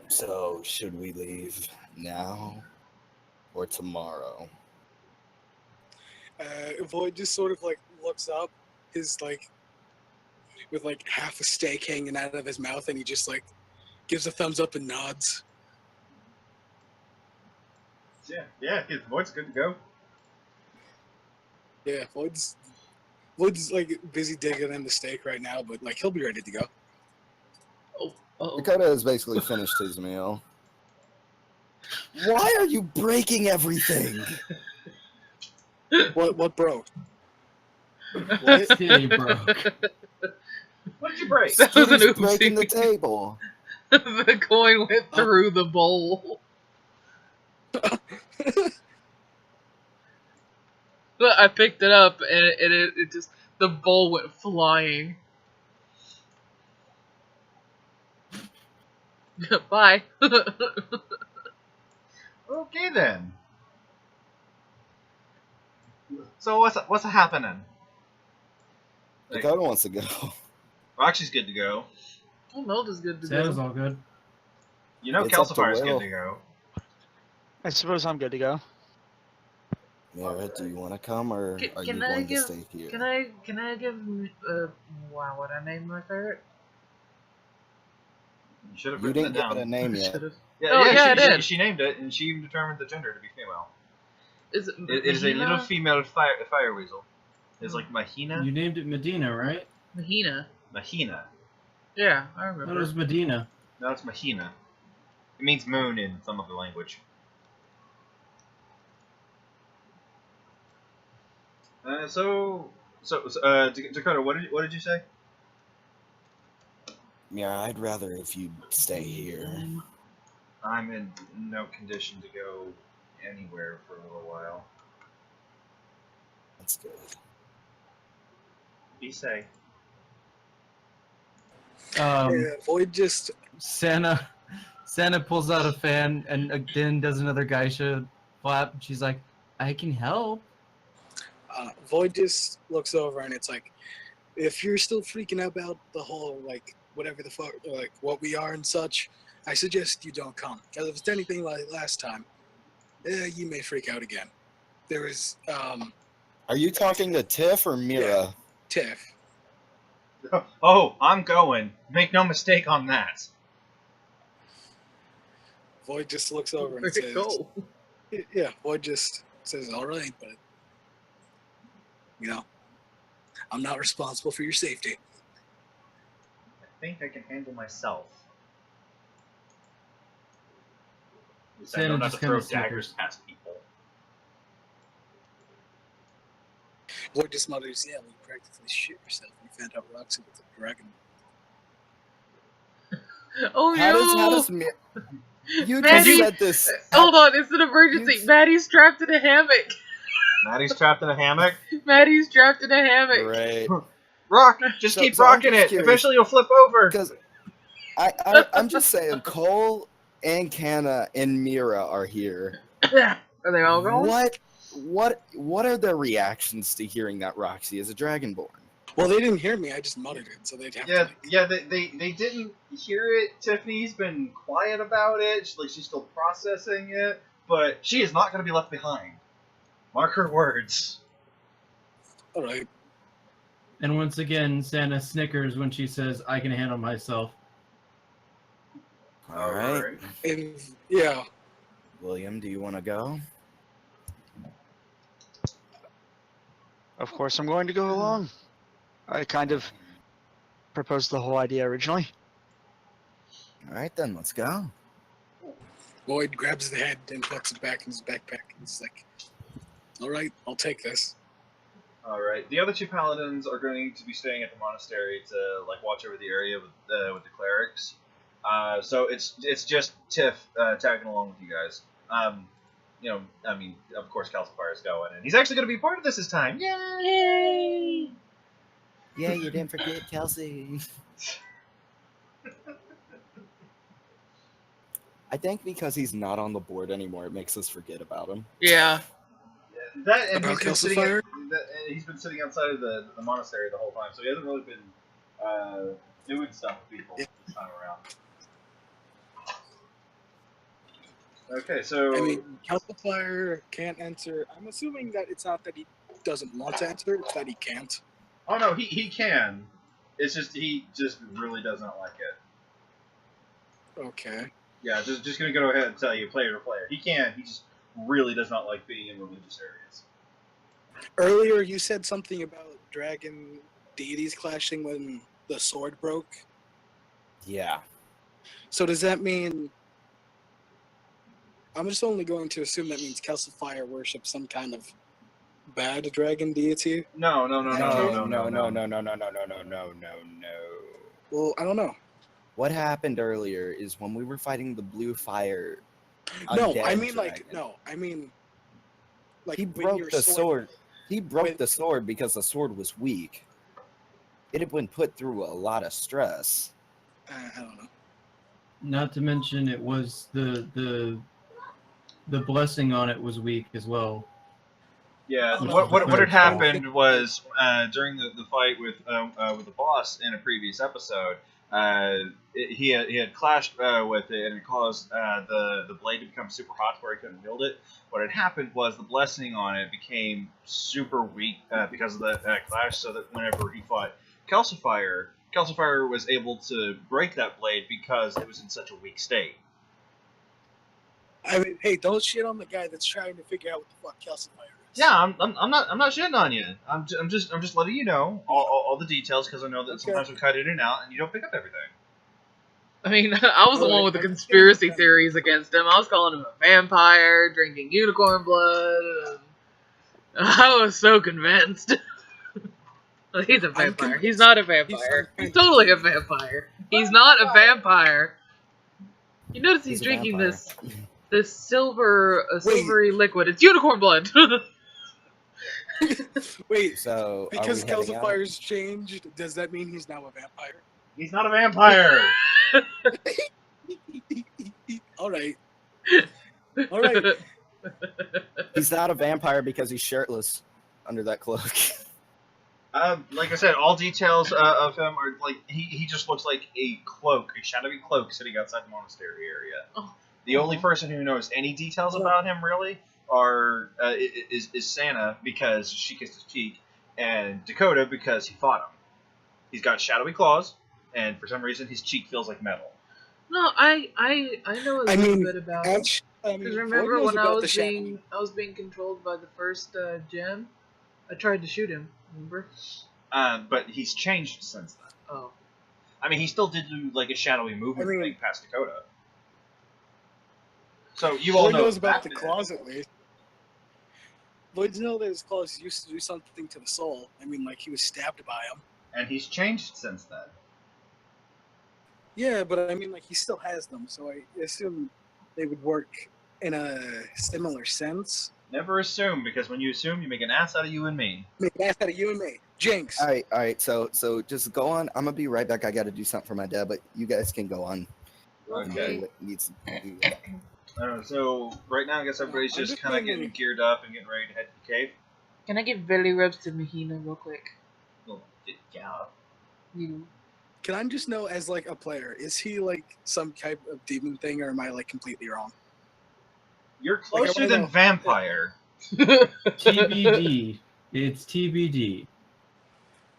Speaker 3: So, should we leave now or tomorrow?
Speaker 4: Void just sort of like looks up, his like with like half a steak hanging out of his mouth, and he just like gives a thumbs up and nods.
Speaker 1: Yeah, his voice good to go.
Speaker 4: Yeah, Void's like busy digging in the steak right now, but like he'll be ready to go.
Speaker 3: Dakota has basically finished his meal. Why are you breaking everything?
Speaker 4: What broke? What?
Speaker 6: Skinny broke.
Speaker 1: What did you break?
Speaker 2: That was an
Speaker 3: Skinny's breaking the
Speaker 2: oopsie.
Speaker 3: table.
Speaker 2: The coin went through the bowl. But I picked it up and it just, the bowl went flying. Bye.
Speaker 1: Okay then. So what's happening? Like,
Speaker 3: Dakota wants to go.
Speaker 1: Roxy's good to go.
Speaker 2: Well, Melda's good to
Speaker 6: Santa's
Speaker 2: go.
Speaker 6: all good.
Speaker 1: You know
Speaker 3: It's up to
Speaker 1: Calcifier's
Speaker 3: Will.
Speaker 1: good to go.
Speaker 5: I suppose I'm good to go.
Speaker 3: Mira, do you want to come or
Speaker 2: Can-
Speaker 3: are you
Speaker 2: can I
Speaker 3: going
Speaker 2: give-
Speaker 3: to stay here?
Speaker 2: Can I give wow, what I name my ferret?
Speaker 1: You should have
Speaker 3: You
Speaker 1: written
Speaker 3: didn't
Speaker 1: it
Speaker 3: give
Speaker 1: down.
Speaker 3: it a name yet.
Speaker 2: Should've-
Speaker 1: Yeah,
Speaker 2: Oh, yeah, I
Speaker 1: she,
Speaker 2: did.
Speaker 1: she named it, and she even determined the gender to be female.
Speaker 2: Is it?
Speaker 1: It is a
Speaker 2: Mahina?
Speaker 1: little female fire weasel. It's like Mahina.
Speaker 6: You named it Medina, right?
Speaker 2: Mahina.
Speaker 1: Mahina.
Speaker 2: Yeah, I
Speaker 6: That
Speaker 2: remember.
Speaker 6: was Medina.
Speaker 1: No, it's Mahina. It means moon in some of the language. Dakota, what did you say?
Speaker 3: Mira, I'd rather if you stay here.
Speaker 1: I'm in no condition to go anywhere for a little while.
Speaker 3: That's good.
Speaker 1: Be safe.
Speaker 4: Yeah, Void just
Speaker 6: Santa pulls out a fan and again does another geisha flap. She's like, I can help.
Speaker 4: Void just looks over, and it's like, if you're still freaking out about the whole like whatever the fuck like what we are and such, I suggest you don't come. Because if it's anything like last time, you may freak out again. There is
Speaker 3: Are you talking to Tiff or Mira?
Speaker 4: Tiff.
Speaker 1: Oh, I'm going. Make no mistake on that.
Speaker 4: Void just looks over and
Speaker 2: Where'd it
Speaker 4: says,
Speaker 2: go?
Speaker 4: "Yeah." Void just says, "All right, but you know, I'm not responsible for your safety."
Speaker 1: I think I can handle myself. At least I know
Speaker 6: Santa
Speaker 1: not
Speaker 6: just
Speaker 1: to throw
Speaker 6: kinda snickers.
Speaker 1: daggers past people.
Speaker 4: Void just mutters, "Yeah, we practically shit yourself when you found out Roxy was a dragon."
Speaker 2: Oh
Speaker 3: How does
Speaker 2: no!
Speaker 3: Mira... You
Speaker 2: Maddie-
Speaker 3: just said this.
Speaker 2: Hold on, it's an emergency.
Speaker 3: You-
Speaker 2: Maddie's trapped in a hammock.
Speaker 1: Maddie's trapped in a hammock.
Speaker 2: Maddie's trapped in a hammock.
Speaker 3: Right.
Speaker 1: Rock! Just keep
Speaker 3: So I'm
Speaker 1: rocking
Speaker 3: just
Speaker 1: it.
Speaker 3: curious.
Speaker 1: Eventually you'll flip over.
Speaker 3: Because I'm just saying, Cole and Canna and Mira are here.
Speaker 2: Are they all going?
Speaker 3: What are their reactions to hearing that Roxy is a Dragonborn?
Speaker 4: Well, they didn't hear me. I just muttered it, so they'd have to.
Speaker 1: Yeah,
Speaker 4: Like,
Speaker 1: yeah. They didn't hear it. Tiffany's been quiet about it. She's still processing it, but she is not going to be left behind. Mark her words.
Speaker 4: all right.
Speaker 6: And once again, Santa snickers when she says, I can handle myself.
Speaker 3: All right.
Speaker 4: And yeah,
Speaker 3: William, do you want to go?
Speaker 5: Of course, I'm going to go along. I kind of proposed the whole idea originally.
Speaker 3: All right, then, let's go.
Speaker 4: Void grabs the head and puts it back in his backpack. And he's like, "All right, I'll take this."
Speaker 1: All right. The other two paladins are going to be staying at the monastery to watch over the area with the clerics. So it's just Tiff tagging along with you guys. I mean, of course, Calcifier is going, and he's actually going to be part of this time. Yay!
Speaker 3: Yeah, you didn't forget Kelsey. I think because he's not on the board anymore, it makes us forget about him.
Speaker 2: Yeah.
Speaker 1: That and
Speaker 4: About
Speaker 1: he's been sitting outside of the monastery the whole time, so he hasn't really been doing stuff with people this time around. Okay, so
Speaker 4: I mean, Calcifier can't enter. I'm assuming that it's not that he doesn't want to enter; it's that he can't.
Speaker 1: oh no, he can. It's just he just really does not like it.
Speaker 4: Okay.
Speaker 1: Yeah, just gonna go ahead and tell you, player to player, he can. He just really does not like being in religious areas.
Speaker 4: Earlier, you said something about dragon deities clashing when the sword broke.
Speaker 3: Yeah.
Speaker 4: So does that mean? I'm just only going to assume that means Calcifier worships some kind of bad dragon deity.
Speaker 1: No.
Speaker 3: No.
Speaker 4: Well, I don't know.
Speaker 3: What happened earlier is when we were fighting the blue fire.
Speaker 4: No, I
Speaker 3: undead
Speaker 4: mean like
Speaker 3: dragon,
Speaker 4: no, I mean like
Speaker 3: he
Speaker 4: when
Speaker 3: broke
Speaker 4: your
Speaker 3: the sword. He broke
Speaker 4: when-
Speaker 3: the sword because the sword was weak. It had been put through a lot of stress.
Speaker 4: I don't know.
Speaker 6: Not to mention, it was the blessing on it was weak as well.
Speaker 1: Yeah,
Speaker 4: Oh, no,
Speaker 1: what had
Speaker 4: I-
Speaker 1: happened was during the fight with the boss in a previous episode, he had clashed with it and it caused the blade to become super hot to where he couldn't wield it. What had happened was the blessing on it became super weak because of that clash, so that whenever he fought Calcifier was able to break that blade because it was in such a weak state.
Speaker 4: I mean, hey, don't shit on the guy that's trying to figure out what the fuck Calcifier is.
Speaker 1: Yeah, I'm not shitting on you. I'm just letting you know all the details because I know that
Speaker 4: Okay.
Speaker 1: sometimes we cut in and out and you don't pick up everything.
Speaker 2: I mean, I was the one with the conspiracy theories against him. I was calling him a vampire, drinking unicorn blood. And I was so convinced. He's a vampire. He's not a vampire. He's totally a vampire. He's not a vampire. You notice he's
Speaker 3: a
Speaker 2: drinking
Speaker 3: vampire.
Speaker 2: this silvery liquid. It's unicorn blood.
Speaker 4: Wait,
Speaker 3: So
Speaker 4: because
Speaker 3: are we heading out?
Speaker 4: Calcifier's changed, does that mean he's now a vampire?
Speaker 1: He's not a vampire.
Speaker 4: All right. All right.
Speaker 3: He's not a vampire because he's shirtless under that cloak.
Speaker 1: Like I said, all details of him are like he just looks like a cloak, a shadowy cloak sitting outside the monastery area.
Speaker 2: Oh.
Speaker 1: The only person who knows any details about him really are is Santa because she kissed his cheek, and Dakota because he fought him. He's got shadowy claws, and for some reason his cheek feels like metal.
Speaker 2: No, I know a little bit about him. Because remember when I was being controlled by the first gem? I tried to shoot him, remember?
Speaker 1: But he's changed since then.
Speaker 2: Oh.
Speaker 1: I mean, he still did do like a shadowy movement thing past Dakota. So you all
Speaker 4: Lloyd
Speaker 1: know
Speaker 4: knows about the
Speaker 1: that.
Speaker 4: claws at least. Lloyd knows that his claws used to do something to the soul. I mean, like he was stabbed by him.
Speaker 1: And he's changed since then.
Speaker 4: Yeah, but I mean, like he still has them, so I assume they would work in a similar sense.
Speaker 1: Never assume, because when you assume, you make an ass out of you and me.
Speaker 4: Make an ass out of you and me. Jinx.
Speaker 3: All right. So just go on. I'm gonna be right back. I got to do something for my dad, but you guys can go on.
Speaker 1: Okay.
Speaker 3: What needs to do.
Speaker 1: I don't know, so right now I guess everybody's
Speaker 4: I'm
Speaker 1: just
Speaker 4: just
Speaker 1: kind of
Speaker 4: thinking-
Speaker 1: getting geared up and getting ready to head to the cave.
Speaker 2: Can I give belly rubs to Mahina real quick?
Speaker 1: Well, yeah.
Speaker 2: You.
Speaker 4: Can I just know, as like a player, is he like some type of demon thing, or am I like completely wrong?
Speaker 1: You're
Speaker 4: Like, I
Speaker 1: closer
Speaker 4: wanna
Speaker 1: than
Speaker 4: know-
Speaker 1: vampire.
Speaker 6: TBD. It's TBD.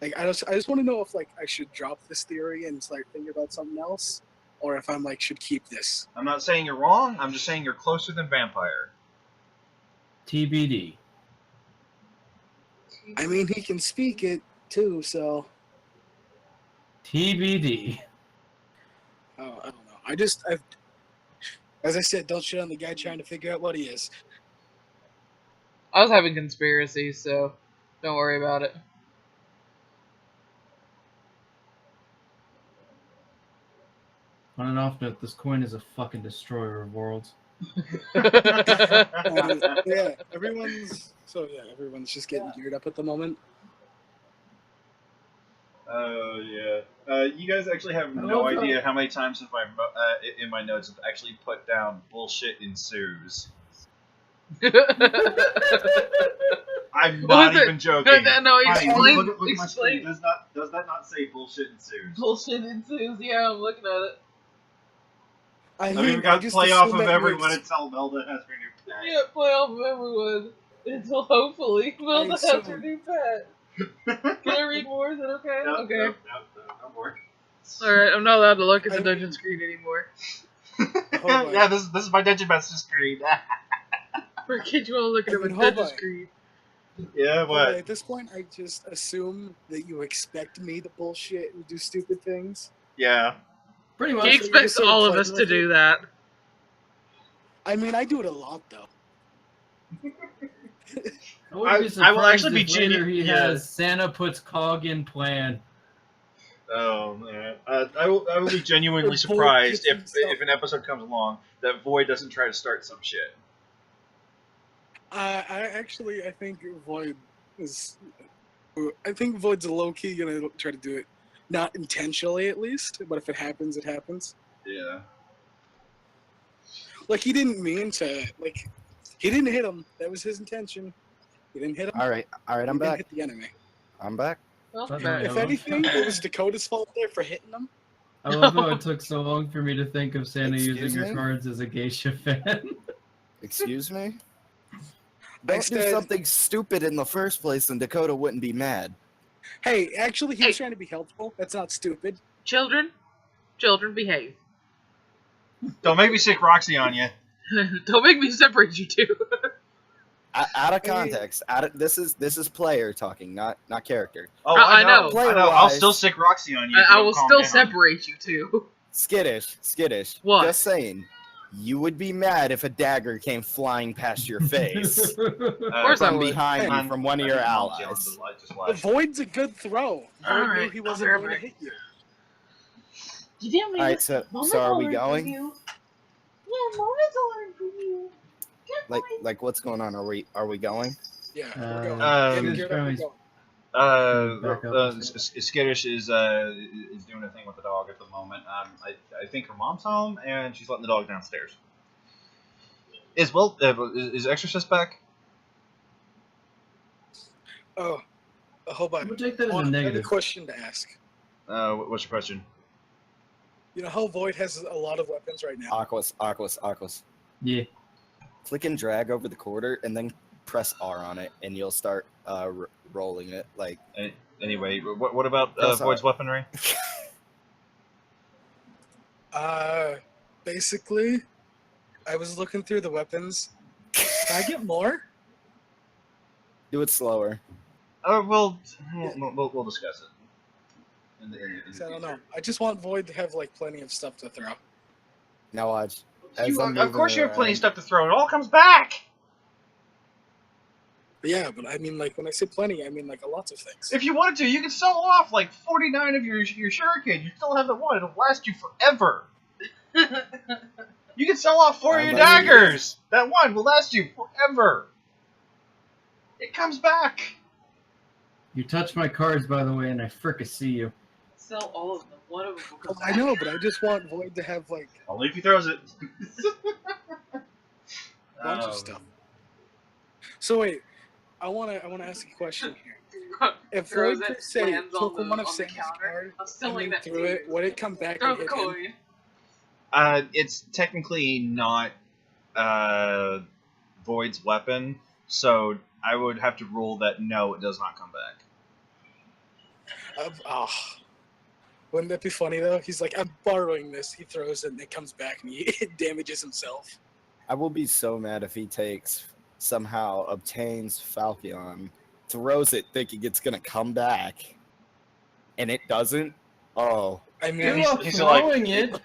Speaker 4: Like I just want to know if like I should drop this theory and start thinking about something else, or if I'm like should keep this.
Speaker 1: I'm not saying you're wrong, I'm just saying you're closer than vampire.
Speaker 6: TBD.
Speaker 4: I mean, he can speak it too, so
Speaker 6: TBD.
Speaker 4: oh, I don't know. As I said, don't shit on the guy trying to figure out what he is.
Speaker 2: I was having conspiracies, so don't worry about it.
Speaker 6: On an off note, this coin is a fucking destroyer of worlds.
Speaker 4: Yeah, everyone's just getting geared up at the moment.
Speaker 1: Oh, yeah. You guys actually have no
Speaker 6: love
Speaker 1: idea how many times in my notes I've actually put down bullshit ensues. I'm not even joking.
Speaker 2: No,
Speaker 1: Honey,
Speaker 2: explain.
Speaker 1: look at my screen.
Speaker 2: Explain.
Speaker 1: Does that not say bullshit ensues?
Speaker 2: Bullshit ensues. Yeah, I'm looking at it.
Speaker 4: I
Speaker 1: I
Speaker 4: mean,
Speaker 1: mean, we got
Speaker 4: just
Speaker 1: play off
Speaker 4: assume
Speaker 1: of
Speaker 4: that you
Speaker 1: everyone
Speaker 4: ex-
Speaker 1: until Melda has her new pet.
Speaker 2: Yeah, play off of everyone until hopefully Melda has her
Speaker 4: assume-
Speaker 2: new pet. Can I read more? Is that okay?
Speaker 1: No,
Speaker 2: Okay.
Speaker 1: no more.
Speaker 2: Alright, I'm not allowed to look at the
Speaker 4: I
Speaker 2: dungeon
Speaker 4: mean-
Speaker 2: screen anymore.
Speaker 4: on.
Speaker 1: Yeah, this is my dungeon master screen.
Speaker 2: For kids, you want to look at
Speaker 4: I
Speaker 2: the
Speaker 4: mean, hold
Speaker 2: dungeon
Speaker 4: on.
Speaker 2: screen.
Speaker 1: Yeah,
Speaker 4: But
Speaker 1: what?
Speaker 4: at this point, I just assume that you expect me to bullshit and do stupid things.
Speaker 1: Yeah.
Speaker 6: Pretty
Speaker 2: He
Speaker 6: much.
Speaker 4: Ex-
Speaker 2: expects
Speaker 4: sort of
Speaker 2: all of
Speaker 4: playing
Speaker 2: us to
Speaker 4: with
Speaker 2: do
Speaker 4: it.
Speaker 2: that.
Speaker 4: I mean, I do it a lot, though.
Speaker 6: I would be
Speaker 1: I will
Speaker 6: surprised
Speaker 1: actually be
Speaker 6: if later he
Speaker 1: yeah.
Speaker 6: has Santa puts cog in plan.
Speaker 1: Oh man, I will be genuinely
Speaker 4: Void
Speaker 1: surprised
Speaker 4: gets
Speaker 1: if
Speaker 4: himself-
Speaker 1: an episode comes along that Void doesn't try to start some shit.
Speaker 4: I think Void is. I think Void's low key gonna try to do it, not intentionally at least, but if it happens, it happens.
Speaker 1: Yeah.
Speaker 4: Like he didn't mean to. Like he didn't hit him. That was his intention. He didn't hit him.
Speaker 3: All right,
Speaker 4: He
Speaker 3: I'm
Speaker 4: didn't
Speaker 3: back.
Speaker 4: hit the enemy.
Speaker 3: I'm back.
Speaker 2: Well,
Speaker 6: Sorry.
Speaker 2: fair.
Speaker 4: If
Speaker 6: Hello?
Speaker 4: anything, it was Dakota's fault there for hitting him.
Speaker 6: I love how it took so long for me to think of Santa
Speaker 3: Excuse
Speaker 6: using her
Speaker 3: me?
Speaker 6: cards as a geisha fan.
Speaker 3: Excuse me.
Speaker 4: I
Speaker 3: Don't do
Speaker 4: said-
Speaker 3: something stupid in the first place, and Dakota wouldn't be mad.
Speaker 4: Hey, actually, he was
Speaker 2: Hey.
Speaker 4: trying to be helpful. That's not stupid.
Speaker 2: Children, behave.
Speaker 1: Don't make me sick Roxy on you.
Speaker 2: Don't make me separate you two.
Speaker 3: Out of context. This is player talking, not character.
Speaker 1: Oh,
Speaker 2: I
Speaker 1: I
Speaker 2: know.
Speaker 1: know.
Speaker 3: Player
Speaker 1: I'll
Speaker 3: wise-
Speaker 1: still sick Roxy on you. if
Speaker 2: I
Speaker 1: you don't
Speaker 2: will
Speaker 1: calm
Speaker 2: still
Speaker 1: down.
Speaker 2: separate you two.
Speaker 3: Skittish.
Speaker 2: What?
Speaker 3: Just saying. You would be mad if a dagger came flying past your face
Speaker 2: course I
Speaker 3: from
Speaker 2: would.
Speaker 3: behind
Speaker 1: Hey,
Speaker 3: you from one of your
Speaker 1: Mom's yelling,
Speaker 3: allies.
Speaker 1: the light just
Speaker 4: The
Speaker 1: flashed.
Speaker 4: Void's a good throw. Void knew
Speaker 2: Alright,
Speaker 4: he
Speaker 2: I'll
Speaker 4: wasn't
Speaker 2: bear
Speaker 4: going to
Speaker 2: back.
Speaker 4: hit you.
Speaker 2: You didn't
Speaker 3: All right, so are we going?
Speaker 2: Yeah, Mama's ordering for you.
Speaker 3: Like what's going on? Are we going?
Speaker 4: Yeah,
Speaker 6: Uh,
Speaker 4: we're going.
Speaker 1: Um,
Speaker 4: Get up, we're going.
Speaker 6: Back up.
Speaker 1: Skittish is doing a thing with the dog at the moment. I think her mom's home and she's letting the dog downstairs. Is Exorcist back?
Speaker 4: Oh, hold
Speaker 6: I
Speaker 4: on.
Speaker 6: would take that as
Speaker 4: I
Speaker 6: a
Speaker 4: have a
Speaker 6: negative.
Speaker 4: question to ask.
Speaker 1: What's your question?
Speaker 4: You know how Void has a lot of weapons right now?
Speaker 3: Aquas.
Speaker 6: Yeah.
Speaker 3: Click and drag over the quarter, and then press R on it, and you'll start rolling it. Like
Speaker 1: Anyway, what about
Speaker 3: That's
Speaker 1: Void's weaponry?
Speaker 4: Basically, I was looking through the weapons. Can I get more?
Speaker 3: do it slower.
Speaker 1: We'll discuss it. In the
Speaker 4: I don't know. I just want Void to have like plenty of stuff to throw.
Speaker 3: Now watch. As I'm
Speaker 1: Of course,
Speaker 3: moving
Speaker 1: you have plenty of
Speaker 3: around-
Speaker 1: stuff to throw. It all comes back.
Speaker 4: But yeah, but I mean, like when I say plenty, I mean like lots of things.
Speaker 1: If you wanted to, you could sell off like 49 of your shuriken. You still have the one. It'll last you forever. You can sell off 4 of your
Speaker 3: Unless you-
Speaker 1: daggers. That one will last you forever. It comes back.
Speaker 6: You touch my cards, by the way, and I fricka see you.
Speaker 2: Sell all of them. One of them will come
Speaker 4: I know, but I just want Void to have like
Speaker 1: Only if he throws it.
Speaker 4: a bunch of stuff. So wait, I wanna ask a question here. If
Speaker 2: Throws
Speaker 4: Void
Speaker 2: it,
Speaker 4: per se
Speaker 2: lands
Speaker 4: took
Speaker 2: on
Speaker 4: one
Speaker 2: the-
Speaker 4: of
Speaker 2: on the
Speaker 4: Satan's
Speaker 2: counter.
Speaker 4: cards
Speaker 2: I'm
Speaker 4: and
Speaker 2: selling
Speaker 4: then
Speaker 2: that
Speaker 4: threw it, would it come back
Speaker 2: Throw
Speaker 4: and
Speaker 2: a
Speaker 4: hit him?
Speaker 2: coin.
Speaker 1: It's technically not Void's weapon, so I would have to rule that no, it does not come back.
Speaker 4: Wouldn't that be funny though? He's like, I'm borrowing this. He throws it and it comes back and he damages himself.
Speaker 3: I will be so mad if he somehow obtains Falcon, throws it thinking it's gonna come back, and it doesn't. Oh,
Speaker 4: I mean,
Speaker 6: You're
Speaker 1: he's
Speaker 6: throwing it.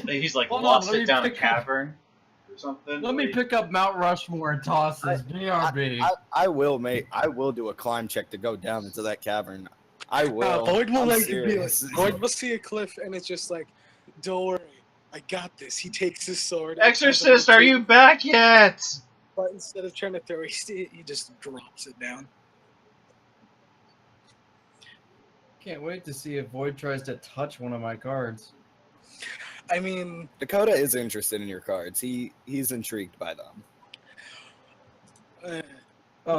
Speaker 1: he's like
Speaker 6: Hold
Speaker 1: lost
Speaker 6: on, let
Speaker 1: it
Speaker 6: me
Speaker 1: down a
Speaker 6: pick up-
Speaker 1: cavern or something.
Speaker 6: Let me pick up Mount Rushmore and toss this. BRB.
Speaker 3: I will do a climb check to go down into that cavern. I will.
Speaker 4: Void will
Speaker 3: I'm
Speaker 4: like
Speaker 3: serious.
Speaker 4: be like, Void will see a cliff and it's just like, don't worry, I got this. He takes his sword. and
Speaker 1: Exorcist, are you back yet?
Speaker 4: But instead of trying to throw, he just drops it down.
Speaker 6: Can't wait to see if Void tries to touch one of my cards.
Speaker 4: I mean,
Speaker 3: Dakota is interested in your cards. He's intrigued by them.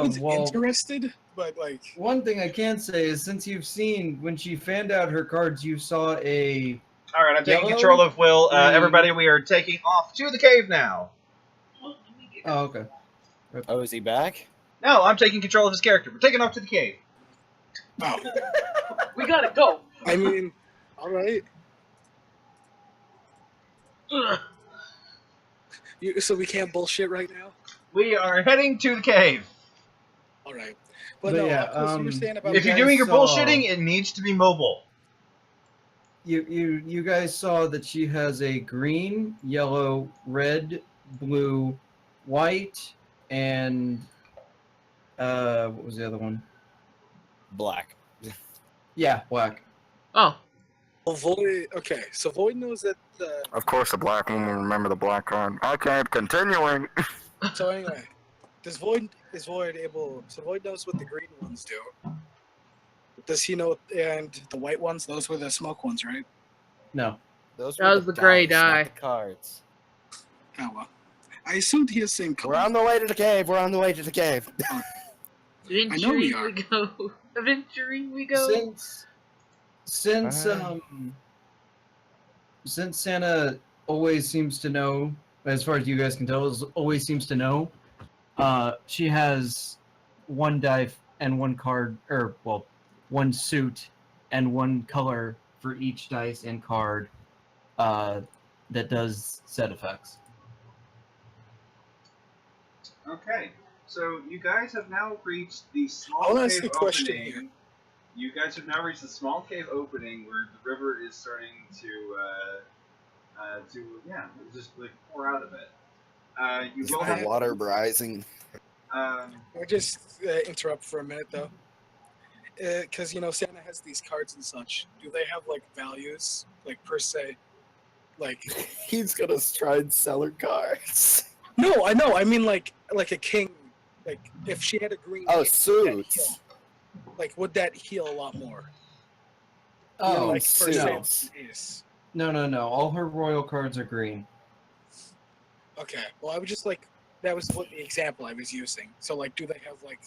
Speaker 4: he's
Speaker 6: well,
Speaker 4: interested, but like,
Speaker 6: one thing I can say is since you've seen when she fanned out her cards, you saw a
Speaker 1: All right, I'm taking
Speaker 6: Yellow,
Speaker 1: control of Will.
Speaker 6: green.
Speaker 1: Everybody, we are taking off to the cave now.
Speaker 6: Oh, okay.
Speaker 3: Oh, is he back?
Speaker 1: No, I'm taking control of his character. We're taking off to the cave.
Speaker 4: Oh,
Speaker 2: We gotta go.
Speaker 4: I mean, all right.
Speaker 2: Ugh.
Speaker 4: So we can't bullshit right now.
Speaker 1: We are heading to the cave.
Speaker 4: All right, but
Speaker 6: But
Speaker 4: no,
Speaker 6: yeah,
Speaker 4: of course you were saying about.
Speaker 1: If you're
Speaker 6: guys
Speaker 1: doing your
Speaker 6: saw-
Speaker 1: bullshitting, it needs to be mobile.
Speaker 6: You guys saw that she has a green, yellow, red, blue, white, and what was the other one?
Speaker 3: Black.
Speaker 6: Yeah, black.
Speaker 2: Oh.
Speaker 4: Well, Void. Okay, so Void knows that.
Speaker 7: Of course, the black one will remember the black card. Okay, continuing.
Speaker 4: So anyway, is Void able? So Void knows what the green ones do. Does he know? And the white ones, those were the smoke ones, right?
Speaker 6: No.
Speaker 3: Those
Speaker 2: That
Speaker 3: were
Speaker 2: was the gray
Speaker 3: dice, not
Speaker 2: die.
Speaker 3: the cards.
Speaker 4: Oh well. I assumed he has the same color.
Speaker 3: We're on the way to the cave. We're on the way to the cave.
Speaker 2: Adventuring
Speaker 4: we are.
Speaker 2: we go. Adventuring we go.
Speaker 6: Since Santa always seems to know, as far as you guys can tell, always seems to know, she has one die and one card, or well, one suit and one color for each dice and card that does set effects.
Speaker 1: Okay, so you guys have now reached the small
Speaker 4: I'll
Speaker 1: cave
Speaker 4: ask a question
Speaker 1: opening.
Speaker 4: here.
Speaker 1: You guys have now reached the small cave opening where the river is starting to just like pour out of it. You
Speaker 3: Is
Speaker 1: will
Speaker 3: the
Speaker 1: have,
Speaker 3: water rising?
Speaker 4: I'll just interrupt for a minute though, because Santa has these cards and such. Do they have like values, like per se, like?
Speaker 3: He's gonna try and sell her cards.
Speaker 4: No, I know. I mean like a king. Like if she had a green.
Speaker 3: Oh,
Speaker 4: would that
Speaker 3: suits.
Speaker 4: heal? Like would that heal a lot more?
Speaker 6: Oh,
Speaker 4: like per se.
Speaker 3: suits.
Speaker 4: Yes.
Speaker 6: No. All her royal cards are green.
Speaker 4: Okay. Well, I was just like that was what the example I was using. So like, do they have like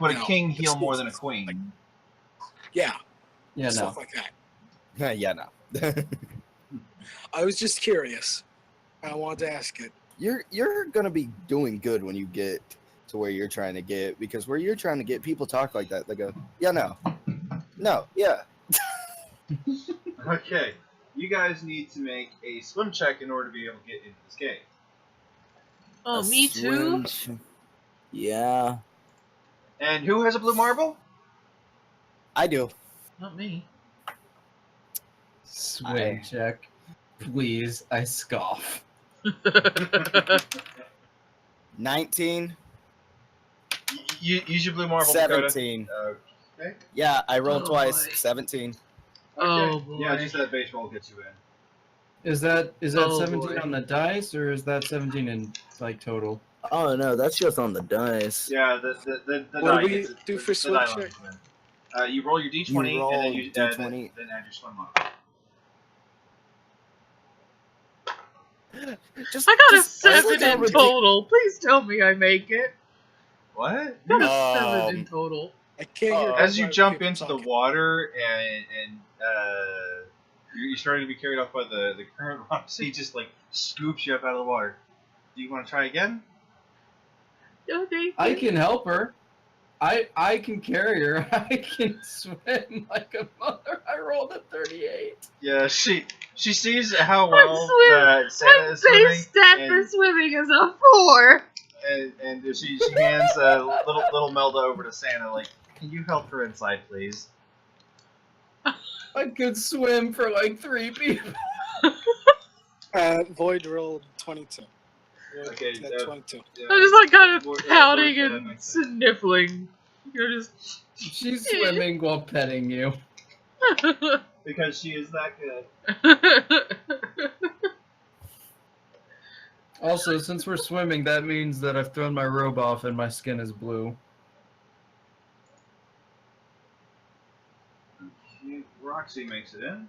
Speaker 1: would a
Speaker 4: No,
Speaker 1: king
Speaker 4: it's
Speaker 1: heal more
Speaker 4: just
Speaker 1: than a queen?
Speaker 4: yeah
Speaker 6: Yeah, no.
Speaker 4: stuff like that?
Speaker 3: Yeah, no.
Speaker 4: I was just curious. I wanted to ask it.
Speaker 3: You're gonna be doing good when you get to where you're trying to get, because where you're trying to get, people talk like that. They go, yeah, no, yeah.
Speaker 1: Okay, you guys need to make a swim check in order to be able to get into this cave.
Speaker 2: Oh,
Speaker 3: A
Speaker 2: me too?
Speaker 3: swim Yeah,
Speaker 1: And who has a blue marble?
Speaker 3: I do.
Speaker 2: Not me.
Speaker 6: Swim check. Please, I scoff.
Speaker 3: 19,
Speaker 1: Use your blue marble, Dakota.
Speaker 3: 17.
Speaker 1: Okay.
Speaker 3: Yeah, I rolled
Speaker 2: Oh,
Speaker 3: twice.
Speaker 2: boy.
Speaker 3: 17.
Speaker 2: Oh,
Speaker 1: Okay.
Speaker 2: boy.
Speaker 1: Yeah, just that base roll gets you in.
Speaker 6: Is that
Speaker 2: Oh,
Speaker 6: 17
Speaker 2: boy.
Speaker 6: on the dice, or is that 17 in like total?
Speaker 3: Oh no, that's just on the dice.
Speaker 1: Yeah, the
Speaker 4: What
Speaker 1: die
Speaker 4: do we
Speaker 1: gets it.
Speaker 4: do for
Speaker 1: the
Speaker 4: swim
Speaker 1: die
Speaker 4: check?
Speaker 1: lets you in. You roll your d20
Speaker 3: You roll
Speaker 1: and then you
Speaker 3: D20.
Speaker 1: then add your swim up.
Speaker 3: Just,
Speaker 2: I got a
Speaker 3: just- let's
Speaker 2: 7
Speaker 3: look how
Speaker 2: in
Speaker 3: ridic-
Speaker 2: total. Please tell me I make it.
Speaker 1: What?
Speaker 2: I got a 7 in
Speaker 3: Um,
Speaker 2: total.
Speaker 4: I can't hear.
Speaker 1: As you
Speaker 4: other
Speaker 1: jump
Speaker 4: people
Speaker 1: into the
Speaker 4: talking.
Speaker 1: water and you're starting to be carried off by the current, Roxy just like scoops you up out of the water. Do you want to try again?
Speaker 2: Oh, thank
Speaker 6: I
Speaker 2: you.
Speaker 6: can help her. I can carry her. I can swim like a mother. I rolled a 38.
Speaker 1: Yeah, she sees how well
Speaker 2: swim-
Speaker 1: that Santa
Speaker 2: My
Speaker 1: is swimming,
Speaker 2: base stat for
Speaker 1: and,
Speaker 2: swimming is a 4.
Speaker 1: and she hands little Melda over to Santa, like, can you help her inside, please?
Speaker 6: I could swim for like 3 people.
Speaker 4: Void rolled 22. Void
Speaker 1: Okay,
Speaker 4: had 22.
Speaker 1: Yeah.
Speaker 2: I'm just like kind of
Speaker 1: More-
Speaker 2: pouting
Speaker 1: more-
Speaker 2: and sniffling. You're just.
Speaker 6: She's swimming while petting you.
Speaker 1: Because she is that good.
Speaker 6: Also, since we're swimming, that means that I've thrown my robe off and my skin is blue.
Speaker 1: Roxy makes it in.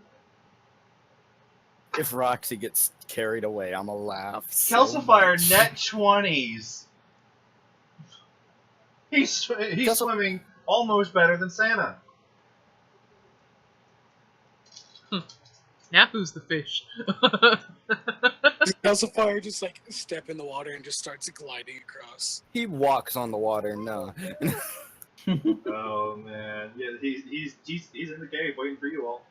Speaker 3: If Roxy gets carried away, I'm gonna laugh. so
Speaker 1: Calcifier
Speaker 3: much.
Speaker 1: net 20s. He's
Speaker 3: Calci-
Speaker 1: swimming almost better than Santa.
Speaker 2: Now who's the fish?
Speaker 4: Calcifier just like step in the water and just starts gliding across.
Speaker 3: He walks on the water. No.
Speaker 1: Oh man, yeah, he's in the cave waiting for you all.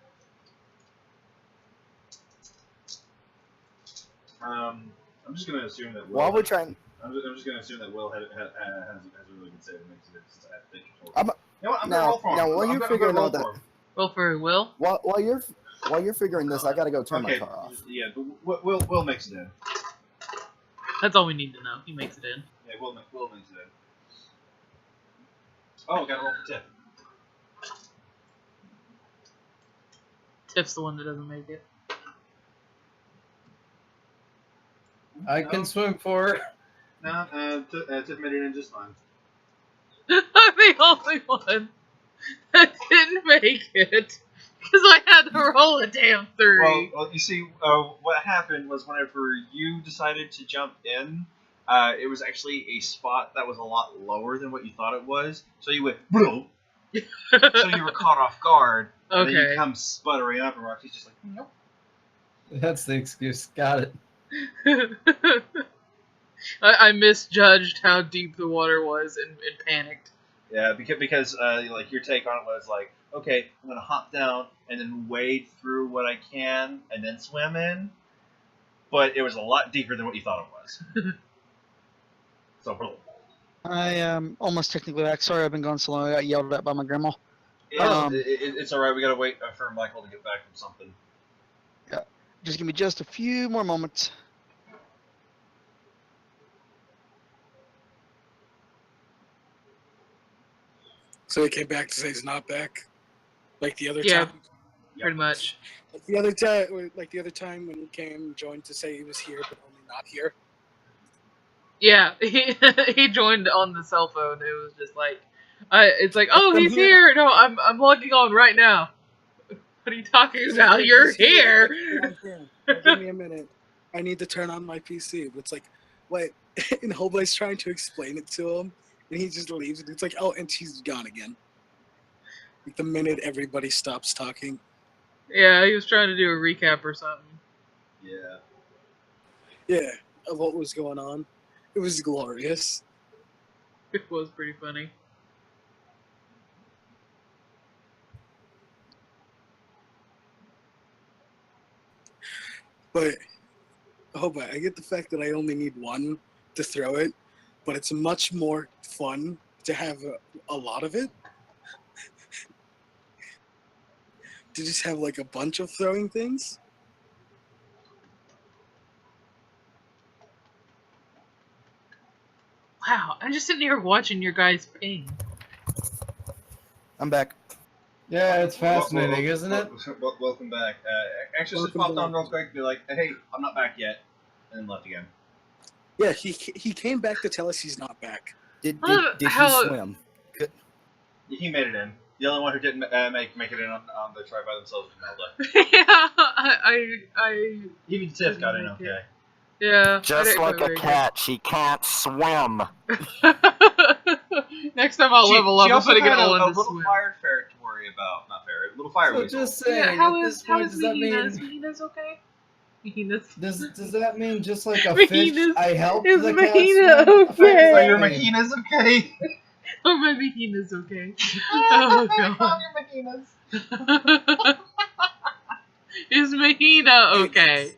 Speaker 1: I'm just gonna assume that Will.
Speaker 3: While we're trying.
Speaker 1: I'm just gonna assume that Will has a really good save and makes it. Since I think
Speaker 3: I'm-
Speaker 1: you know what? I'm
Speaker 3: now-
Speaker 1: gonna roll for him.
Speaker 3: now while
Speaker 1: I'm
Speaker 3: you're
Speaker 1: gonna
Speaker 3: figuring
Speaker 1: roll
Speaker 3: out that-
Speaker 1: for him.
Speaker 2: Well, for Will?
Speaker 3: While you're figuring this, I gotta go turn my
Speaker 1: Okay,
Speaker 3: car off.
Speaker 1: yeah, but Will makes it in.
Speaker 2: That's all we need to know. He makes it in.
Speaker 1: Yeah, Will makes it in. Oh, gotta roll for Tip.
Speaker 2: Tip's the one that doesn't make it.
Speaker 6: I can swim for.
Speaker 1: No, Tip made it in just fine.
Speaker 2: I'm the only one that didn't make it. Because I had to roll a damn 3.
Speaker 1: Well, you see, what happened was whenever you decided to jump in, it was actually a spot that was a lot lower than what you thought it was. So you went, boom. So you were caught off guard. And then you
Speaker 2: Okay.
Speaker 1: come sputtering up, and Roxy's just like, nope.
Speaker 6: That's the excuse. Got it.
Speaker 2: I misjudged how deep the water was and panicked.
Speaker 1: Yeah, because like your take on it was like, okay, I'm gonna hop down and then wade through what I can and then swim in, but it was a lot deeper than what you thought it was. So,
Speaker 5: I am almost technically back. Sorry, I've been gone so long. I got yelled at by my grandma.
Speaker 1: it's all right. We gotta wait for Michael to get back from something.
Speaker 5: Just give me just a few more moments.
Speaker 4: So he came back to say he's not back, like the other
Speaker 2: Yeah.
Speaker 4: time.
Speaker 2: Pretty much.
Speaker 4: Like the other time when he came and joined to say he was here but only not here.
Speaker 2: Yeah, he joined on the cell phone. It was just like, it's like, oh,
Speaker 4: I'm
Speaker 2: he's
Speaker 4: here.
Speaker 2: here. No, I'm logging on right now. What are you talking about? You're
Speaker 4: He's here.
Speaker 2: here.
Speaker 4: I'm here. Like, give me a minute. I need to turn on my PC. But it's like, what? And Hoblay's trying to explain it to him, and he just leaves. And it's like, oh, and she's gone again. Like the minute everybody stops talking.
Speaker 2: Yeah, he was trying to do a recap or something.
Speaker 1: Yeah.
Speaker 4: Yeah, of what was going on. It was glorious.
Speaker 2: It was pretty funny.
Speaker 4: But I get the fact that I only need one to throw it, but it's much more fun to have a lot of it. To just have like a bunch of throwing things.
Speaker 2: Wow, I'm just sitting here watching your guys ping.
Speaker 3: I'm back.
Speaker 6: Yeah, it's fascinating, isn't it?
Speaker 1: Welcome back. Actually, just
Speaker 4: Welcome
Speaker 1: popped on
Speaker 4: back.
Speaker 1: real quick, be like, hey, I'm not back yet, and then left again.
Speaker 4: Yeah, he came back to tell us he's not back.
Speaker 3: Did he
Speaker 2: How-
Speaker 3: swim?
Speaker 1: He made it in. The only one who didn't make it in on the try by themselves was Melda.
Speaker 2: Yeah, I
Speaker 1: Even Tiff got in
Speaker 2: Make it.
Speaker 1: okay.
Speaker 2: yeah. I
Speaker 7: Just
Speaker 2: didn't
Speaker 7: like
Speaker 2: go
Speaker 7: a
Speaker 2: very
Speaker 7: cat, she can't swim.
Speaker 2: good. Next time I'll level up.
Speaker 1: She
Speaker 2: I'm
Speaker 1: also
Speaker 2: putting it
Speaker 1: had
Speaker 2: all
Speaker 1: a
Speaker 2: in to
Speaker 1: little
Speaker 2: swim.
Speaker 1: fire ferret to worry about. Not ferret, a little fire
Speaker 6: So
Speaker 1: weasel.
Speaker 6: just saying,
Speaker 2: Yeah, how
Speaker 6: at
Speaker 2: is
Speaker 6: this point, does that
Speaker 2: Mahina? Is
Speaker 6: mean
Speaker 2: Mahina's okay? Mahina's.
Speaker 6: does that mean just like a
Speaker 2: Mahina's-
Speaker 6: fish? I helped
Speaker 2: is
Speaker 6: the cat
Speaker 2: Mahina
Speaker 6: swim?
Speaker 2: okay?
Speaker 6: What does
Speaker 1: Are
Speaker 6: that
Speaker 1: your
Speaker 6: mean?
Speaker 1: Mahina's okay?
Speaker 2: Oh, my Mahina's okay. Oh god. Is Mahina okay?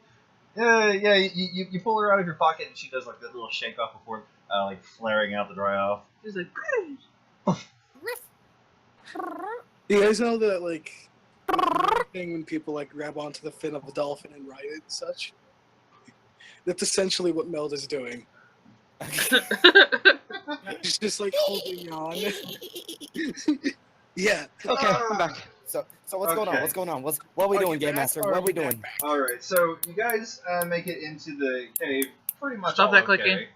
Speaker 1: Yeah. You pull her out of your pocket, and she does like that little shake off before, like flaring out to dry off.
Speaker 2: She's like,
Speaker 4: You guys know that like thing when people like grab onto the fin of a dolphin and ride it and such? That's essentially what Melda's doing. She's just like holding on. Yeah.
Speaker 5: Okay, I'm back.
Speaker 3: So what's going on?
Speaker 1: Okay.
Speaker 3: What's going on? What are we
Speaker 4: Are
Speaker 3: doing,
Speaker 4: you
Speaker 3: Game
Speaker 4: back
Speaker 3: Master?
Speaker 4: or
Speaker 3: What
Speaker 4: are
Speaker 3: are we
Speaker 4: you
Speaker 3: doing?
Speaker 4: back?
Speaker 1: All right, so you guys make it into the cave, pretty much.
Speaker 2: Stop
Speaker 1: all
Speaker 2: that
Speaker 1: okay.
Speaker 2: clicking.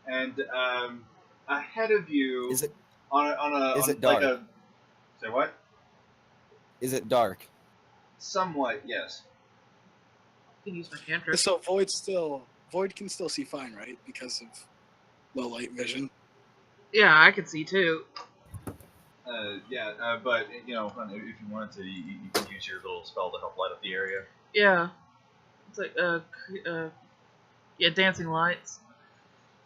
Speaker 1: And ahead of you,
Speaker 3: Is it
Speaker 1: on
Speaker 3: it
Speaker 1: like
Speaker 3: dark?
Speaker 1: say what?
Speaker 3: is it dark?
Speaker 1: Somewhat, yes.
Speaker 2: you can use my cantrip.
Speaker 4: So Void can still see fine, right? Because of low light vision.
Speaker 2: Yeah, I can see too.
Speaker 1: But you know, if you wanted to, you can use your little spell to help light up the area.
Speaker 2: Yeah. It's like dancing lights.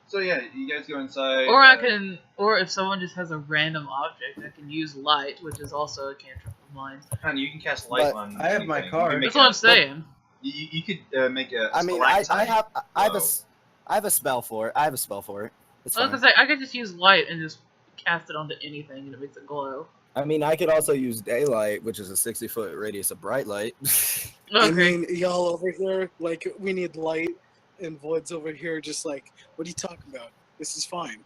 Speaker 1: So yeah, you guys go inside.
Speaker 2: Or I can, or if someone just has a random object, I can use light, which is also a cantrip of mine.
Speaker 1: And you can cast light
Speaker 3: But
Speaker 1: on.
Speaker 6: I have my
Speaker 1: anything.
Speaker 6: card.
Speaker 1: You can make
Speaker 2: That's what I'm
Speaker 1: a-
Speaker 2: saying.
Speaker 1: You could make a.
Speaker 3: I mean, I
Speaker 1: stalactite.
Speaker 3: have I have
Speaker 1: Whoa.
Speaker 3: I have a spell for it. It's
Speaker 2: I was
Speaker 3: fine.
Speaker 2: gonna say I could just use light and just cast it onto anything, and it makes it glow.
Speaker 3: I mean, I could also use daylight, which is a 60-foot radius of bright light.
Speaker 2: Okay.
Speaker 4: I mean, y'all over here, like, we need light, and Void's over here just like, what are you talking about? This is fine.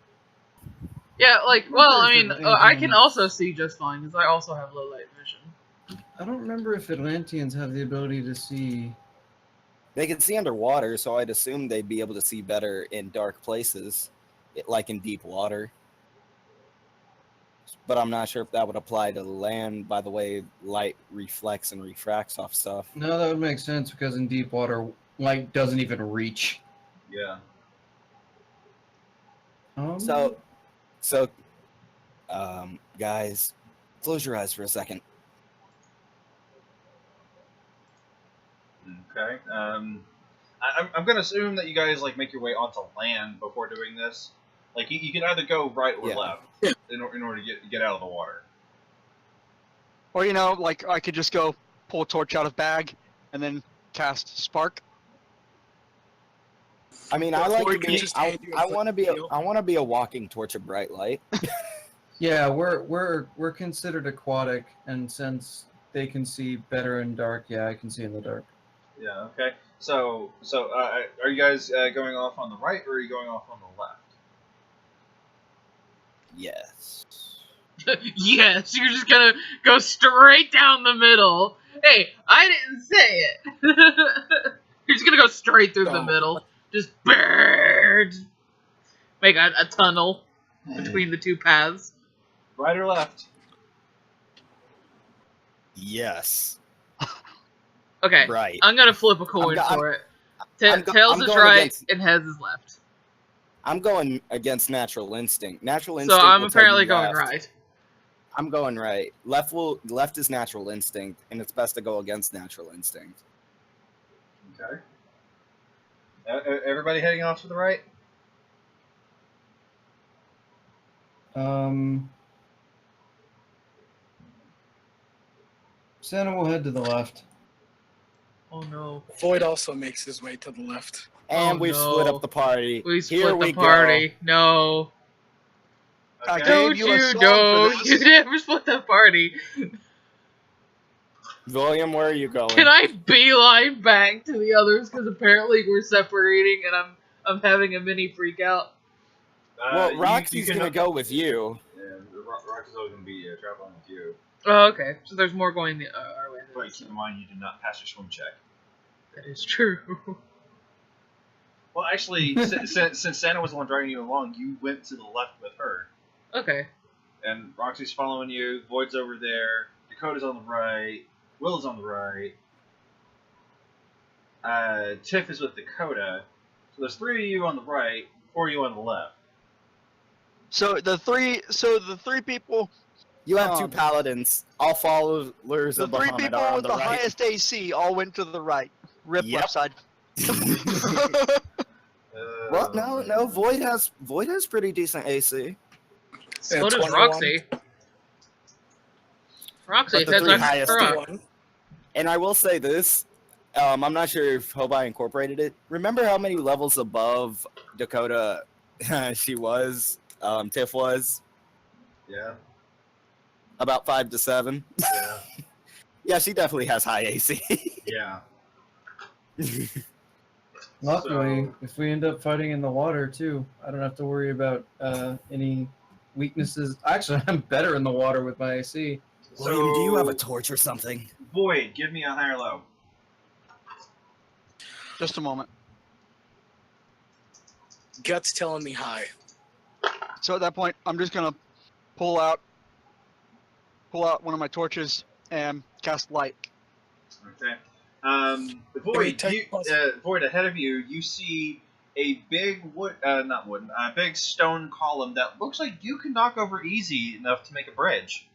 Speaker 2: Yeah, like, well, I mean,
Speaker 6: If
Speaker 2: I can
Speaker 6: Atlanteans-
Speaker 2: also see just fine because I also have low light vision.
Speaker 6: I don't remember if Atlanteans have the ability to see.
Speaker 3: They can see underwater, so I'd assume they'd be able to see better in dark places, like in deep water. But I'm not sure if that would apply to land by the way light reflects and refracts off stuff.
Speaker 6: No, that would make sense because in deep water, light doesn't even reach.
Speaker 1: Yeah.
Speaker 3: So, guys, close your eyes for a second.
Speaker 1: Okay. I'm gonna assume that you guys like make your way onto land before doing this. Like you can either go right or
Speaker 3: Yeah.
Speaker 1: left in order to get out of the water.
Speaker 5: Or, you know, like, I could just go pull a torch out of bag and then cast Spark.
Speaker 3: I mean, I like
Speaker 4: Or
Speaker 3: to
Speaker 4: you
Speaker 3: be.
Speaker 4: just
Speaker 3: I
Speaker 4: hand you a
Speaker 3: want to be.
Speaker 4: deal.
Speaker 3: I want to be a walking torch of bright light.
Speaker 6: Yeah, we're considered aquatic, and since they can see better in dark, yeah, I can see in the dark.
Speaker 1: Yeah. Okay. So are you guys going off on the right or are you going off on the left?
Speaker 3: Yes.
Speaker 2: Yes, you're just gonna go straight down the middle. Hey, I didn't say it. You're just gonna go straight through the
Speaker 4: Oh.
Speaker 2: middle. Just bird. Make a tunnel between the two paths.
Speaker 1: Right or left?
Speaker 3: Yes.
Speaker 2: Okay,
Speaker 3: Right.
Speaker 2: I'm gonna flip a coin
Speaker 3: I'm-
Speaker 2: for it.
Speaker 3: I'm go-
Speaker 2: Tails
Speaker 3: I'm
Speaker 2: is
Speaker 3: going
Speaker 2: right
Speaker 3: against-
Speaker 2: and heads is left.
Speaker 3: I'm going against natural instinct. Natural
Speaker 2: So
Speaker 3: instinct.
Speaker 2: I'm
Speaker 3: will tell you
Speaker 2: apparently going
Speaker 3: left.
Speaker 2: right.
Speaker 3: I'm going right. Left is natural instinct, and it's best to go against natural instinct.
Speaker 1: Okay. Everybody heading off to the right?
Speaker 6: Santa will head to the left.
Speaker 2: Oh no.
Speaker 4: Void also makes his way to the left.
Speaker 3: And
Speaker 2: Oh,
Speaker 3: we've split
Speaker 2: no.
Speaker 3: up the party.
Speaker 2: We
Speaker 3: Here
Speaker 2: split
Speaker 3: we
Speaker 2: the party. No.
Speaker 5: I
Speaker 1: Okay.
Speaker 5: gave
Speaker 2: Don't
Speaker 5: you a
Speaker 2: you
Speaker 5: song for
Speaker 2: know?
Speaker 5: this.
Speaker 2: You never split the party.
Speaker 3: Go. William, where are you going?
Speaker 2: Can I beeline back to the others? Because apparently we're separating and I'm having a mini freak out.
Speaker 3: Well, Roxy's gonna go with you.
Speaker 1: Yeah, Roxy's always gonna be traveling with you.
Speaker 2: Oh, okay. So there's more going our way.
Speaker 1: But keep in mind, you do not pass your swim check.
Speaker 2: That is true.
Speaker 1: Well, actually, since Santa was the one driving you along, you went to the left with her.
Speaker 2: Okay.
Speaker 1: And Roxy's following you, Void's over there, Dakota's on the right, Will's on the right, Tiff is with Dakota. So there's 3 of you on the right, 4 of you on the left.
Speaker 5: So the three people,
Speaker 3: You have 2 paladins, all followers
Speaker 5: the
Speaker 3: of
Speaker 5: 3
Speaker 3: Bahamut
Speaker 5: people
Speaker 3: are on
Speaker 5: with
Speaker 3: the
Speaker 5: the
Speaker 3: right.
Speaker 5: highest AC all went to the right. Rip
Speaker 3: Yep.
Speaker 5: left side.
Speaker 3: Well, no. Void has pretty decent AC.
Speaker 2: So
Speaker 4: Yeah,
Speaker 2: does
Speaker 4: 21.
Speaker 2: Roxy. Roxy,
Speaker 3: But the
Speaker 2: that's
Speaker 3: 3
Speaker 2: right.
Speaker 3: highest
Speaker 2: Rock.
Speaker 3: And I will say this, I'm not sure if Hobai incorporated it. Remember how many levels above Dakota she was, Tiff was?
Speaker 1: Yeah.
Speaker 3: About 5 to 7.
Speaker 1: Yeah.
Speaker 3: Yeah, she definitely has high AC.
Speaker 1: Yeah.
Speaker 6: Luckily,
Speaker 1: So-
Speaker 6: if we end up fighting in the water too, I don't have to worry about any weaknesses. Actually, I'm better in the water with my AC.
Speaker 3: William, do you have a torch or something?
Speaker 1: Void, give me a high or low.
Speaker 5: Just a moment.
Speaker 4: Guts telling me hi.
Speaker 5: So at that point, I'm just gonna pull out one of my torches and cast light.
Speaker 1: Okay. Void,
Speaker 4: take
Speaker 1: Void, ahead of you, you see a big big stone column that looks like you can knock over easy enough to make a bridge.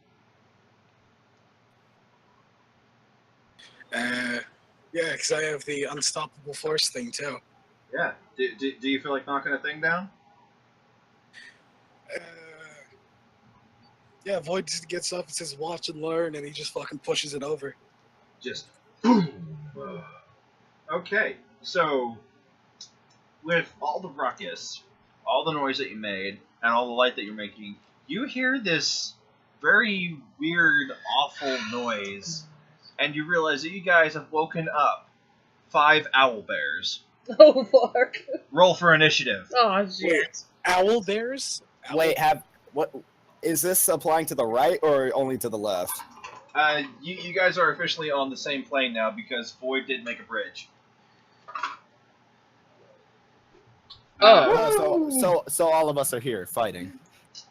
Speaker 4: Yeah, because I have the unstoppable force thing too.
Speaker 1: Yeah. Do you feel like knocking a thing down?
Speaker 4: Yeah, Void just gets up and says, "Watch and learn," and he just fucking pushes it over.
Speaker 1: Just boom. Okay, so with all the ruckus, all the noise that you made, and all the light that you're making, you hear this very weird, awful noise, and you realize that you guys have woken up 5 owl bears.
Speaker 2: Oh fuck!
Speaker 1: Roll for initiative.
Speaker 2: Oh shit!
Speaker 4: Owl bears?
Speaker 3: Wait, what is this applying to the right or only to the left?
Speaker 1: You guys are officially on the same plane now because Void did make a bridge.
Speaker 3: So all of us are here fighting.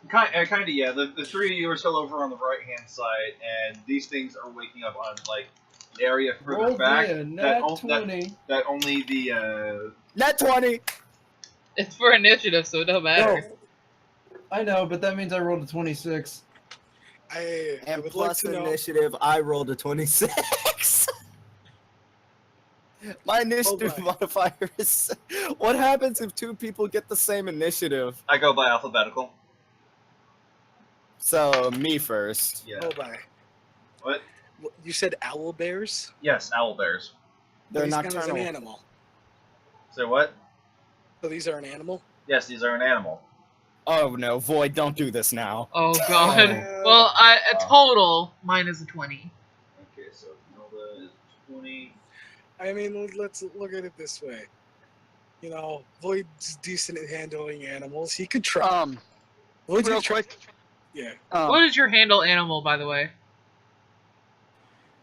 Speaker 1: Kind of, yeah. The 3 of you are still over on the right-hand side, and these things are waking up on, like, the area further
Speaker 6: Roll
Speaker 1: back.
Speaker 6: me a nat 20.
Speaker 1: That only the,
Speaker 3: Net 20.
Speaker 2: It's for initiative, so it don't matter.
Speaker 6: No. I know, but that means I rolled a 26.
Speaker 4: I
Speaker 3: And
Speaker 4: would
Speaker 3: plus
Speaker 4: like to know.
Speaker 3: initiative, I rolled a 26. My initiative modifier is. What happens if 2 people get the same initiative?
Speaker 1: I go by alphabetical.
Speaker 3: So me first.
Speaker 1: Yeah.
Speaker 4: Oh my!
Speaker 1: What?
Speaker 4: You said owl bears?
Speaker 1: Yes, owl bears.
Speaker 3: They're
Speaker 4: These guys are an
Speaker 3: nocturnal.
Speaker 4: animal.
Speaker 1: So what?
Speaker 4: So these are an animal.
Speaker 1: Yes, these are an animal.
Speaker 3: Oh no, Void! Don't do this now.
Speaker 2: Oh god.
Speaker 3: Oh.
Speaker 2: Well, a total mine is a 20.
Speaker 1: Okay, so Nova is 20.
Speaker 4: I mean, let's look at it this way. You know, Void's decent at handling animals. He could try. Void's
Speaker 5: Real
Speaker 4: gonna try-
Speaker 5: quick.
Speaker 4: Yeah,
Speaker 2: What is your handle animal, by the way?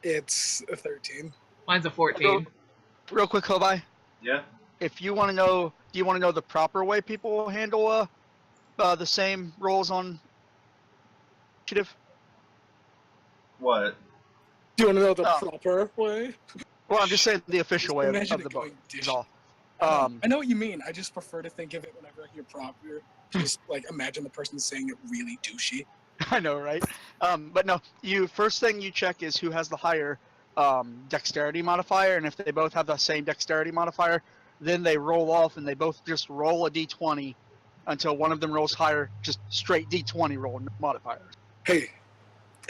Speaker 4: it's a 13.
Speaker 2: Mine's a 14.
Speaker 5: Real quick, Kobai.
Speaker 1: Yeah?
Speaker 5: If you want to know, do you want to know the proper way people handle the same roles on initiative?
Speaker 1: What?
Speaker 4: Do you want to know the
Speaker 5: Oh.
Speaker 4: proper way?
Speaker 5: Well, I'm just saying the official way
Speaker 4: Imagine
Speaker 5: of
Speaker 4: it
Speaker 5: the book.
Speaker 4: going dish.
Speaker 5: Is all.
Speaker 4: I know what you mean. I just prefer to think of it whenever I hear proper. Just like imagine the person saying it really douchey.
Speaker 5: I know, right? But no, first thing you check is who has the higher dexterity modifier, and if they both have the same dexterity modifier, then they roll off and they both just roll a d20 until one of them rolls higher, just straight d20 roll modifier.
Speaker 4: Hey,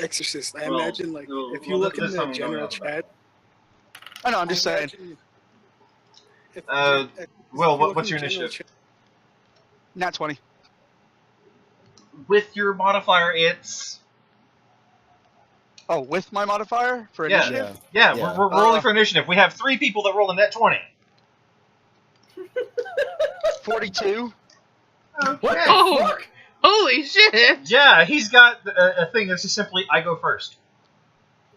Speaker 4: Exorcist, I
Speaker 1: Well,
Speaker 4: imagine like
Speaker 1: well,
Speaker 4: if you
Speaker 1: well,
Speaker 4: look in
Speaker 1: this
Speaker 4: the
Speaker 1: time I'm going
Speaker 4: general
Speaker 1: alphabetical.
Speaker 4: chat.
Speaker 5: I know, I'm just
Speaker 4: I
Speaker 5: saying.
Speaker 4: imagine if
Speaker 1: Will,
Speaker 4: you look
Speaker 1: what's
Speaker 4: in
Speaker 1: your
Speaker 4: the general
Speaker 1: initiative?
Speaker 5: Nat 20.
Speaker 1: With your modifier, it's...
Speaker 5: Oh, with my modifier for
Speaker 1: Yeah.
Speaker 5: initiative?
Speaker 1: Yeah,
Speaker 3: Yeah.
Speaker 1: we're rolling for initiative. We have 3 people that roll a net 20.
Speaker 5: 42.
Speaker 6: What the
Speaker 2: Oh.
Speaker 6: fuck?
Speaker 2: Holy shit!
Speaker 1: Yeah, he's got a thing that's just simply, I go first.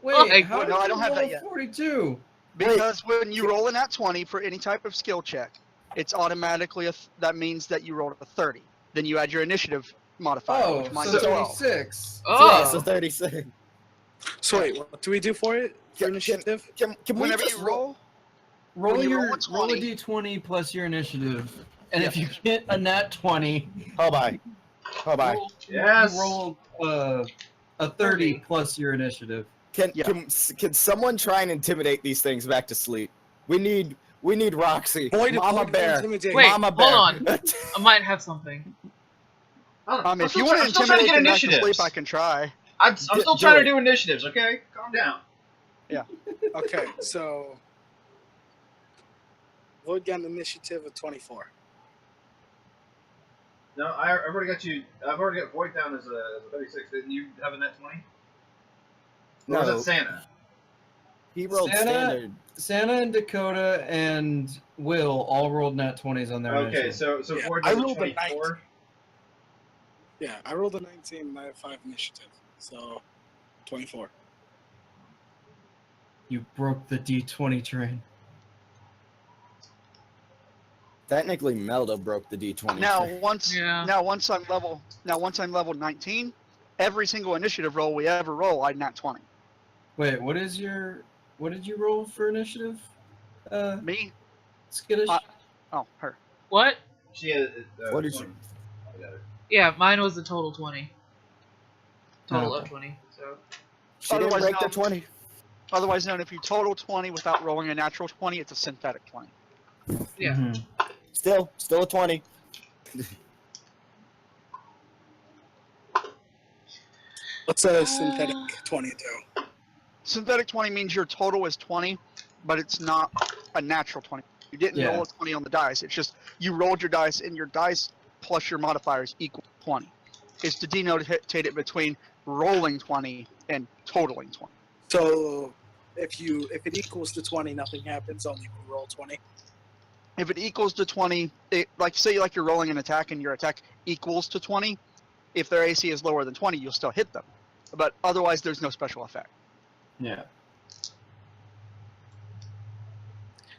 Speaker 6: Wait,
Speaker 2: Okay,
Speaker 6: how
Speaker 5: no,
Speaker 6: did
Speaker 5: I
Speaker 6: you
Speaker 5: don't have
Speaker 6: roll
Speaker 5: that
Speaker 6: a
Speaker 5: yet.
Speaker 6: 42?
Speaker 5: Because when you roll a nat 20 for any type of skill check, it's automatically that means that you rolled a 30. Then you add your initiative modifier,
Speaker 6: Oh,
Speaker 5: which mine
Speaker 6: so
Speaker 5: is 12.
Speaker 6: 36.
Speaker 3: Yeah, so
Speaker 2: Oh.
Speaker 3: 36.
Speaker 4: So wait, what do we do for it? For initiative?
Speaker 3: Can we
Speaker 5: Whenever
Speaker 3: just
Speaker 5: you roll,
Speaker 6: Roll
Speaker 5: when you
Speaker 6: your
Speaker 5: roll a 20
Speaker 6: roll a d20 plus your initiative, and if you get a nat 20,
Speaker 3: Hold by.
Speaker 1: Yes.
Speaker 6: you roll a 30 plus your initiative.
Speaker 3: Can
Speaker 5: Yeah.
Speaker 3: can someone try and intimidate these things back to sleep? We need Roxy.
Speaker 4: Void
Speaker 3: Mama
Speaker 4: Void
Speaker 3: Bear.
Speaker 4: intimidate.
Speaker 2: Wait,
Speaker 3: Mama
Speaker 2: hold
Speaker 3: Bear.
Speaker 2: on. I might have something.
Speaker 5: if you want to
Speaker 1: I'm still trying to
Speaker 5: intimidate
Speaker 1: get
Speaker 5: them back to
Speaker 1: initiatives.
Speaker 5: sleep, I can try.
Speaker 1: I'm still
Speaker 3: Do
Speaker 1: trying
Speaker 3: it.
Speaker 1: to do initiatives, okay? Calm down.
Speaker 4: Okay, so Void got an initiative of 24.
Speaker 1: No, I've already got you. I've already got Void down as a 36. Didn't you have a net 20? Or was
Speaker 3: No.
Speaker 1: that Santa?
Speaker 3: He rolled
Speaker 6: Santa-
Speaker 3: standard.
Speaker 6: Santa and Dakota and Will all rolled nat 20s on their
Speaker 1: Okay,
Speaker 6: initiative.
Speaker 1: so
Speaker 4: Yeah,
Speaker 1: Void
Speaker 4: I
Speaker 1: has a
Speaker 4: rolled a
Speaker 1: 24.
Speaker 4: Yeah, I rolled a 19 and I have 5 initiative. So 24.
Speaker 6: You broke the d20 train.
Speaker 3: Technically, Melda broke the D20.
Speaker 5: Now
Speaker 3: train.
Speaker 5: once I'm level 19, every single initiative roll we ever roll, I nat 20.
Speaker 6: Wait, what did you roll for initiative?
Speaker 5: Me?
Speaker 6: Skittish?
Speaker 5: Oh, her.
Speaker 2: What?
Speaker 1: She had.
Speaker 3: What did
Speaker 1: 20.
Speaker 3: you-
Speaker 1: I got it.
Speaker 2: Yeah, mine was a total 20. Total
Speaker 6: Okay.
Speaker 2: of 20. So
Speaker 3: She didn't
Speaker 5: Otherwise
Speaker 3: break the
Speaker 5: known-
Speaker 3: 20.
Speaker 5: Otherwise known, if you total 20 without rolling a natural 20, it's a synthetic 20.
Speaker 2: yeah.
Speaker 6: Mhm.
Speaker 3: Still a 20.
Speaker 4: What's a synthetic 20 do?
Speaker 5: Synthetic 20 means your total is 20, but it's not a natural 20. You didn't
Speaker 6: Yeah.
Speaker 5: roll a 20 on the dice. It's just you rolled your dice, and your dice plus your modifiers equal 20. It's to denotate it between rolling 20 and totaling 20.
Speaker 4: So if it equals to 20, nothing happens. Only if you roll 20.
Speaker 5: If it equals to 20, like say like you're rolling an attack and your attack equals to 20, if their AC is lower than 20, you'll still hit them. But otherwise, there's no special effect.
Speaker 6: Yeah.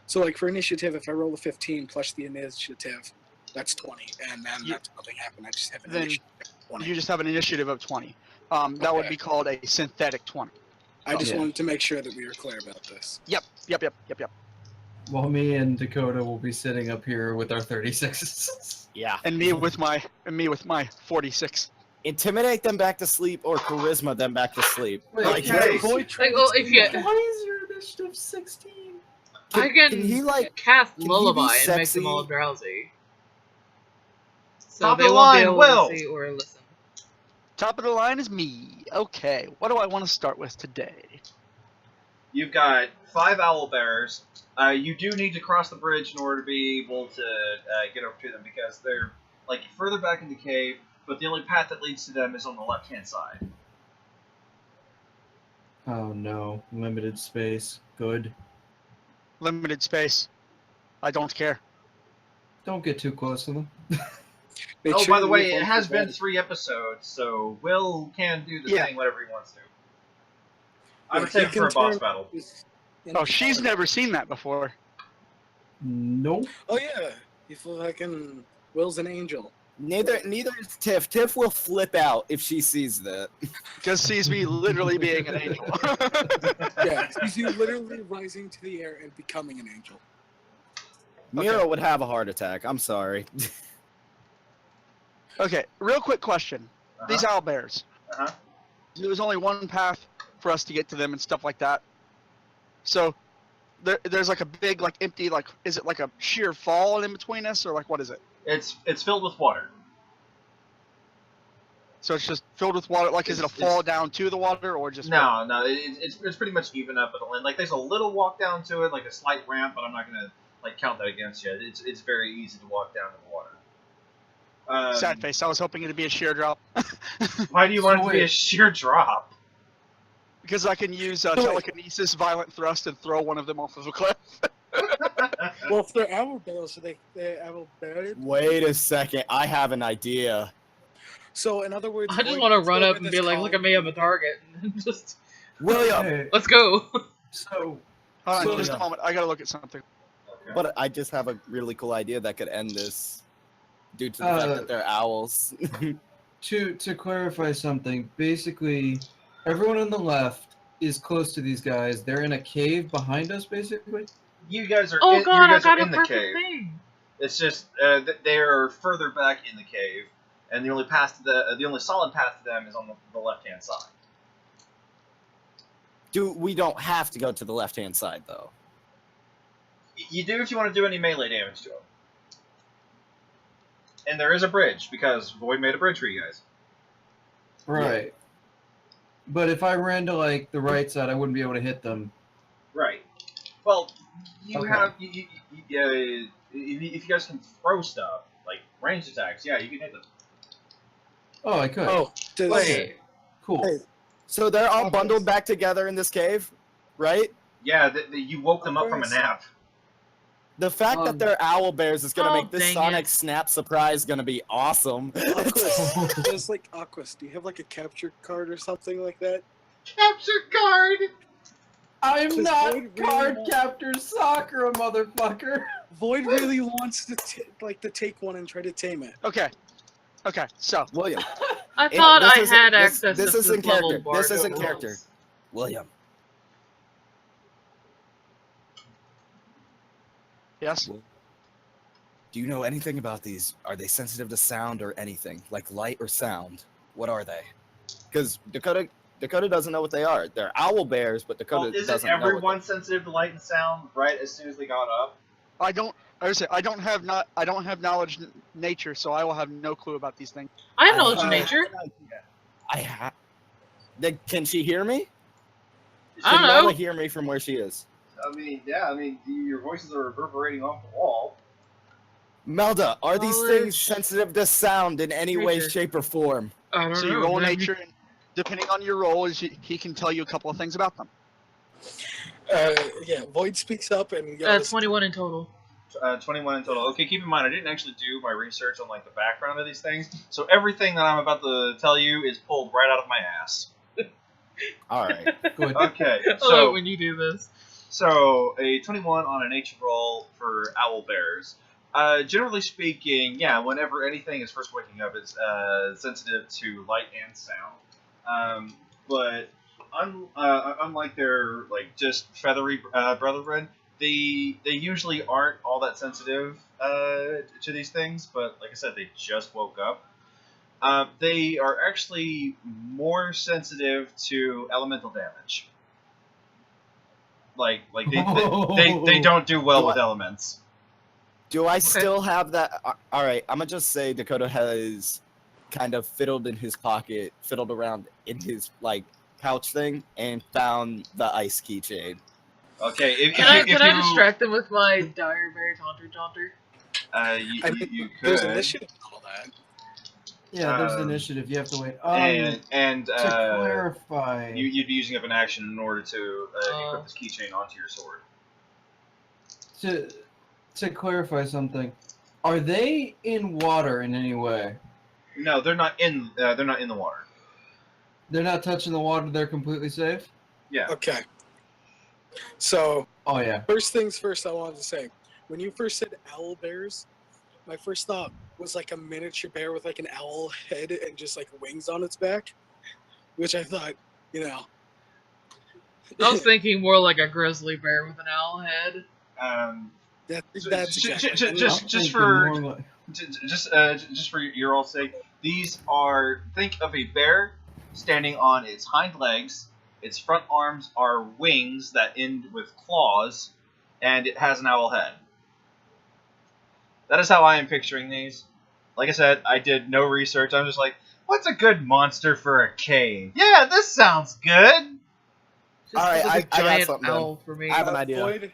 Speaker 4: So like for initiative, if I roll a 15 plus the initiative, that's 20, and then
Speaker 5: Yeah.
Speaker 4: that's nothing happened. I just have an
Speaker 5: Then
Speaker 4: initiative of 20.
Speaker 5: You just have an initiative of 20. That would
Speaker 4: Okay.
Speaker 5: be called a synthetic 20.
Speaker 4: I just
Speaker 6: Yeah.
Speaker 4: wanted to make sure that we were clear about this.
Speaker 5: Yep.
Speaker 6: Well, me and Dakota will be sitting up here with our 36s.
Speaker 3: Yeah.
Speaker 5: And me with my 46.
Speaker 3: Intimidate them back to sleep or charisma them back to sleep.
Speaker 6: Wait,
Speaker 3: Like,
Speaker 1: okay.
Speaker 3: hey,
Speaker 2: Like, well, if you,
Speaker 6: Why is your initiative 16?
Speaker 2: I can
Speaker 3: he, like,
Speaker 2: cast
Speaker 3: can he be
Speaker 2: lullaby and make
Speaker 3: sexy?
Speaker 2: them all drowsy. So
Speaker 1: Top
Speaker 2: they
Speaker 1: of the
Speaker 2: won't be
Speaker 1: line,
Speaker 2: able
Speaker 1: Will.
Speaker 2: to see or listen.
Speaker 5: Top of the line is me. Okay, what do I want to start with today?
Speaker 1: You've got 5 owl bears. You do need to cross the bridge in order to be able to get over to them because they're like further back in the cave, but the only path that leads to them is on the left-hand side.
Speaker 6: Oh no, limited space. Good.
Speaker 5: Limited space. I don't care.
Speaker 6: Don't get too close to them.
Speaker 4: Make
Speaker 1: Oh,
Speaker 4: sure
Speaker 1: by the
Speaker 4: you
Speaker 1: way,
Speaker 4: leave
Speaker 1: it
Speaker 4: one
Speaker 1: has
Speaker 4: for
Speaker 1: been
Speaker 4: Betty.
Speaker 1: 3 episodes, so Will can do the
Speaker 5: Yeah.
Speaker 1: thing whatever he wants to. I
Speaker 4: Yeah,
Speaker 1: would
Speaker 4: he
Speaker 1: say for
Speaker 4: can
Speaker 1: a boss
Speaker 4: turn
Speaker 1: battle.
Speaker 4: his-
Speaker 5: Oh, she's never seen that before.
Speaker 6: Nope.
Speaker 4: Oh yeah, you feel like Will's an angel.
Speaker 3: neither is Tiff. Tiff will flip out if she sees that.
Speaker 5: Just sees me literally being an angel.
Speaker 4: Yeah, he's you literally rising to the air and becoming an angel.
Speaker 3: Mira would have a heart attack. I'm sorry.
Speaker 5: Okay, real quick question. These
Speaker 1: Uh-huh.
Speaker 5: owlbears.
Speaker 1: Uh-huh.
Speaker 5: There's only one path for us to get to them and stuff like that. So there's like a big like empty like is it like a sheer fall in between us or like what is it?
Speaker 1: It's filled with water.
Speaker 5: So it's just filled with water. Like is it a fall down to the water or just
Speaker 1: No, it's pretty much even up at the land. Like there's a little walk down to it, like a slight ramp, but I'm not gonna like count that against you. It's very easy to walk down to the water.
Speaker 5: sad face? I was hoping it'd be a sheer drop
Speaker 1: Why do you want it to be a
Speaker 6: wait.
Speaker 1: sheer drop?
Speaker 5: because I can use telekinesis, violent thrust, and throw one of them off of a cliff.
Speaker 4: Well, if they're owl bears, so they're owl bears.
Speaker 3: Wait a second. I have an idea.
Speaker 4: So in other words,
Speaker 2: I just
Speaker 4: Void
Speaker 2: want to
Speaker 4: gets
Speaker 2: run
Speaker 4: over
Speaker 2: up and
Speaker 4: this
Speaker 2: be like,
Speaker 4: column.
Speaker 2: look at me, I'm a target. Just,
Speaker 3: William!
Speaker 6: Hey,
Speaker 2: let's go.
Speaker 6: so
Speaker 5: Hold on,
Speaker 6: So-
Speaker 5: just a moment. I gotta look at something.
Speaker 3: But I just have a really cool idea that could end this due to the fact that they're owls.
Speaker 6: to clarify something, basically, everyone on the left is close to these guys. They're in a cave behind us, basically.
Speaker 1: You guys are
Speaker 2: Oh
Speaker 1: in,
Speaker 2: god,
Speaker 1: you
Speaker 2: I
Speaker 1: guys
Speaker 2: got
Speaker 1: are
Speaker 2: a
Speaker 1: in the
Speaker 2: perfect
Speaker 1: cave.
Speaker 2: thing.
Speaker 1: It's just they are further back in the cave, and the only path to the only solid path to them is on the left-hand side.
Speaker 3: We don't have to go to the left-hand side, though.
Speaker 1: You do if you want to do any melee damage to them. And there is a bridge, because Void made a bridge for you guys.
Speaker 6: Right. But if I ran to, like, the right side, I wouldn't be able to hit them.
Speaker 1: Right. Well, you
Speaker 6: Okay.
Speaker 1: have... if you guys can throw stuff, like ranged attacks, yeah, you can hit them.
Speaker 6: Oh, I could.
Speaker 4: Oh, does,
Speaker 2: Wait.
Speaker 6: Cool.
Speaker 4: Hey.
Speaker 3: So they're all
Speaker 4: Okay.
Speaker 3: bundled back together in this cave, right?
Speaker 1: Yeah, you woke them up from a nap.
Speaker 3: The fact that they're owl bears is gonna
Speaker 2: Oh,
Speaker 3: make this
Speaker 2: dang
Speaker 3: Sonic
Speaker 2: it.
Speaker 3: Snap surprise gonna be awesome.
Speaker 4: Aquas, just like Aquas, do you have like a capture card or something like that?
Speaker 1: Capture card!
Speaker 6: I'm
Speaker 4: 'Cause
Speaker 6: not
Speaker 4: Void really
Speaker 6: card
Speaker 4: won't-
Speaker 6: captor soccer, motherfucker.
Speaker 4: Void really wants to take one and try to tame it.
Speaker 5: Okay, so
Speaker 3: William,
Speaker 2: I thought
Speaker 3: this
Speaker 2: I
Speaker 3: isn't-
Speaker 2: had
Speaker 3: this-
Speaker 2: access
Speaker 3: this
Speaker 2: to
Speaker 3: isn't
Speaker 2: level
Speaker 3: character.
Speaker 2: Bardo
Speaker 3: This isn't
Speaker 2: rules.
Speaker 3: character. William,
Speaker 5: yes,
Speaker 3: Do you know anything about these? Are they sensitive to sound or anything, like light or sound? What are they? Because Dakota doesn't know what they are. They're owl bears, but Dakota
Speaker 1: Well, isn't
Speaker 3: doesn't know.
Speaker 1: everyone sensitive to light and sound right as soon as they got up?
Speaker 5: I don't. I would say I don't have knowledge nature, so I will have no clue about these things.
Speaker 2: I have knowledge
Speaker 3: I
Speaker 2: of nature.
Speaker 3: Can she hear me?
Speaker 2: I don't
Speaker 3: Can
Speaker 2: know.
Speaker 3: Melda hear me from where she is?
Speaker 1: I mean, yeah. I mean, your voices are reverberating off the wall.
Speaker 3: Melda, are these
Speaker 2: Knowledge.
Speaker 3: things sensitive to sound in any way,
Speaker 2: Nature.
Speaker 3: shape, or form?
Speaker 2: I don't
Speaker 5: So
Speaker 2: know.
Speaker 5: you roll
Speaker 2: maybe-
Speaker 5: nature, and depending on your roll, he can tell you a couple of things about them.
Speaker 4: Yeah, Void speaks up and yells.
Speaker 2: 21 in total.
Speaker 1: 21 in total. Okay, keep in mind, I didn't actually do my research on like the background of these things, so everything that I'm about to tell you is pulled right out of my ass.
Speaker 3: All right.
Speaker 6: Good.
Speaker 1: Okay,
Speaker 2: I love
Speaker 1: so
Speaker 2: when you do this.
Speaker 1: so a 21 on a nature roll for owl bears. Generally speaking, yeah, whenever anything is first waking up, it's sensitive to light and sound. But unlike their like just feathery brethren, they usually aren't all that sensitive to these things. But like I said, they just woke up. They are actually more sensitive to elemental damage. Like they don't do well with elements.
Speaker 3: Do I still have that? All right, I'm gonna just say Dakota has kind of fiddled around in his like pouch thing, and found the ice keychain.
Speaker 1: Okay, if
Speaker 2: Can
Speaker 1: you,
Speaker 2: I distract them with my Direberry Taunter?
Speaker 1: you
Speaker 4: There's
Speaker 1: could.
Speaker 4: initiative and all that.
Speaker 6: Yeah, there's
Speaker 1: Um,
Speaker 6: initiative. You have to wait.
Speaker 1: And
Speaker 6: To clarify,
Speaker 1: you'd be using up an action in order to
Speaker 2: Oh.
Speaker 1: equip this keychain onto your sword.
Speaker 6: to clarify something, are they in water in any way?
Speaker 1: No, they're not in. They're not in the water.
Speaker 6: They're not touching the water. They're completely safe.
Speaker 1: Yeah.
Speaker 4: Okay. So,
Speaker 6: Oh yeah.
Speaker 4: first things first, I wanted to say, when you first said owl bears, my first thought was like a miniature bear with like an owl head and just like wings on its back, which I thought, you know.
Speaker 2: I was thinking more like a grizzly bear with an owl head.
Speaker 4: That's exactly.
Speaker 1: Just for your all's sake, these are, think of a bear standing on its hind legs. Its front arms are wings that end with claws, and it has an owl head. That is how I am picturing these. Like I said, I did no research. I'm just like, what's a good monster for a cave? Yeah, this sounds good.
Speaker 2: Just
Speaker 3: All right,
Speaker 2: like a
Speaker 3: I got
Speaker 2: giant
Speaker 3: something
Speaker 2: owl for me.
Speaker 3: I have an idea.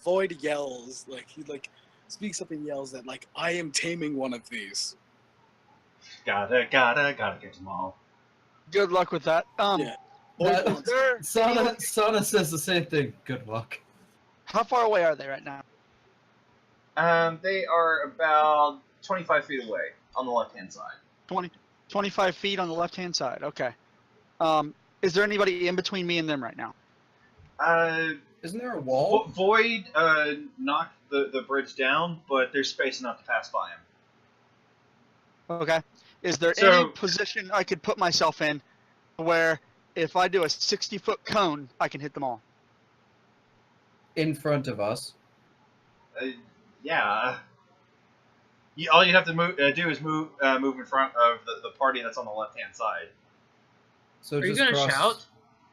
Speaker 4: Void yells, like he like speaks up and yells that like I am taming one of these.
Speaker 1: Gotta get them all.
Speaker 5: Good luck with that.
Speaker 4: Yeah. Void
Speaker 6: That-
Speaker 4: wants-
Speaker 5: They're,
Speaker 6: Sana says the same thing. Good luck.
Speaker 5: how far away are they right now?
Speaker 1: They are about 25 feet away on the left-hand side.
Speaker 5: 25 feet on the left-hand side. Okay. Is there anybody in between me and them right now?
Speaker 6: Isn't there a wall?
Speaker 1: Void knocked the bridge down, but there's space enough to pass by him.
Speaker 5: Okay. Is there
Speaker 1: So-
Speaker 5: any position I could put myself in where if I do a 60-foot cone, I can hit them all?
Speaker 6: In front of us.
Speaker 1: Yeah. All you have to do is move in front of the party that's on the left-hand side.
Speaker 6: So
Speaker 2: Are you
Speaker 6: just
Speaker 2: gonna
Speaker 6: cross,
Speaker 2: shout?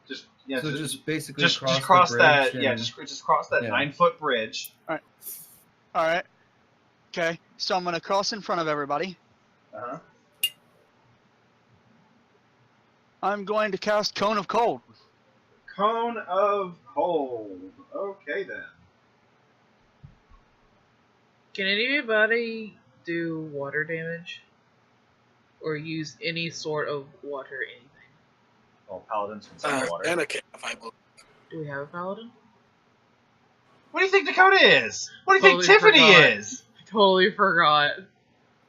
Speaker 1: Just yeah,
Speaker 6: So just basically
Speaker 1: just
Speaker 6: cross,
Speaker 1: cross
Speaker 6: the
Speaker 1: that
Speaker 6: bridge
Speaker 1: yeah,
Speaker 6: and-
Speaker 1: just cross that
Speaker 6: yeah.
Speaker 1: 9-foot bridge.
Speaker 5: All right. Okay. So I'm going to cross in front of everybody.
Speaker 1: Uh-huh.
Speaker 5: I'm going to cast Cone of Cold.
Speaker 1: Cone of Cold. Okay then.
Speaker 2: Can anybody do water damage? Or use any sort of water anything?
Speaker 1: Well, paladins can suck water.
Speaker 4: and a cat, I believe.
Speaker 2: Do we have a paladin?
Speaker 1: What do you think Dakota is? What do you
Speaker 2: Totally
Speaker 1: think Tiffany
Speaker 2: forgot.
Speaker 1: is?
Speaker 2: I totally forgot.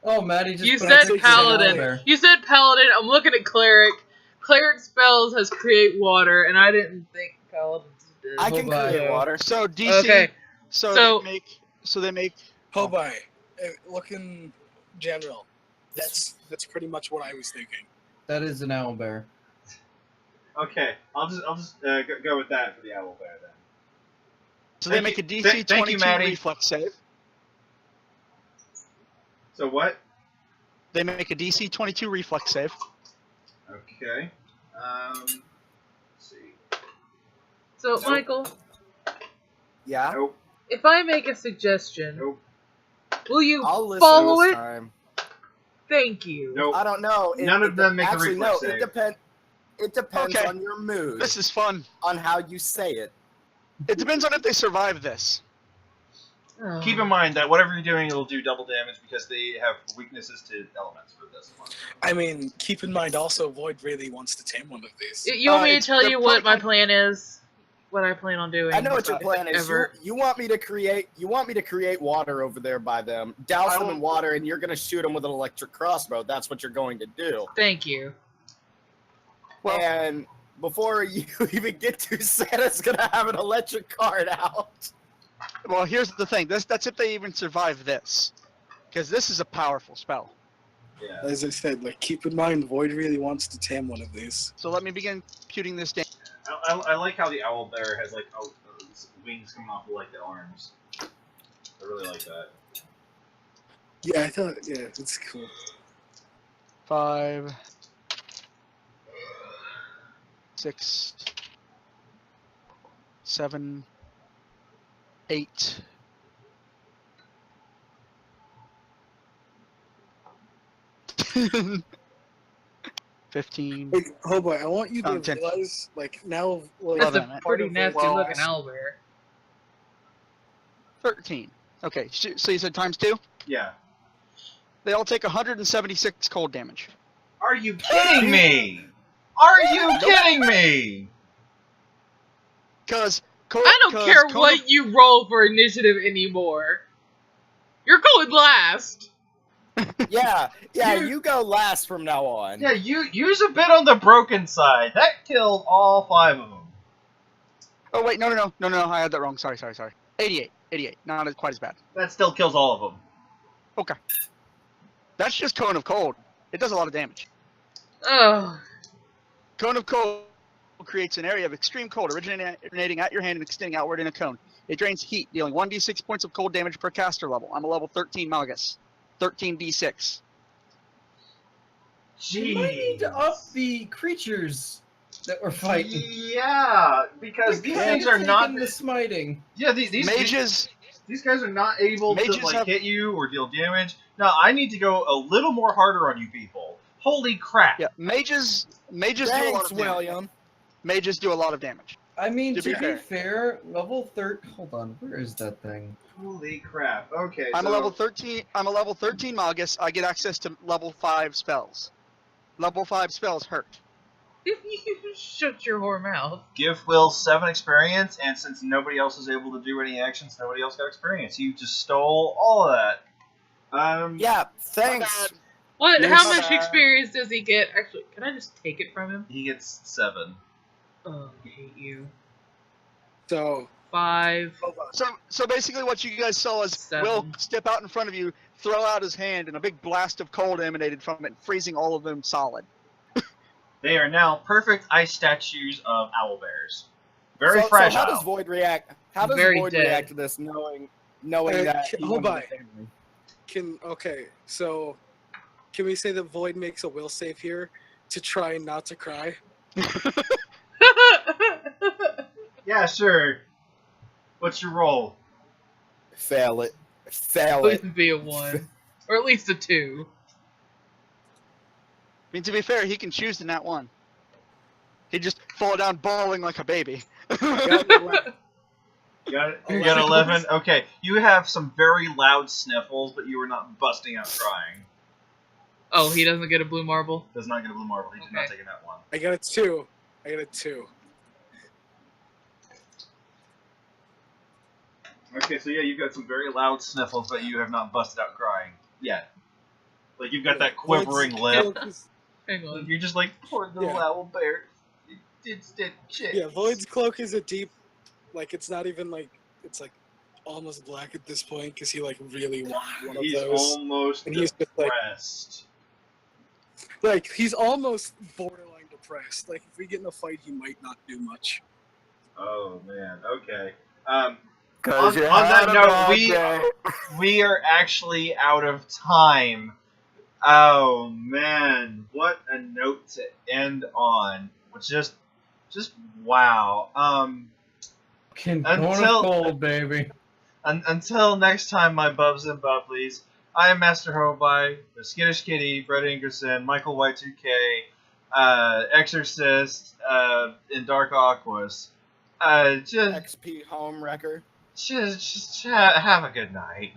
Speaker 6: Oh, Maddie just
Speaker 2: You
Speaker 6: put up
Speaker 2: said
Speaker 6: pictures of
Speaker 2: paladin.
Speaker 6: there.
Speaker 2: You said paladin. I'm looking at cleric. Cleric spells has create water, and I didn't think paladins did.
Speaker 3: I can
Speaker 6: Hold on.
Speaker 3: create water.
Speaker 5: So DC.
Speaker 2: Okay.
Speaker 5: So,
Speaker 2: So-
Speaker 5: they make.
Speaker 4: Hold by. Looking general. That's pretty much what I was thinking.
Speaker 6: That is an owl bear.
Speaker 1: Okay, I'll just go with that for the owl bear then.
Speaker 5: So they
Speaker 1: Thank
Speaker 5: make
Speaker 1: you-
Speaker 5: a DC
Speaker 1: thank you,
Speaker 5: 22
Speaker 1: Maddie.
Speaker 5: reflex save.
Speaker 1: So what?
Speaker 5: They make a DC 22 reflex save.
Speaker 1: Okay. Let's see.
Speaker 2: So,
Speaker 1: Nope.
Speaker 2: Michael,
Speaker 3: Yeah,
Speaker 1: Nope.
Speaker 2: if I make a suggestion,
Speaker 1: Nope.
Speaker 2: will you
Speaker 3: I'll listen
Speaker 2: follow
Speaker 3: this
Speaker 2: it?
Speaker 3: time.
Speaker 2: Thank you.
Speaker 1: Nope.
Speaker 3: I don't know.
Speaker 1: None of them make a
Speaker 3: actually,
Speaker 1: reflex
Speaker 3: no,
Speaker 1: save.
Speaker 3: It depends
Speaker 5: Okay.
Speaker 3: on your mood,
Speaker 5: This is fun.
Speaker 3: on how you say it.
Speaker 5: It depends on if they survive this.
Speaker 2: Oh.
Speaker 1: Keep in mind that whatever you're doing, it'll do double damage because they have weaknesses to elements for this one.
Speaker 4: I mean, keep in mind also, Void really wants to tame one of these.
Speaker 2: You want me to
Speaker 5: It's-
Speaker 2: tell
Speaker 5: they're
Speaker 2: you what my
Speaker 5: probably-
Speaker 2: plan is? What I plan on doing?
Speaker 3: I know what your
Speaker 2: if
Speaker 3: plan is.
Speaker 2: ever-
Speaker 3: You want me to create water over there by them, douse
Speaker 5: I
Speaker 3: them in
Speaker 5: won't-
Speaker 3: water, and you're gonna shoot them with an electric crossbow. That's what you're going to do.
Speaker 2: Thank you.
Speaker 5: Well-
Speaker 3: And before you even get to Santa's gonna have an electric card out.
Speaker 5: Well, here's the thing. That's if they even survive this. Because this is a powerful spell.
Speaker 1: Yeah.
Speaker 4: As I said, like, keep in mind, Void really wants to tame one of these.
Speaker 5: So let me begin computing this down.
Speaker 1: I like how the owl bear has like wings coming off of like the arms. I really like that.
Speaker 4: Yeah, I thought, yeah, it's cool.
Speaker 5: 5, 6, 7, 8. $15.
Speaker 4: Wait, Hobo, I want you to
Speaker 5: 10.
Speaker 4: realize, like, now, like,
Speaker 2: That's
Speaker 5: Eleven.
Speaker 2: a pretty
Speaker 4: part of
Speaker 2: nasty
Speaker 5: well-
Speaker 2: looking owlbear.
Speaker 5: 13. Okay, so you said times 2?
Speaker 1: Yeah.
Speaker 5: They all take 176 cold damage.
Speaker 1: Are you kidding me? Are you kidding me?
Speaker 5: Because
Speaker 2: I don't care what you roll for initiative anymore. You're going last.
Speaker 3: Yeah, you go last from now on.
Speaker 1: Yeah, you use a bit on the broken side. That killed all 5 of them.
Speaker 5: Oh wait, no, I had that wrong. Sorry. 88. Not quite as bad.
Speaker 1: That still kills all of them.
Speaker 5: Okay. That's just Cone of Cold. It does a lot of damage.
Speaker 2: Oh,
Speaker 5: Cone of Cold creates an area of extreme cold originating at your hand and extending outward in a cone. It drains heat, dealing 1d6 points of cold damage per caster level. I'm a level 13 Magus. 13d6.
Speaker 6: You might need to up the creatures that we're fighting.
Speaker 1: Yeah, because these things are not.
Speaker 6: the smiting.
Speaker 1: Yeah, these
Speaker 5: Mages,
Speaker 1: these guys are not able to
Speaker 5: Mages
Speaker 1: like
Speaker 5: have-
Speaker 1: hit you or deal damage. No, I need to go a little more harder on you people. Holy crap!
Speaker 5: yeah, mages do a lot
Speaker 3: Thanks,
Speaker 5: of damage.
Speaker 3: William.
Speaker 5: Mages do a lot of damage.
Speaker 6: I mean,
Speaker 5: To
Speaker 6: to
Speaker 5: be
Speaker 6: be fair, level 13. Hold on, where is that thing?
Speaker 1: Holy crap! Okay,
Speaker 5: I'm
Speaker 1: so
Speaker 5: a level 13. I'm a level 13 Magus. I get access to level 5 spells. Level 5 spells hurt.
Speaker 2: you shut your whore mouth.
Speaker 1: give Will 7 experience, and since nobody else was able to do any actions, nobody else got experience. You just stole all of that.
Speaker 3: Yeah, thanks.
Speaker 2: What?
Speaker 3: Yes.
Speaker 2: How much experience does he get? Actually, can I just take it from him?
Speaker 1: He gets 7.
Speaker 2: Oh, I hate you.
Speaker 4: so,
Speaker 2: 5.
Speaker 4: hold on.
Speaker 5: So basically, what you guys saw is
Speaker 2: 7.
Speaker 5: Will step out in front of you, throw out his hand, and a big blast of cold emanated from it, freezing all of them solid.
Speaker 1: They are now perfect ice statues of owlbears. Very
Speaker 3: So
Speaker 1: fragile.
Speaker 3: how does Void react? How does
Speaker 2: Very
Speaker 3: Void
Speaker 2: dead.
Speaker 3: react to this, knowing that? he
Speaker 4: hold
Speaker 3: wanted
Speaker 4: on.
Speaker 3: to tame me?
Speaker 4: Okay, so, can we say that Void makes a will save here to try not to cry?
Speaker 1: Yeah, sure. What's your roll?
Speaker 3: Fail it. Fail it.
Speaker 2: Wouldn't be a 1. Or at least a 2.
Speaker 5: I mean, to be fair, he can choose the nat 1. He'd just fall down bawling like a baby.
Speaker 4: Got an 11.
Speaker 1: You got it? You
Speaker 4: 11.
Speaker 1: got 11? Okay. You have some very loud sniffles, but you are not busting out crying.
Speaker 2: Oh, he doesn't get a blue marble?
Speaker 1: Does not get a blue marble. He did not
Speaker 2: Okay.
Speaker 1: take that one.
Speaker 4: I got a 2. I got a 2.
Speaker 1: Okay, so yeah, you've got some very loud sniffles, but you have not busted out crying yet. Like, you've got that quivering lip.
Speaker 2: Hang on.
Speaker 1: You're just like, poor little
Speaker 4: Yeah.
Speaker 1: owl bear. It's that shit.
Speaker 4: Yeah, Void's cloak is a deep, like, it's not even like, it's like almost black at this point because he like really wanted one of
Speaker 1: He's
Speaker 4: those.
Speaker 1: almost
Speaker 4: And he's just like,
Speaker 1: depressed.
Speaker 4: he's almost borderline depressed. Like if we get in a fight, he might not do much.
Speaker 1: Oh man. Okay.
Speaker 7: Cause you
Speaker 1: on
Speaker 7: had
Speaker 1: that
Speaker 7: a
Speaker 1: note,
Speaker 7: bad
Speaker 1: we
Speaker 7: day.
Speaker 1: we are actually out of time. Oh man, what a note to end on. Which just wow.
Speaker 6: Can
Speaker 1: Until
Speaker 6: cold, baby.
Speaker 1: until next time, my bubs and bubblies. I am Master Hobai, the Skittish Kitty, Brett Ingerson, Michael Y2K, Exorcist, and Dark Aquas.
Speaker 3: XP home wrecker.
Speaker 1: Just have a good night.